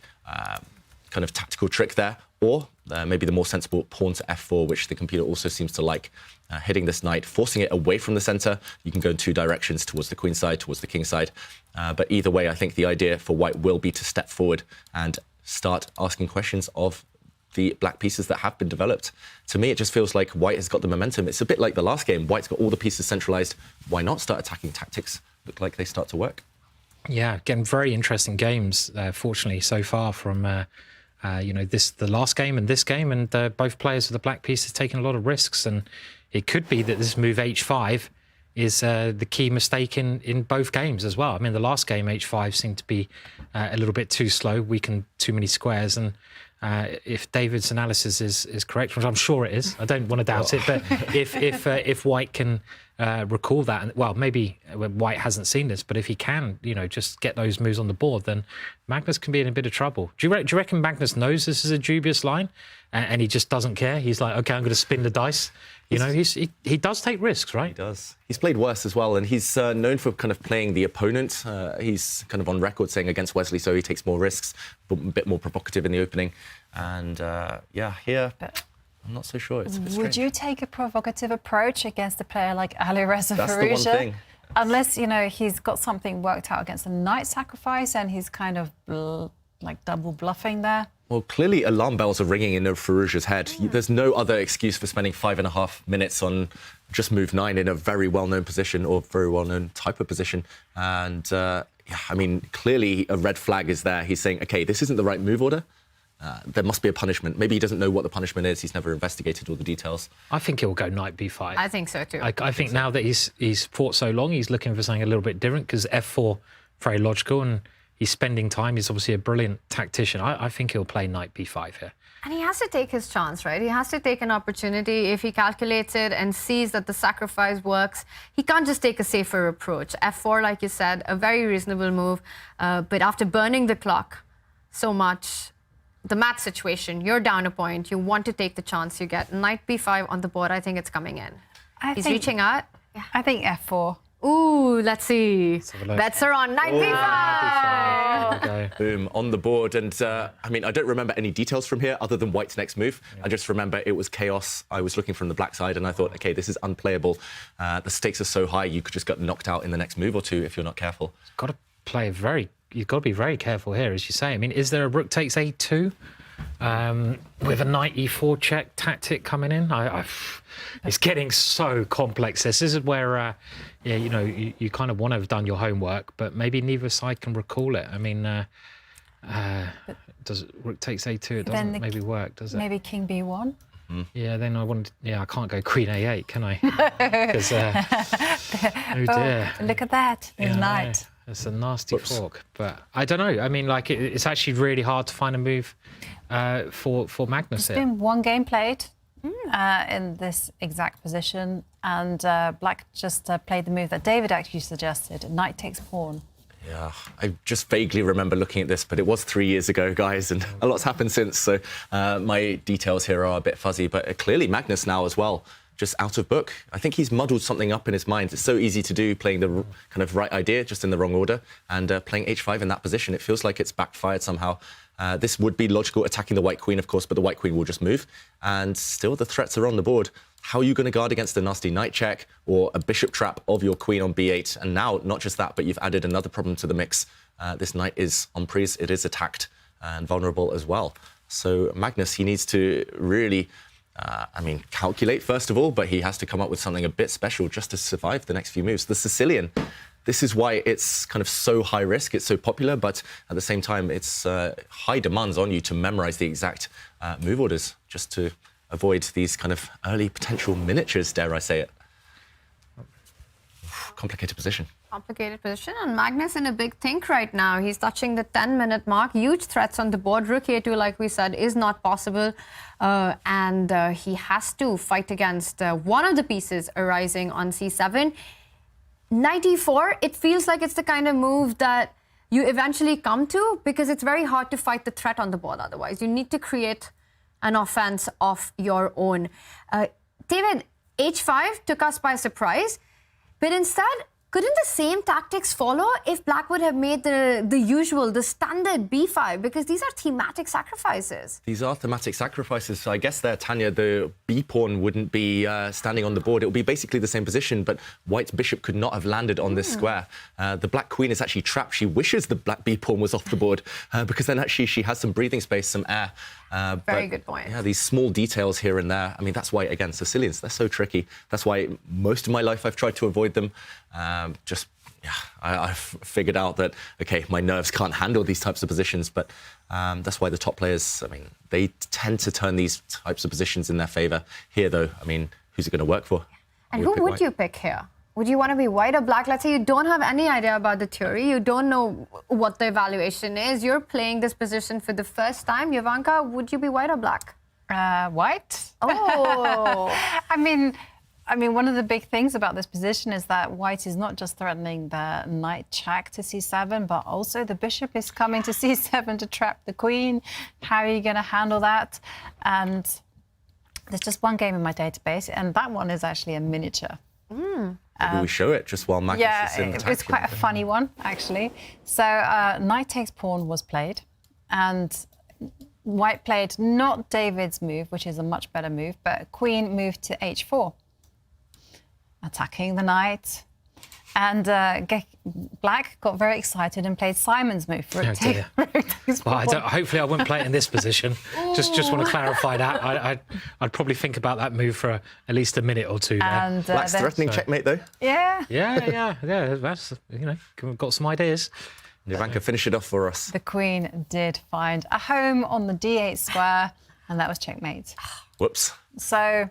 kind of tactical trick there, or maybe the more sensible pawn to f4, which the computer also seems to like, hitting this knight, forcing it away from the center. You can go in two directions, towards the queen side, towards the king side. But either way, I think the idea for white will be to step forward and start asking questions of the black pieces that have been developed. To me, it just feels like white has got the momentum. It's a bit like the last game. White's got all the pieces centralized. Why not start attacking tactics? Look like they start to work. Yeah, again, very interesting games, fortunately, so far from, the last game and this game. And both players with the black pieces taking a lot of risks. And it could be that this move h5 is the key mistake in both games as well. I mean, the last game, h5 seemed to be a little bit too slow, weakened too many squares. And if David's analysis is correct, which I'm sure it is, I don't want to doubt it, but if White can recall that, and well, maybe White hasn't seen this, but if he can, just get those moves on the board, then Magnus can be in a bit of trouble. Do you reckon Magnus knows this is a dubious line, and he just doesn't care? He's like, okay, I'm going to spin the dice. He does take risks, right? He does. He's played worse as well, and he's known for kind of playing the opponent. He's kind of on record saying against Wesley So he takes more risks, but a bit more provocative in the opening. And here, I'm not so sure. It's a bit strange. Would you take a provocative approach against a player like Alireza Firouzja? That's the one thing. Unless, he's got something worked out against a knight sacrifice and he's kind of like double bluffing there. Well, clearly alarm bells are ringing in Firouzja's head. There's no other excuse for spending 5.5 minutes on just move 9 in a very well-known position or very well-known type of position. And, clearly a red flag is there. He's saying, OK, this isn't the right move order. There must be a punishment. Maybe he doesn't know what the punishment is. He's never investigated all the details. I think he'll go knight b5. I think so, too. I think now that he's fought so long, he's looking for something a little bit different, because f4, very logical, and he's spending time. He's obviously a brilliant tactician. I think he'll play knight b5 here. And he has to take his chance, right? He has to take an opportunity. If he calculates it and sees that the sacrifice works, he can't just take a safer approach. f4, like you said, a very reasonable move. But after burning the clock so much, the match situation, you're down a point. You want to take the chance you get. Knight b5 on the board, I think it's coming in. He's reaching out. Yeah. I think f4. Ooh, let's see. Bets are on. Knight b5. Okay. Boom, on the board. And I don't remember any details from here other than White's next move. Yeah. I just remember it was chaos. I was looking from the black side and I thought, OK, this is unplayable. The stakes are so high, you could just get knocked out in the next move or two if you're not careful. You've got to be very careful here, as you say. I mean, is there a rook takes a2 with a knight e4 check tactic coming in? It's getting so complex. This is where, you kind of want to have done your homework, but maybe neither side can recall it. I mean, does rook takes a2? It doesn't maybe work, does it? Maybe king b1. Yeah, then I can't go queen a8, can I? Because, oh dear. Look at that, his knight. It's a nasty fork, but I don't know. I mean, it's actually really hard to find a move for Magnus here. There's been one game played in this exact position, and Black just played the move that David actually suggested, knight takes pawn. Yeah, I just vaguely remember looking at this, but it was 3 years ago, guys, and a lot's happened since, so my details here are a bit fuzzy, but clearly Magnus now as well. Just out of book. I think he's muddled something up in his mind. It's so easy to do, playing the kind of right idea, just in the wrong order, and playing h5 in that position. It feels like it's backfired somehow. This would be logical, attacking the white queen, of course, but the white queen will just move. And still the threats are on the board. How are you going to guard against a nasty knight check or a bishop trap of your queen on b8? And now, not just that, but you've added another problem to the mix. This knight is en prise, it is attacked and vulnerable as well. So Magnus, he needs to really... calculate first of all, but he has to come up with something a bit special just to survive the next few moves. The Sicilian, this is why it's kind of so high risk, it's so popular, but at the same time, it's high demands on you to memorize the exact move orders just to avoid these kind of early potential miniatures, dare I say it. Complicated position. Complicated position, and Magnus in a big think right now. He's touching the 10-minute mark. Huge threats on the board. Rook a2, like we said, is not possible. And he has to fight against one of the pieces arising on c7. Knight e4, it feels like it's the kind of move that you eventually come to, because it's very hard to fight the threat on the board otherwise. You need to create an offense of your own. David, h5 took us by surprise, but instead, couldn't the same tactics follow if Black would have made the standard b5? Because these are thematic sacrifices. These are thematic sacrifices. So I guess there, Tanya, the b-pawn wouldn't be standing on the board. It would be basically the same position, but White's bishop could not have landed on this square. The Black queen is actually trapped. She wishes the Black b-pawn was off the board because then actually she has some breathing space, some air. Very good point. Yeah, these small details here and there. I mean, that's why, again, Sicilians, they're so tricky. That's why most of my life I've tried to avoid them. I've figured out that, OK, my nerves can't handle these types of positions, but that's why the top players, I mean, they tend to turn these types of positions in their favour. Here, though, I mean, who's it going to work for? And who would you pick here? Would you want to be White or Black? Let's say you don't have any idea about the theory. You don't know what the evaluation is. You're playing this position for the first time. Jovanka, would you be White or Black? White. Oh. I mean, one of the big things about this position is that White is not just threatening the knight check to c7, but also the bishop is coming to c7 to trap the queen. How are you going to handle that? And there's just one game in my database, and that one is actually a miniature. Maybe we show it just while Magnus is in Yeah, it's quite a funny one, actually. So knight takes pawn was played, and White played not David's move, which is a much better move, but queen moved to h4, attacking the knight. And Black got very excited and played Simon's move. Oh dear. Well, hopefully I wouldn't play it in this position. Just want to clarify that. I'd probably think about that move for at least a minute or two there. And, Black's threatening checkmate, though. Yeah. Yeah. That's, got some ideas. Jovanka, finish it off for us. The queen did find a home on the d8 square, and that was checkmate. Whoops. So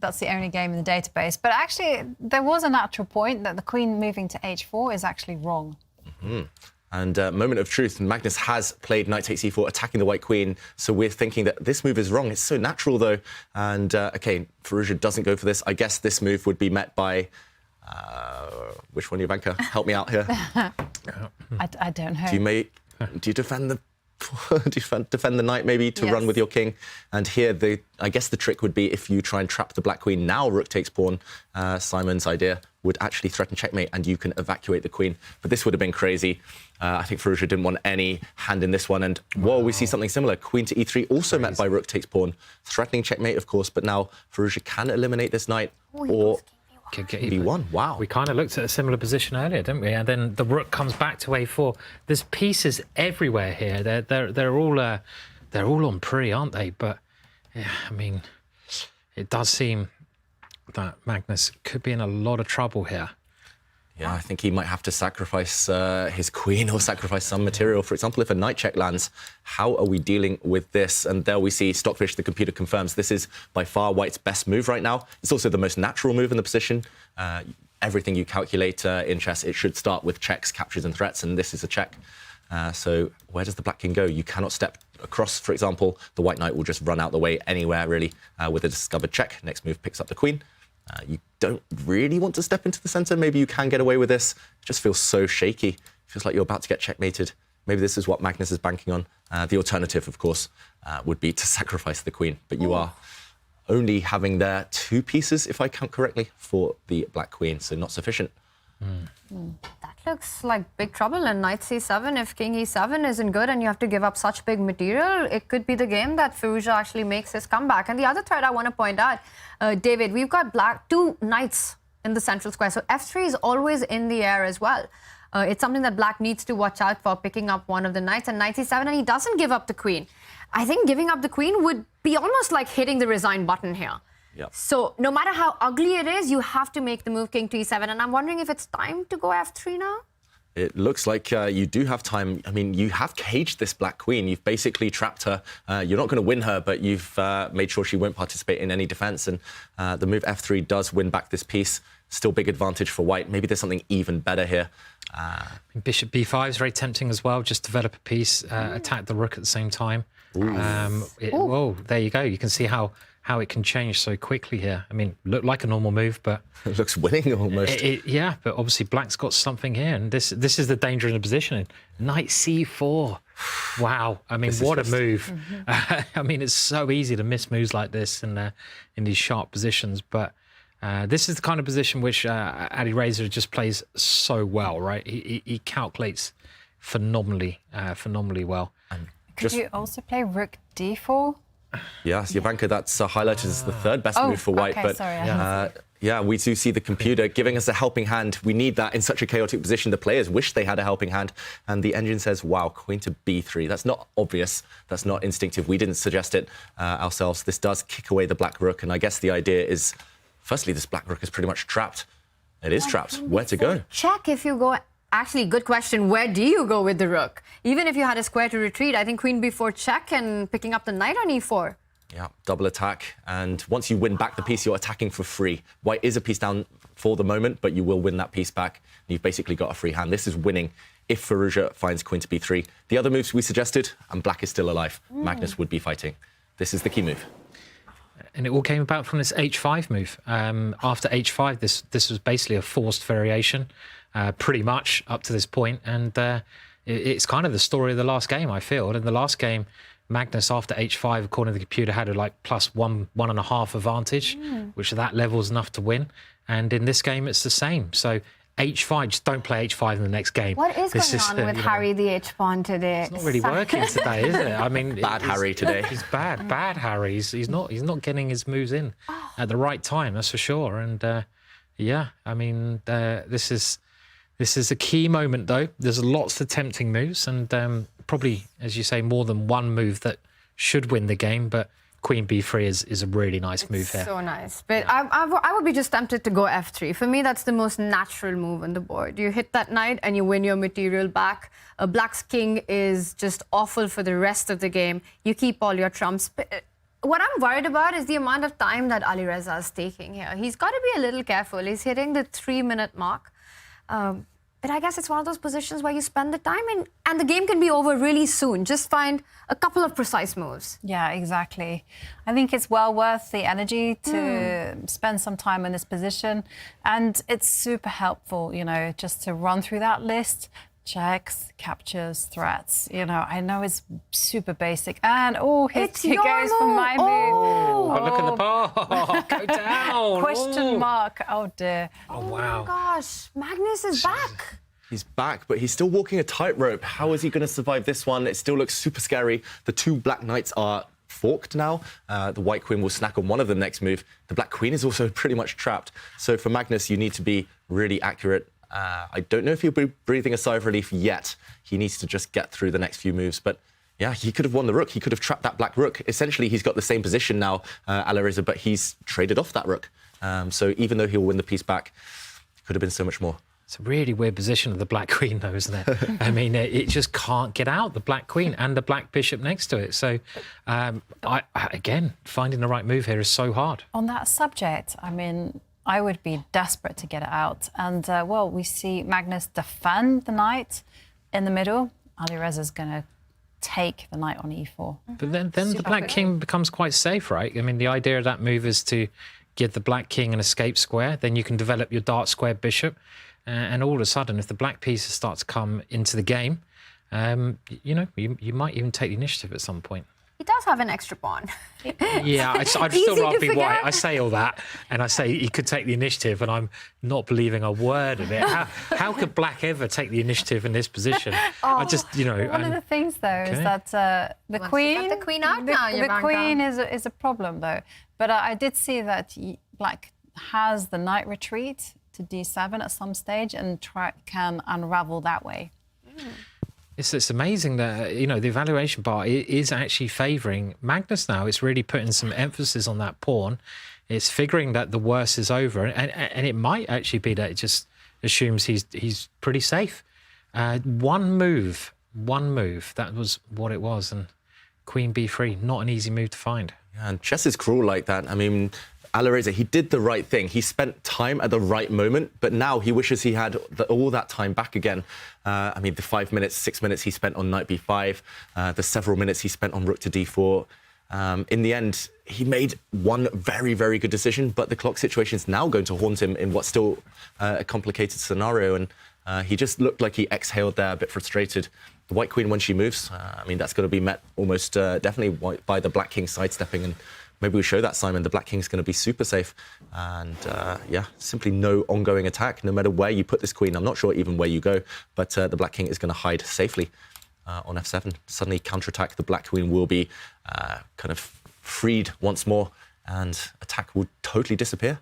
that's the only game in the database. But actually, there was a natural point that the queen moving to h4 is actually wrong. And moment of truth, Magnus has played knight takes e4, attacking the white queen. So we're thinking that this move is wrong. It's so natural, though. And, OK, Firouzja doesn't go for this. I guess this move would be met by... which one, Jovanka? Help me out here. I don't know. Do you defend the... defend the knight, maybe, to run with your king? And here, I guess the trick would be if you try and trap the black queen. Now rook takes pawn. Simon's idea would actually threaten checkmate, and you can evacuate the queen. But this would have been crazy. I think Firouzja didn't want any hand in this one. And, whoa, we see something similar. Queen to e3, also met by rook takes pawn. Threatening checkmate, of course, but now Firouzja can eliminate this knight, or... b1. Wow. We kind of looked at a similar position earlier, didn't we? And then the rook comes back to a4. There's pieces everywhere here. They're all on pre, aren't they? But yeah, I mean, it does seem that Magnus could be in a lot of trouble here. Yeah, I think he might have to sacrifice his queen or sacrifice some material. For example, if a knight check lands, how are we dealing with this? And there we see Stockfish, the computer confirms this is by far White's best move right now. It's also the most natural move in the position. Everything you calculate in chess, it should start with checks, captures and threats, and this is a check. So where does the black king go? You cannot step across, for example. The white knight will just run out the way anywhere, really, with a discovered check. Next move picks up the queen. You don't really want to step into the centre. Maybe you can get away with this. It just feels so shaky. It feels like you're about to get checkmated. Maybe this is what Magnus is banking on. The alternative, of course, would be to sacrifice the queen. But you are only having there 2 pieces, if I count correctly, for the black queen, so not sufficient. That looks like big trouble. And knight c7, if king e7 isn't good and you have to give up such big material, it could be the game that Firouzja actually makes his comeback. And the other thread I want to point out, David, we've got 2 knights in the central square. So f3 is always in the air as well. It's something that black needs to watch out for, picking up one of the knights. And knight e7, and he doesn't give up the queen. I think giving up the queen would be almost like hitting the resign button here. Yep. So no matter how ugly it is, you have to make the move king to e7. And I'm wondering if it's time to go f3 now? It looks like you do have time. I mean, you have caged this black queen. You've basically trapped her. You're not going to win her, but you've made sure she won't participate in any defense. And the move f3 does win back this piece. Still big advantage for white. Maybe there's something even better here. Bishop b5 is very tempting as well. Just develop a piece, attack the rook at the same time. Whoa, there you go. You can see how how it can change so quickly here. I mean, looked like a normal move, but it looks winning almost. Yeah, but obviously Black's got something here, and this is the danger in the positioning. Knight c4. Wow. I mean, what a move. I mean, it's so easy to miss moves like this in these sharp positions, but this is the kind of position which Alireza just plays so well, right? He calculates phenomenally well. Could you also play rook d4? Yes, Jovanka, that's highlighted as the third best move for white. Okay, but sorry, yeah, we do see the computer giving us a helping hand. We need that in such a chaotic position. The players wish they had a helping hand. And the engine says, wow, queen to b3. That's not obvious. That's not instinctive. We didn't suggest it ourselves. This does kick away the black rook. And I guess the idea is, firstly, this black rook is pretty much trapped. It is trapped. Where to go? Check if you go... Actually, good question. Where do you go with the rook? Even if you had a square to retreat, I think queen b4 check and picking up the knight on e4. Yeah, double attack. And once you win back the piece, you're attacking for free. White is a piece down for the moment, but you will win that piece back. You've basically got a free hand. This is winning if Firouzja finds queen to b3. The other moves we suggested, and black is still alive. Magnus would be fighting. This is the key move. And it all came about from this h5 move. After h5, this was basically a forced variation, pretty much up to this point. And it's kind of the story of the last game, I feel. In the last game, Magnus, after h5, according to the computer, had a plus 1.5 advantage, which at that level is enough to win. And in this game, it's the same. So h5, just don't play h5 in the next game. What is going on with Harry the h-pawn today? It's not really working today, is it? I mean, bad Harry today. He's bad Harry. He's not getting his moves in at the right time, that's for sure. And yeah, I mean, this is a key moment, though. There's lots of tempting moves, and probably, as you say, more than one move that should win the game. But queen b3 is a really nice move here. So nice. But I would be just tempted to go f3. For me, that's the most natural move on the board. You hit that knight and you win your material back. Black's king is just awful for the rest of the game. You keep all your trumps. But what I'm worried about is the amount of time that Alireza is taking here. He's got to be a little careful. He's hitting the 3-minute mark. But I guess it's one of those positions where you spend the time and the game can be over really soon. Just find a couple of precise moves. Yeah, exactly. I think it's well worth the energy to spend some time in this position. And it's super helpful, you know, just to run through that list. Checks, captures, threats. You know, I know it's super basic. And, here goes for my move. Look at the bar. Go down. Question mark. Oh, dear. Oh, wow. Oh, my gosh. Magnus is back. He's back, but he's still walking a tightrope. How is he going to survive this one? It still looks super scary. The two black knights are forked now. The white queen will snack on one of them next move. The black queen is also pretty much trapped. So for Magnus, you need to be really accurate. I don't know if he'll be breathing a sigh of relief yet. He needs to just get through the next few moves. But yeah, he could have won the rook. He could have trapped that black rook. Essentially, he's got the same position now, Alireza, but he's traded off that rook. So even though he'll win the piece back, it could have been so much more. It's a really weird position of the black queen, though, isn't it? I mean, it just can't get out, the black queen and the black bishop next to it. So, again, finding the right move here is so hard. On that subject, I mean, I would be desperate to get it out. And, well, we see Magnus defend the knight in the middle. Alireza's going to take the knight on e4. But then the black king becomes quite safe, right? I mean, the idea of that move is to give the black king an escape square. Then you can develop your dark square bishop. And all of a sudden, if the black pieces start to come into the game, you know, you might even take the initiative at some point. He does have an extra pawn. Yeah, I'd still rather be white. I say all that, and I say he could take the initiative, and I'm not believing a word of it. How could black ever take the initiative in this position? I just, you know... One of the things, though, is that the queen... The queen out now, the queen is a problem, though. But I did see that black has the knight retreat to d7 at some stage and can unravel that way. It's amazing that, you know, the evaluation bar is actually favouring Magnus now. It's really putting some emphasis on that pawn. It's figuring that the worst is over. And it might actually be that it just assumes he's pretty safe. One move, that was what it was. And queen b3, not an easy move to find. Yeah, and chess is cruel like that. I mean, Alireza, he did the right thing. He spent time at the right moment, but now he wishes he had all that time back again. I mean, the 5 minutes, 6 minutes he spent on knight b5, the several minutes he spent on rook to d4. In the end, he made one very, very good decision, but the clock situation is now going to haunt him in what's still a complicated scenario. And he just looked like he exhaled there, a bit frustrated. The white queen, when she moves, I mean, that's going to be met almost definitely by the black king sidestepping. And maybe we show that, Simon. The black king's going to be super safe. And yeah, simply no ongoing attack, no matter where you put this queen. I'm not sure even where you go, but the black king is going to hide safely on f7. Suddenly counterattack, the black queen will be kind of freed once more, and attack will totally disappear.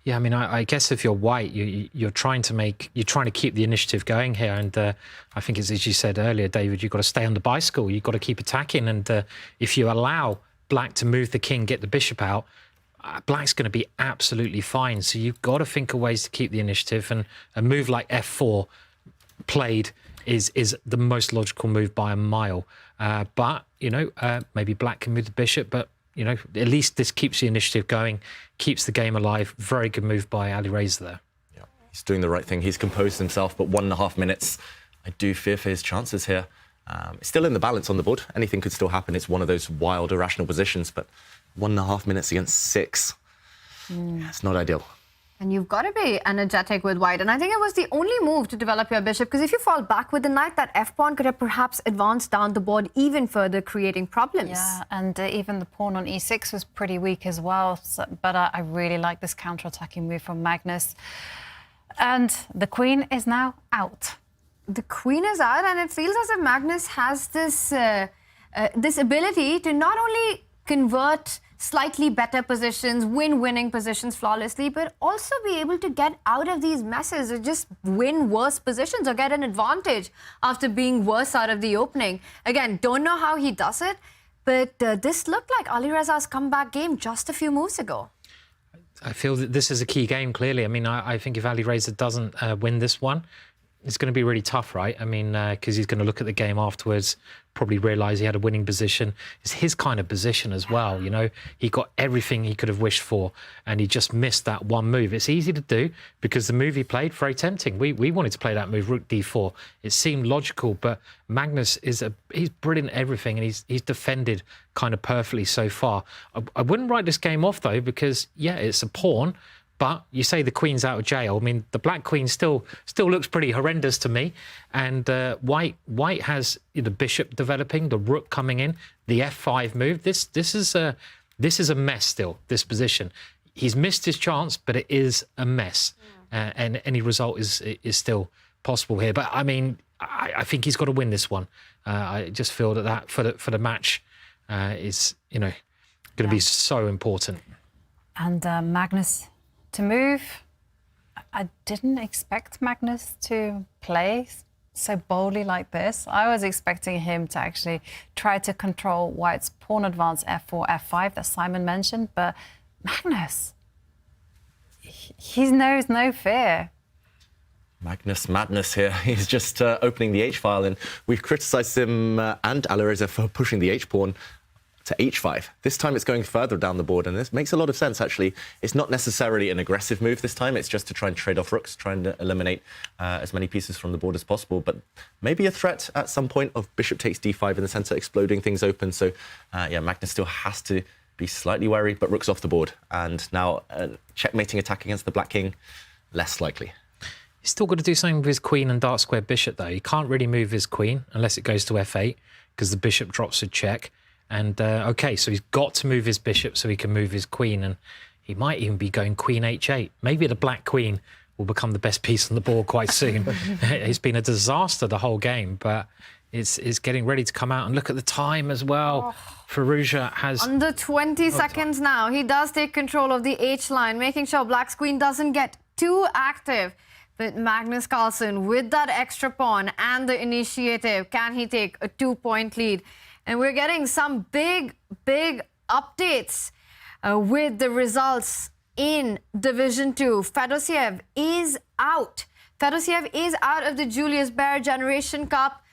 Yeah, I mean, I guess if you're white, you're trying to keep the initiative going here, and I think it's, as you said earlier, David, you've got to stay on the bicycle. You've got to keep attacking, and if you allow black to move the king, get the bishop out, black's going to be absolutely fine. So you've got to think of ways to keep the initiative, and a move like f4 played is the most logical move by a mile. But you know, maybe black can move the bishop, but you know, at least this keeps the initiative going, keeps the game alive. Very good move by Alireza there. Yeah, he's doing the right thing. He's composed himself, but 1.5 minutes. I do fear for his chances here. It's still in the balance on the board. Anything could still happen. It's one of those wild, irrational positions, but 1.5 minutes against 6. It's not ideal. And you've got to be energetic with white. And I think it was the only move to develop your bishop, because if you fall back with the knight, that f-pawn could have perhaps advanced down the board even further, creating problems. Yeah, and even the pawn on e6 was pretty weak as well. So, but I really like this counter-attacking move from Magnus. And the queen is now out. The queen is out, and it feels as if Magnus has this, this ability to not only convert slightly better positions, winning positions flawlessly, but also be able to get out of these messes or just win worse positions or get an advantage after being worse out of the opening. Again, don't know how he does it, but this looked like Alireza's comeback game just a few moves ago. I feel that this is a key game, clearly. I mean, I think if Alireza doesn't win this one, it's going to be really tough, right? I mean, because he's going to look at the game afterwards, probably realise he had a winning position. It's his kind of position as well, you know. He got everything he could have wished for, and he just missed that one move. It's easy to do because the move he played, very tempting. We wanted to play that move, rook d4. It seemed logical, but Magnus he's brilliant at everything, and he's defended kind of perfectly so far. I wouldn't write this game off, though, because, yeah, it's a pawn. But you say the queen's out of jail. I mean, the black queen still looks pretty horrendous to me. And white has the bishop developing, the rook coming in, the f5 move. This is a mess still, this position. He's missed his chance, but it is a mess. And any result is still possible here. But, I mean, I think he's got to win this one. I just feel that for the match is, you know, going to be so important. And Magnus to move. I didn't expect Magnus to play so boldly like this. I was expecting him to actually try to control white's pawn advance f4, f5 that Simon mentioned, but Magnus, he knows no fear. Magnus madness here. He's just opening the h-file, and we've criticised him and Alireza for pushing the h-pawn to h5. This time it's going further down the board, and this makes a lot of sense, actually. It's not necessarily an aggressive move this time. It's just to try and trade off rooks, trying to eliminate as many pieces from the board as possible. But maybe a threat at some point of bishop takes d5 in the center, exploding things open. So, yeah, Magnus still has to be slightly wary, but rook's off the board. And now checkmating attack against the black king, less likely. He's still got to do something with his queen and dark square bishop, though. He can't really move his queen unless it goes to f8, because the bishop drops a check. And, OK, so he's got to move his bishop so he can move his queen. And he might even be going queen h8. Maybe the black queen will become the best piece on the board quite soon. It's been a disaster the whole game, but it's getting ready to come out. And look at the time as well. Firouzja has... Under 20 seconds now. He does take control of the h-line, making sure black's queen doesn't get too active. But Magnus Carlsen, with that extra pawn and the initiative, can he take a 2-point lead? And we're getting some big updates with the results in Division 2. Fedosiev is out. Fedosiev is out of the Julius Baer Generation Cup.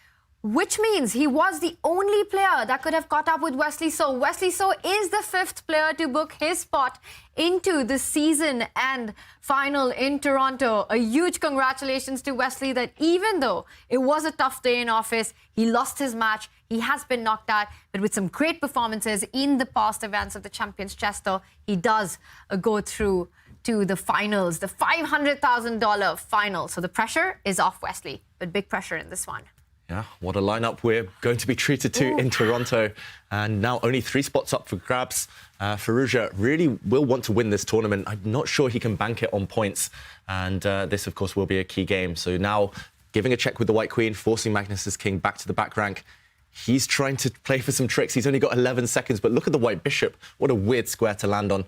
which means he was the only player that could have caught up with Wesley So. Wesley So is the 5th player to book his spot into the season and final in Toronto. A huge congratulations to Wesley that even though it was a tough day in office, he lost his match, he has been knocked out, but with some great performances in the past events of the Champions Chess Tour, he does go through to the finals, the $500,000 final. So the pressure is off Wesley, but big pressure in this one. Yeah, what a lineup we're going to be treated to in Toronto. And now only 3 spots up for grabs. Firouzja really will want to win this tournament. I'm not sure he can bank it on points. And this, of course, will be a key game. So now giving a check with the white queen, forcing Magnus's king back to the back rank. He's trying to play for some tricks. He's only got 11 seconds, but look at the white bishop. What a weird square to land on.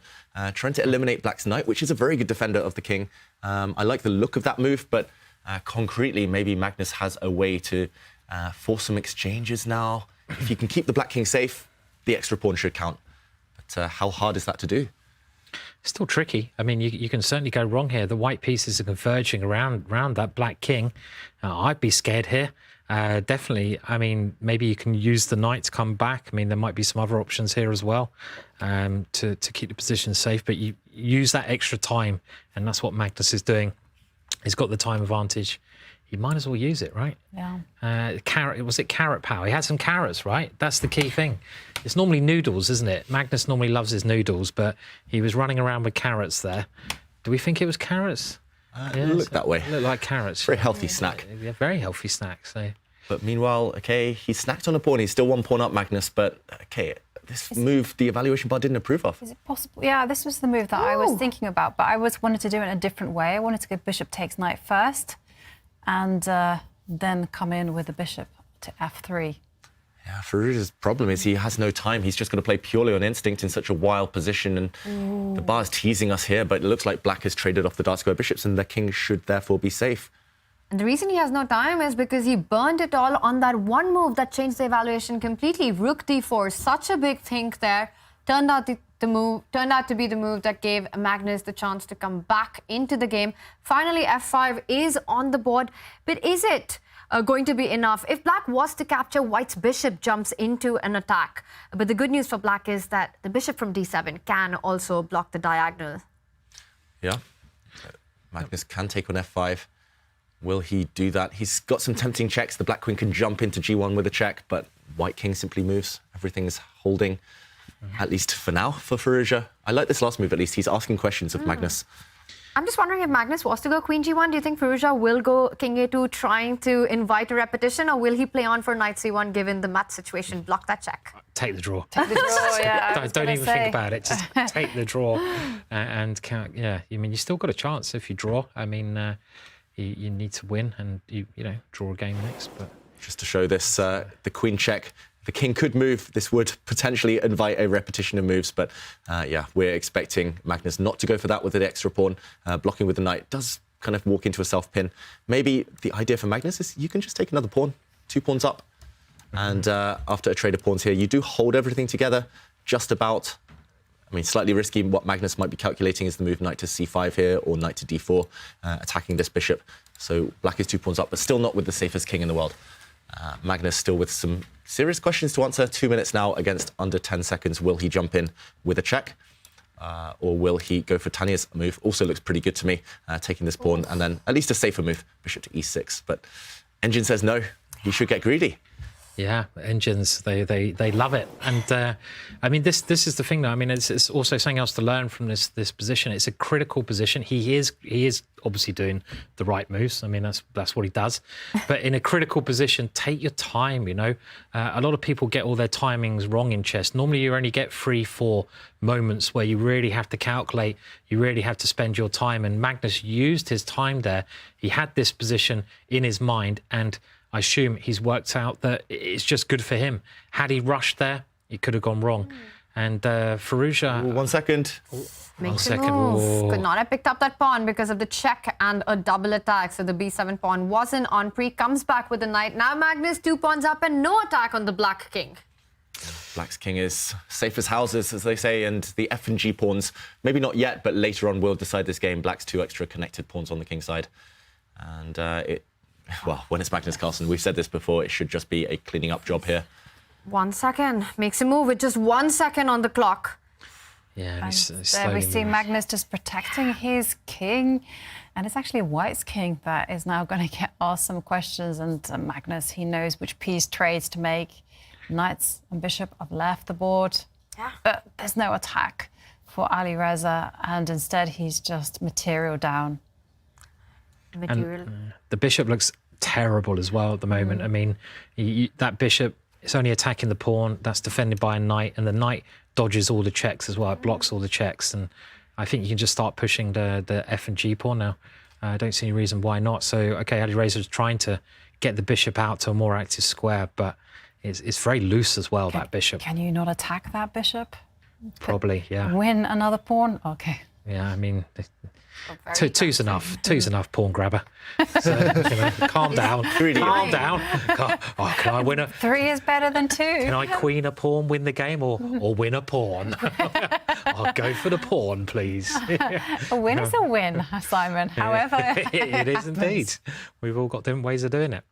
Trying to eliminate black's knight, which is a very good defender of the king. I like the look of that move, but concretely, maybe Magnus has a way to force some exchanges now. If you can keep the black king safe, the extra pawn should count. But how hard is that to do? Still tricky. I mean, you can certainly go wrong here. The white pieces are converging around that black king. I'd be scared here. Definitely. I mean, maybe you can use the knight to come back. I mean, there might be some other options here as well to keep the position safe. But you use that extra time, and that's what Magnus is doing. He's got the time advantage. You might as well use it, right? Yeah. Was it carrot power? He had some carrots, right? That's the key thing. It's normally noodles, isn't it? Magnus normally loves his noodles, but he was running around with carrots there. Do we think it was carrots? It looked that way. It looked like carrots. Very healthy snack. Yeah, very healthy snack. So. But meanwhile, okay, he snacked on a pawn. He's still 1 pawn up, Magnus, but okay, this move the evaluation bar didn't approve of. Is it possible? Yeah, this was the move that I was thinking about, but I wanted to do it in a different way. I wanted to go bishop takes knight first, and then come in with the bishop to f3. Yeah, Firouzja's problem is he has no time. He's just going to play purely on instinct in such a wild position, and the bar is teasing us here, but it looks like black has traded off the dark square bishops, and the king should therefore be safe. And the reason he has no time is because he burned it all on that one move that changed the evaluation completely. Rook d4, such a big think there. Turned out to be the move that gave Magnus the chance to come back into the game. Finally, f5 is on the board, but is it going to be enough? If black was to capture, white's bishop jumps into an attack. But the good news for black is that the bishop from d7 can also block the diagonal. Yeah, Magnus can take on f5. Will he do that? He's got some tempting checks. The black queen can jump into g1 with a check, but white king simply moves. Everything is holding, at least for now, for Firouzja. I like this last move, at least. He's asking questions of Magnus. I'm just wondering if Magnus was to go queen g1, do you think Firouzja will go king a2 trying to invite a repetition, or will he play on for knight c1 given the mat situation? Block that check. Take the draw. Take the draw, yeah. Don't even think about it. Just take the draw and count. Yeah, I mean, you still got a chance if you draw. I mean, you need to win and you know draw a game next. But just to show this, the queen check. The king could move. This would potentially invite a repetition of moves, but yeah, we're expecting Magnus not to go for that with an extra pawn. Blocking with the knight does kind of walk into a self-pin. Maybe the idea for Magnus is you can just take another pawn, 2 pawns up, and after a trade of pawns here, you do hold everything together just about. I mean, slightly risky. What Magnus might be calculating is the move knight to c5 here or knight to d4, attacking this bishop. So black is 2 pawns up, but still not with the safest king in the world. Magnus still with some serious questions to answer. 2 minutes now against under 10 seconds. Will he jump in with a check? Or will he go for Tanya's move? Also looks pretty good to me, taking this pawn, and then at least a safer move, bishop to e6. But Engine says no, he should get greedy. Yeah, engines, they love it. And I mean, this is the thing, though. I mean, it's also something else to learn from this position. It's a critical position. He is obviously doing the right moves. I mean, that's what he does. But in a critical position, take your time, you know. A lot of people get all their timings wrong in chess. Normally, you only get 3-4 moments where you really have to calculate, you really have to spend your time. And Magnus used his time there. He had this position in his mind, and I assume he's worked out that it's just good for him. Had he rushed there, it could have gone wrong. And Firouzja... 1 second. Makes a move. Could not have picked up that pawn because of the check and a double attack. So the b7 pawn wasn't on pre. Comes back with the knight. Now Magnus 2 pawns up and no attack on the black king. Black's king is safe as houses, as they say, and the F and G pawns, maybe not yet, but later on will decide this game. Black's 2 extra connected pawns on the king side. And Well, when it's Magnus Carlsen, we've said this before, it should just be a cleaning up job here. 1 second. Makes a move with just 1 second on the clock. Yeah, and there we see Magnus just protecting his king. And it's actually White's king that is now going to get asked some questions. And Magnus, he knows which piece trades to make. Knights and bishop have left the board. Yeah. But there's no attack for Alireza. And instead, he's just material down. And the bishop looks terrible as well at the moment. I mean, that bishop is only attacking the pawn. That's defended by a knight. And the knight dodges all the checks as well. It blocks all the checks. And I think you can just start pushing the F and G pawn now. I don't see any reason why not. So, OK, Alireza's trying to get the bishop out to a more active square, but it's very loose as well, that bishop. Can you not attack that bishop? Probably, yeah. Win another pawn? OK. Yeah, I mean, two's enough. Two's enough, pawn grabber. So, calm down. Calm down. Oh, can I win a... 3 is better than 2. Can I queen a pawn, win the game, or win a pawn? I'll go for the pawn, please. A win is a win, Simon. However... It is indeed. We've all got different ways of doing it.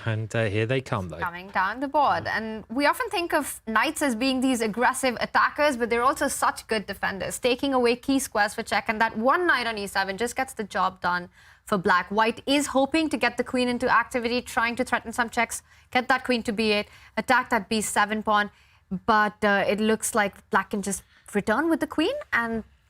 And here they come, though. Coming down the board. And we often think of knights as being these aggressive attackers, but they're also such good defenders, taking away key squares for check. And that one knight on e7 just gets the job done for black. White is hoping to get the queen into activity, trying to threaten some checks, get that queen to b8, attack that b7 pawn. But it looks like black can just return with the queen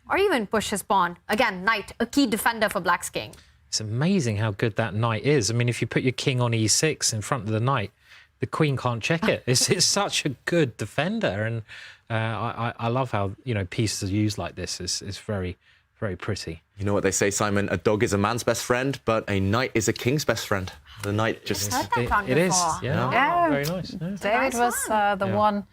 or even push his pawn. Again, knight, a key defender for black's king. It's amazing how good that knight is. I mean, if you put your king on e6 in front of the knight, the queen can't check it. It's such a good defender. And I love how, pieces are used like this. It's very, very pretty. You know what they say, Simon? A dog is a man's best friend, but a knight is a king's best friend. The knight just... It is. Yeah. Very nice. Yeah. David was the one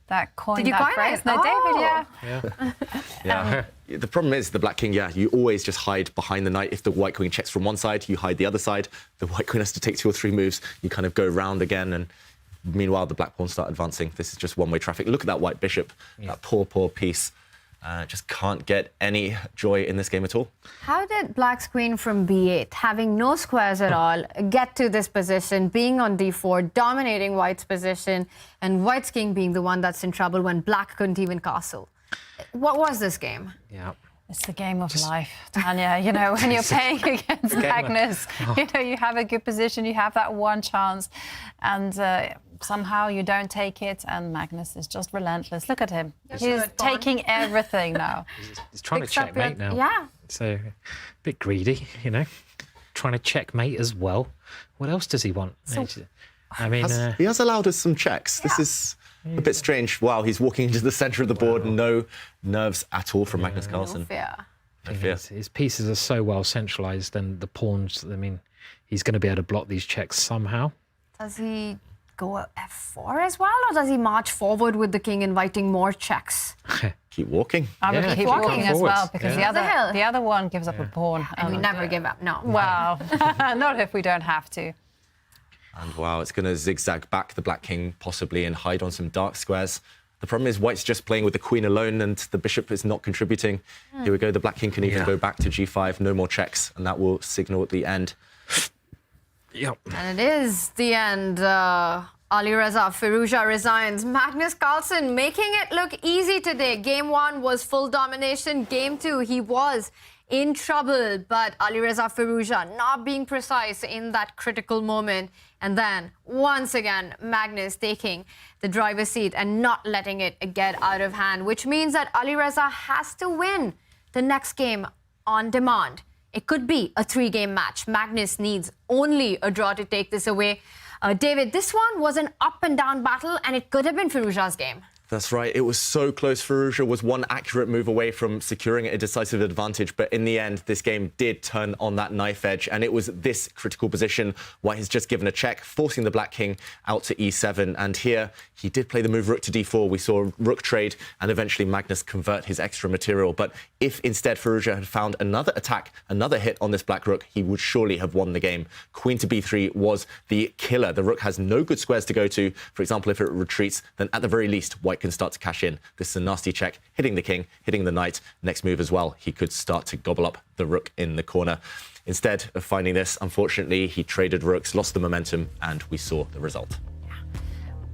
that coined Did you that coin phrase. it? No, David, Yeah. The problem is the black king, you always just hide behind the knight. If the white queen checks from one side, you hide the other side. The white queen has to take 2 or 3 moves. You kind of go round again, and meanwhile, the black pawns start advancing. This is just one-way traffic. Look at that white bishop, that poor piece. Just can't get any joy in this game at all. How did black's queen from b8, having no squares at all, get to this position, being on d4, dominating white's position, and white's king being the one that's in trouble when black couldn't even castle? What was this game? Yeah. It's the game of life, Tanya. When you're playing against Magnus, you have a good position, you have that one chance, and somehow you don't take it, and Magnus is just relentless. Look at him. He's taking everything now. He's trying to checkmate now. Yeah. So, a bit greedy, trying to checkmate as well. What else does he want? I mean... he has allowed us some checks. This is... a bit strange. Wow, he's walking into the centre of the board. No nerves at all from Magnus Carlsen. No fear. His pieces are so well centralised, and the pawns, I mean, he's going to be able to block these checks somehow. Does he go f4 as well, or does he march forward with the king, inviting more checks? Keep walking. I would keep walking as well, because the other one gives up a pawn. And we never give up, no. Well, not if we don't have to. And wow, it's going to zigzag back the black king, possibly, and hide on some dark squares. The problem is white's just playing with the queen alone, and the bishop is not contributing. Here we go, the black king can even go back to g5, no more checks, and that will signal the end. Yep. And it is the end. Alireza Firouzja resigns. Magnus Carlsen making it look easy today. Game 1 was full domination. Game 2, he was in trouble, but Alireza Firouzja not being precise in that critical moment. And then, once again, Magnus taking the driver's seat and not letting it get out of hand, which means that Alireza has to win the next game on demand. It could be a 3-game match. Magnus needs only a draw to take this away. David, this one was an up-and-down battle, and it could have been Firouzja's game. That's right. It was so close. Firouzja was one accurate move away from securing a decisive advantage. But in the end, this game did turn on that knife edge. And it was this critical position. White has just given a check, forcing the black king out to e7. And here, he did play the move rook to d4. We saw rook trade and eventually Magnus convert his extra material. But if instead Firouzja had found another attack, another hit on this black rook, he would surely have won the game. Queen to b3 was the killer. The rook has no good squares to go to. For example, if it retreats, then at the very least, White can start to cash in. This is a nasty check, hitting the king, hitting the knight. Next move as well, he could start to gobble up the rook in the corner. instead of finding this, unfortunately, he traded rooks, lost the momentum, and we saw the result.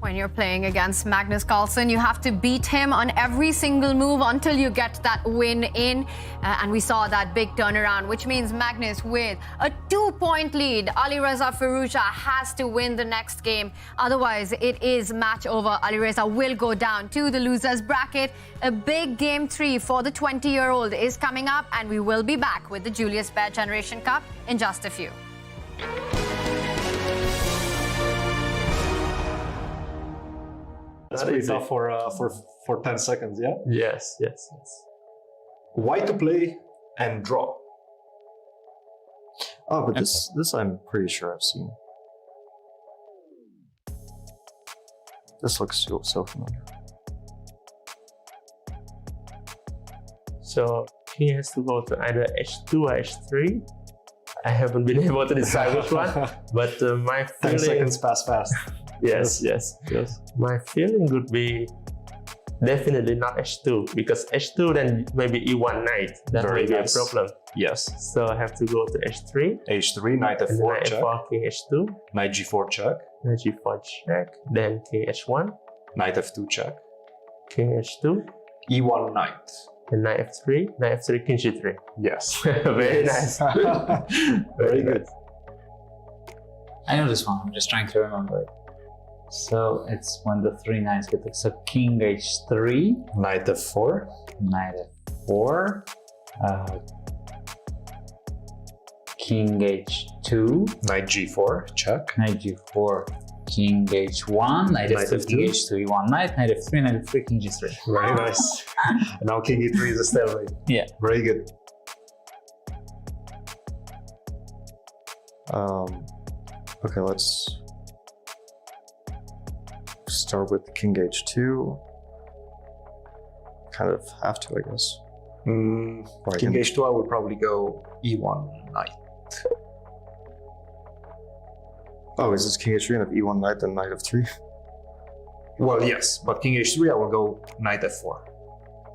When you're playing against Magnus Carlsen, you have to beat him on every single move until you get that win in. And we saw that big turnaround, which means Magnus with a 2-point lead. Alireza Firouzja has to win the next game. Otherwise, it is match over. Alireza will go down to the losers bracket. A big game 3 for the 20-year-old is coming up, and we will be back with the Julius Baer Generation Cup in just a few. That's pretty tough for 10 seconds, yeah? Yes. Why to play and draw? Oh, but this I'm pretty sure I've seen. This looks so familiar. So he has to go to either H2 or H3. I haven't been able to decide which one, but my feeling... 10 seconds pass fast. Yes. My feeling would be definitely not H2, because H2 then maybe E1 knight. That may be a problem. Yes. So I have to go to H3. H3, knight F4 knight check. F4, king H2. Knight G4 check. Knight G4 check. Then king H1. Knight F2 check. King H2. E1 knight. And knight F3. Knight F3, king G3. Yes. Very nice. Very good. I know this one. I'm just trying to remember it. So it's when the 3 knights get it. So king H3, knight F4, knight F4, king H2, knight G4, check, knight G4, king H1, knight F2, king H2, E1 knight, knight F3, knight F3, king G3. Very nice. And now king E3 is a stalemate. Yeah. Very good. Okay, let's start with king H2. Kind of have to, I guess. King H2, I would probably go E1 knight. Oh, is this king H3 and have E1 knight and knight F3? Well, yes, but king H3, I will go knight F4.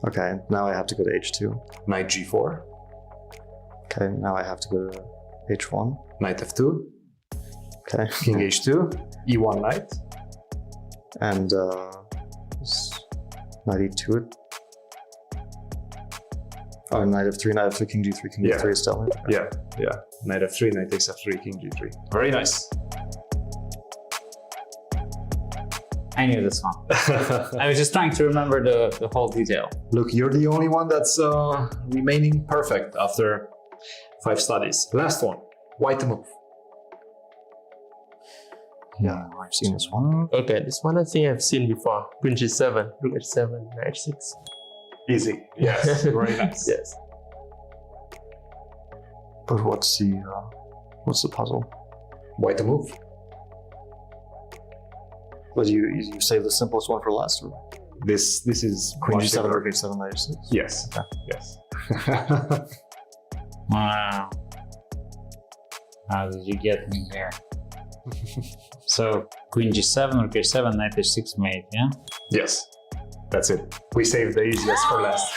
Okay, now I have to go to H2. Knight G4. Okay, now I have to go to H1. Knight F2. Okay. King H2, E1 knight. And knight E2. Oh, knight F3, knight F3, king G3, king G3 is stalemate. Yeah. Knight F3, knight takes F3, king G3. Very nice. I knew this one. I was just trying to remember the whole detail. Look, you're the only one that's remaining perfect after 5 studies. Last one, why to move? Yeah, I've seen this one. Okay, this one I think I've seen before. Queen G7, Rook H7, Knight H6. Easy. Yes, very nice. Yes. But what's the puzzle? Why to move? Well, you save the simplest one for last, or? This is Queen G7, Rook H7, Knight H6? Yes. Okay. Yes. Wow. How did you get me here? So Queen G7, Rook H7, Knight H6 mate, yeah? Yes. That's it. We saved the easiest for last.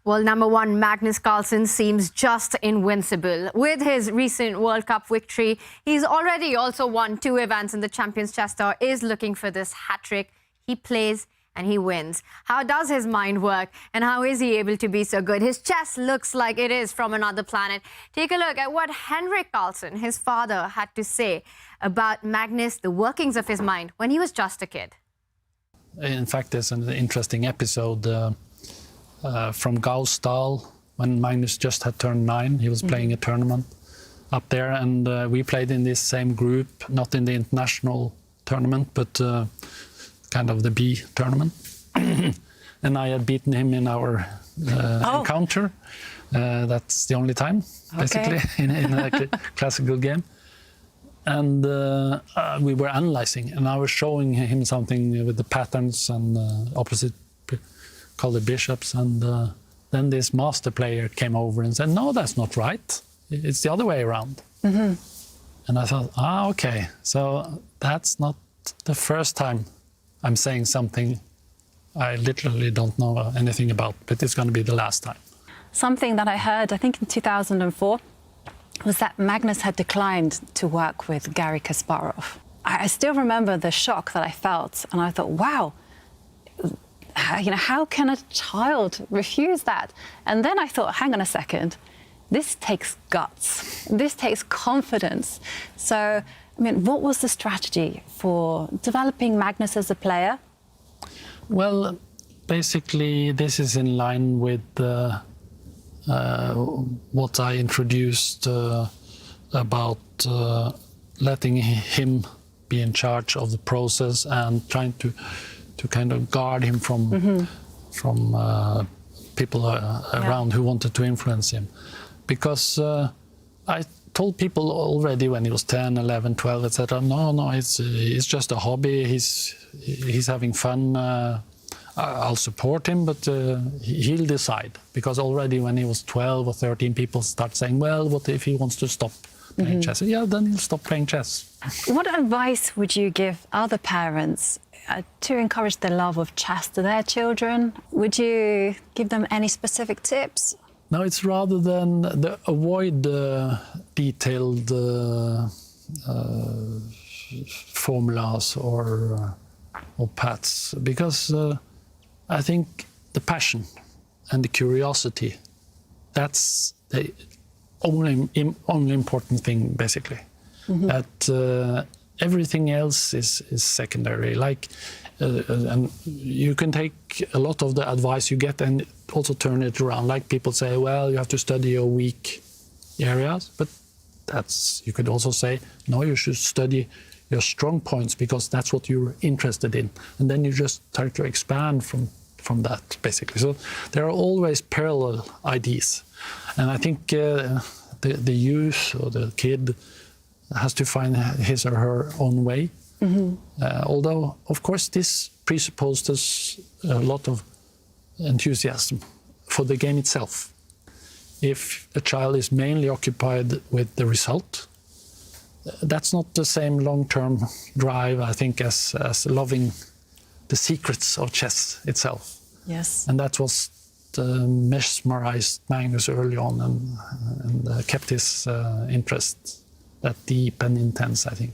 Well, number one, Magnus Carlsen seems just invincible. With his recent World Cup victory, he's already also won 2 events in the Champions Chess Tour, is looking for this hat-trick. He plays and he wins. How does his mind work, and how is he able to be so good? His chess looks like it is from another planet. Take a look at what Henrik Carlsen, his father, had to say about Magnus, the workings of his mind, when he was just a kid. In fact, there's an interesting episode from Gaustal when Magnus just had turned 9. He was playing a tournament up there, and we played in this same group, not in the international tournament, but kind of the B tournament. And I had beaten him in our encounter. That's the only time, basically, in a classical game. And we were analyzing, and I was showing him something with the patterns and opposite colored bishops. And then this master player came over and said, "No, that's not right. It's the other way around." Mm-hmm. And I thought, okay, so that's not the first time I'm saying something I literally don't know anything about, but it's going to be the last time. Something that I heard, I think in 2004, was that Magnus had declined to work with Garry Kasparov. I still remember the shock that I felt, and I thought, wow, how can a child refuse that? And then I thought, hang on a second, this takes guts, this takes confidence. So, I mean, what was the strategy for developing Magnus as a player? Well, basically, this is in line with what I introduced about letting him be in charge of the process and trying to kind of guard him from people around who wanted to influence him. Because I told people already when he was 10, 11, 12, etc. No, it's just a hobby. He's having fun. I'll support him, but he'll decide. Because already when he was 12 or 13, people start saying, well, what if he wants to stop playing chess? Yeah, then he'll stop playing chess. What advice would you give other parents to encourage the love of chess to their children? Would you give them any specific tips? No, it's rather than avoid detailed formulas or paths, because I think the passion and the curiosity, that's the only important thing, basically. That everything else is secondary. Like, and you can take a lot of the advice you get and also turn it around. Like people say, well, you have to study your weak areas, but you could also say, no, you should study your strong points because that's what you're interested in. And then you just try to expand from that, basically. So there are always parallel ideas. And I think the youth or the kid has to find his or her own way. Although, of course, this presupposes a lot of enthusiasm for the game itself. If a child is mainly occupied with the result, that's not the same long-term drive, I think, as loving the secrets of chess itself. Yes. And that was mesmerized Magnus early on and kept his interest that deep and intense, I think.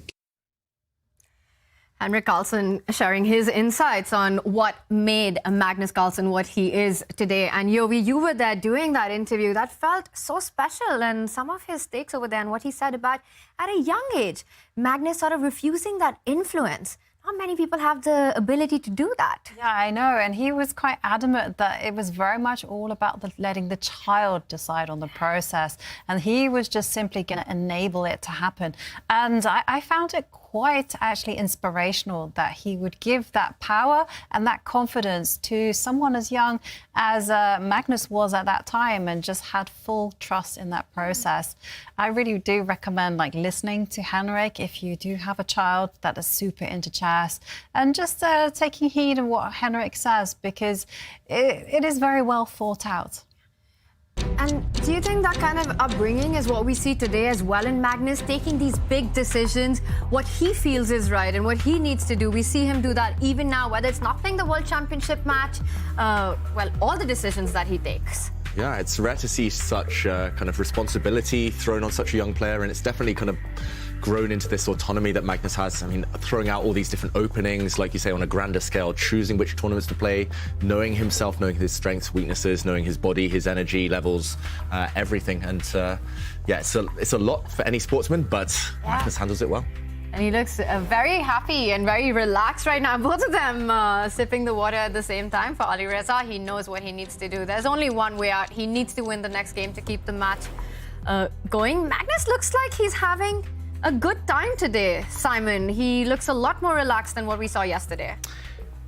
Henrik Carlsen sharing his insights on what made Magnus Carlsen what he is today. And Yovi, you were there doing that interview. That felt so special. And some of his takes over there and what he said about, at a young age, Magnus sort of refusing that influence. Not many people have the ability to do that. Yeah, I know. And he was quite adamant that it was very much all about letting the child decide on the process. And he was just simply going to enable it to happen. And I found it quite actually inspirational that he would give that power and that confidence to someone as young as Magnus was at that time and just had full trust in that process. I really do recommend listening to Henrik if you do have a child that is super into chess and just taking heed of what Henrik says, because it is very well thought out. And do you think that kind of upbringing is what we see today as well in Magnus, taking these big decisions, what he feels is right and what he needs to do? We see him do that even now, whether it's not playing the World Championship match, all the decisions that he takes. Yeah, it's rare to see such kind of responsibility thrown on such a young player, and it's definitely kind of grown into this autonomy that Magnus has. I mean, throwing out all these different openings, like you say, on a grander scale, choosing which tournaments to play, knowing himself, knowing his strengths, weaknesses, knowing his body, his energy levels, everything. And yeah, it's a lot for any sportsman, but Magnus handles it well. And he looks very happy and very relaxed right now. Both of them sipping the water at the same time. For Alireza, he knows what he needs to do. There's only one way out. He needs to win the next game to keep the match going. Magnus looks like he's having a good time today, Simon. He looks a lot more relaxed than what we saw yesterday.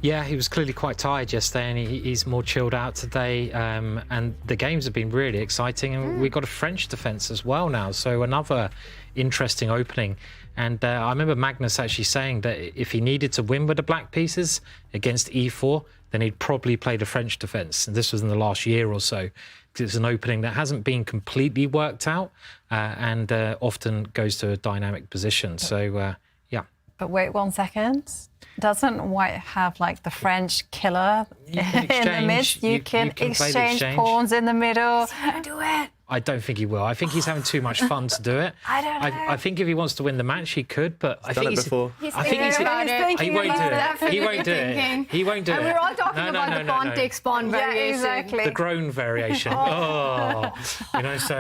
Yeah, he was clearly quite tired yesterday, and he's more chilled out today. And the games have been really exciting. And we've got a French defence as well now, so another interesting opening. And I remember Magnus actually saying that if he needed to win with the black pieces against e4, then he'd probably play the French defence. And this was in the last year or so. It's an opening that hasn't been completely worked out and often goes to a dynamic position. So, yeah. But wait 1 second. Doesn't White have like the French killer in the midst? You can exchange pawns in the middle. Do it. I don't think he will. I think he's having too much fun to do it. I don't know. I think if he wants to win the match, he could, but I think He's done it before. I think he won't do it. He won't do it. He won't do it. And we're all talking about the pawn takes pawn variation. Exactly. The groan variation. So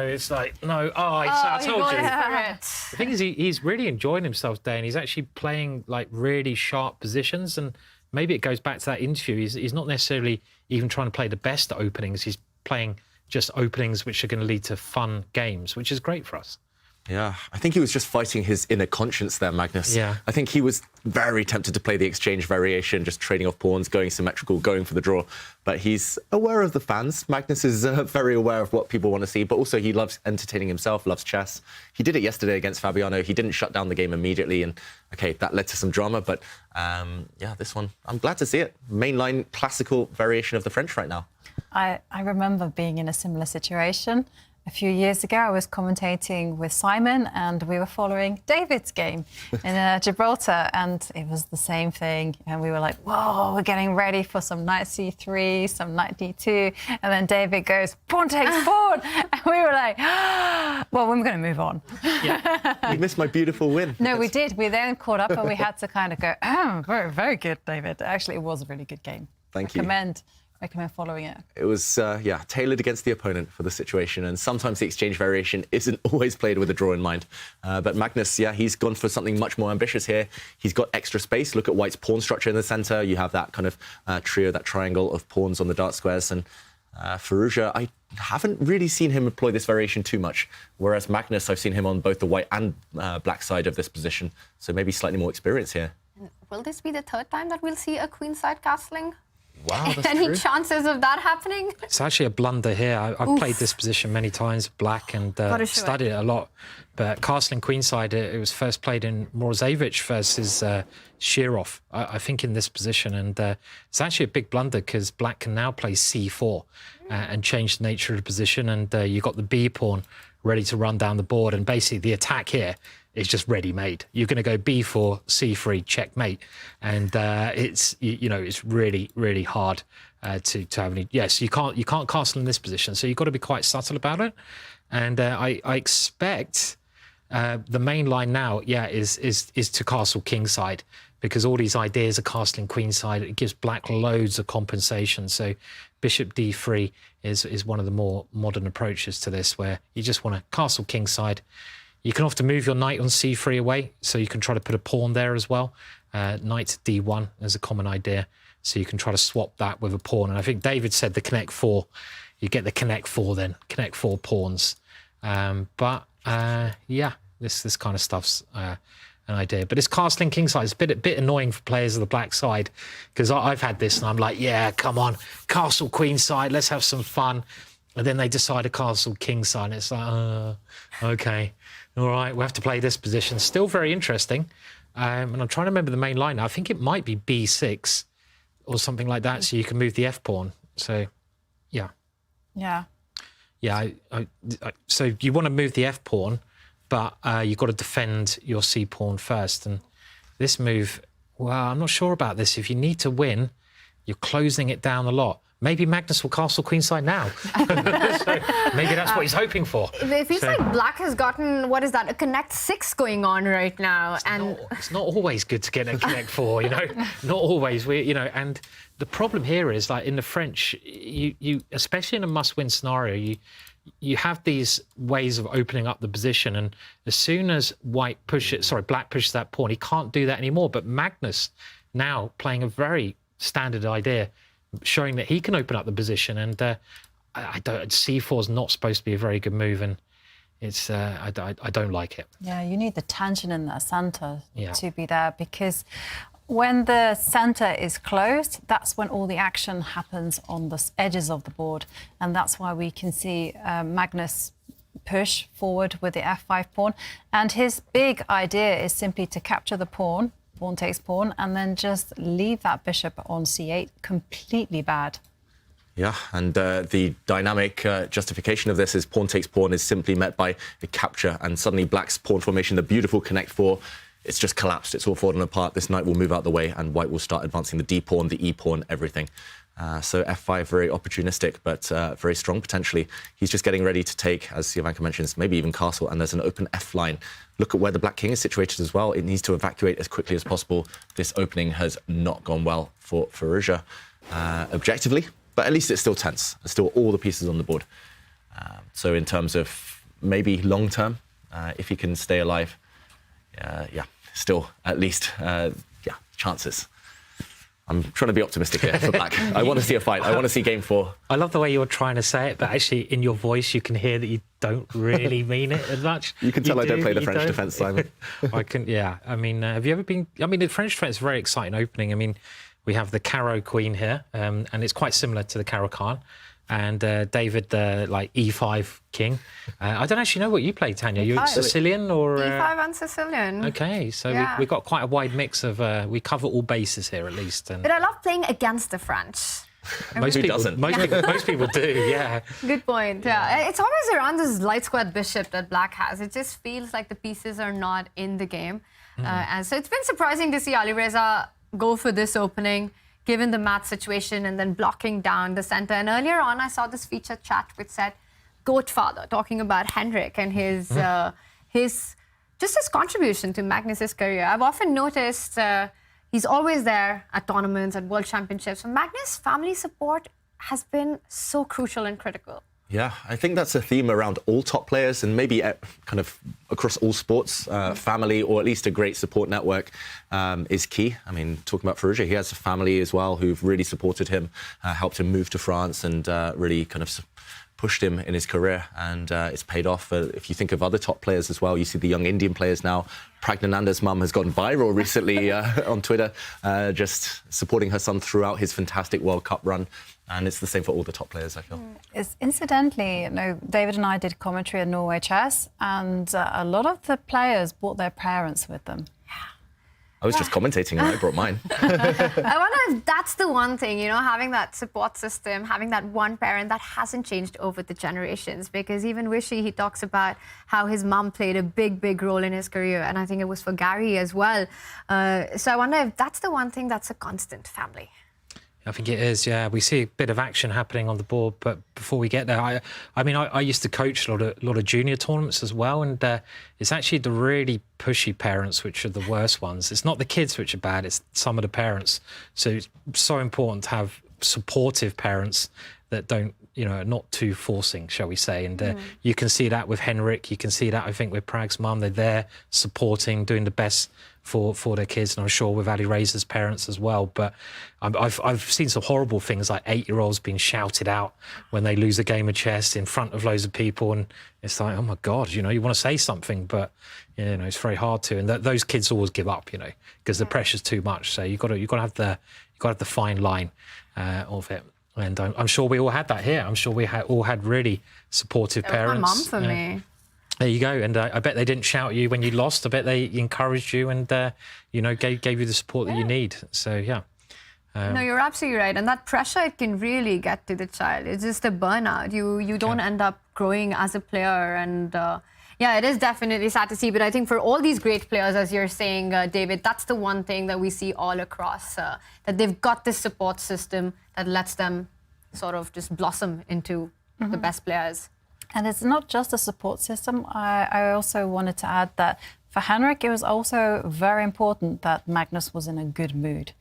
it's like, no, I told you. The thing is, he's really enjoying himself today, and he's actually playing like really sharp positions, and maybe it goes back to that interview. He's not necessarily even trying to play the best openings. He's playing just openings which are going to lead to fun games, which is great for us. Yeah, I think he was just fighting his inner conscience there, Magnus. Yeah. I think he was very tempted to play the exchange variation, just trading off pawns, going symmetrical, going for the draw. But he's aware of the fans. Magnus is very aware of what people want to see, but also he loves entertaining himself, loves chess. He did it yesterday against Fabiano. He didn't shut down the game immediately, and okay, that led to some drama. But yeah, this one, I'm glad to see it. Mainline classical variation of the French right now. I remember being in a similar situation. A few years ago, I was commentating with Simon and we were following David's game in Gibraltar, and it was the same thing. And we were like, whoa, we're getting ready for some knight c3, some knight d2. And then David goes, pawn takes pawn. And we were like, well, we're going to move on. Yeah. You missed my beautiful win. No, we did. We then caught up and we had to kind of go, very, very good, David. Actually, it was a really good game. Thank you. Recommend following it. It was, tailored against the opponent for the situation, and sometimes the exchange variation isn't always played with a draw in mind. But Magnus, he's gone for something much more ambitious here. He's got extra space. Look at White's pawn structure in the centre. You have that kind of trio, that triangle of pawns on the dart squares. And Firouzja, I haven't really seen him employ this variation too much, whereas Magnus, I've seen him on both the white and black side of this position, so maybe slightly more experience here. Will this be the third time that we'll see a queenside castling? Wow, that's Any true. chances of that happening? It's actually a blunder here. I've played this position many times, black, and studied it a lot. But castling queenside, it was first played in Morozevich versus Shirov, I think, in this position. And it's actually a big blunder because black can now play c4 and change the nature of the position. And you've got the b pawn ready to run down the board. And basically the attack here is just ready-made. You're going to go b4, c3, checkmate, and it's it's really, really hard to have any. Yes, you can't castle in this position, so you've got to be quite subtle about it. And I expect the main line now, is to castle kingside, because all these ideas of castling queenside, it gives black loads of compensation. So bishop d3 is one of the more modern approaches to this, where you just want to castle kingside. You can often move your knight on c3 away, so you can try to put a pawn there as well. Knight d1 is a common idea, so you can try to swap that with a pawn. And I think David said the connect 4, you get the connect 4 then, connect 4 pawns. This kind of stuff's an idea. But it's castling kingside. It's a bit annoying for players of the black side, because I've had this and I'm like, yeah, come on, castle queenside, let's have some fun. And then they decide to castle kingside, and it's like, okay. All right, we'll have to play this position. Still very interesting. And I'm trying to remember the main line now. I think it might be b6 or something like that, so you can move the f-pawn. So, yeah. Yeah. Yeah, so you want to move the f-pawn, but you've got to defend your c-pawn first. And this move, well, I'm not sure about this. If you need to win, you're closing it down a lot. Maybe Magnus will castle queenside now. So maybe that's what he's hoping for. It feels like black has gotten, what is that, a connect 6 going on right now. It's not always good to get a connect 4, Not always. And the problem here is, like in the French, you especially in a must-win scenario, you have these ways of opening up the position, and as soon as black pushes that pawn, he can't do that anymore. But Magnus now playing a very standard idea, showing that he can open up the position, and c4 is not supposed to be a very good move, and it's I don't like it. Yeah, you need the tension in that centre to be there, because when the centre is closed, that's when all the action happens on the edges of the board, and that's why we can see Magnus push forward with the f5 pawn, and his big idea is simply to capture the pawn takes pawn, and then just leave that bishop on c8 completely bad. Yeah, and the dynamic justification of this is pawn takes pawn is simply met by a capture, and suddenly black's pawn formation, the beautiful connect 4, it's just collapsed. It's all fallen apart. This knight will move out the way, and white will start advancing the d-pawn, the e-pawn, everything. So f5, very opportunistic, but very strong potentially. He's just getting ready to take, as Jovanka mentions, maybe even castle, and there's an open f line. Look at where the black king is situated as well. It needs to evacuate as quickly as possible. This opening has not gone well for Firouzja, objectively, but at least it's still tense. There's still all the pieces on the board. So in terms of maybe long term, if he can stay alive, yeah, still at least, chances. I'm trying to be optimistic here for black. I want to see a fight. I want to see game 4. I love the way you're trying to say it, but actually in your voice you can hear that you don't really mean it as much. You can tell I don't play the French defence, Simon. Yeah. I mean, have you ever been... I mean, the French defence is a very exciting opening. I mean, we have the Caro Queen here, and it's quite similar to the Caro Khan. And David, the E5 king. I don't actually know what you play, Tanya. You're Sicilian or E5 and Sicilian. Okay, so we've got quite a wide mix of. We cover all bases here at least. And but I love playing against the French. Most people do. Yeah. Good point. Yeah, it's always around this light squared bishop that black has. It just feels like the pieces are not in the game, and so it's been surprising to see Alireza go for this opening, given the mat situation, and then blocking down the center. And earlier on, I saw this feature chat which said, "Goat father," talking about Henrik and his contribution to Magnus's career. I've often noticed he's always there at tournaments, at world championships. And Magnus' family support has been so crucial and critical. Yeah, I think that's a theme around all top players and maybe kind of across all sports. Family, or at least a great support network, is key. I mean, talking about Firouzja, he has a family as well who've really supported him, helped him move to France, and really kind of pushed him in his career. And it's paid off. If you think of other top players as well, you see the young Indian players now. Pragnananda's mum has gone viral recently on Twitter, just supporting her son throughout his fantastic World Cup run. And it's the same for all the top players, I feel. Incidentally, David and I did commentary at Norway Chess, and a lot of the players brought their parents with them. I was just commentating and I brought mine. I wonder if that's the one thing, having that support system, having that one parent that hasn't changed over the generations. Because even Wishy, he talks about how his mum played a big, big role in his career. And I think it was for Gary as well. So I wonder if that's the one thing that's a constant, family. I think it is, yeah. We see a bit of action happening on the board, but before we get there, I used to coach a lot of junior tournaments as well, and it's actually the really pushy parents which are the worst ones. It's not the kids which are bad, it's some of the parents. So it's so important to have supportive parents that don't, are not too forcing, shall we say. And you can see that with Henrik, you can see that, I think, with Prag's mum. They're there supporting, doing the best for their kids, and I'm sure with Alireza's parents as well. But I've seen some horrible things, like 8-year-olds being shouted out when they lose a game of chess in front of loads of people, and it's like, oh my God, you want to say something, but it's very hard to. And those kids always give up, because the pressure's too much. So you got to have the fine line of it. And I'm sure we all had that here. I'm sure we all had really supportive parents. My mum for me. There you go. And I bet they didn't shout at you when you lost. I bet they encouraged you and, gave you the support that you need. So, yeah. No, you're absolutely right. And that pressure, it can really get to the child. It's just a burnout. You don't end up growing as a player. And, it is definitely sad to see. But I think for all these great players, as you're saying, David, that's the one thing that we see all across, that they've got this support system that lets them sort of just blossom into the best players. And it's not just a support system. I also wanted to add that for Henrik, it was also very important that Magnus was in a good mood.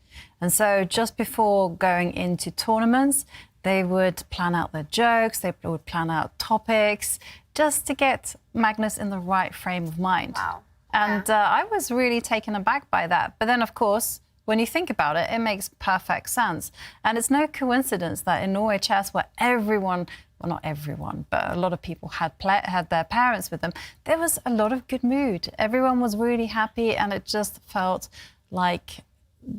And so just before going into tournaments, they would plan out their jokes, they would plan out topics, just to get Magnus in the right frame of mind. Wow. And I was really taken aback by that. But then, of course, when you think about it, it makes perfect sense. And it's no coincidence that in Norway Chess, where everyone, well, not everyone, but a lot of people had their parents with them, there was a lot of good mood. Everyone was really happy, and it just felt like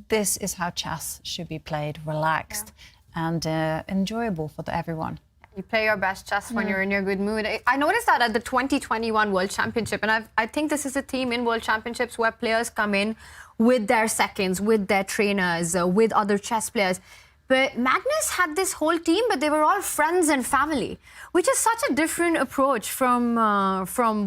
this is how chess should be played, relaxed and enjoyable for everyone. You play your best chess when you're in your good mood. I noticed that at the 2021 World Championship, and I think this is a theme in World Championships where players come in with their seconds, with their trainers, with other chess players. But Magnus had this whole team, but they were all friends and family, which is such a different approach from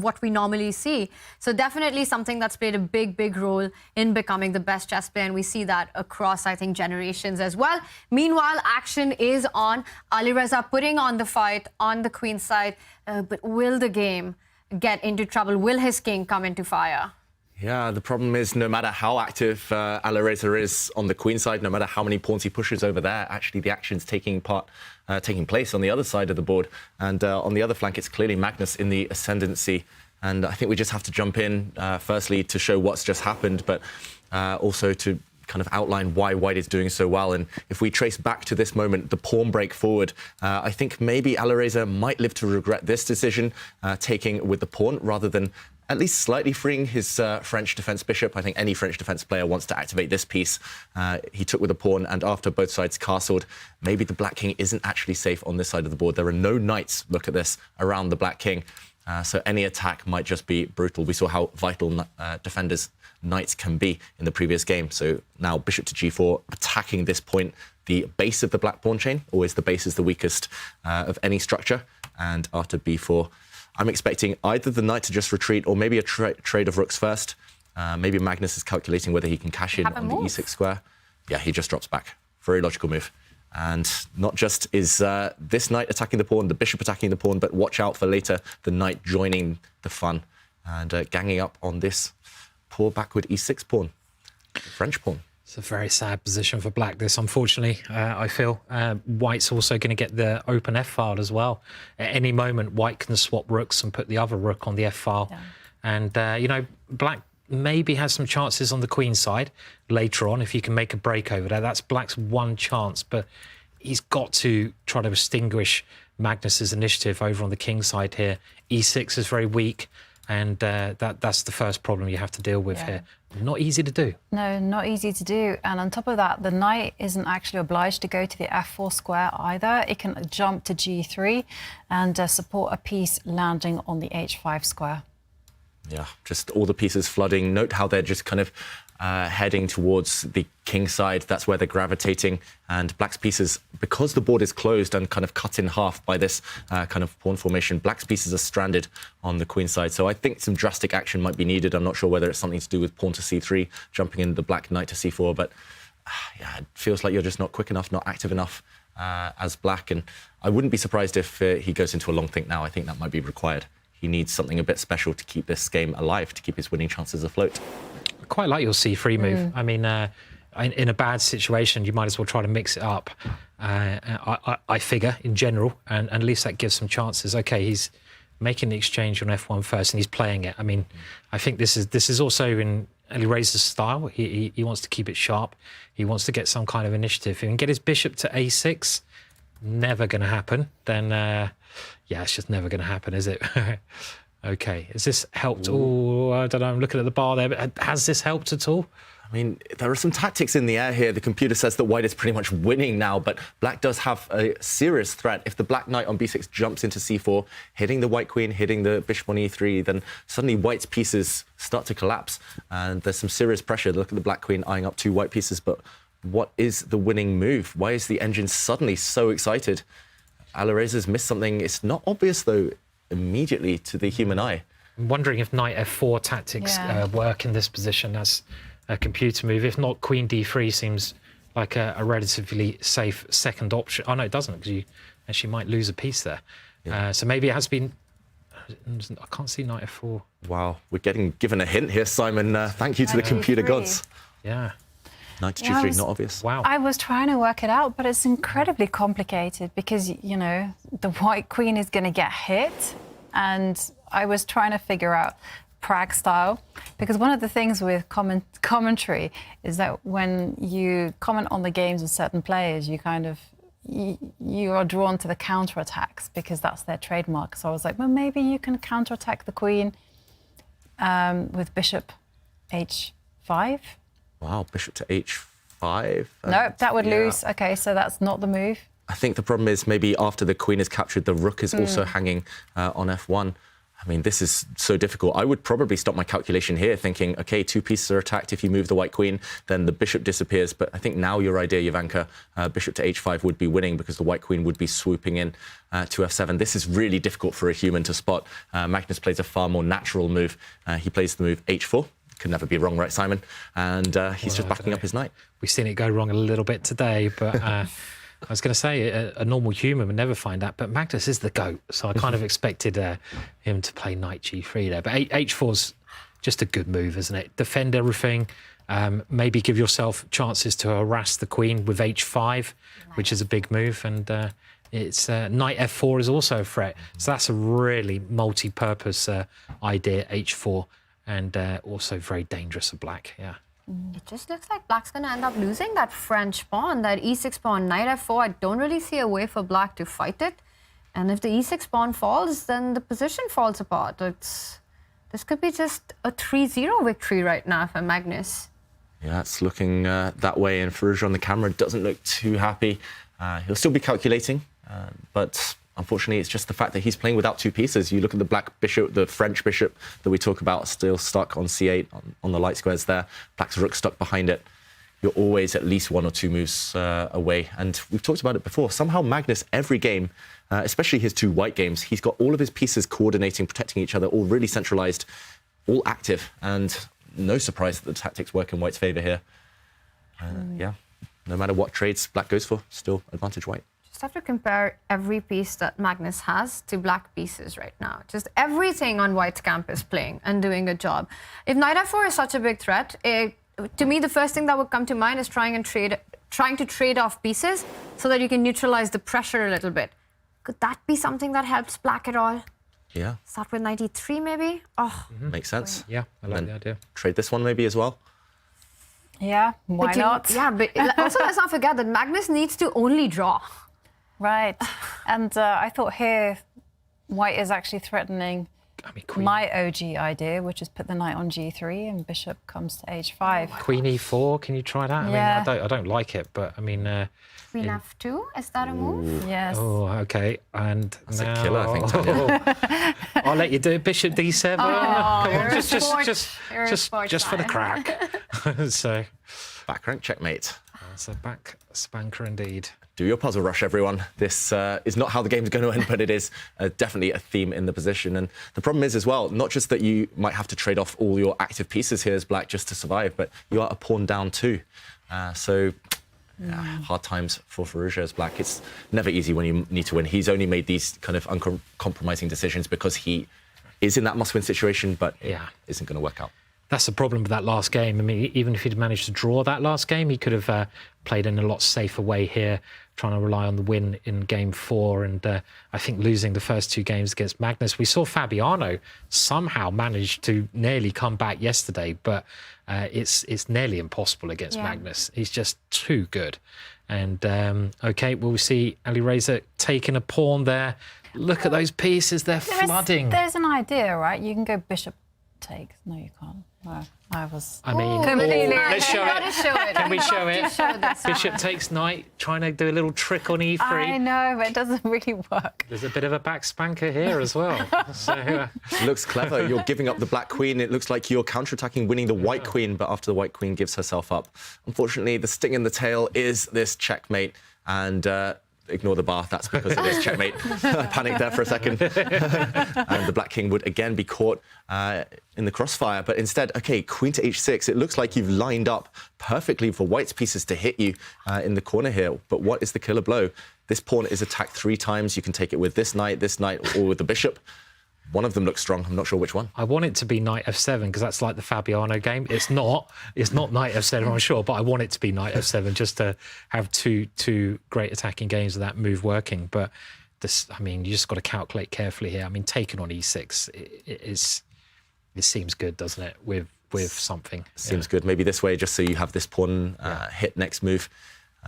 what we normally see. So definitely something that's played a big role in becoming the best chess player, and we see that across, I think, generations as well. Meanwhile, action is on. Alireza putting on the fight on the queen side, but will the game get into trouble? Will his king come into fire? Yeah, the problem is no matter how active Alireza is on the queen side, no matter how many pawns he pushes over there, actually the action's taking place on the other side of the board. And on the other flank, it's clearly Magnus in the ascendancy. And I think we just have to jump in, firstly, to show what's just happened, but also to kind of outline why White is doing so well. And if we trace back to this moment, the pawn break forward, I think maybe Alireza might live to regret this decision, taking with the pawn rather than at least slightly freeing his French defence bishop. I think any French defence player wants to activate this piece. He took with a pawn, and after both sides castled, maybe the black king isn't actually safe on this side of the board. There are no knights, look at this, around the black king. So any attack might just be brutal. We saw how vital defenders' knights can be in the previous game. So now bishop to g4, attacking this point, the base of the black pawn chain. Always the base is the weakest of any structure. And after b4, I'm expecting either the knight to just retreat or maybe a trade of rooks first. Maybe Magnus is calculating whether he can cash in on the e6 square. Yeah, he just drops back. Very logical move. And not just is this knight attacking the pawn, the bishop attacking the pawn, but watch out for later the knight joining the fun and ganging up on this poor backward e6 pawn, the French pawn. It's a very sad position for black, this, unfortunately, I feel. White's also going to get the open f-file as well. At any moment, White can swap rooks and put the other rook on the f-file. Yeah. And, you know, black maybe has some chances on the queen side later on if you can make a break over there. That's black's one chance, but he's got to try to extinguish Magnus's initiative over on the king side here. e6 is very weak, and that's the first problem you have to deal with here. Not easy to do. No, not easy to do. And on top of that, the knight isn't actually obliged to go to the f4 square either. It can jump to g3 and support a piece landing on the h5 square. Yeah, just all the pieces flooding. Note how they're just kind of heading towards the king side. That's where they're gravitating. And black's pieces, because the board is closed and kind of cut in half by this kind of pawn formation, black's pieces are stranded on the queen side. So I think some drastic action might be needed. I'm not sure whether it's something to do with pawn to c3, jumping in the black knight to c4, but yeah, it feels like you're just not quick enough, not active enough as black. And I wouldn't be surprised if he goes into a long think now. I think that might be required. He needs something a bit special to keep this game alive, to keep his winning chances afloat. I quite like your c3 move. I mean, in a bad situation, you might as well try to mix it up, I figure, in general, and at least that gives some chances. OK, he's making the exchange on f1 first, and he's playing it. I mean, I think this is also in Alireza's style. He wants to keep it sharp. He wants to get some kind of initiative. If he can get his bishop to a6, never going to happen, then... yeah, it's just never going to happen, is it? OK, has this helped? Oh, I don't know, I'm looking at the bar there, but has this helped at all? I mean, there are some tactics in the air here. The computer says that white is pretty much winning now, but black does have a serious threat. If the black knight on b6 jumps into c4, hitting the white queen, hitting the bishop on e3, then suddenly white's pieces start to collapse. And there's some serious pressure. Look at the black queen eyeing up two white pieces, but what is the winning move? Why is the engine suddenly so excited? Alireza's missed something. It's not obvious, though, immediately to the human eye. I'm wondering if knight f4 tactics work in this position as a computer move. If not, queen d3 seems like a relatively safe second option. Oh, no, it doesn't, because you actually might lose a piece there. Yeah. So maybe it has been... I can't see knight f4. Wow, we're getting given a hint here, Simon. Thank you to the computer gods. Yeah. Knight to g3, not obvious. Wow. I was trying to work it out, but it's incredibly complicated because, you know, the white queen is going to get hit. And I was trying to figure out Prague style, because one of the things with commentary is that when you comment on the games of certain players, you kind of, you are drawn to the counterattacks because that's their trademark. So I was like, well, maybe you can counterattack the queen with bishop h5. Wow, bishop to h5. No, that would lose. OK, so that's not the move. I think the problem is maybe after the queen is captured, the rook is also hanging on f1. I mean, this is so difficult. I would probably stop my calculation here thinking, OK, 2 pieces are attacked. If you move the white queen, then the bishop disappears. But I think now your idea, Jovanka, bishop to h5 would be winning because the white queen would be swooping in to f7. This is really difficult for a human to spot. Magnus plays a far more natural move. He plays the move h4. Could never be wrong, right, Simon? And he's just backing up his knight. We've seen it go wrong a little bit today, but I was going to say a normal human would never find that, but Magnus is the GOAT, so I kind of expected him to play knight g3 there. But h4's just a good move, isn't it? Defend everything, maybe give yourself chances to harass the queen with h5, which is a big move, and it's knight f4 is also a threat. So that's a really multi-purpose idea, h4, and also very dangerous for black, yeah. It just looks like black's going to end up losing that French pawn, that e6 pawn, knight f4. I don't really see a way for black to fight it. And if the e6 pawn falls, then the position falls apart. This could be just a 3-0 victory right now for Magnus. Yeah, it's looking that way, and Firouzja on the camera doesn't look too happy. He'll still be calculating, but unfortunately, it's just the fact that he's playing without 2 pieces. You look at the black bishop, the French bishop that we talk about, still stuck on c8 on the light squares there. Black's rook stuck behind it. You're always at least 1 or 2 moves away. And we've talked about it before. Somehow Magnus, every game, especially his 2 white games, he's got all of his pieces coordinating, protecting each other, all really centralized, all active. And no surprise that the tactics work in white's favor here. Yeah, no matter what trades black goes for, still advantage white. Just have to compare every piece that Magnus has to black pieces right now. Just everything on white's camp is playing and doing a job. If knight f4 is such a big threat, to me the first thing that would come to mind is trying to trade off pieces so that you can neutralize the pressure a little bit. Could that be something that helps black at all? Yeah. Start with knight e3 maybe? Oh, makes sense. Yeah, I like the idea. Trade this one maybe as well. Yeah, why not? Yeah, but also let's not forget that Magnus needs to only draw. Right. And I thought here, white is actually threatening my OG idea, which is put the knight on g3 and bishop comes to h5. Queen e4, can you try that? Yeah. I mean, I don't like it, but I mean... Queen f2, is that a move? Yes. Oh, OK. And that's now... a killer, I think, Tanya. I'll let you do it. Bishop d7. Oh, Come on, just for the crack. So... Back rank checkmate. That's a back spanker indeed. Do your puzzle rush, everyone. This is not how the game's going to end, but it is definitely a theme in the position. And the problem is as well, not just that you might have to trade off all your active pieces here as black just to survive, but you are a pawn down too. Hard times for Firouzja as black. It's never easy when you need to win. He's only made these kind of uncompromising decisions because he is in that must-win situation, but it isn't going to work out. That's the problem with that last game. I mean, even if he'd managed to draw that last game, he could have played in a lot safer way here, trying to rely on the win in game 4. And I think losing the first 2 games against Magnus, we saw Fabiano somehow manage to nearly come back yesterday, but it's nearly impossible against Magnus. He's just too good. And OK, we'll see Alireza taking a pawn there. Look at those pieces, they're flooding. There's an idea, right? You can go bishop takes. No, you can't. No, I mean, completely. Let's show it. Can we show it? Show Bishop takes knight, trying to do a little trick on e3. I know, but it doesn't really work. There's a bit of a back spanker here as well. So, looks clever. You're giving up the black queen. It looks like you're counterattacking, winning the white queen, but after the white queen gives herself up. Unfortunately, the sting in the tail is this checkmate, and ignore the bar, that's because it is checkmate. I panicked there for a second. And the black king would again be caught in the crossfire, but instead, OK, queen to h6. It looks like you've lined up perfectly for white's pieces to hit you in the corner here. But what is the killer blow? This pawn is attacked 3 times. You can take it with this knight, or with the bishop. One of them looks strong. I'm not sure which one. I want it to be knight f7 because that's like the Fabiano game. It's not knight f7, I'm sure, but I want it to be knight f7 just to have two great attacking games of that move working. But this, I mean, you just got to calculate carefully here. I mean, taking on e6 it seems good, doesn't it? With something. Seems good. Maybe this way, just so you have this pawn hit next move.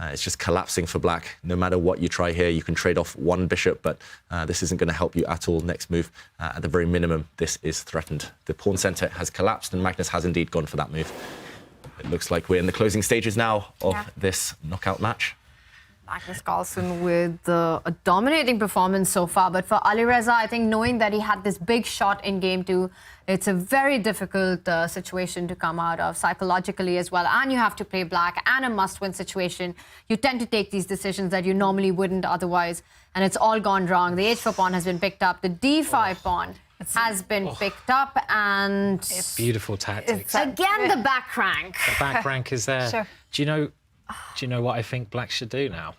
It's just collapsing for black. No matter what you try here, you can trade off 1 bishop, but this isn't going to help you at all next move. At the very minimum, this is threatened. The pawn center has collapsed, and Magnus has indeed gone for that move. It looks like we're in the closing stages now of this knockout match. Magnus Carlsen with a dominating performance so far. But for Alireza, I think knowing that he had this big shot in game 2, it's a very difficult situation to come out of psychologically as well. And you have to play black and a must-win situation. You tend to take these decisions that you normally wouldn't otherwise. And it's all gone wrong. The h4 pawn has been picked up. The d5 pawn has been picked up. And it's beautiful tactics. Again, the back rank. The back rank is there. Sure. Do you know what I think Black should do now?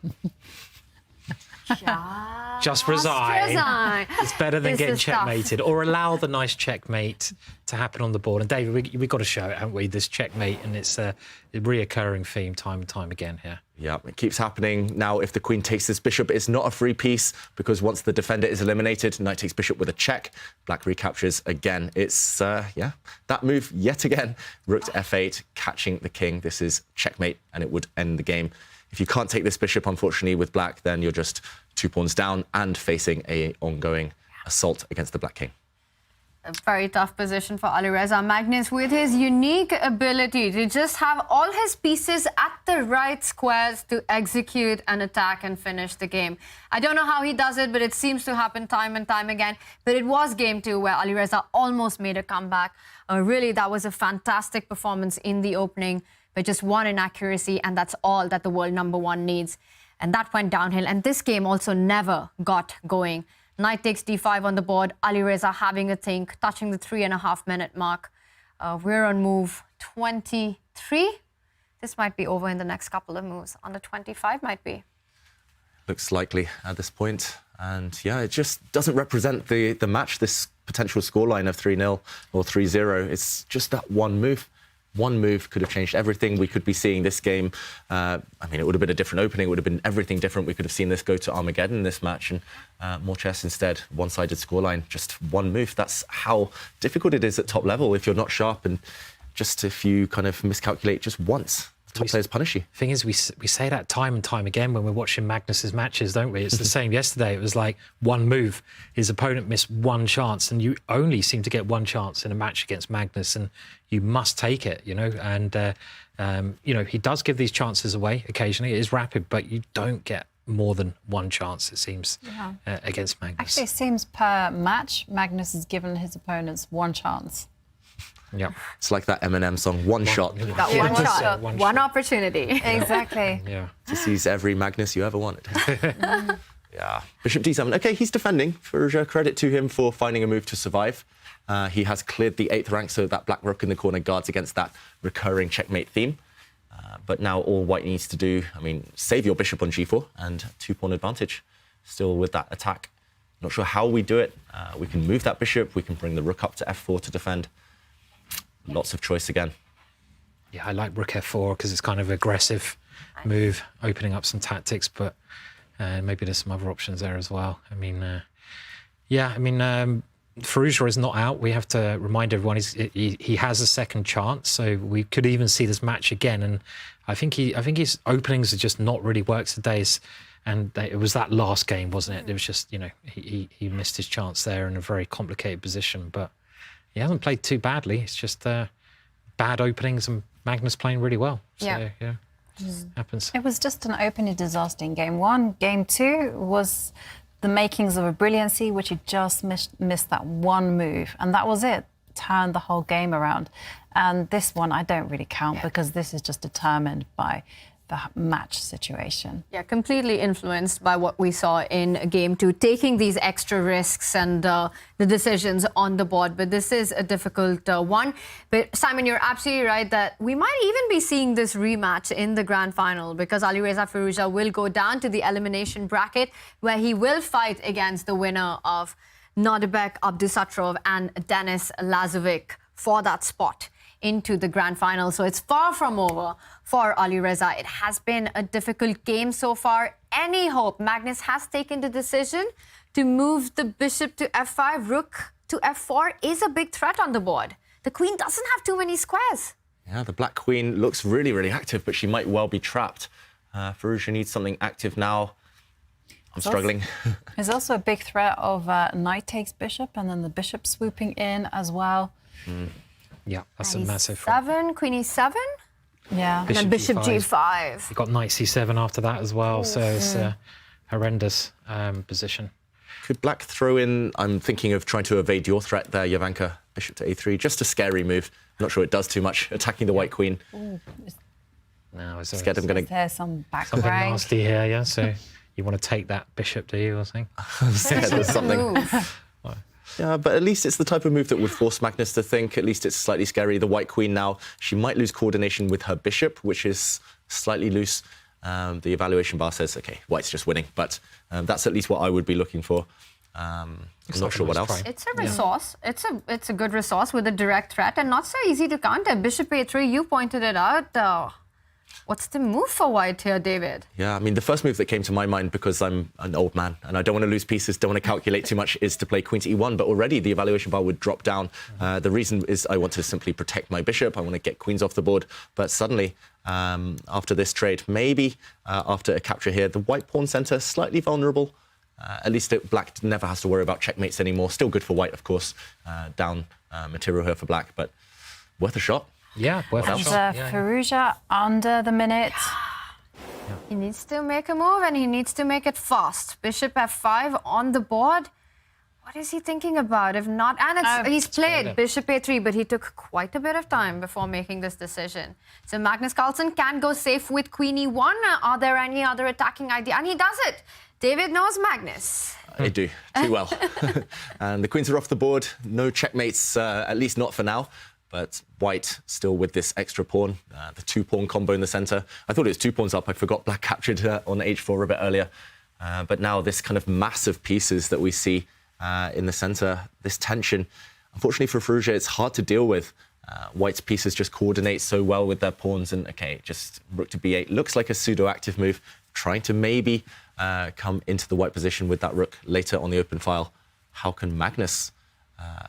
Just resign. It's better than getting checkmated, or allow the nice checkmate to happen on the board. And David, we've got to show it, haven't we? This checkmate, and it's a reoccurring theme time and time again here. Yeah, it keeps happening. Now, if the queen takes this bishop, it's not a free piece, because once the defender is eliminated, knight takes bishop with a check. Black recaptures again. It's, yeah, that move yet again. Rook to f8, catching the king. This is checkmate, and it would end the game. If you can't take this bishop, unfortunately, with black, then you're just 2 pawns down and facing an ongoing assault against the black king. A very tough position for Alireza. Magnus, with his unique ability to just have all his pieces at the right squares to execute an attack and finish the game. I don't know how he does it, but it seems to happen time and time again. But it was game 2 where Alireza almost made a comeback. Really, that was a fantastic performance in the opening, but just one inaccuracy, and that's all that the world #1 needs. And that went downhill. And this game also never got going. Knight takes d5 on the board. Alireza having a think, touching the 3.5-minute mark. We're on move 23. This might be over in the next couple of moves. Under 25 might be. Looks likely at this point. And yeah, it just doesn't represent the match, this potential scoreline of 3-0 or 3-0. It's just that one move. One move could have changed everything. We could be seeing this game. I mean, it would have been a different opening. It would have been everything different. We could have seen this go to Armageddon, this match, and more chess instead. One-sided scoreline, just one move. That's how difficult it is at top level if you're not sharp, and just if you kind of miscalculate just once. Top players punish you. Thing is, we say that time and time again when we're watching Magnus's matches, don't we? It's the same yesterday. It was like one move. His opponent missed one chance, and you only seem to get one chance in a match against Magnus, and you must take it, you know. And, you know, he does give these chances away occasionally. It is rapid, but you don't get more than one chance, it seems, against Magnus. Actually, it seems per match, Magnus has given his opponents one chance. Yeah, it's like that Eminem song, One Shot. That one shot, one opportunity. Exactly. Yeah. To seize every Magnus you ever wanted. Yeah. Bishop d7. Okay, he's defending. Firouzja, credit to him for finding a move to survive. He has cleared the 8th rank, so that black rook in the corner guards against that recurring checkmate theme. But now all white needs to do, I mean, save your bishop on g4 and 2-pawn advantage. Still with that attack. Not sure how we do it. We can move that bishop. We can bring the rook up to f4 to defend. Lots of choice again. Yeah, I like rook f4 because it's kind of aggressive move, opening up some tactics, but maybe there's some other options there as well. I mean, yeah, I mean, Firouzja is not out. We have to remind everyone he has a second chance, so we could even see this match again. And I think his openings have just not really worked today. And it was that last game, wasn't it? It was just, you know, he missed his chance there in a very complicated position, but he hasn't played too badly. It's just bad openings and Magnus playing really well. So, yeah, happens. It was just an opening disaster in game 1. Game 2 was the makings of a brilliancy, which he just missed that one move. And that was it. Turned the whole game around. And this one, I don't really count because this is just determined by the match situation. Yeah, completely influenced by what we saw in game 2, taking these extra risks and the decisions on the board. But this is a difficult one. But Simon, you're absolutely right that we might even be seeing this rematch in the grand final, because Alireza Firouzja will go down to the elimination bracket where he will fight against the winner of Nodirbek Abdusattorov and Denis for that spot into the grand final. So it's far from over for Alireza. It has been a difficult game so far. Any hope? Magnus has taken the decision to move the bishop to f5, rook to f4 is a big threat on the board. The queen doesn't have too many squares. Yeah, the black queen looks really, really active, but she might well be trapped. Firouzja needs something active now. I'm struggling. There's also a big threat of knight takes bishop and then the bishop swooping in as well. Yeah, that's a massive threat. Queen e7? Yeah. And then bishop G5. You got knight C7 after that as well, so it's a horrendous position. Could black throw in, I'm thinking of trying to evade your threat there, Jovanka, bishop to A3, just a scary move. I'm not sure it does too much, attacking the white queen. Now, scared I'm going to... There's some back something rank. nasty here, yeah, so you want to take that bishop, do you, or something? Yeah, there's something. Yeah, but at least it's the type of move that would force Magnus to think. At least it's slightly scary. The white queen now, she might lose coordination with her bishop, which is slightly loose. The evaluation bar says, OK, white's just winning. But that's at least what I would be looking for. I'm not sure what else. It's a resource. It's a good resource with a direct threat and not so easy to counter. Bishop A3, you pointed it out. What's the move for white here, David? Yeah, I mean, the first move that came to my mind, because I'm an old man and I don't want to lose pieces, don't want to calculate too much, is to play queen to E1. But already the evaluation bar would drop down. The reason is I want to simply protect my bishop. I want to get queens off the board. But suddenly, after this trade, maybe after a capture here, the white pawn center slightly vulnerable. At least black never has to worry about checkmates anymore. Still good for white, of course. Down material here for black, but worth a shot. Yeah, worth a shot. Firouzja under the minute. He needs to make a move and he needs to make it fast. Bishop F5 on the board. What is he thinking about? If not, and he's played bishop A3, but he took quite a bit of time before making this decision. So Magnus Carlsen can go safe with queen E1. Are there any other attacking idea? And he does it. David knows Magnus. I do, too well. And the queens are off the board. No checkmates, at least not for now. But white still with this extra pawn, the two-pawn combo in the centre. I thought it was 2 pawns up. I forgot black captured on H4 a bit earlier. But now this kind of massive pieces that we see in the centre, this tension. Unfortunately for Firouzja, it's hard to deal with. White's pieces just coordinate so well with their pawns. And, OK, just rook to B8 looks like a pseudo-active move, trying to maybe come into the white position with that rook later on the open file. How can Magnus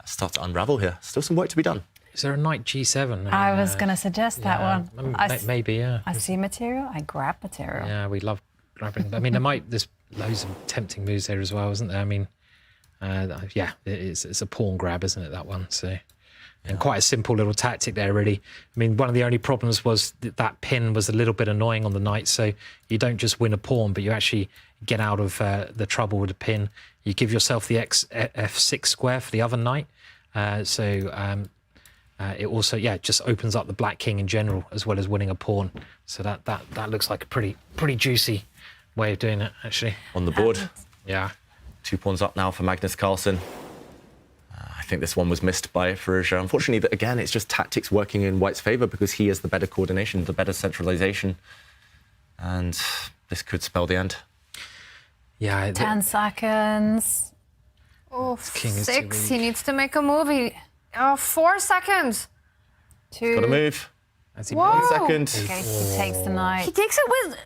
start to unravel here? Still some work to be done. Is there a knight G7? I was going to suggest that one. Maybe, yeah. I see material, I grab material. Yeah, we love grabbing. I mean, there's loads of tempting moves there as well, isn't there? I mean, yeah, it's a pawn grab, isn't it, that one? So, and quite a simple little tactic there, really. I mean, one of the only problems was that pin was a little bit annoying on the knight. So you don't just win a pawn, but you actually get out of the trouble with a pin. You give yourself the F6 square for the other knight. It also, just opens up the black king in general, as well as winning a pawn. So that looks like a pretty juicy way of doing it, actually. On the board. Yeah. 2 pawns up now for Magnus Carlsen. I think this one was missed by Firouzja. Unfortunately, again, it's just tactics working in white's favour because he has the better coordination, the better centralisation. And this could spell the end. Yeah. 10 seconds. Oh, 6. He needs to make a move. 4 seconds. 2. Got to move. 1 second. Okay, he takes the knight. He takes it with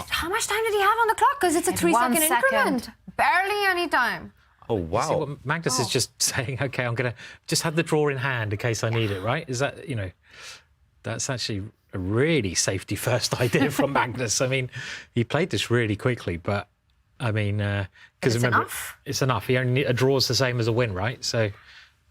how much time did he have on the clock? Because it's a 3-second increment. Barely any time. Oh, wow. See what Magnus is just saying, OK, I'm going to just have the draw in hand in case I need it, right? Is that, that's actually a really safety first idea from Magnus. I mean, he played this really quickly, but I mean, because remember, it's enough. He only a draw is the same as a win, right? So,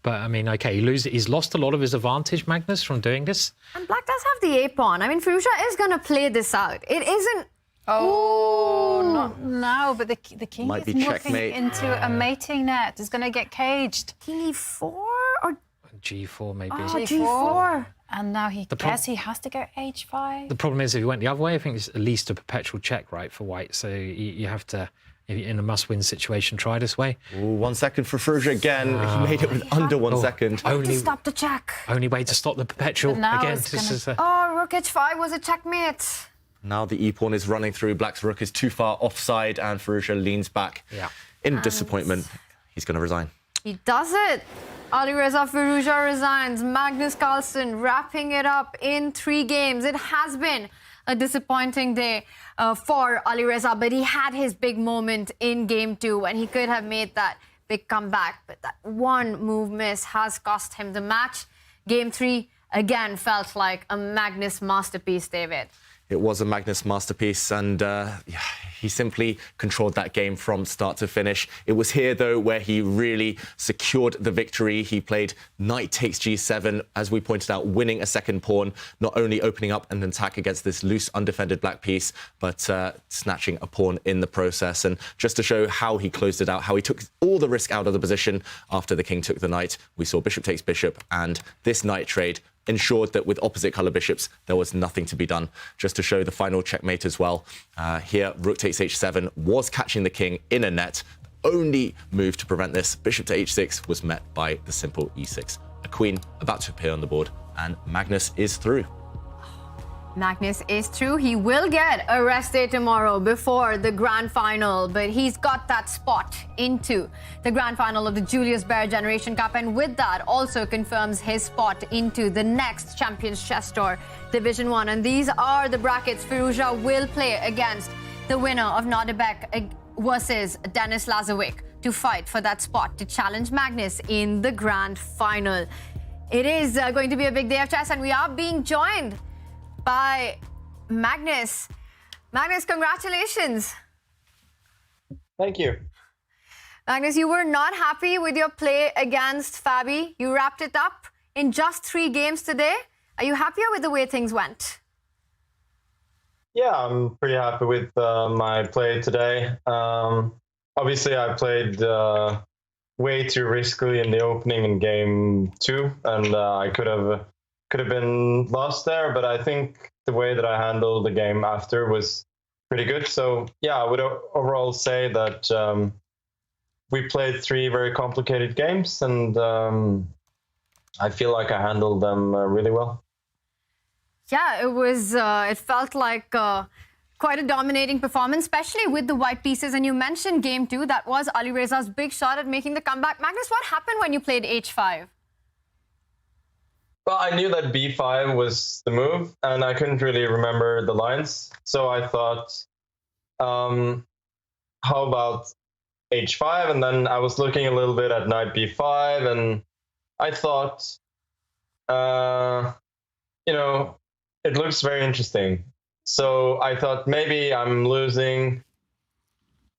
but I mean, OK, he's lost a lot of his advantage, Magnus, from doing this. And black does have the A-pawn. I mean, Firouzja is going to play this out. It isn't. Oh, not now, but the king Might is be moving checkmate. into a mating net. Is going to get caged. King E4 or G4 maybe. G4. And now he has to go H5. The problem is if he went the other way, I think it's at least a perpetual check, right, for white. So you have to, in a must-win situation, try this way. Ooh, 1 second for Firouzja again. He made it with under 1 second. Only to stop the check. Only way to stop the perpetual again. Rook H5 was a checkmate. Now the e-pawn is running through. Black's rook is too far offside, and Firouzja leans back. Yeah. In disappointment, he's going to resign. He does it. Alireza Firouzja resigns. Magnus Carlsen wrapping it up in 3 games. It has been a disappointing day for Alireza, but he had his big moment in game 2 and he could have made that big comeback. But that one move miss has cost him the match. Game 3 again felt like a Magnus masterpiece, David. It was a Magnus masterpiece, and he simply controlled that game from start to finish. It was here, though, where he really secured the victory. He played knight takes g7, as we pointed out, winning a second pawn, not only opening up an attack against this loose, undefended black piece, but snatching a pawn in the process. And just to show how he closed it out, how he took all the risk out of the position after the king took the knight, we saw bishop takes bishop, and this knight trade ensured that with opposite colour bishops, there was nothing to be done. Just to show the final checkmate as well. Here, rook takes h7 was catching the king in a net. The only move to prevent this, bishop to h6, was met by the simple e6. A queen about to appear on the board, and Magnus is through. Magnus is through. He will get a rest day tomorrow before the grand final, but he's got that spot into the grand final of the Julius Baer Generation Cup, and with that also confirms his spot into the next Champions Chess Tour Division 1. And these are the brackets. Firouzja will play against the winner of Nodirbek versus Denis Lazovic to fight for that spot to challenge Magnus in the grand final. It is going to be a big day of chess, and we are being joined by Magnus. Magnus, congratulations. Thank you. Magnus, you were not happy with your play against Fabi. You wrapped it up in just 3 games today. Are you happier with the way things went? Yeah, I'm pretty happy with my play today. Obviously, I played way too risky in the opening in game 2, and I could have been lost there, but I think the way that I handled the game after was pretty good. So yeah, I would overall say that we played 3 very complicated games, and I feel like I handled them really well. Yeah, it was. It felt like quite a dominating performance, especially with the white pieces. And you mentioned game 2. That was Alireza's big shot at making the comeback. Magnus, what happened when you played h5? Well, I knew that b5 was the move, and I couldn't really remember the lines. So I thought, how about h5? And then I was looking a little bit at knight b5, and I thought, it looks very interesting. So I thought maybe I'm losing,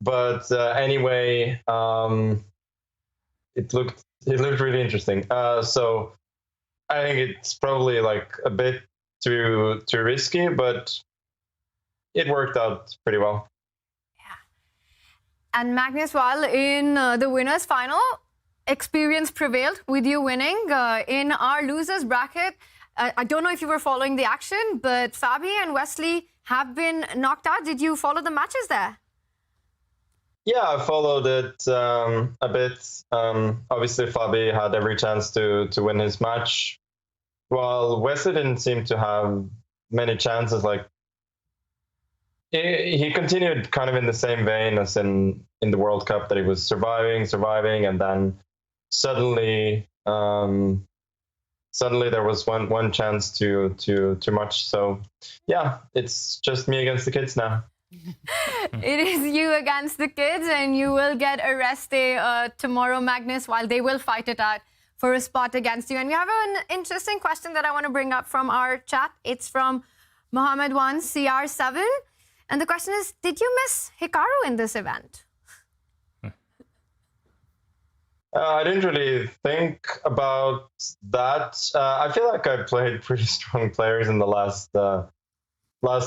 but anyway, it looked really interesting. So I think it's probably like a bit too risky, but it worked out pretty well. Yeah. And Magnus, while in the winners' final, experience prevailed with you winning. In our losers bracket, I don't know if you were following the action, but Fabi and Wesley have been knocked out. Did you follow the matches there? Yeah, I followed it a bit. Obviously, Fabi had every chance to win his match, while Wesley didn't seem to have many chances. Like he continued kind of in the same vein as in the World Cup, that he was surviving, and then suddenly there was one chance too much. So yeah, it's just me against the kids now. It is you against the kids, and you will get a rest day tomorrow, Magnus, while they will fight it out for a spot against you. And we have an interesting question that I want to bring up from our chat. It's from Mohammed1 CR7. And the question is, did you miss Hikaru in this event? I didn't really think about that. I feel like I played pretty strong players in the last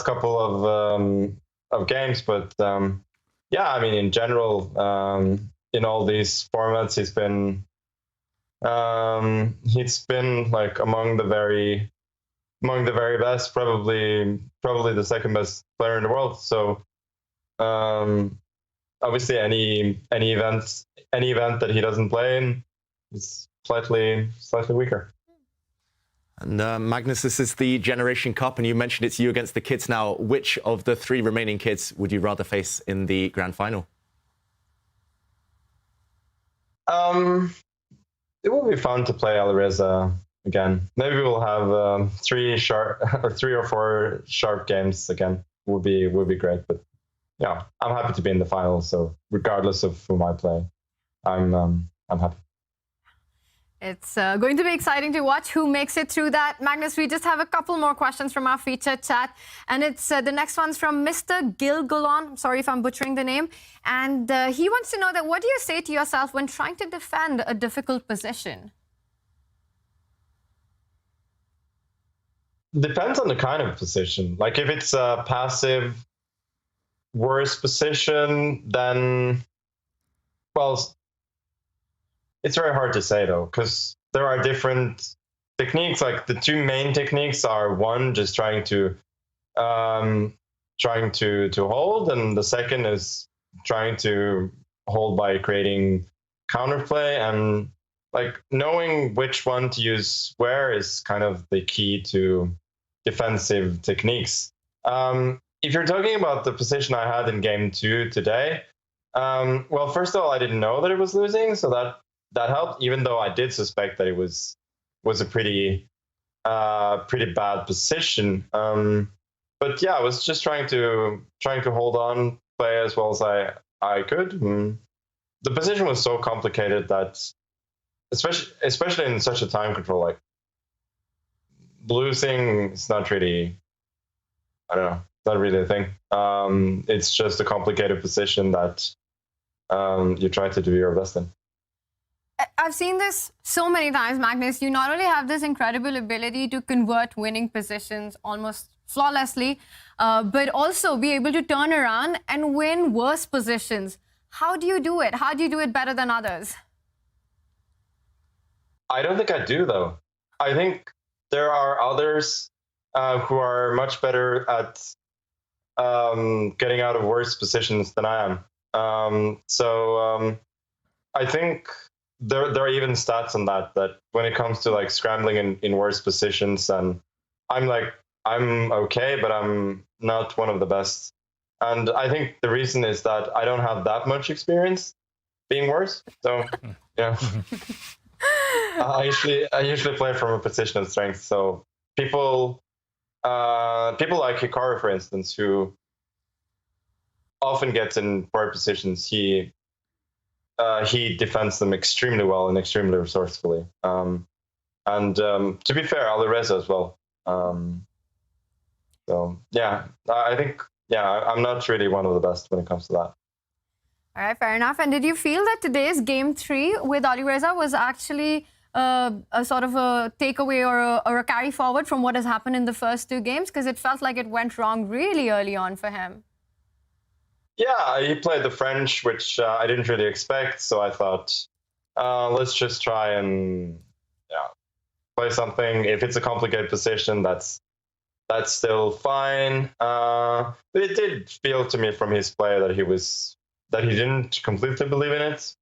couple of games, but yeah, I mean, in general, in all these formats, he's been like among the very best, probably the second best player in the world. So obviously, any event that he doesn't play in is slightly weaker. And Magnus, this is the Generation Cup, and you mentioned it's you against the kids now. Which of the 3 remaining kids would you rather face in the grand final? It will be fun to play Alireza again. Maybe we'll have 3 or 4 sharp games again. Would be great. But yeah, I'm happy to be in the final. So regardless of whom I play, I'm happy. It's going to be exciting to watch who makes it through that. Magnus, we just have a couple more questions from our feature chat. And it's the next one's from Mr. Gilgolon. I'm sorry if I'm butchering the name. And he wants to know that what do you say to yourself when trying to defend a difficult position? Depends on the kind of position. Like if it's a passive, worse position, then, well, it's very hard to say though, because there are different techniques. Like the two main techniques are one, just trying to hold, and the second is trying to hold by creating counterplay. And like knowing which one to use where is kind of the key to defensive techniques. If you're talking about the position I had in game 2 today, well, first of all, I didn't know that it was losing, so that helped, even though I did suspect that it was a pretty bad position. But yeah, I was just trying to hold on, play as well as I could. The position was so complicated that, especially in such a time control, like losing is not really, I don't know, not really a thing. It's just a complicated position that you try to do your best in. I've seen this so many times, Magnus. You not only have this incredible ability to convert winning positions almost flawlessly, but also be able to turn around and win worse positions. How do you do it? How do you do it better than others? I don't think I do, though. I think there are others who are much better at getting out of worse positions than I am. I think there are even stats on that when it comes to like scrambling in worse positions, and I'm okay, but I'm not one of the best. And I think the reason is that I don't have that much experience being worse. So yeah. I usually play from a position of strength. So people like Hikaru, for instance, who often gets in poor positions, he defends them extremely well and extremely resourcefully. To be fair, Alireza as well. So yeah, I think I'm not really one of the best when it comes to that. All right, fair enough. And did you feel that today's game 3 with Alireza was actually a sort of a takeaway or a carry forward from what has happened in the first 2 games? Because it felt like it went wrong really early on for him. Yeah, he played the French, which I didn't really expect. So I thought, let's just try and play something. If it's a complicated position, that's still fine. But it did feel to me from his play that he didn't completely believe in it.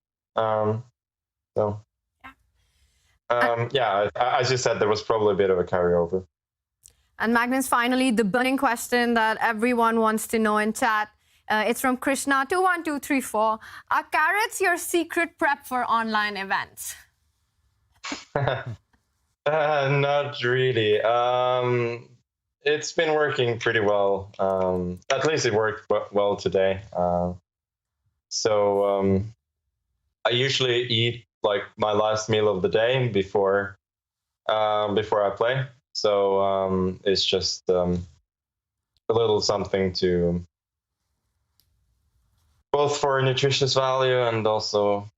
As you said, there was probably a bit of a carryover. And Magnus, finally, the burning question that everyone wants to know in chat. It's from Krishna 21234. Are carrots your secret prep for online events? Not really. It's been working pretty well. At least it worked well today. I usually eat like my last meal of the day before I play. So it's just a little something to both for nutritious value and also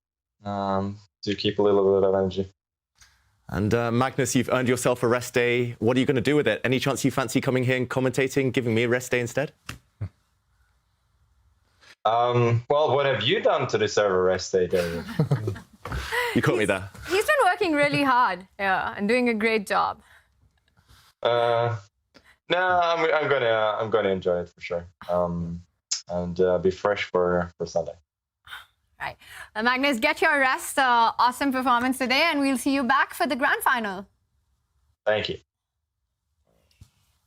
to keep a little bit of energy. And Magnus, you've earned yourself a rest day. What are you going to do with it? Any chance you fancy coming here and commentating, giving me a rest day instead? Well, what have you done to deserve a rest day, David? You caught me there. He's been working really hard, and doing a great job. No, I'm gonna enjoy it for sure, and be fresh for Sunday. Right, Magnus, get your rest. Awesome performance today, and we'll see you back for the grand final. Thank you.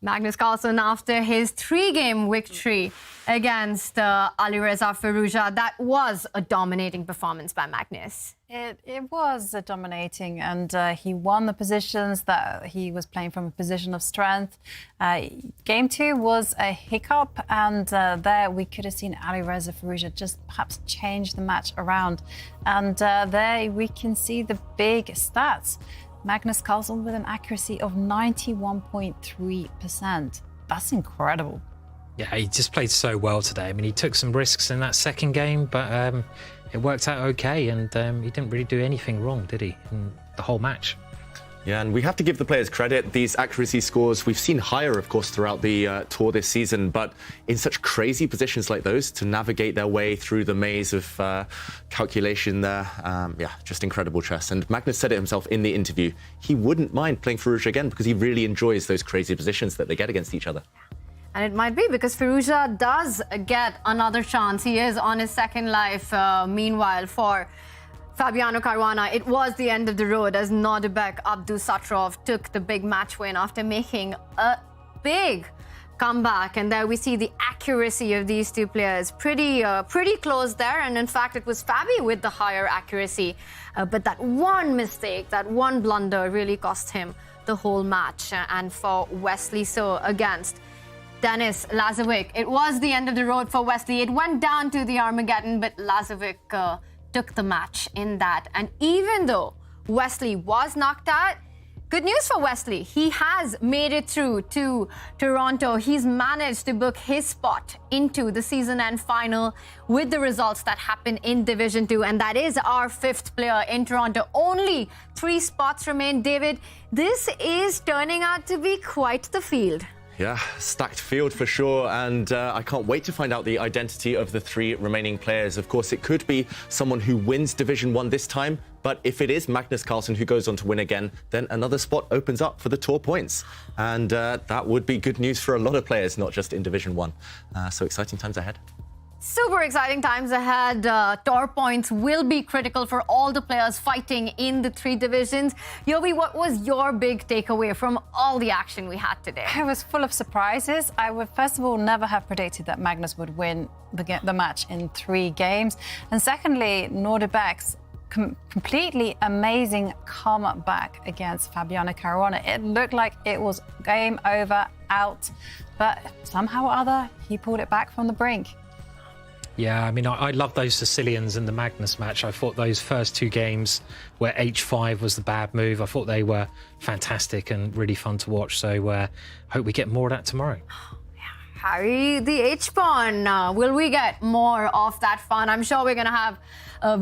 Magnus Carlsen, after his 3-game victory against Alireza Firouzja, that was a dominating performance by Magnus. It was dominating, and he won the positions that he was playing from a position of strength. Game 2 was a hiccup, and there we could have seen Alireza Firouzja just perhaps change the match around. And there we can see the big stats. Magnus Carlsen with an accuracy of 91.3%. That's incredible. Yeah, he just played so well today. I mean, he took some risks in that second game, but it worked out okay, and he didn't really do anything wrong, did he, in the whole match? Yeah, and we have to give the players credit. These accuracy scores, we've seen higher, of course, throughout the tour this season, but in such crazy positions like those, to navigate their way through the maze of calculation there, yeah, just incredible chess. And Magnus said it himself in the interview. He wouldn't mind playing Firouzja again because he really enjoys those crazy positions that they get against each other. And it might be because Firouzja does get another chance. He is on his second life, meanwhile, for Fabiano Caruana. It was the end of the road as Nodirbek Abdusattorov took the big match win after making a big comeback. And there we see the accuracy of these two players. Pretty close there. And in fact, it was Fabi with the higher accuracy. But that one mistake, that one blunder really cost him the whole match. And for Wesley So against Denis Lazovic, it was the end of the road for Wesley. It went down to the Armageddon, but Lazovic took the match in that. And even though Wesley was knocked out, good news for Wesley. He has made it through to Toronto. He's managed to book his spot into the season-end final with the results that happened in Division 2. And that is our 5th player in Toronto. Only 3 spots remain. David, this is turning out to be quite the field. Yeah, stacked field for sure, and I can't wait to find out the identity of the 3 remaining players. Of course, it could be someone who wins Division 1 this time, but if it is Magnus Carlsen who goes on to win again, then another spot opens up for the tour points. And that would be good news for a lot of players, not just in Division 1. So exciting times ahead. Super exciting times ahead. Tour points will be critical for all the players fighting in the 3 divisions. Yobi, what was your big takeaway from all the action we had today? It was full of surprises. I would, first of all, never have predicted that Magnus would win the match in 3 games. And secondly, Nodirbek's completely amazing comeback against Fabiano Caruana. It looked like it was game over, out, but somehow or other, he pulled it back from the brink. Yeah, I mean, I love those Sicilians in the Magnus match. I thought those first 2 games where H5 was the bad move, I thought they were fantastic and really fun to watch. So hope we get more of that tomorrow. Harry, the H-pawn. Will we get more of that fun? I'm sure we're going to have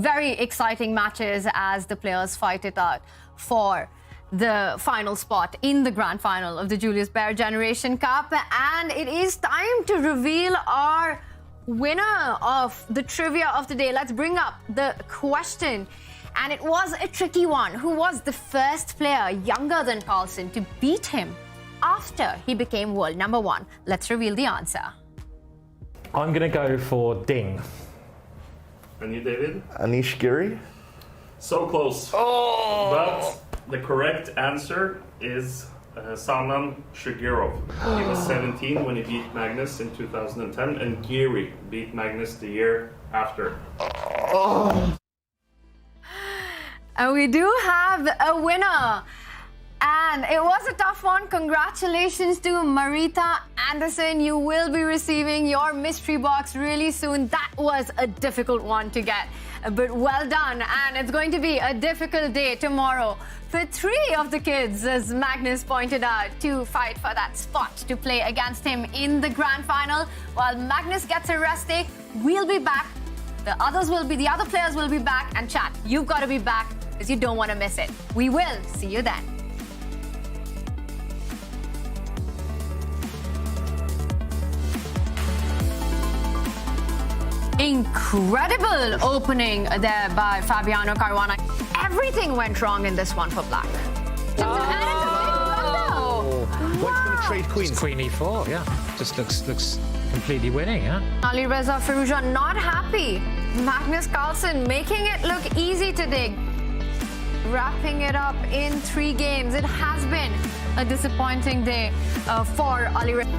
very exciting matches as the players fight it out for the final spot in the grand final of the Julius Baer Generation Cup. And it is time to reveal our winner of the trivia of the day. Let's bring up the question. And it was a tricky one. Who was the first player younger than Carlsen to beat him after he became world number 1? Let's reveal the answer. I'm going to go for Ding. And you, David? Anish Giri? So close. Oh! But the correct answer is Sanan Shugirov. He was 17 when he beat Magnus in 2010, and Giri beat Magnus the year after. Oh. And we do have a winner. And it was a tough one. Congratulations to Marita Anderson. You will be receiving your mystery box really soon. That was a difficult one to get, but well done. And it's going to be a difficult day tomorrow for 3 of the kids, as Magnus pointed out, to fight for that spot to play against him in the grand final. While Magnus gets a rest day, we'll be back. The other players will be back, and chat, you've got to be back because you don't want to miss it. We will see you then. Incredible opening there by Fabiano Caruana. Everything went wrong in this one for black. What's going to trade queens? Queen E4, yeah. Just looks completely winning, yeah. Alireza Firouzja not happy. Magnus Carlsen making it look easy today. Wrapping it up in 3 games. It has been a disappointing day for Alireza.